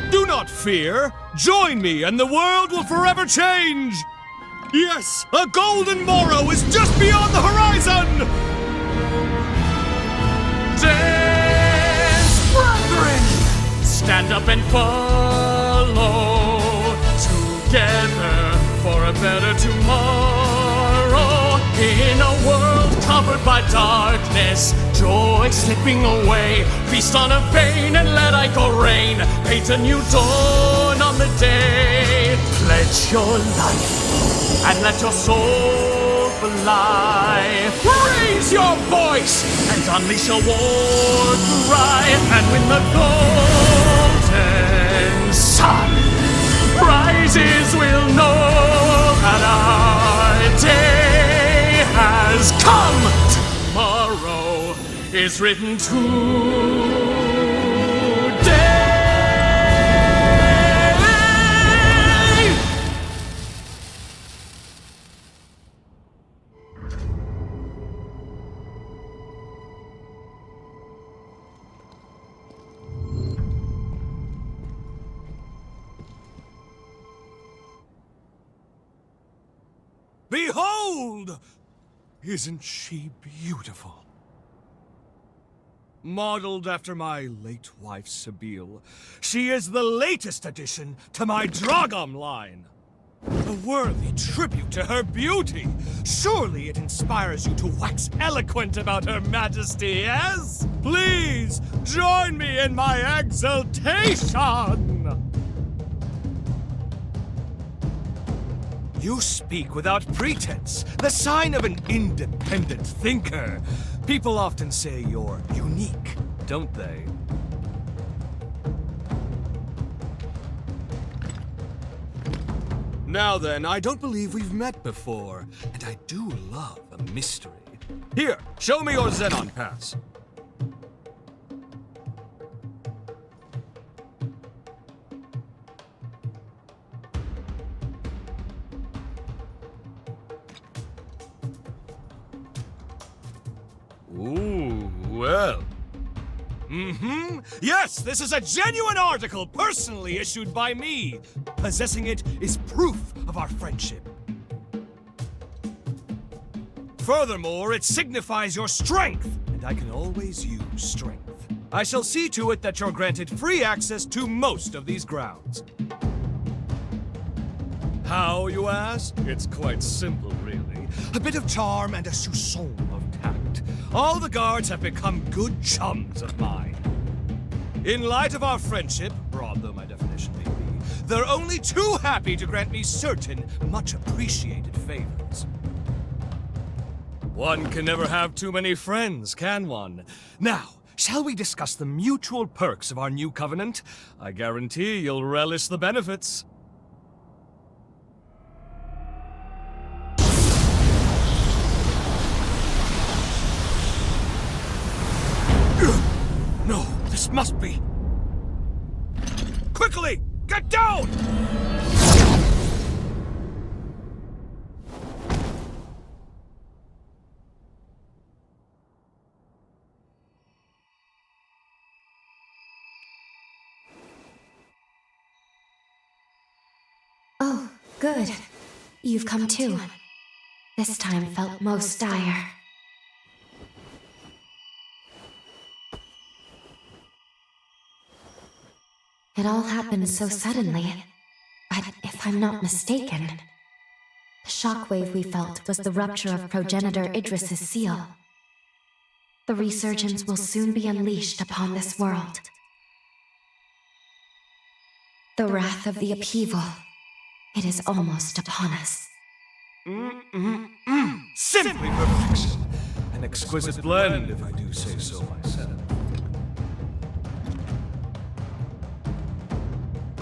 Do not fear. Join me and the world will forever change. Yes, a golden morrow is just beyond the horizon. Dance, brethren! Stand up and follow. Together for a better tomorrow. In a world covered by darkness, joy slipping away. Feast on a vein and let Ico reign. Paint a new dawn on the day. Pledge your life and let your soul fly. Raise your voice and unleash a war cry. And when the golden sun rises, we'll know that our day has come. Tomorrow is written today. Behold! Isn't she beautiful? Modeled after my late wife, Sabile, she is the latest addition to my Dragom line. A worthy tribute to her beauty. Surely it inspires you to wax eloquent about her majesty, yes? Please, join me in my exultation! You speak without pretense, the sign of an independent thinker. People often say you're unique, don't they? Now then, I don't believe we've met before, and I do love a mystery. Here, show me your Xenon pass. Ooh, well. Yes, this is a genuine article personally issued by me. Possessing it is proof of our friendship. Furthermore, it signifies your strength, and I can always use strength. I shall see to it that you're granted free access to most of these grounds. How, you ask? It's quite simple, really. A bit of charm and a soupçon of tact. All the guards have become good chums of mine. In light of our friendship, broad though my definition may be, they're only too happy to grant me certain, much appreciated favors. One can never have too many friends, can one? Now, shall we discuss the mutual perks of our new covenant? I guarantee you'll relish the benefits. No, this must be... Quickly! Get down! Oh, good. You've come too. This time felt most dire. It all happened so suddenly. But if I'm not mistaken, the shockwave we felt was the rupture of progenitor Idris's seal. The resurgence will soon be unleashed upon this world. The wrath of the upheaval. It is almost upon us. Simply perfection. An exquisite blend, if I do say so myself.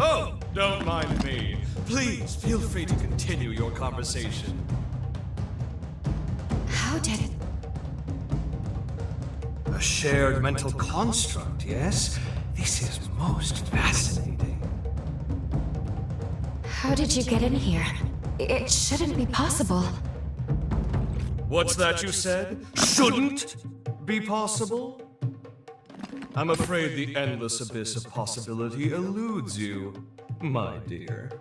Oh, don't mind me. Please, feel free to continue your conversation. How did... A shared mental construct, yes? This is most fascinating. How did you get in here? It shouldn't be possible. What's that you said? Shouldn't be possible? I'm afraid the endless abyss of possibility eludes you, my dear.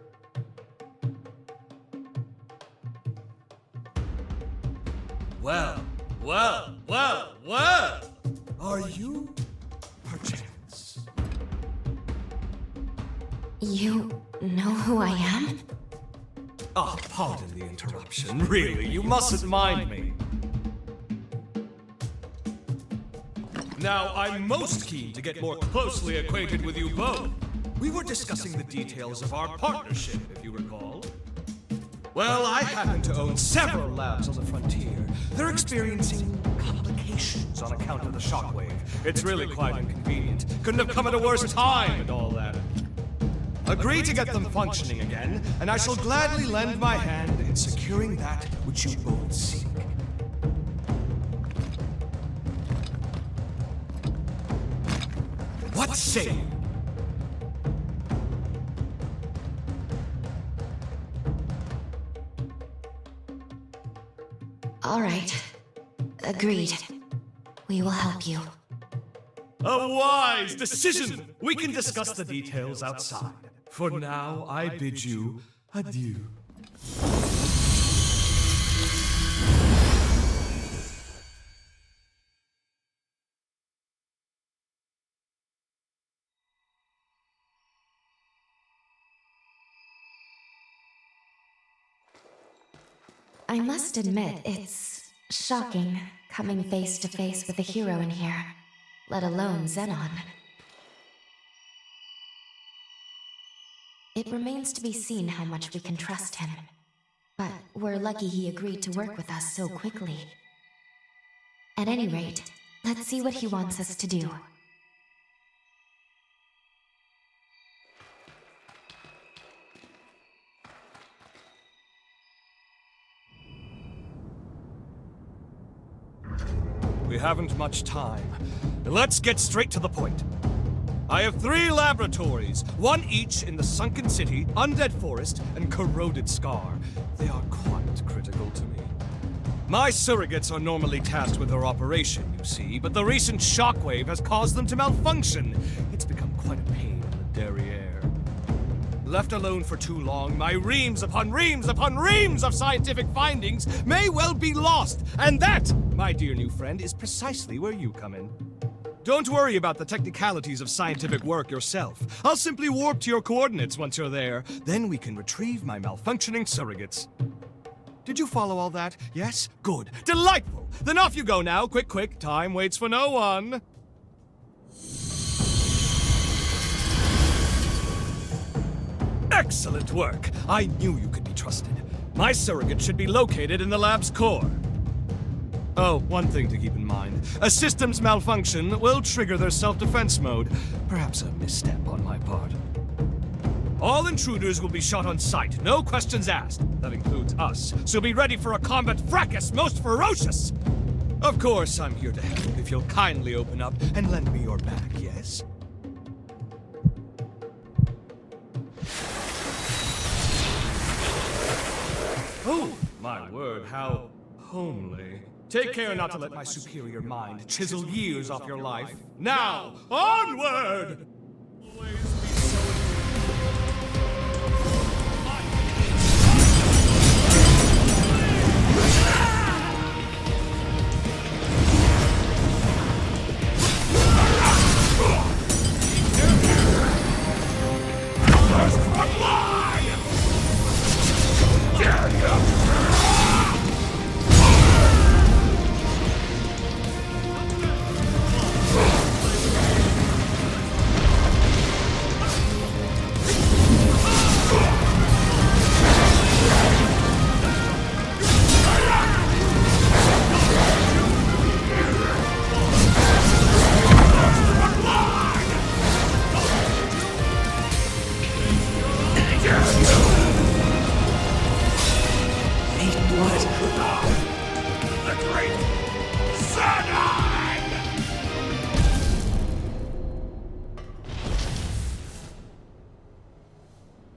Well. Are you perchance? You know who I am? Ah, pardon the interruption. Really, you mustn't mind me. Now, I'm most keen to get more closely acquainted with you both. We were discussing the details of our partnership, if you recall. Well, I happen to own several labs on the frontier. They're experiencing complications on account of the shockwave. It's really quite inconvenient. Couldn't have come at a worse time and all that. Agree to get them functioning again, and I shall gladly lend my hand in securing that which you both seek. What say you? All right. Agreed. We will help you. A wise decision! We can discuss the details outside. For now, I bid you adieu. I must admit, it's shocking coming face to face with a hero in here, let alone Xenon. It remains to be seen how much we can trust him, but we're lucky he agreed to work with us so quickly. At any rate, let's see what he wants us to do. We haven't much time. Let's get straight to the point. I have 3 laboratories, one each in the Sunken City, Undead Forest, and Corroded Scar. They are quite critical to me. My surrogates are normally tasked with their operation, you see, but the recent shockwave has caused them to malfunction. It's become quite a pain in the derriere. Left alone for too long, my reams upon reams upon reams of scientific findings may well be lost. And that, my dear new friend, is precisely where you come in. Don't worry about the technicalities of scientific work yourself. I'll simply warp to your coordinates once you're there. Then we can retrieve my malfunctioning surrogates. Did you follow all that? Yes? Good. Delightful! Then off you go now. Quick, quick. Time waits for no one. Excellent work! I knew you could be trusted. My surrogate should be located in the lab's core. Oh, one thing to keep in mind. A system's malfunction will trigger their self-defense mode. Perhaps a misstep on my part. All intruders will be shot on sight, no questions asked. That includes us. So be ready for a combat fracas most ferocious! Of course, I'm here to help if you'll kindly open up and lend me your back, yes? Oh, my word, how homely. Take care not to let my superior mind chisel years off your life. Now, onward!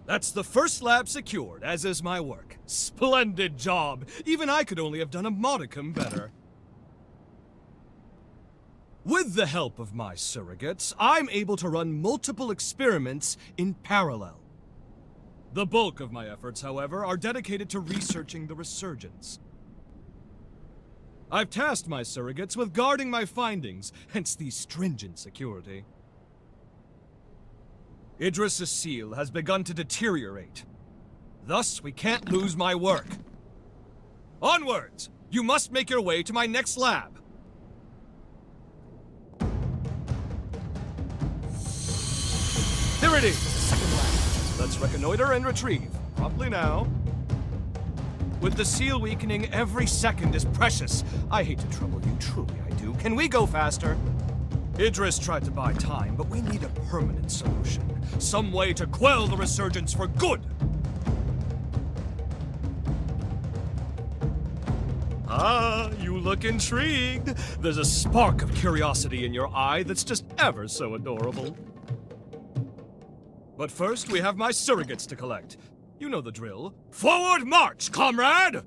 That's the first lab secured, as is my work. Splendid job! Even I could only have done a modicum better. With the help of my surrogates, I'm able to run multiple experiments in parallel. The bulk of my efforts, however, are dedicated to researching the resurgence. I've tasked my surrogates with guarding my findings, hence the stringent security. Idris' seal has begun to deteriorate. Thus, we can't lose my work. Onwards! You must make your way to my next lab. Here it is, the second lab. Let's reconnoiter and retrieve. Promptly now. With the seal weakening, every second is precious. I hate to trouble you, truly I do. Can we go faster? Idris tried to buy time, but we need a permanent solution. Some way to quell the resurgence for good! Ah, you look intrigued. There's a spark of curiosity in your eye that's just ever so adorable. But first, we have my surrogates to collect. You know the drill. Forward march, comrade!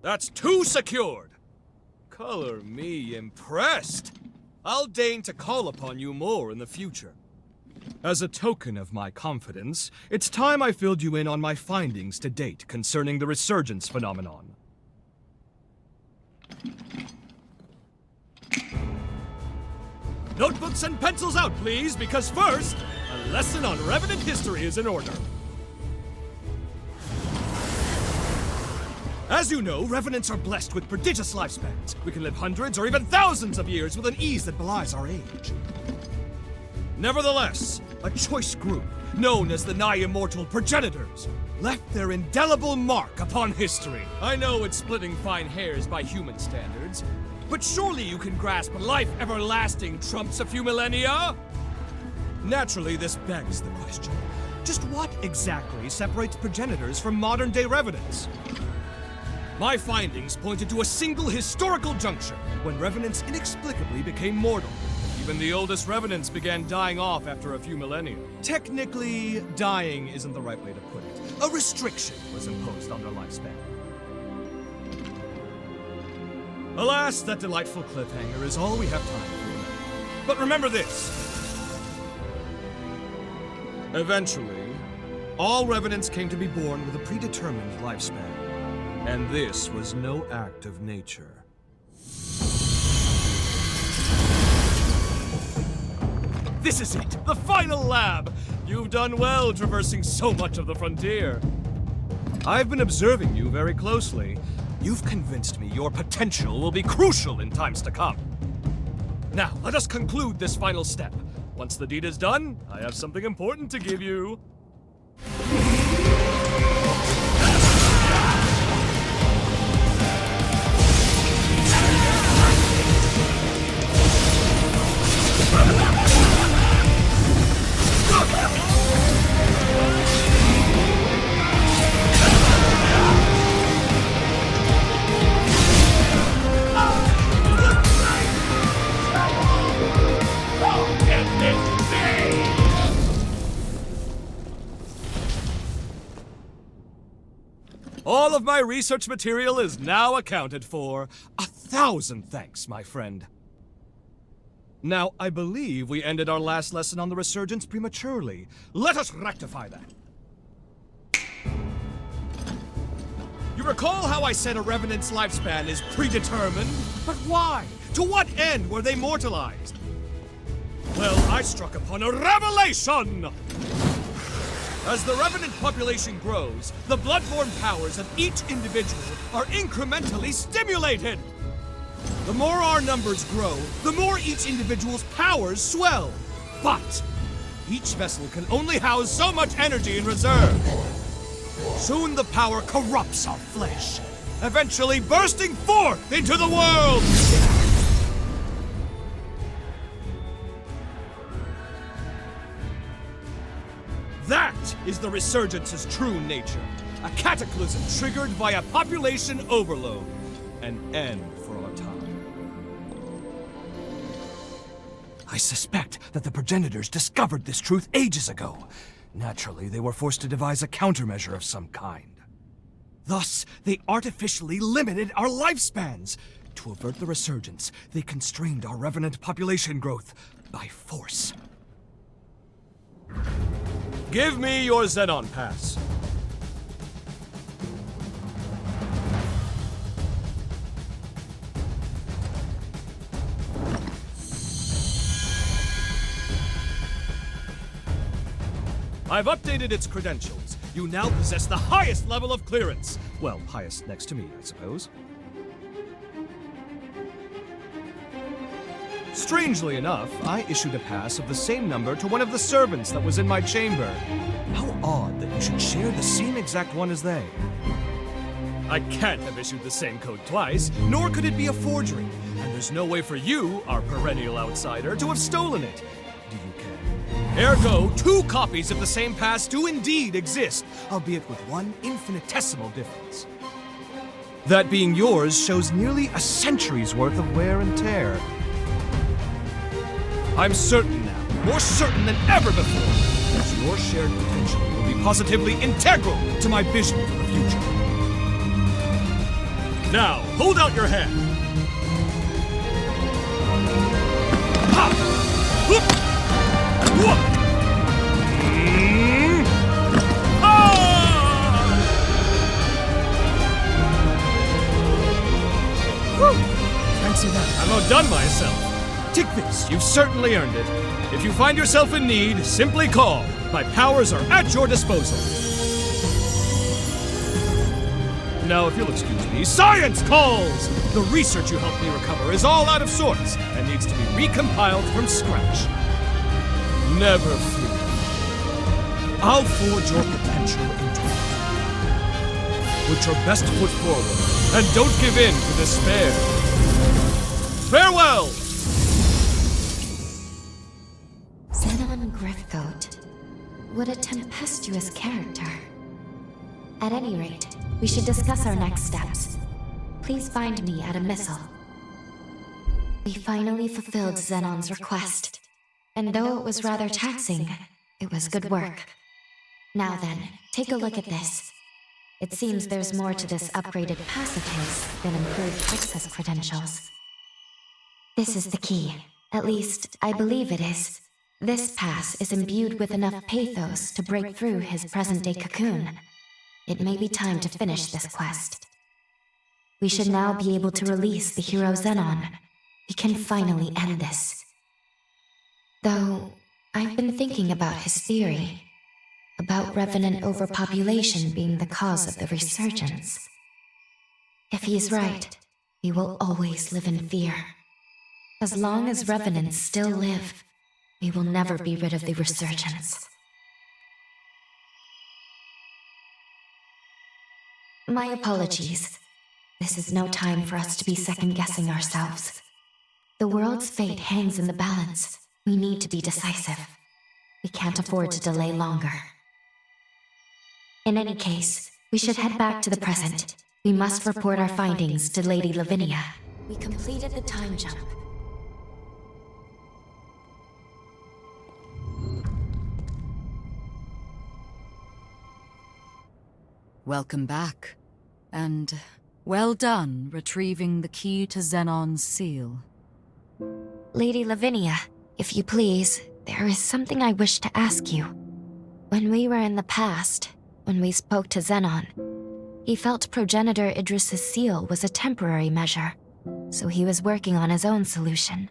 That's 2 secured! Color me impressed! I'll deign to call upon you more in the future. As a token of my confidence, it's time I filled you in on my findings to date concerning the resurgence phenomenon. Notebooks and pencils out, please, because first, a lesson on Revenant history is in order. As you know, Revenants are blessed with prodigious lifespans. We can live hundreds or even thousands of years with an ease that belies our age. Nevertheless, a choice group, known as the nigh-immortal progenitors, left their indelible mark upon history. I know it's splitting fine hairs by human standards, but surely you can grasp life everlasting trumps a few millennia? Naturally, this begs the question. Just what exactly separates progenitors from modern-day Revenants? My findings pointed to a single historical juncture when Revenants inexplicably became mortal. Even the oldest Revenants began dying off after a few millennia. Technically, dying isn't the right way to put it. A restriction was imposed on their lifespan. Alas, that delightful cliffhanger is all we have time for. But remember this. Eventually, all Revenants came to be born with a predetermined lifespan. And this was no act of nature. This is it! The final lab! You've done well traversing so much of the frontier. I've been observing you very closely. You've convinced me your potential will be crucial in times to come. Now, let us conclude this final step. Once the deed is done, I have something important to give you. All of my research material is now accounted for. 1,000 thanks, my friend. Now, I believe we ended our last lesson on the resurgence prematurely. Let us rectify that. You recall how I said a Revenant's lifespan is predetermined? But why? To what end were they mortalized? Well, I struck upon a revelation! As the Revenant population grows, the bloodborne powers of each individual are incrementally stimulated! The more our numbers grow, the more each individual's powers swell. But each vessel can only house so much energy in reserve. Soon the power corrupts our flesh, eventually bursting forth into the world! That is the resurgence's true nature. A cataclysm triggered by a population overload. An end for our time. I suspect that the progenitors discovered this truth ages ago. Naturally, they were forced to devise a countermeasure of some kind. Thus, they artificially limited our lifespans. To avert the resurgence, they constrained our Revenant population growth by force. Give me your Xenon pass. I've updated its credentials. You now possess the highest level of clearance. Well, highest next to me, I suppose. Strangely enough, I issued a pass of the same number to one of the servants that was in my chamber. How odd that you should share the same exact one as they. I can't have issued the same code twice, nor could it be a forgery. And there's no way for you, our perennial outsider, to have stolen it. Do you care? Ergo, 2 copies of the same pass do indeed exist, albeit with one infinitesimal difference. That being yours shows nearly a century's worth of wear and tear. I'm certain now, more certain than ever before, that your shared potential will be positively integral to my vision for the future. Now, hold out your hand. Ha! Whoop! Whoop! Ah! Whew! Fancy that. I'm outdone myself. Take this, you've certainly earned it. If you find yourself in need, simply call. My powers are at your disposal. Now, if you'll excuse me, science calls! The research you helped me recover is all out of sorts and needs to be recompiled from scratch. Never fear. I'll forge your potential into it. Put your best foot forward and don't give in to despair. Farewell! Xenon Griffcoat. What a tempestuous character. At any rate, we should discuss our next steps. Please find me at a missile. We finally fulfilled Xenon's request. And though it was rather taxing, it was good work. Now then, take a look at this. It seems there's more to this upgraded pass of his than improved access credentials. This is the key. At least, I believe it is. This pass is imbued with enough pathos to break through his present-day cocoon. It may be time to finish this quest. We should now be able to release the hero Xenon. We can finally end this. Though, I've been thinking about his theory. About Revenant overpopulation being the cause of the resurgence. If he's right, we will always live in fear. As long as Revenants still live, we will never be rid of the resurgence. My apologies. This is no time for us to be second-guessing ourselves. The world's fate hangs in the balance. We need to be decisive. We can't afford to delay longer. In any case, we should head back to the present. We must report our findings to Lady Lavinia. We completed the time jump. Welcome back. And well done retrieving the key to Xenon's seal. Lady Lavinia, if you please, there is something I wish to ask you. When we were in the past, when we spoke to Xenon, He felt progenitor Idris's seal was a temporary measure, so he was working on his own solution.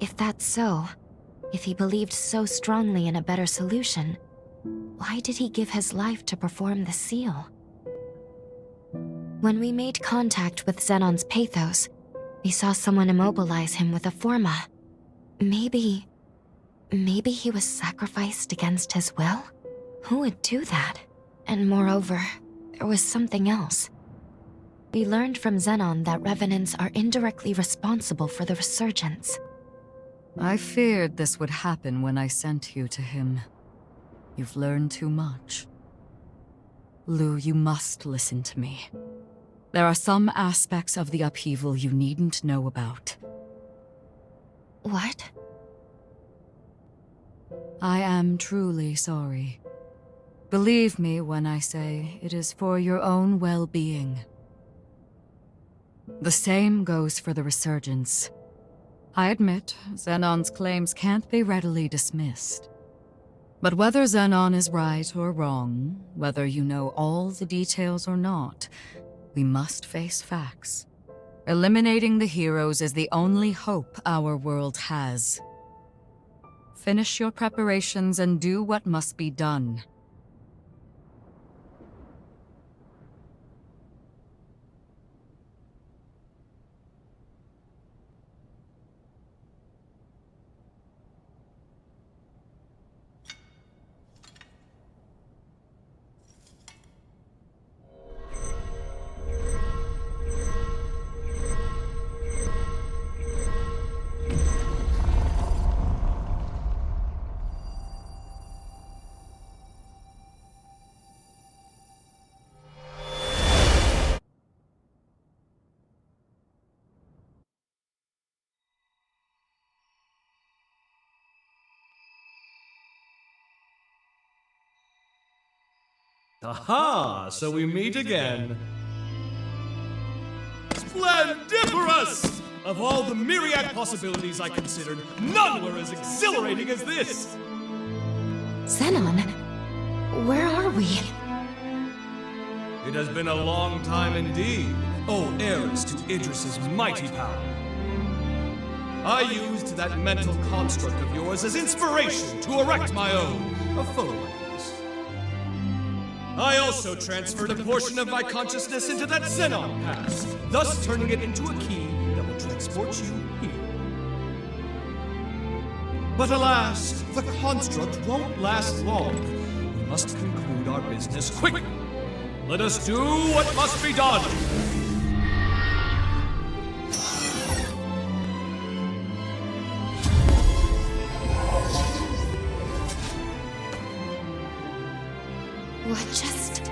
If that's so, if he believed so strongly in a better solution, why did he give his life to perform the seal? When we made contact with Xenon's pathos, we saw someone immobilize him with a formae. Maybe he was sacrificed against his will? Who would do that? And moreover, there was something else. We learned from Xenon that Revenants are indirectly responsible for the resurgence. I feared this would happen when I sent you to him. You've learned too much. Lou, you must listen to me. There are some aspects of the upheaval you needn't know about. What? I am truly sorry. Believe me when I say it is for your own well-being. The same goes for the resurgence. I admit, Xenon's claims can't be readily dismissed. But whether Xenon is right or wrong, whether you know all the details or not, we must face facts. Eliminating the heroes is the only hope our world has. Finish your preparations and do what must be done. Aha! So we meet again. Splendiferous! Of all the myriad possibilities I considered, none were as exhilarating as this! Xenon? Where are we? It has been a long time indeed, O heirs to Idris's mighty power. I used that mental construct of yours as inspiration to erect my own, a photo. I also transferred a portion of my consciousness into that Xenon pass, thus turning it into a key that will transport you here. But alas, the construct won't last long. We must conclude our business quickly. Let us do what must be done. What just...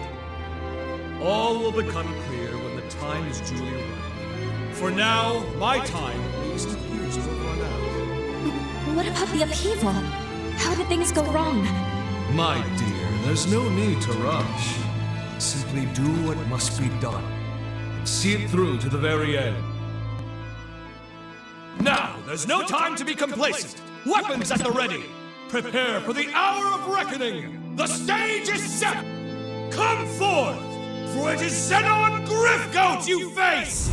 All will become clear when the time is duly right. For now, my time at least appears to have run out. What about the upheaval? How did things go wrong? My dear, there's no need to rush. Simply do what must be done. And see it through to the very end. Now, there's no time to be complacent. Weapons at the ready. Prepare for the hour of reckoning. The stage is set! Come forth, for it is Xenon Griffgoat you face!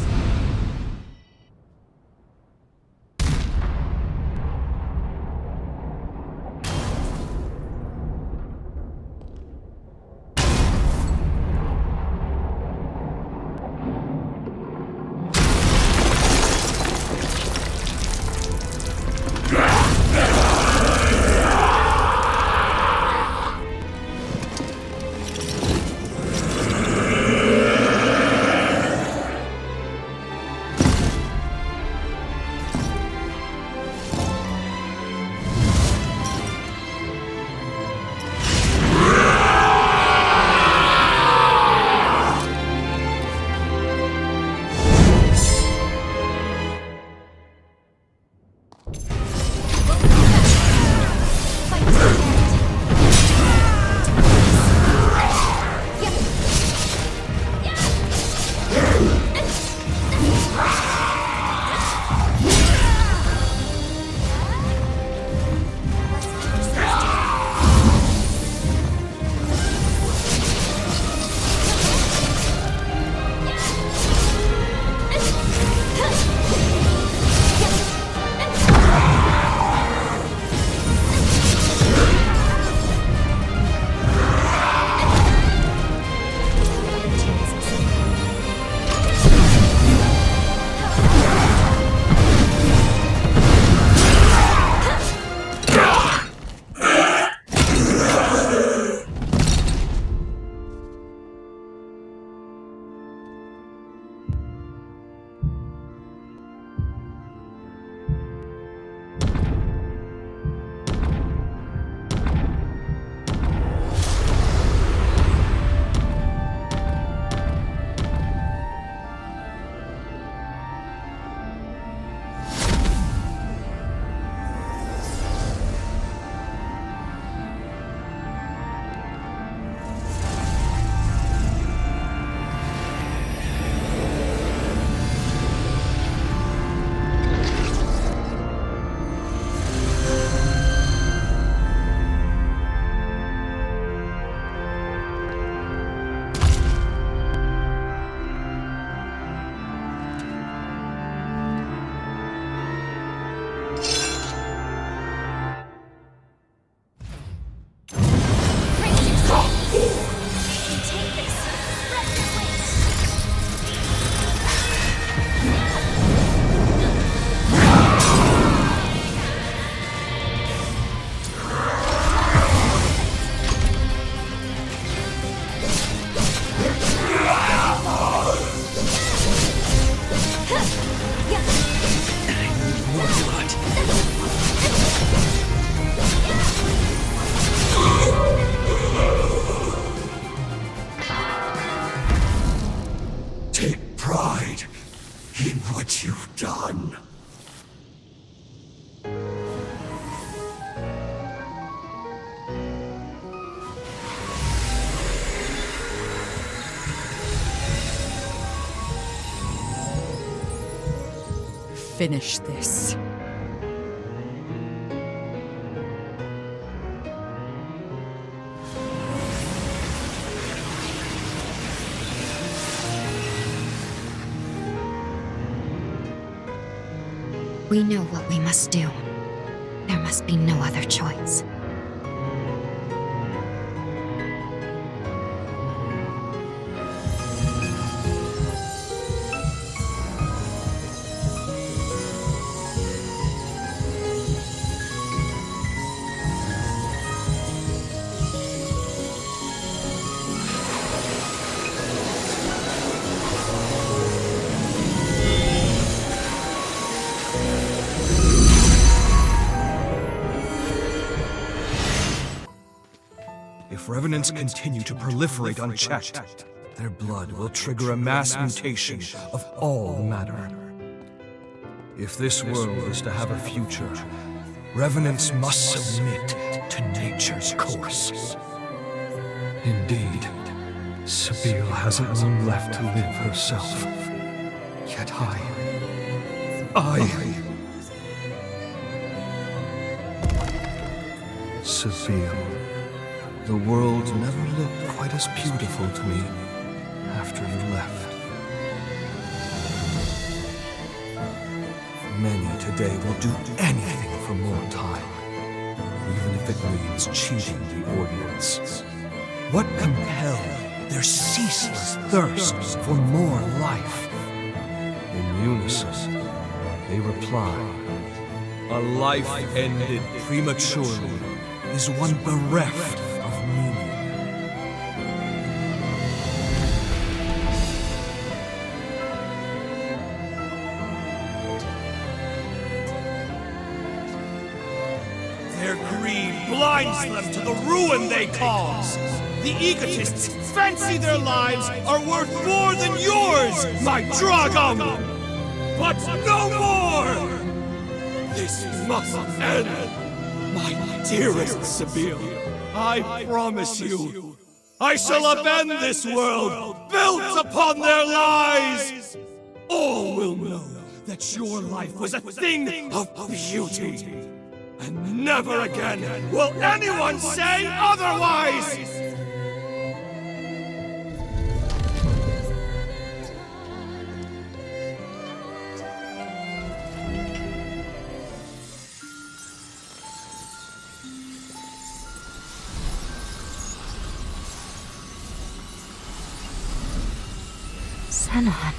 finish this. We know what we must do. There must be no other choice. If Revenants continue to proliferate unchecked, their blood will trigger a mass mutation of all matter. If this world is to have a future, Revenants must submit to nature's course. Indeed, Sabine hasn't long left to live herself. Yet Sabine. The world never looked quite as beautiful to me after you left. Many today will do anything for more time, even if it means cheating the Ordinance. What compelled their ceaseless thirst for more life? In unison, they reply, a life ended prematurely is one bereft of meaning. Their greed blinds them to the ruin they cause. The egotists fancy their lives are worth more than yours, my Dragom! But no more! This must end! My dearest Sabine, I promise you, I shall upend this world built upon their lies! All will know that your life was a thing of beauty, and never again will anyone say otherwise! Zenon.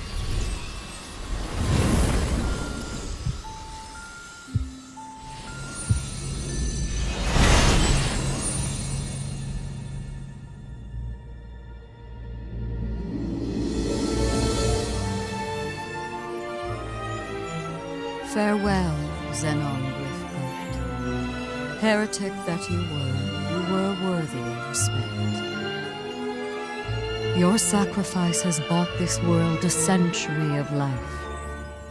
Farewell, Zenon Griffbird. Heretic that you were worthy of respect. Your sacrifice has bought this world a century of life.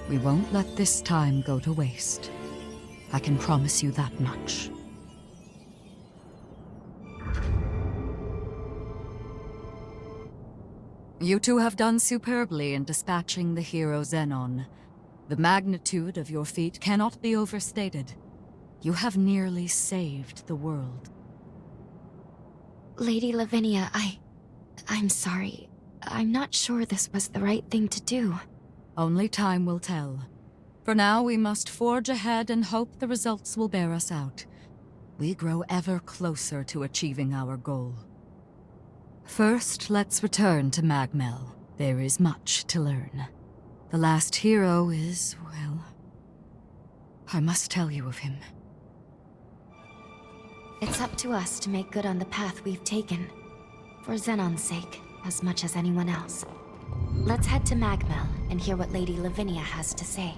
We won't let this time go to waste. I can promise you that much. You two have done superbly in dispatching the hero Zenon. The magnitude of your feat cannot be overstated. You have nearly saved the world. Lady Lavinia, I'm sorry. I'm not sure this was the right thing to do. Only time will tell. For now, we must forge ahead and hope the results will bear us out. We grow ever closer to achieving our goal. First, let's return to MagMell. There is much to learn. The last hero is, well, I must tell you of him. It's up to us to make good on the path we've taken. For Zenon's sake, as much as anyone else. Let's head to MagMell and hear what Lady Lavinia has to say.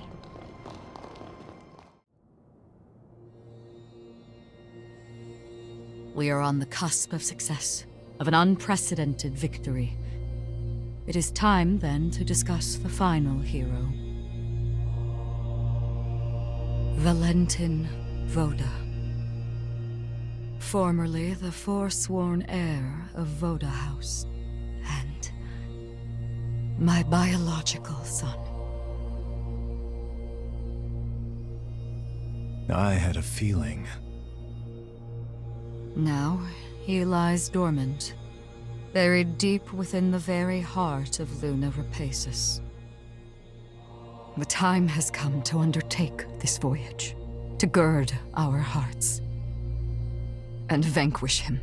We are on the cusp of success, of an unprecedented victory. It is time, then, to discuss the final hero. Valentin Voda. Formerly the forsworn heir of Voda House, and my biological son. I had a feeling. Now, he lies dormant, buried deep within the very heart of Luna Rapacis. The time has come to undertake this voyage, to gird our hearts, and vanquish him.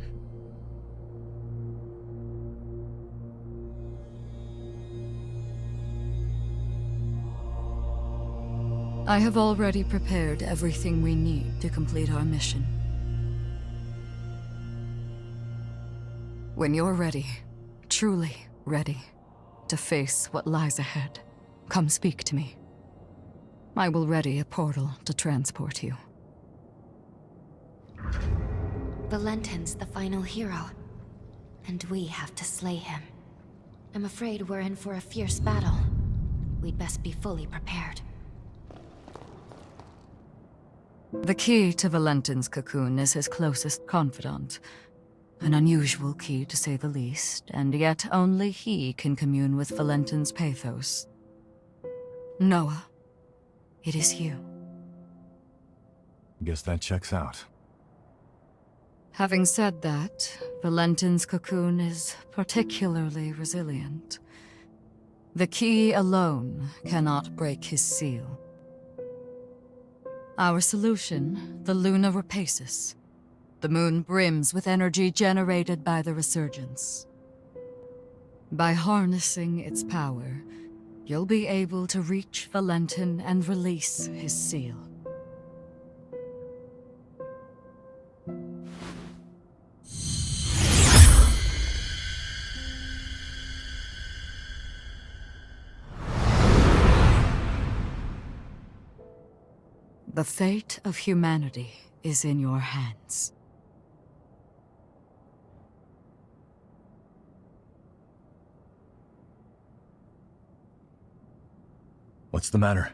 I have already prepared everything we need to complete our mission. When you're ready, truly ready, to face what lies ahead, come speak to me. I will ready a portal to transport you. Valentin's the final hero, and we have to slay him. I'm afraid we're in for a fierce battle. We'd best be fully prepared. The key to Valentin's cocoon is his closest confidant. An unusual key, to say the least, and yet only he can commune with Valentin's pathos. Noah, it is you. Guess that checks out. Having said that, Valentin's cocoon is particularly resilient. The key alone cannot break his seal. Our solution, the Luna Rapacis. The moon brims with energy generated by the resurgence. By harnessing its power, you'll be able to reach Valentin and release his seal. The fate of humanity is in your hands. What's the matter?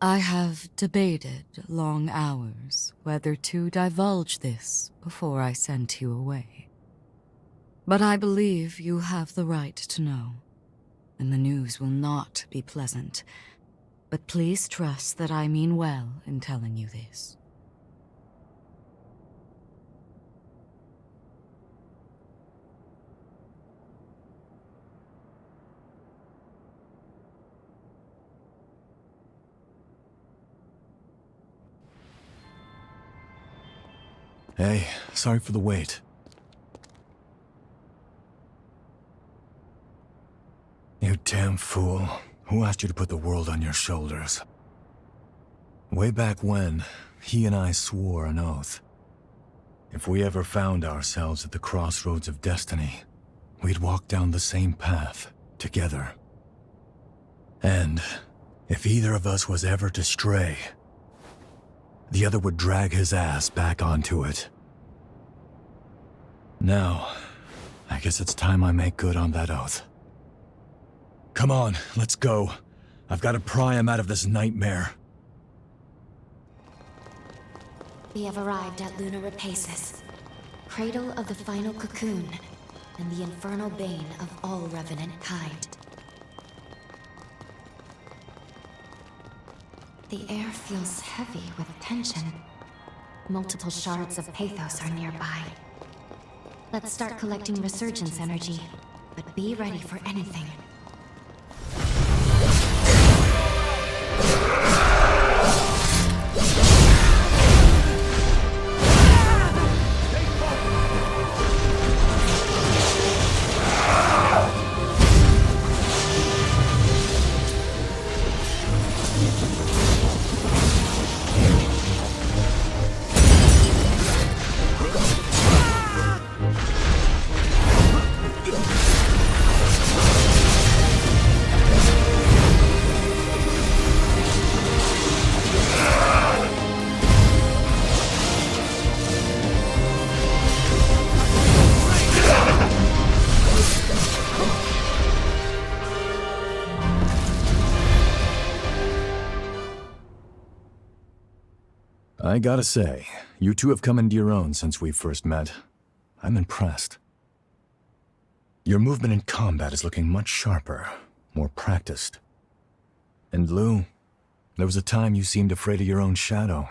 I have debated long hours whether to divulge this before I sent you away. But I believe you have the right to know, and the news will not be pleasant. But please trust that I mean well in telling you this. Hey, sorry for the wait. You damn fool. Who asked you to put the world on your shoulders? Way back when, he and I swore an oath. If we ever found ourselves at the crossroads of destiny, we'd walk down the same path, together. And if either of us was ever to stray, the other would drag his ass back onto it. Now, I guess it's time I make good on that oath. Come on, let's go. I've got to pry him out of this nightmare. We have arrived at Luna Rapacis, cradle of the final cocoon, and the infernal bane of all Revenant kind. The air feels heavy with tension. Multiple shards of pathos are nearby. Let's start collecting resurgence energy, but be ready for anything. I gotta say, you two have come into your own since we first met. I'm impressed. Your movement in combat is looking much sharper, more practiced. And Lou, There was a time you seemed afraid of your own shadow.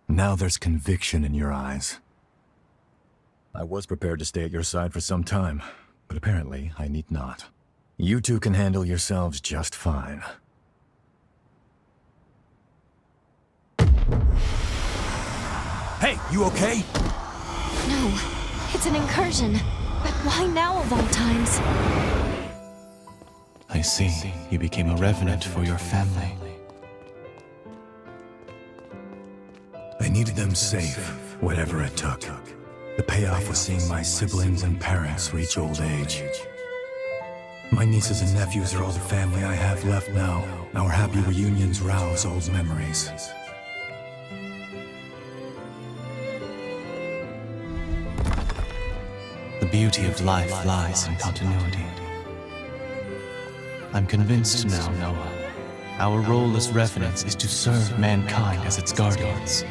Now there's conviction in your eyes. I was prepared to stay at your side for some time, but apparently I need not. You two can handle yourselves just fine. Hey, you okay? No, it's an incursion. But why now of all times? I see. You became a revenant for your family. I needed them safe, whatever it took. The payoff was seeing my siblings and parents reach old age. My nieces and nephews are all the family I have left now. Our happy reunions rouse old memories. The beauty of life lies in continuity. I'm convinced now, Noah. Our role as Revenants is to serve mankind as its guardians.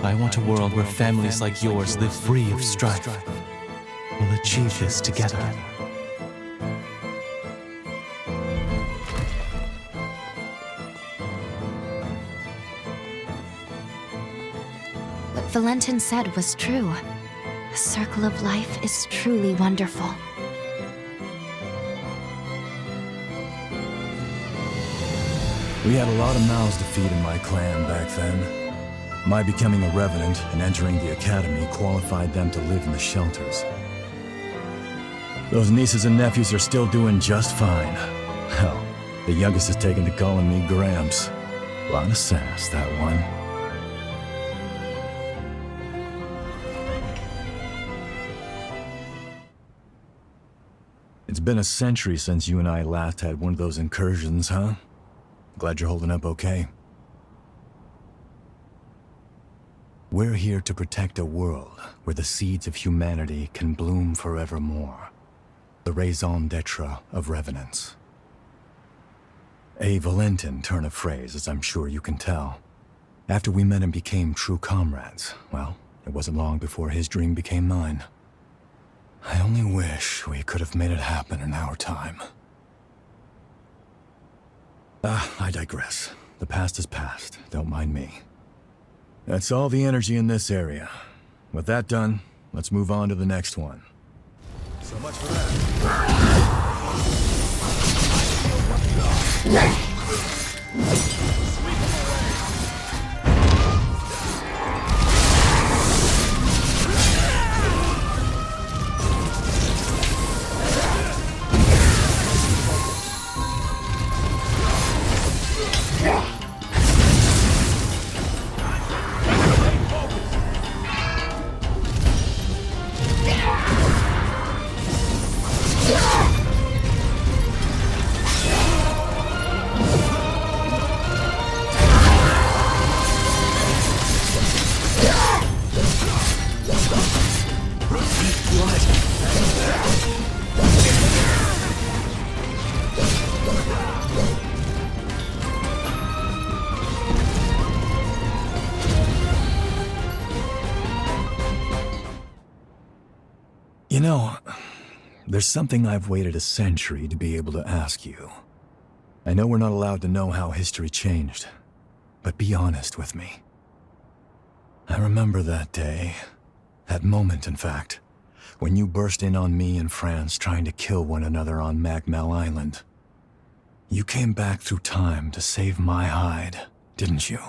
I want a world where families like yours live free of strife. We'll achieve this together. What Valentin said was true. The circle of life is truly wonderful. We had a lot of mouths to feed in my clan back then. My becoming a Revenant and entering the academy qualified them to live in the shelters. Those nieces and nephews are still doing just fine. Hell, the youngest has taken to calling me Gramps. Lot of sass, that one. It's been a century since you and I last had one of those incursions, huh? Glad you're holding up okay. We're here to protect a world where the seeds of humanity can bloom forevermore. The raison d'etre of Revenants. A Valentin turn of phrase, as I'm sure you can tell. After we met and became true comrades, well, it wasn't long before his dream became mine. I only wish we could have made it happen in our time. I digress. The past is past. Don't mind me. That's all the energy in this area. With that done, let's move on to the next one. So much for that. You know, there's something I've waited a century to be able to ask you. I know we're not allowed to know how history changed, but be honest with me. I remember that day, that moment in fact, when you burst in on me and France trying to kill one another on MagMell Island. You came back through time to save my hide, didn't you?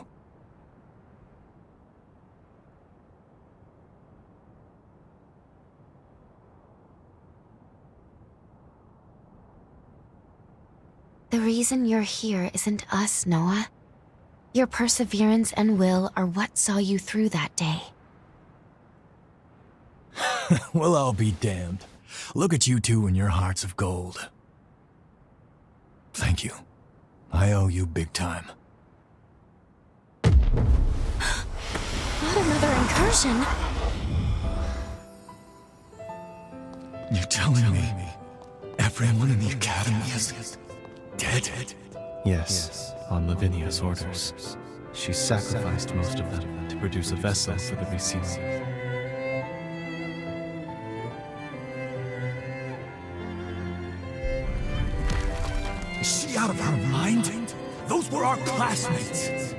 The reason you're here isn't us, Noah. Your perseverance and will are what saw you through that day. Well, I'll be damned. Look at you two and your hearts of gold. Thank you. I owe you big time. Not another incursion. You're telling me everyone in the academy is dead? Yes, on Lavinia's orders. She sacrificed most of them to produce a vessel for the resealing. Is she out of her mind? Those were our classmates!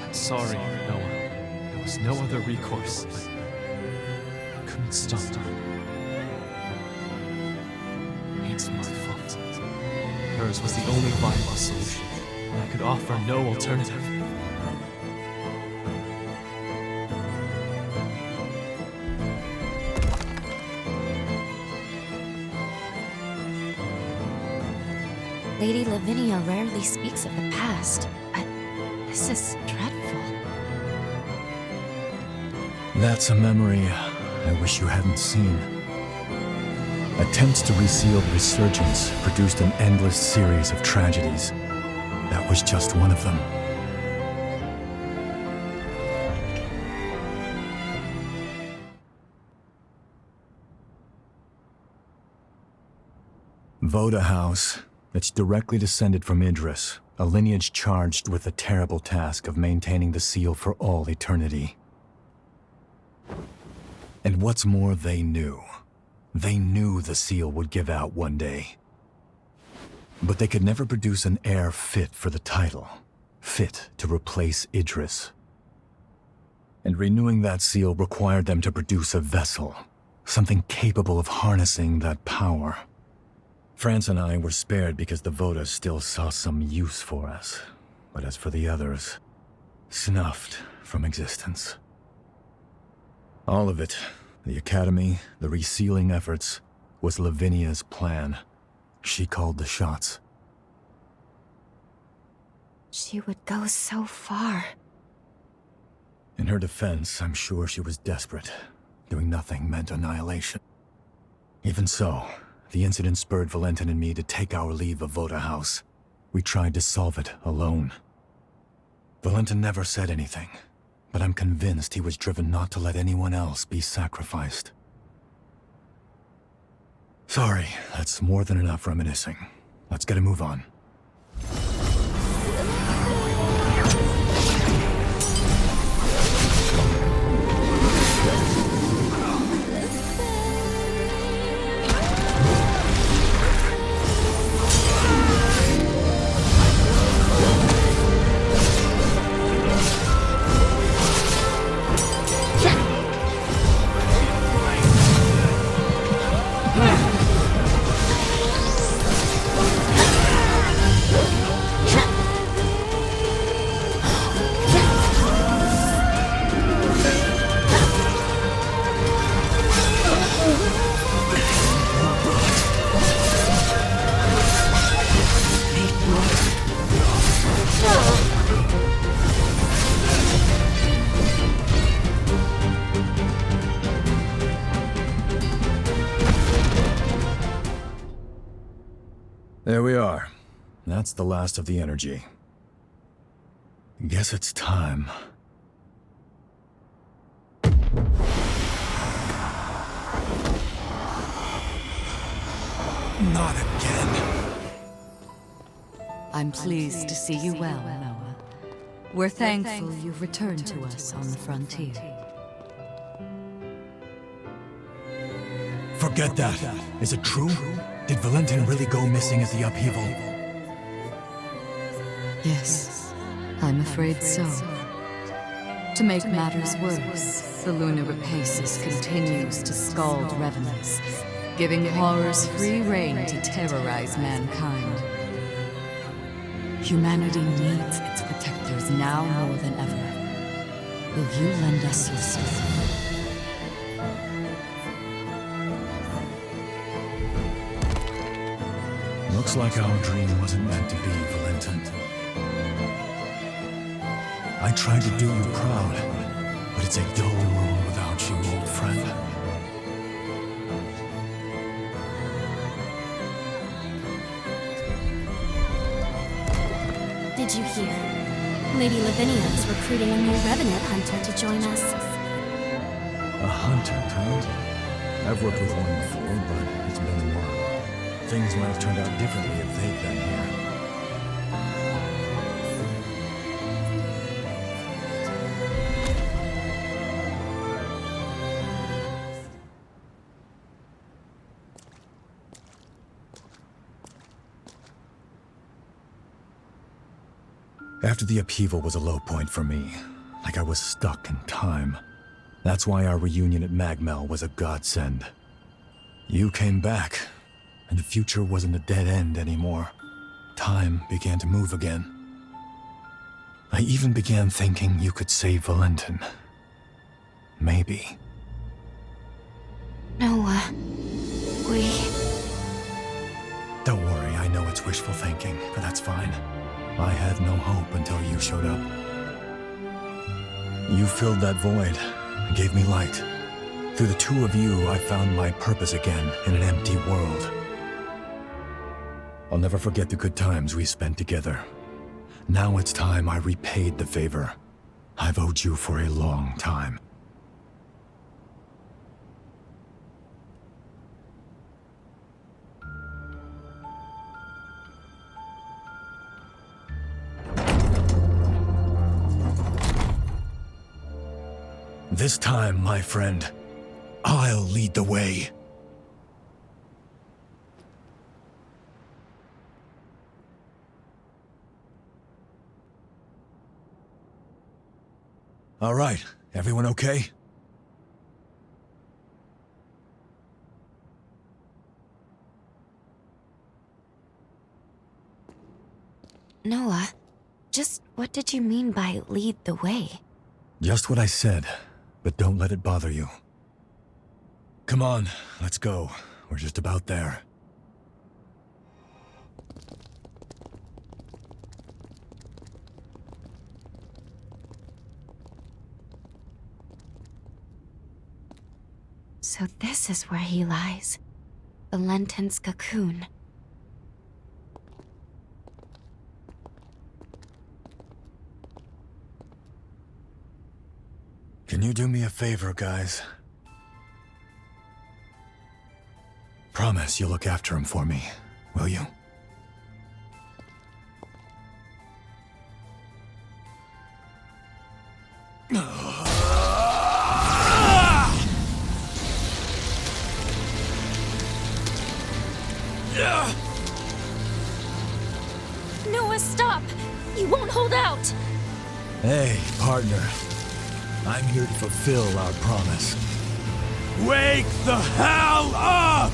I'm sorry, Noah. There was no other recourse. I couldn't stop her. It's my fault. Hers was the only viable solution. I could offer no alternative. Lady Lavinia rarely speaks of the past, but this is dreadful. That's a memory I wish you hadn't seen. Attempts to reseal the resurgence produced an endless series of tragedies. That was just one of them. Voda House. It's directly descended from Idris, a lineage charged with the terrible task of maintaining the seal for all eternity. And what's more, they knew. They knew the seal would give out one day. But they could never produce an heir fit for the title, fit to replace Idris. And renewing that seal required them to produce a vessel, something capable of harnessing that power. France and I were spared because the Voda still saw some use for us. But as for the others, snuffed from existence. All of it, the Academy, the resealing efforts, was Lavinia's plan. She called the shots. She would go so far. In her defense, I'm sure she was desperate. Doing nothing meant annihilation. Even so, the incident spurred Valentin and me to take our leave of Voda House. We tried to solve it alone. Valentin never said anything, but I'm convinced he was driven not to let anyone else be sacrificed. Sorry, that's more than enough reminiscing. Let's get a move on. There we are. That's the last of the energy. Guess it's time. Not again. I'm pleased to see you well, Noah. We're thankful you've returned to us on the frontier. Forget that. Is it true? Did Valentin really go missing at the upheaval? Yes, I'm afraid so. To make matters worse, the lunar rapacious continues to scald revenants, giving horrors free rein to terrorize mankind. Humanity needs its protectors now more than ever. Will you lend us your support? Looks like our dream wasn't meant to be, Valentin. I tried to do you proud, but it's a dull world without you, old friend. Did you hear? Lady Lavinia is recruiting a new Revenant hunter to join us. A hunter, huh? I've worked with one before, but it's been a while. Things might have turned out differently if they'd been here. After the upheaval was a low point for me, like I was stuck in time. That's why our reunion at MagMell was a godsend. You came back, and the future wasn't a dead end anymore. Time began to move again. I even began thinking you could save Valentin. Maybe. Noah, we... Don't worry, I know it's wishful thinking, but that's fine. I had no hope until you showed up. You filled that void and gave me light. Through the two of you, I found my purpose again in an empty world. I'll never forget the good times we spent together. Now it's time I repaid the favor I've owed you for a long time. This time, my friend, I'll lead the way. All right, everyone okay? Noah, just what did you mean by lead the way? Just what I said, but don't let it bother you. Come on, let's go. We're just about there. So this is where he lies. Valentin's cocoon. Can you do me a favor, guys? Promise you'll look after him for me, will you? Noah, stop! You won't hold out! Hey, partner. I'm here to fulfill our promise. Wake the hell up!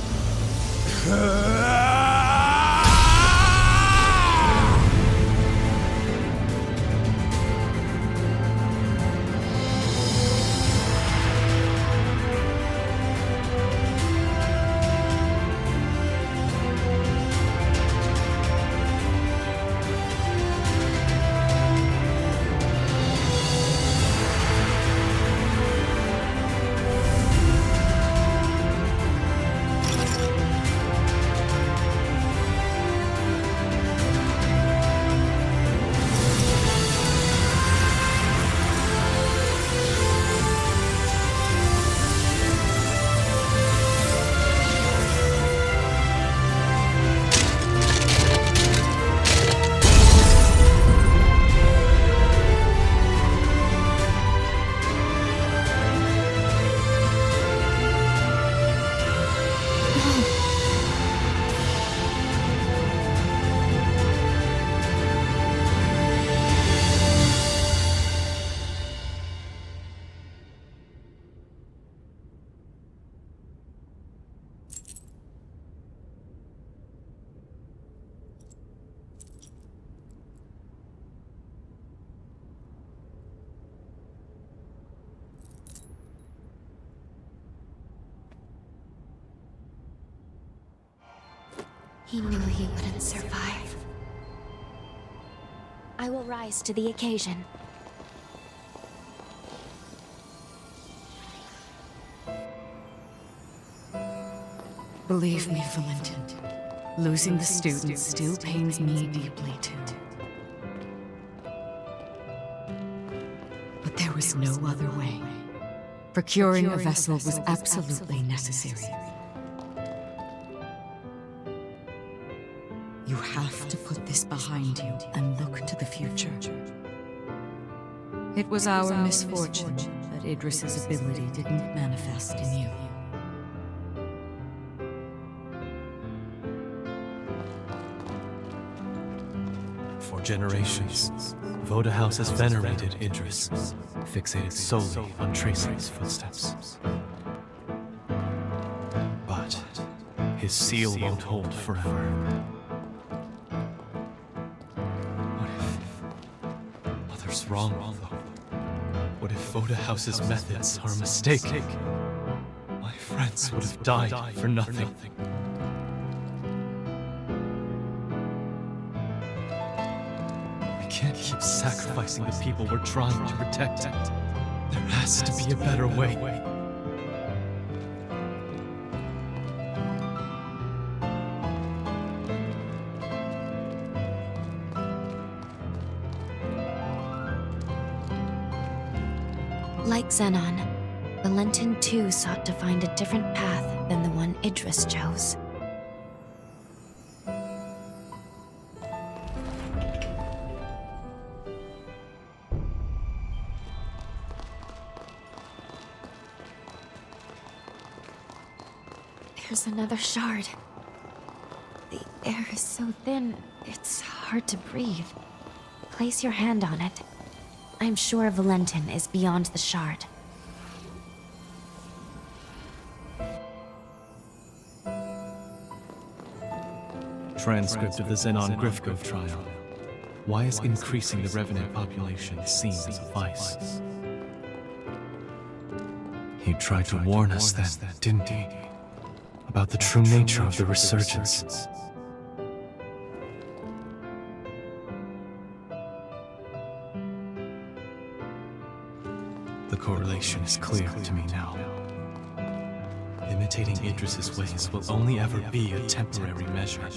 He knew he wouldn't survive. I will rise to the occasion. Believe me, Valentin, losing the students still pains me deeply too. But there was no other way. Procuring a vessel was absolutely necessary. You have to put this behind you and look to the future. It was our misfortune that Idris's ability didn't manifest in you. For generations, Voda House has venerated Idris, fixated solely on tracing his footsteps. But his seal won't hold forever. What if Mother's wrong, though? What if Voda House's methods are a mistake? My friends would have died for nothing. We can't keep sacrificing the people we're trying to protect. There has to be a better way. Like Xenon, Valentin too sought to find a different path than the one Idris chose. There's another shard. The air is so thin, it's hard to breathe. Place your hand on it. I'm sure Valentin is beyond the shard. Transcript of the Xenon Grifkov trial. Why is increasing the Revenant population seen as a vice? He tried to warn us then, didn't he? About the true nature of the resurgence. The correlation is clear to me now. Imitating Idris's ways will only ever be a temporary measure.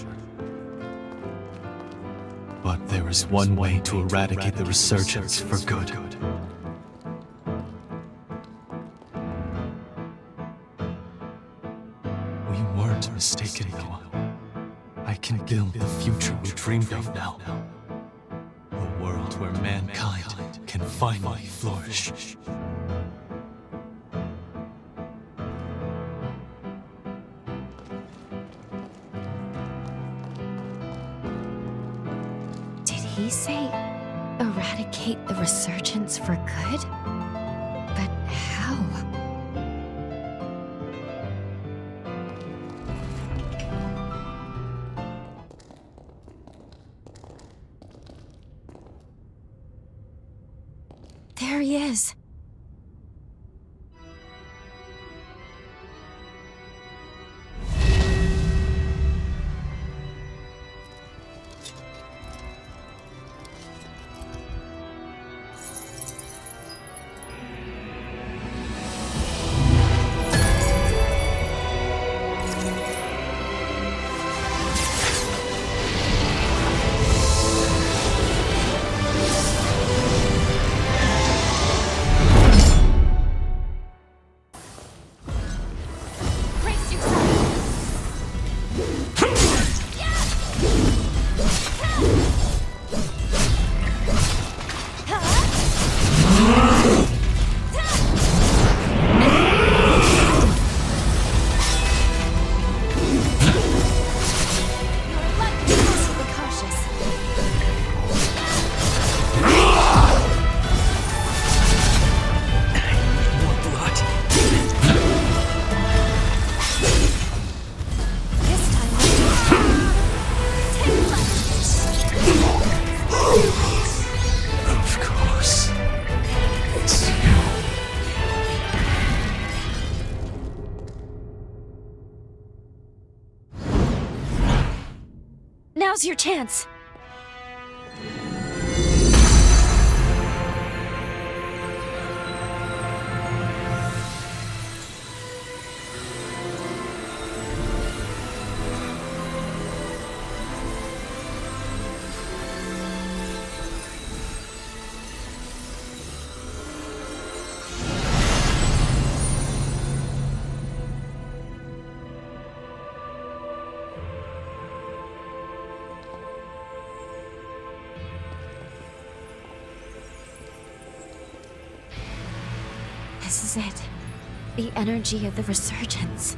But there is one way to eradicate the resurgence for good. We weren't mistaken, though. I can build the future we dreamed of now. A world where mankind can finally flourish. He say eradicate the resurgence for good? But how? There he is. Now's your chance. This is it. The energy of the resurgence.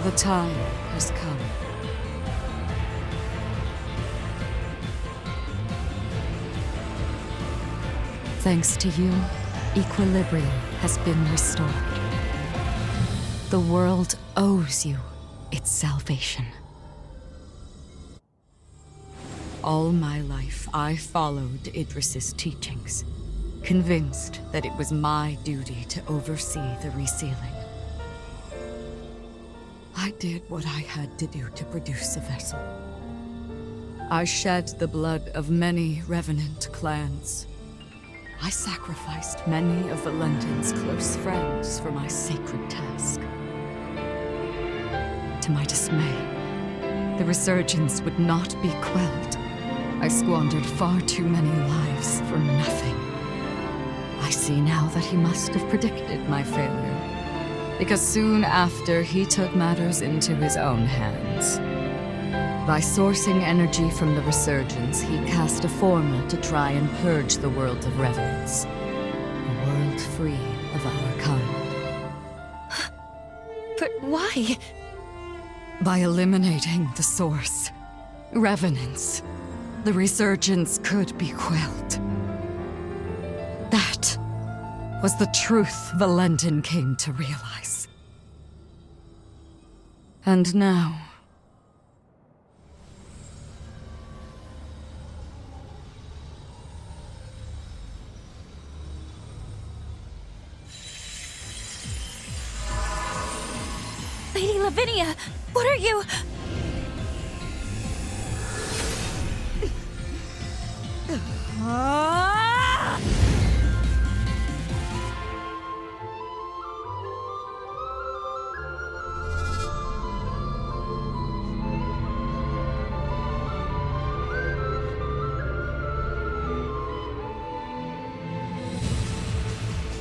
The time has come. Thanks to you, equilibrium has been restored. The world owes you its salvation. All my life, I followed Idris's teachings, convinced that it was my duty to oversee the resealing. I did what I had to do to produce a vessel. I shed the blood of many Revenant clans. I sacrificed many of Valentin's close friends for my sacred task. To my dismay, the resurgence would not be quelled. I squandered far too many lives for nothing. I see now that he must have predicted my failure, because soon after he took matters into his own hands. By sourcing energy from the resurgence, he cast a formae to try and purge the world of revenants. A world free of our kind. But why? By eliminating the source, revenants, the resurgence could be quelled. That was the truth Valentin came to realize. And now... Lady Lavinia, what are you...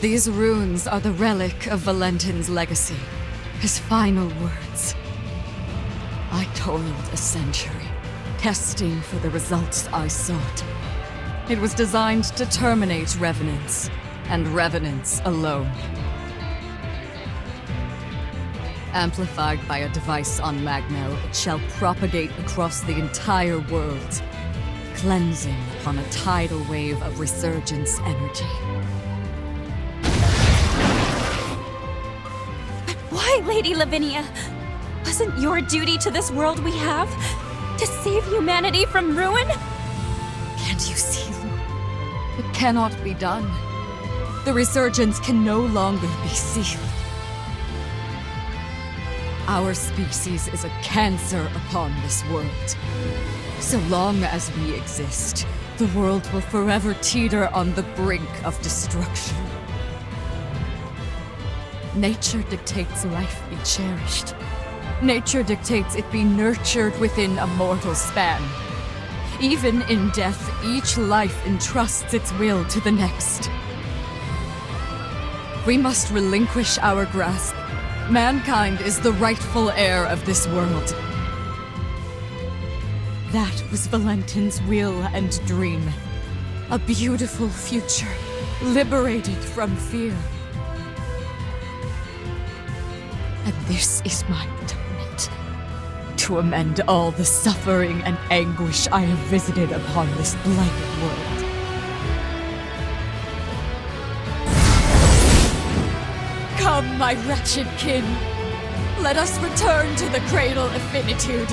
These runes are the relic of Valentin's legacy, his final words. I toiled a century, testing for the results I sought. It was designed to terminate revenants, and revenants alone. Amplified by a device on MagMell, it shall propagate across the entire world, cleansing upon a tidal wave of resurgence energy. Why, Lady Lavinia? Wasn't your duty to this world we have to save humanity from ruin? Can't you see? It cannot be done. The resurgence can no longer be sealed. Our species is a cancer upon this world. So long as we exist, the world will forever teeter on the brink of destruction. Nature dictates life be cherished. Nature dictates it be nurtured within a mortal span. Even in death, each life entrusts its will to the next. We must relinquish our grasp. Mankind is the rightful heir of this world. That was Valentin's will and dream. A beautiful future, liberated from fear. And this is my atonement. To amend all the suffering and anguish I have visited upon this blighted world. Come, my wretched kin. Let us return to the cradle of finitude.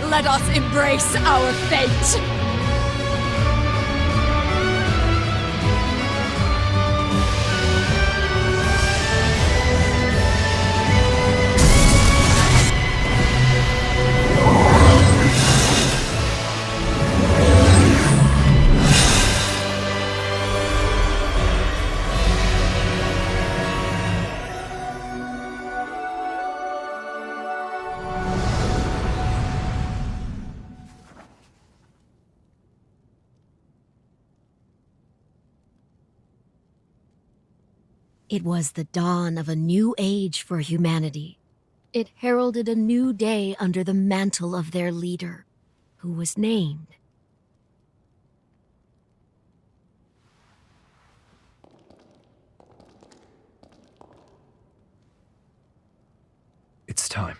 Let us embrace our fate. It was the dawn of a new age for humanity. It heralded a new day under the mantle of their leader, who was named It's time.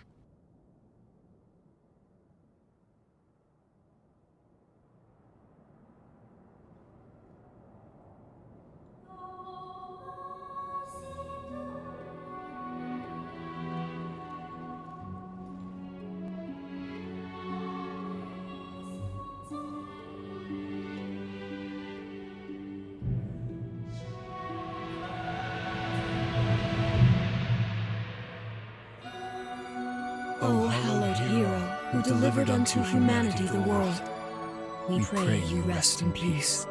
O hallowed hero, who delivered unto humanity the world, we pray you rest in peace.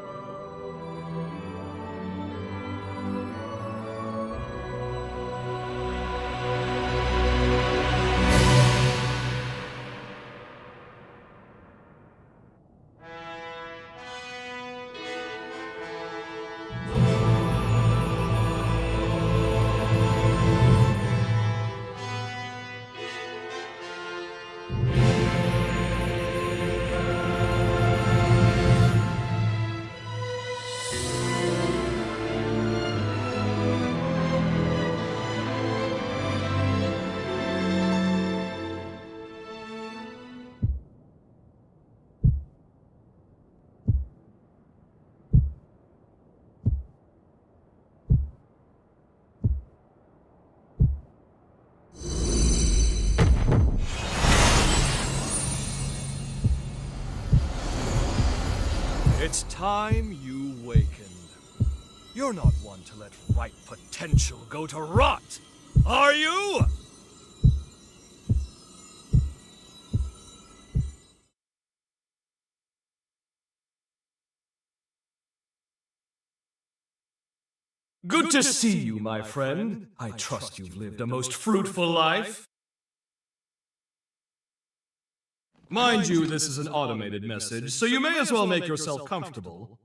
It's time you wakened. You're not one to let ripe potential go to rot, are you? Good to see you, my friend. I trust you've lived a most fruitful life. Mind you, this is an automated message, so you may as well make yourself comfortable.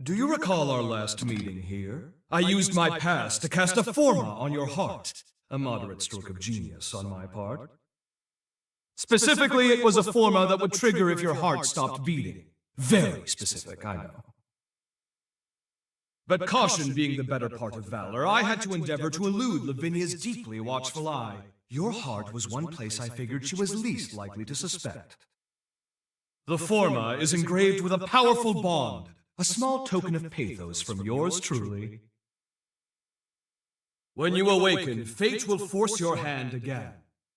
Do you recall our last meeting here? I used my past to cast a forma on your heart. A moderate stroke of genius on my part. Specifically, it was a forma that would trigger if your heart stopped beating. Very specific, I know. But caution being the better part of valor, I had to endeavor to elude Lavinia's deeply watchful eye. Your heart was one place I figured she was least likely to suspect. The forma is engraved with a powerful bond, a small token of pathos from yours truly. When you awaken, fate will force your hand again.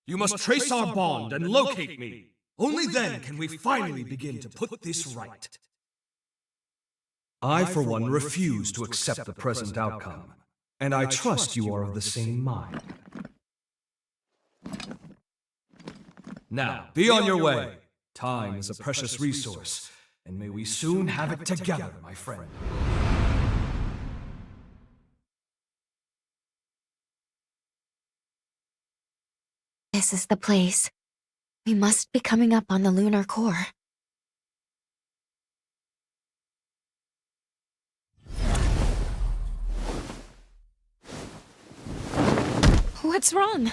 You must trace our bond and locate me. Only then can we finally begin to put this right. I, for one, refuse to accept the present outcome, and I trust you are of the same mind. Now, be on your way. Time is a precious resource, and may we soon have it together, my friend. This is the place. We must be coming up on the lunar core. What's wrong?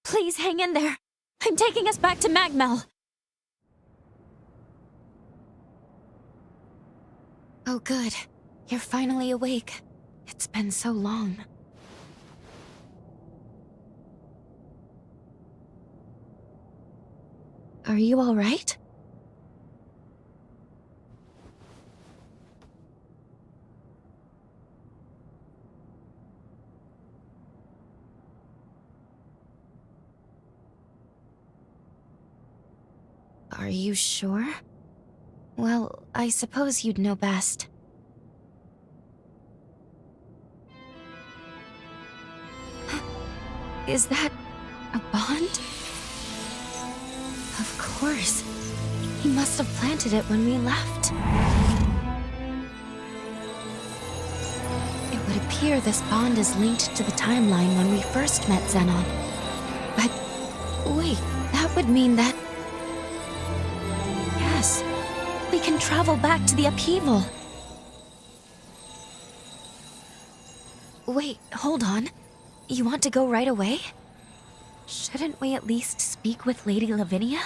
Please hang in there. I'm taking us back to MagMell. Oh, good. You're finally awake. It's been so long. Are you all right? Are you sure? Well, I suppose you'd know best. Is that a bond? Of course. He must have planted it when we left. It would appear this bond is linked to the timeline when we first met Xenon. But wait, that would mean that... Yes, we can travel back to the upheaval. Wait, hold on. You want to go right away? Shouldn't we at least speak with Lady Lavinia?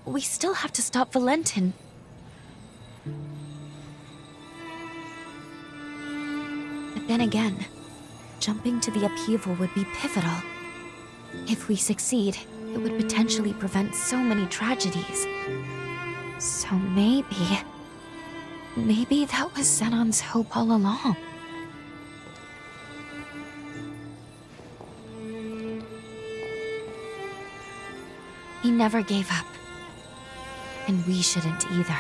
We still have to stop Valentin. But then again, jumping to the upheaval would be pivotal. If we succeed, it would potentially prevent so many tragedies. So maybe that was Xenon's hope all along. He never gave up. And we shouldn't either.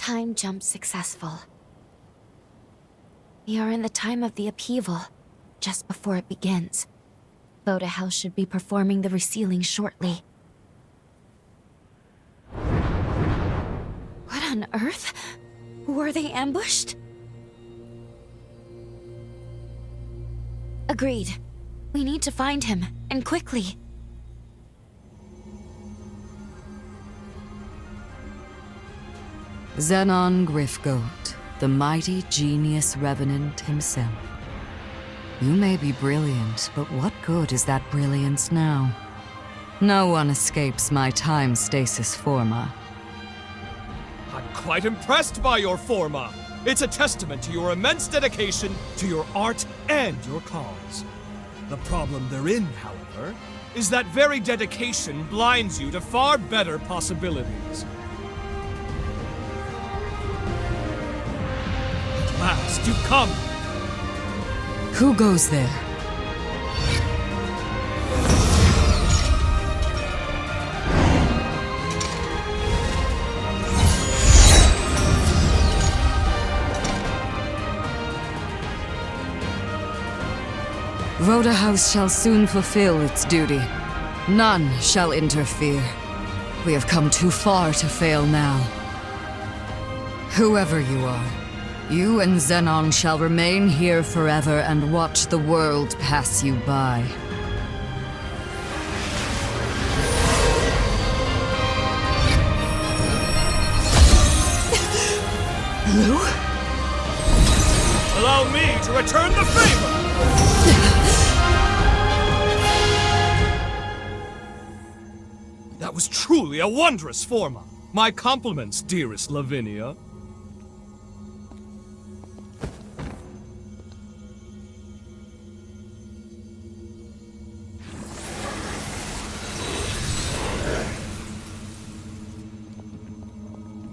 Time jump successful. We are in the time of the upheaval, just before it begins. Voda House should be performing the resealing shortly. What on earth? Were they ambushed? Agreed. We need to find him, and quickly. Xenon Griffgoat, the mighty genius Revenant himself. You may be brilliant, but what good is that brilliance now? No one escapes my time stasis forma. I'm quite impressed by your forma. It's a testament to your immense dedication to your art and your cause. The problem therein, however, is that very dedication blinds you to far better possibilities. At last, you've come! Who goes there? Voda House shall soon fulfill its duty. None shall interfere. We have come too far to fail now. Whoever you are, you and Xenon shall remain here forever and watch the world pass you by. Lou? Allow me to return the favor! That was truly a wondrous forma. My compliments, dearest Lavinia.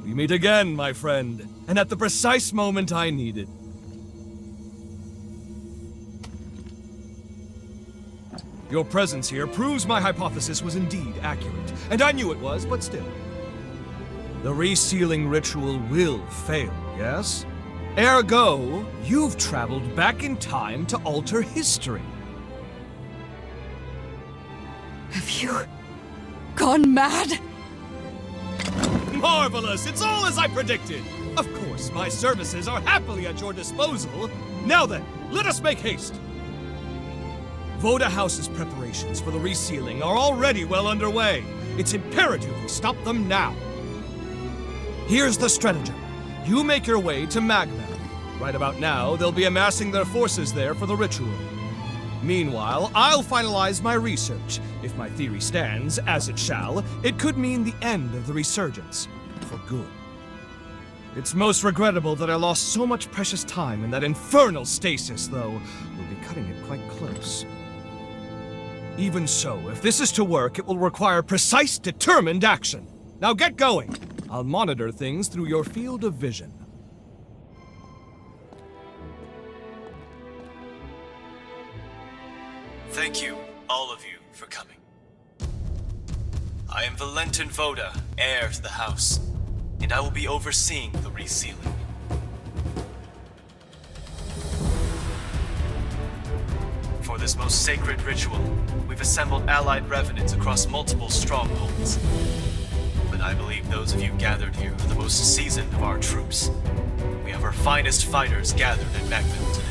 We meet again, my friend, and at the precise moment I needed. Your presence here proves my hypothesis was indeed accurate, and I knew it was, but still. The resealing ritual will fail, yes? Ergo, you've traveled back in time to alter history. Have you gone mad? Marvelous! It's all as I predicted! Of course, my services are happily at your disposal. Now then, let us make haste! Voda House's preparations for the resealing are already well underway. It's imperative we stop them now. Here's the stratagem. You make your way to MagMell. Right about now, they'll be amassing their forces there for the ritual. Meanwhile, I'll finalize my research. If my theory stands, as it shall, it could mean the end of the resurgence. For good. It's most regrettable that I lost so much precious time in that infernal stasis, though. We'll be cutting it quite close. Even so, if this is to work, it will require precise, determined action. Now get going! I'll monitor things through your field of vision. Thank you, all of you, for coming. I am Valentin Voda, heir to the house, and I will be overseeing the resealing. For this most sacred ritual, we've assembled allied revenants across multiple strongholds. But I believe those of you gathered here are the most seasoned of our troops. We have our finest fighters gathered at MagMell today.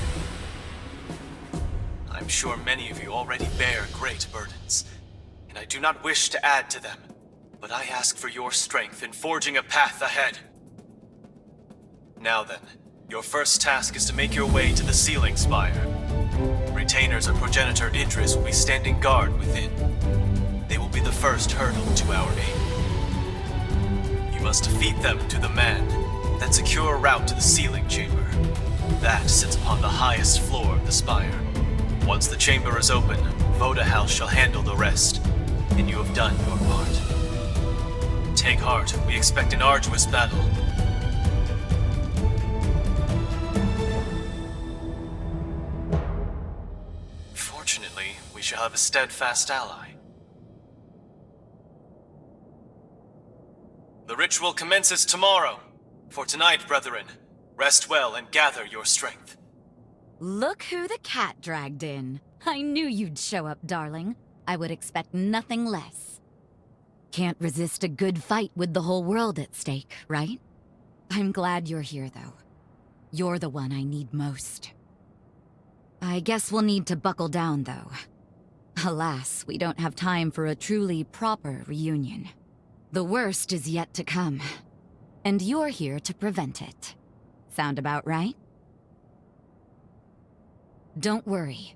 I'm sure many of you already bear great burdens, and I do not wish to add to them, but I ask for your strength in forging a path ahead. Now then, your first task is to make your way to the ceiling spire. Retainers of Progenitor Idris will be standing guard within. They will be the first hurdle to our aim. You must defeat them to the man, then secure a route to the sealing chamber. That sits upon the highest floor of the spire. Once the chamber is open, Voda House shall handle the rest, and you have done your part. Take heart, we expect an arduous battle. Fortunately, we shall have a steadfast ally. The ritual commences tomorrow. For tonight, brethren, rest well and gather your strength. Look who the cat dragged in. I knew you'd show up, darling. I would expect nothing less. Can't resist a good fight with the whole world at stake, right? I'm glad you're here, though. You're the one I need most. I guess we'll need to buckle down, though. Alas, we don't have time for a truly proper reunion. The worst is yet to come, and you're here to prevent it. Sound about right? Don't worry.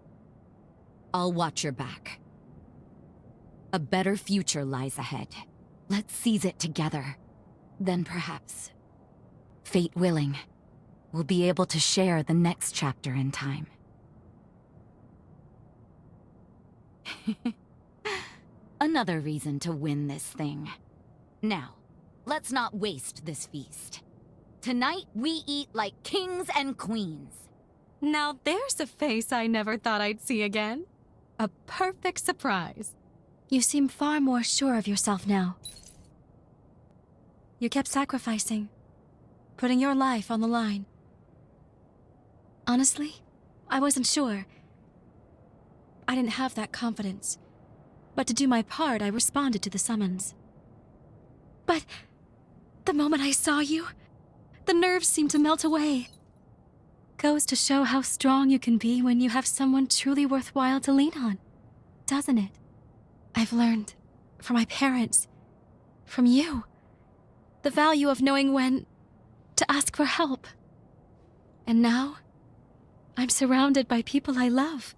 I'll watch your back. A better future lies ahead. Let's seize it together. Then perhaps, fate willing, we'll be able to share the next chapter in time. Another reason to win this thing. Now, let's not waste this feast. Tonight, we eat like kings and queens. Now there's a face I never thought I'd see again. A perfect surprise. You seem far more sure of yourself now. You kept sacrificing, putting your life on the line. Honestly, I wasn't sure. I didn't have that confidence. But to do my part, I responded to the summons. But the moment I saw you, the nerves seemed to melt away. Goes to show how strong you can be when you have someone truly worthwhile to lean on, doesn't it? I've learned, from my parents, from you, the value of knowing when to ask for help. And now, I'm surrounded by people I love.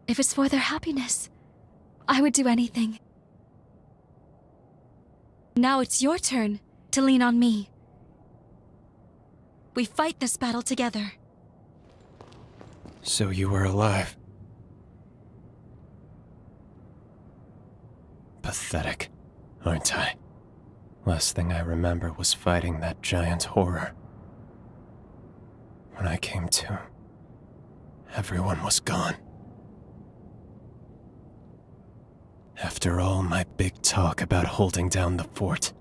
If it's for their happiness, I would do anything. Now it's your turn to lean on me. We fight this battle together. So you were alive. Pathetic, aren't I? Last thing I remember was fighting that giant horror. When I came to, everyone was gone. After all my big talk about holding down the fort,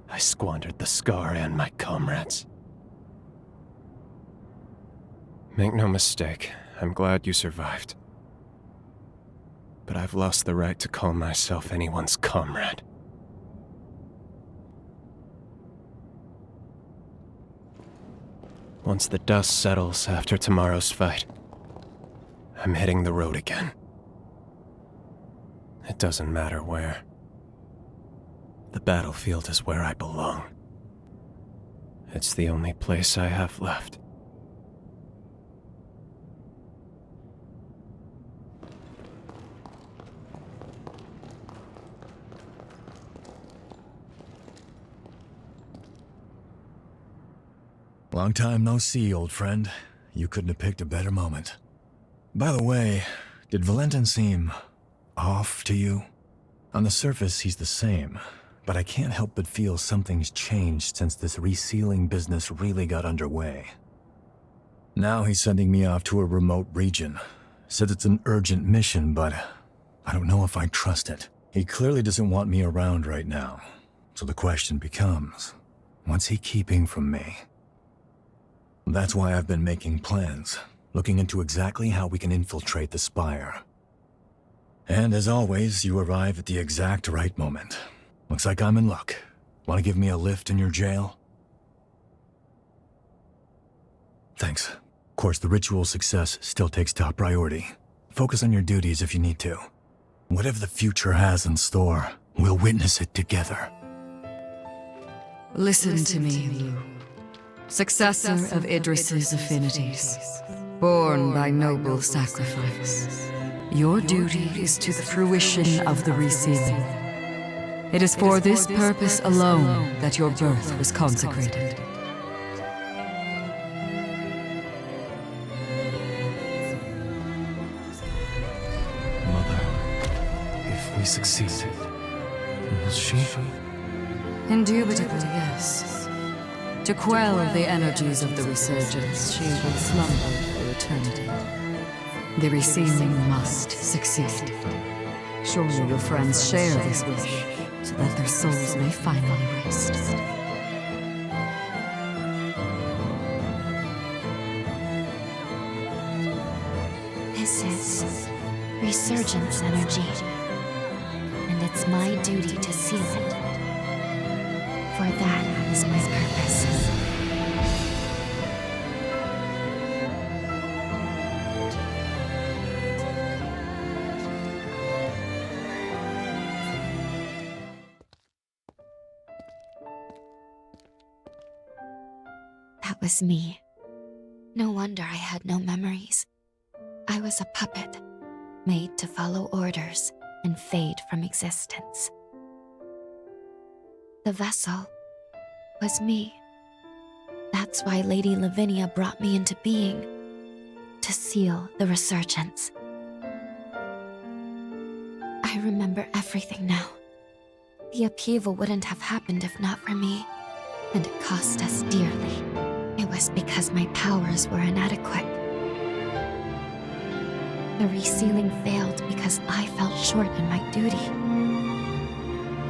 I squandered the scar and my comrades. Make no mistake, I'm glad you survived. But I've lost the right to call myself anyone's comrade. Once the dust settles after tomorrow's fight, I'm hitting the road again. It doesn't matter where. The battlefield is where I belong. It's the only place I have left. Long time no see, old friend. You couldn't have picked a better moment. By the way, did Valentin seem off to you? On the surface, he's the same, but I can't help but feel something's changed since this resealing business really got underway. Now he's sending me off to a remote region. Said it's an urgent mission, but I don't know if I trust it. He clearly doesn't want me around right now. So the question becomes, what's he keeping from me? That's why I've been making plans, looking into exactly how we can infiltrate the Spire. And as always, you arrive at the exact right moment. Looks like I'm in luck. Want to give me a lift in your jail? Thanks. Of course, the ritual's success still takes top priority. Focus on your duties if you need to. Whatever the future has in store, we'll witness it together. Listen to me, Lu. Successor of Idris's affinities, born by noble sacrifice. Your duty is to the fruition of the resealing. It is for this purpose alone that your birth was consecrated. Mother, if we succeed, will she? Indubitably, yes. To quell the energies of the resurgence, she will slumber for eternity. The resealing must succeed. Surely your friends share this wish, so that their souls may finally rest. resurgence energy, and it's my duty to seal it. For that is my purpose. That was me. No wonder I had no memories. I was a puppet, made to follow orders and fade from existence. The vessel was me. That's why Lady Lavinia brought me into being, to seal the resurgence. I remember everything now. The upheaval wouldn't have happened if not for me, and it cost us dearly. It was because my powers were inadequate. The resealing failed because I fell short in my duty.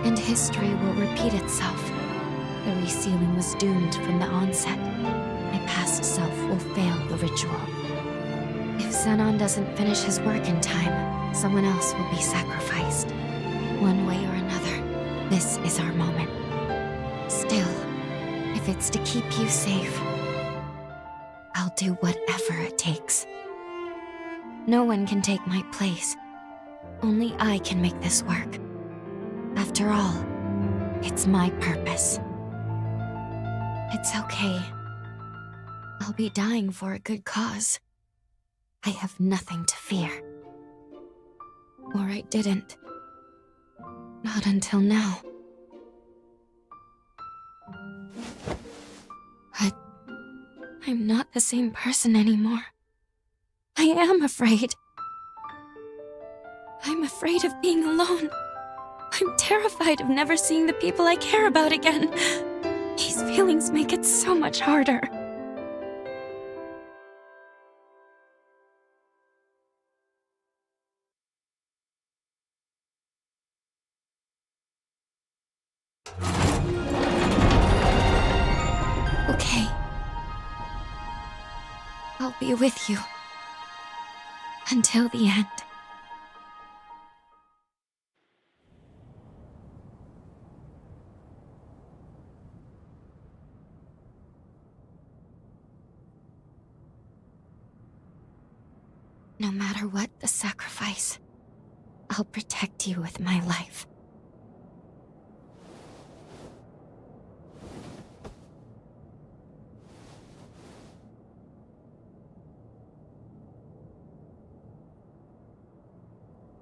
And history will repeat itself. The resealing was doomed from the onset. My past self will fail the ritual. If Xenon doesn't finish his work in time, someone else will be sacrificed. One way or another, this is our moment. Still, if it's to keep you safe, I'll do whatever it takes. No one can take my place. Only I can make this work. After all, it's my purpose. It's okay. I'll be dying for a good cause. I have nothing to fear. Or I didn't. Not until now. But I'm not the same person anymore. I am afraid. I'm afraid of being alone. I'm terrified of never seeing the people I care about again. These feelings make it so much harder. Okay. I'll be with you. Until the end. No matter what the sacrifice, I'll protect you with my life.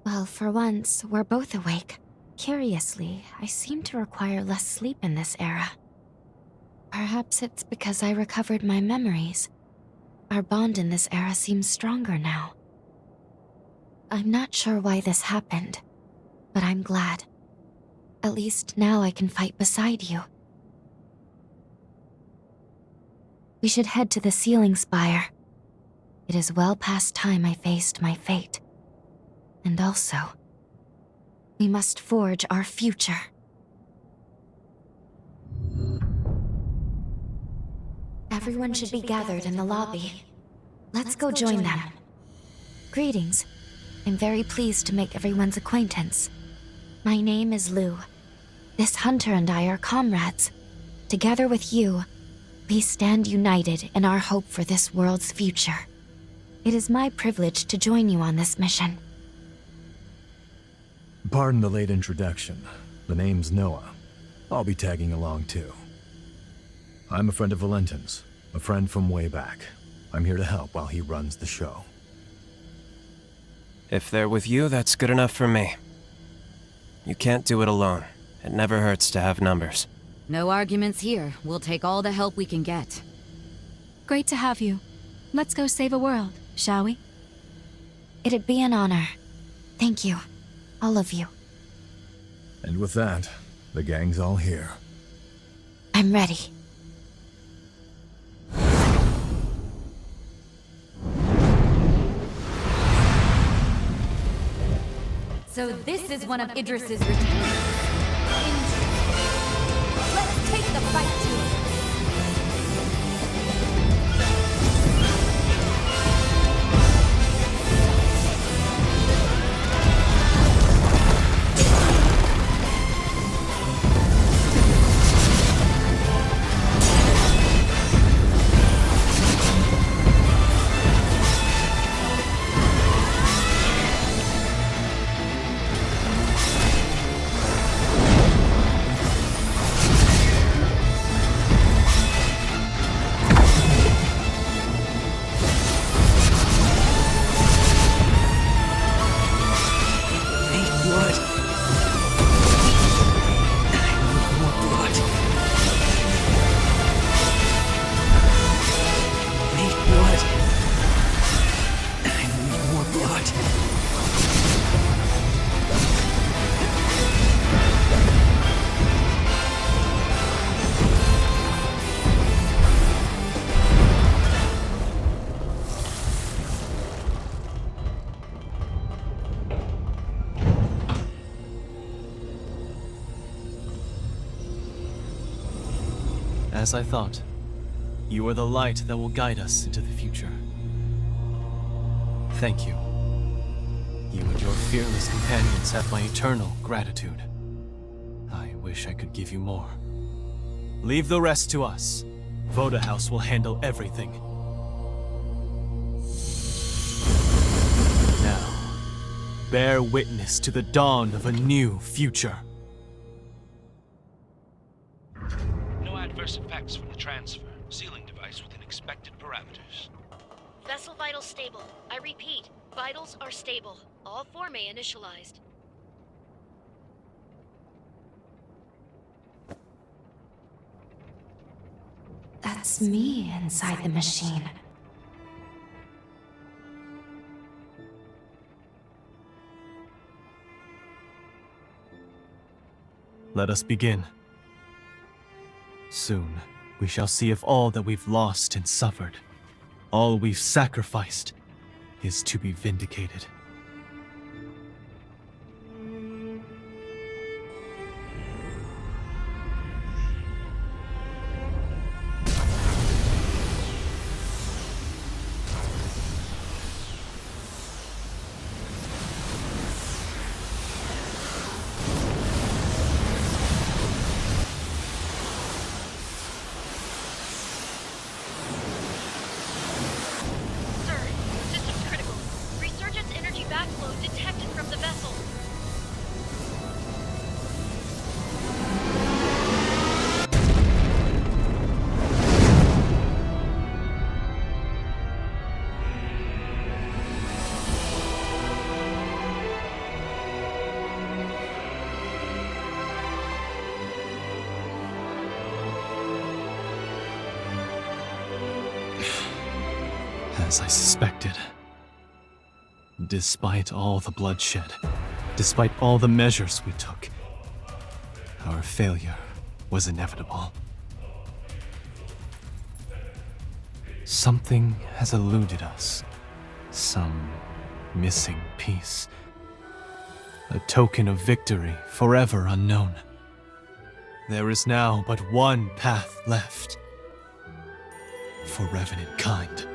Well, for once, we're both awake. Curiously, I seem to require less sleep in this era. Perhaps it's because I recovered my memories. Our bond in this era seems stronger now. I'm not sure why this happened, but I'm glad. At least now I can fight beside you. We should head to the ceiling spire. It is well past time I faced my fate. And also, we must forge our future. Everyone should be gathered in the lobby. Let's go join them. Greetings. I'm very pleased to make everyone's acquaintance. My name is Lou. This hunter and I are comrades. Together with you, we stand united in our hope for this world's future. It is my privilege to join you on this mission. Pardon the late introduction. The name's Noah. I'll be tagging along too. I'm a friend of Valentin's, a friend from way back. I'm here to help while he runs the show. If they're with you, that's good enough for me. You can't do it alone. It never hurts to have numbers. No arguments here. We'll take all the help we can get. Great to have you. Let's go save a world, shall we? It'd be an honor. Thank you. All of you. And with that, the gang's all here. I'm ready. So this is one of Idris's retainers. Let's take the fight to it. As I thought, you are the light that will guide us into the future. Thank you. You and your fearless companions have my eternal gratitude. I wish I could give you more. Leave the rest to us. Voda House will handle everything. Now, bear witness to the dawn of a new future. No adverse effects from the transfer. Sealing device within expected parameters. Vessel vitals stable. I repeat, vitals are stable. All formae initialized. That's me inside the machine. Let us begin. Soon, we shall see if all that we've lost and suffered, all we've sacrificed, is to be vindicated. As I suspected. Despite all the bloodshed, despite all the measures we took, our failure was inevitable. Something has eluded us. Some missing piece. A token of victory forever unknown. There is now but one path left. For Revenant kind.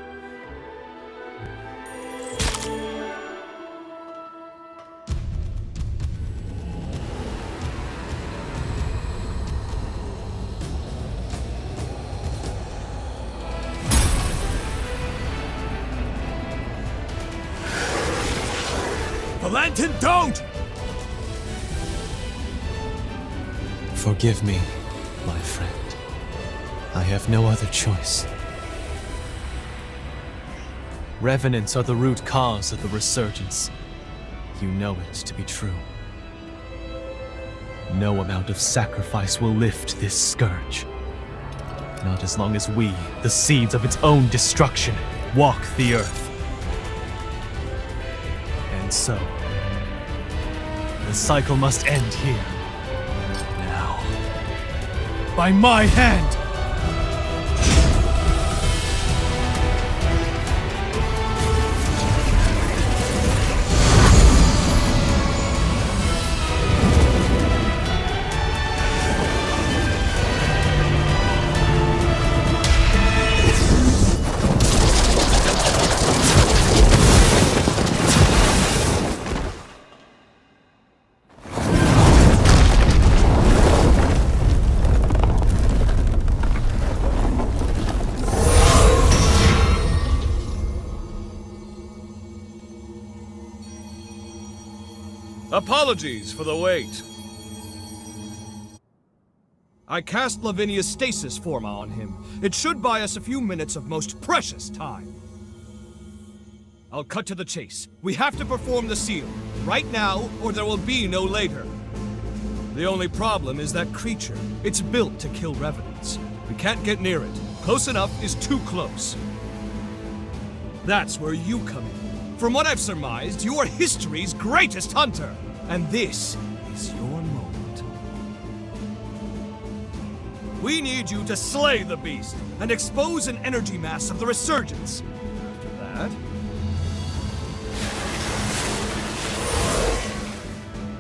Valentin, don't! Forgive me, my friend. I have no other choice. Revenants are the root cause of the resurgence. You know it to be true. No amount of sacrifice will lift this scourge. Not as long as we, the seeds of its own destruction, walk the earth. And so, the cycle must end here. Now. By my hand! Apologies for the wait. I cast Lavinia's stasis forma on him. It should buy us a few minutes of most precious time. I'll cut to the chase. We have to perform the seal, right now, or there will be no later. The only problem is that creature. It's built to kill revenants. We can't get near it. Close enough is too close. That's where you come in. From what I've surmised, you are history's greatest hunter. And this is your moment. We need you to slay the beast and expose an energy mass of the resurgence. After that...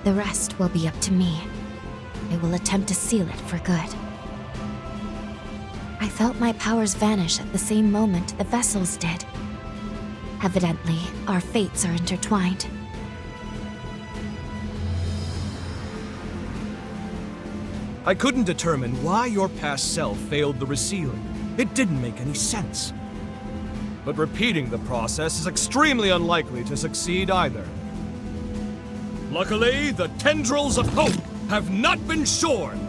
The rest will be up to me. I will attempt to seal it for good. I felt my powers vanish at the same moment the vessels did. Evidently, our fates are intertwined. I couldn't determine why your past self failed the resealing. It didn't make any sense. But repeating the process is extremely unlikely to succeed either. Luckily, the tendrils of hope have not been shorn.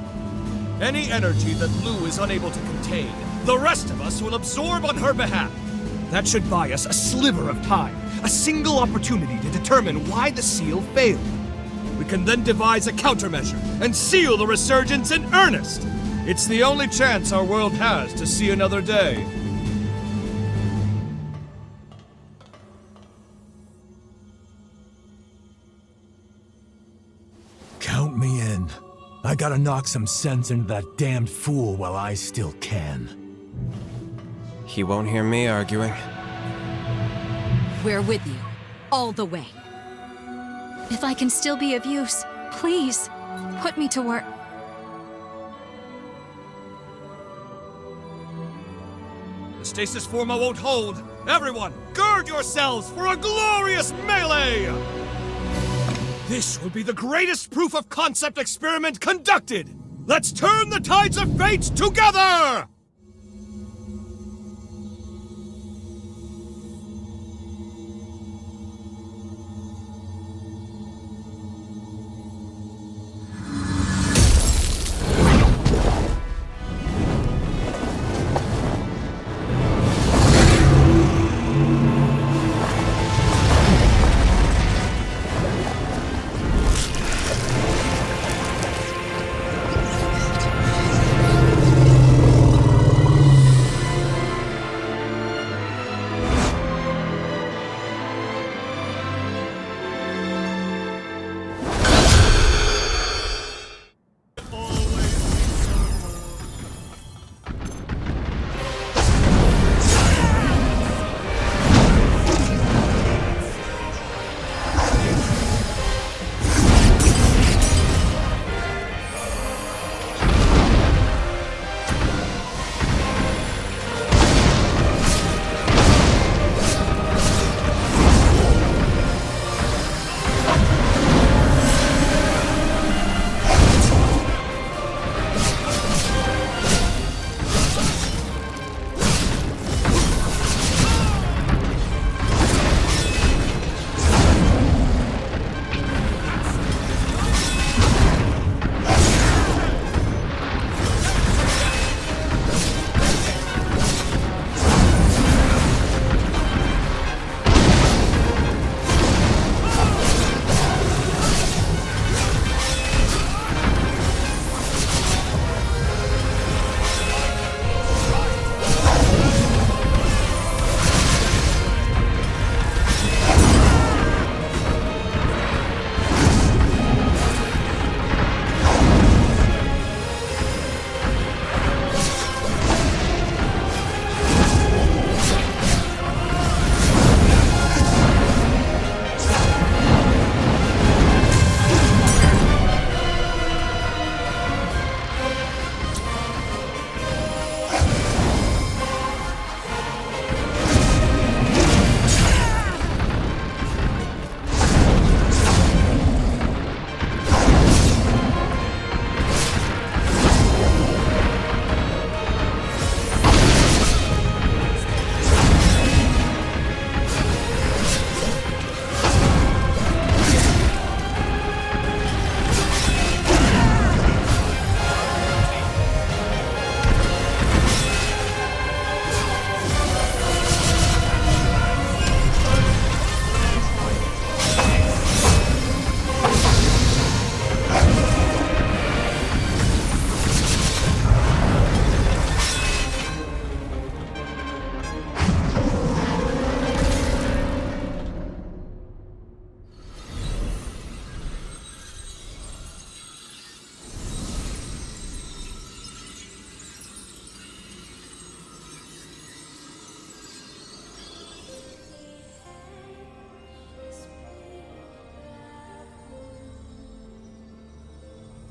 Any energy that Lu is unable to contain, the rest of us will absorb on her behalf. That should buy us a sliver of time, a single opportunity to determine why the seal failed. We can then devise a countermeasure and seal the resurgence in earnest. It's the only chance our world has to see another day. Count me in. I gotta knock some sense into that damned fool while I still can. He won't hear me arguing. We're with you, all the way. If I can still be of use, please, put me to work. The stasis forma won't hold. Everyone, gird yourselves for a glorious melee! This will be the greatest proof of concept experiment conducted! Let's turn the tides of fate together!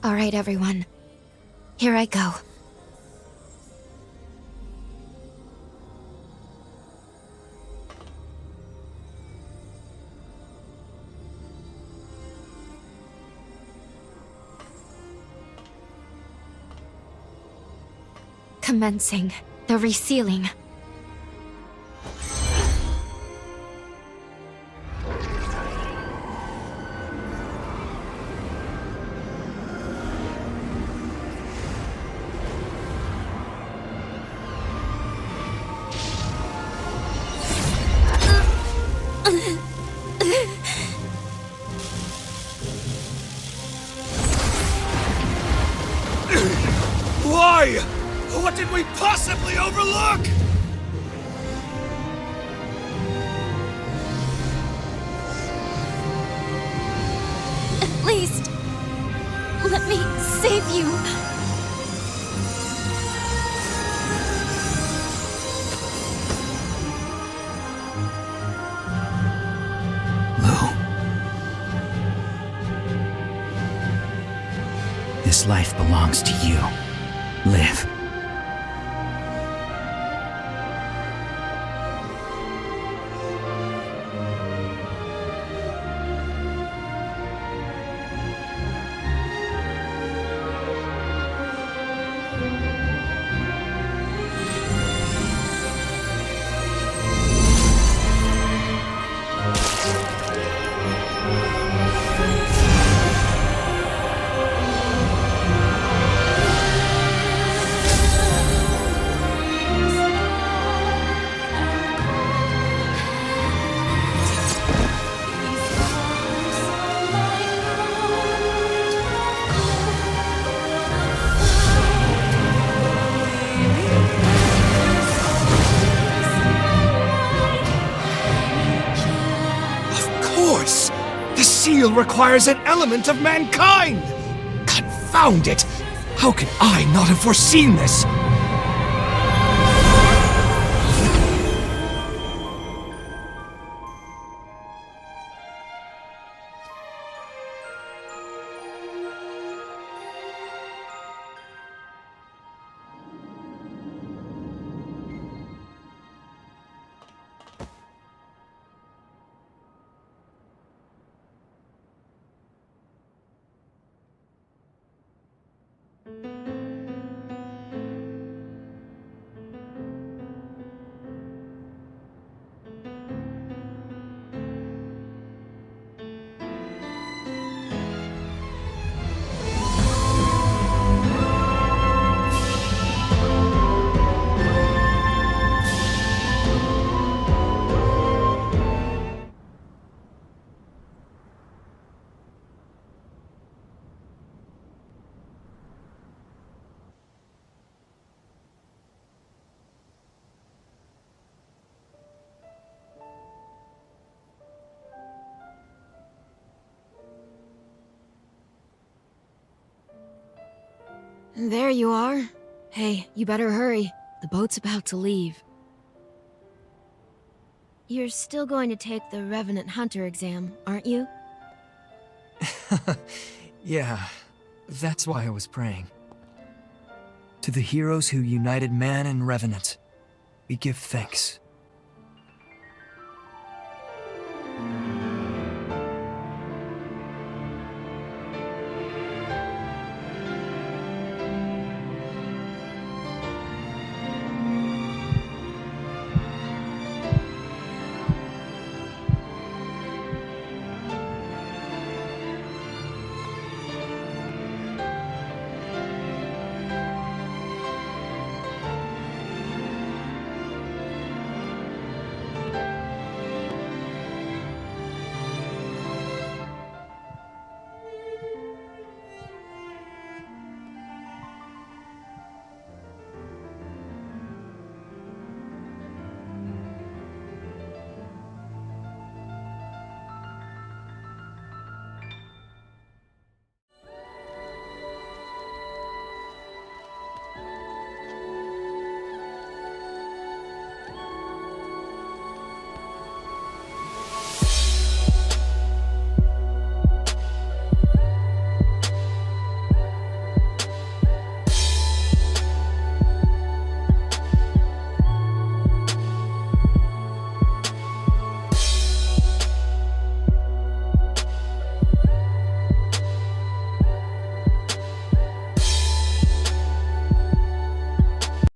All right, everyone. Here I go. Commencing the resealing. Why? What did we possibly overlook? At least, let me save you. This life belongs to you. Live. Seal requires an element of mankind! Confound it! How could I not have foreseen this? There you are. Hey, you better hurry. The boat's about to leave. You're still going to take the Revenant Hunter exam, aren't you? Yeah, that's why I was praying. To the heroes who united man and Revenant, we give thanks.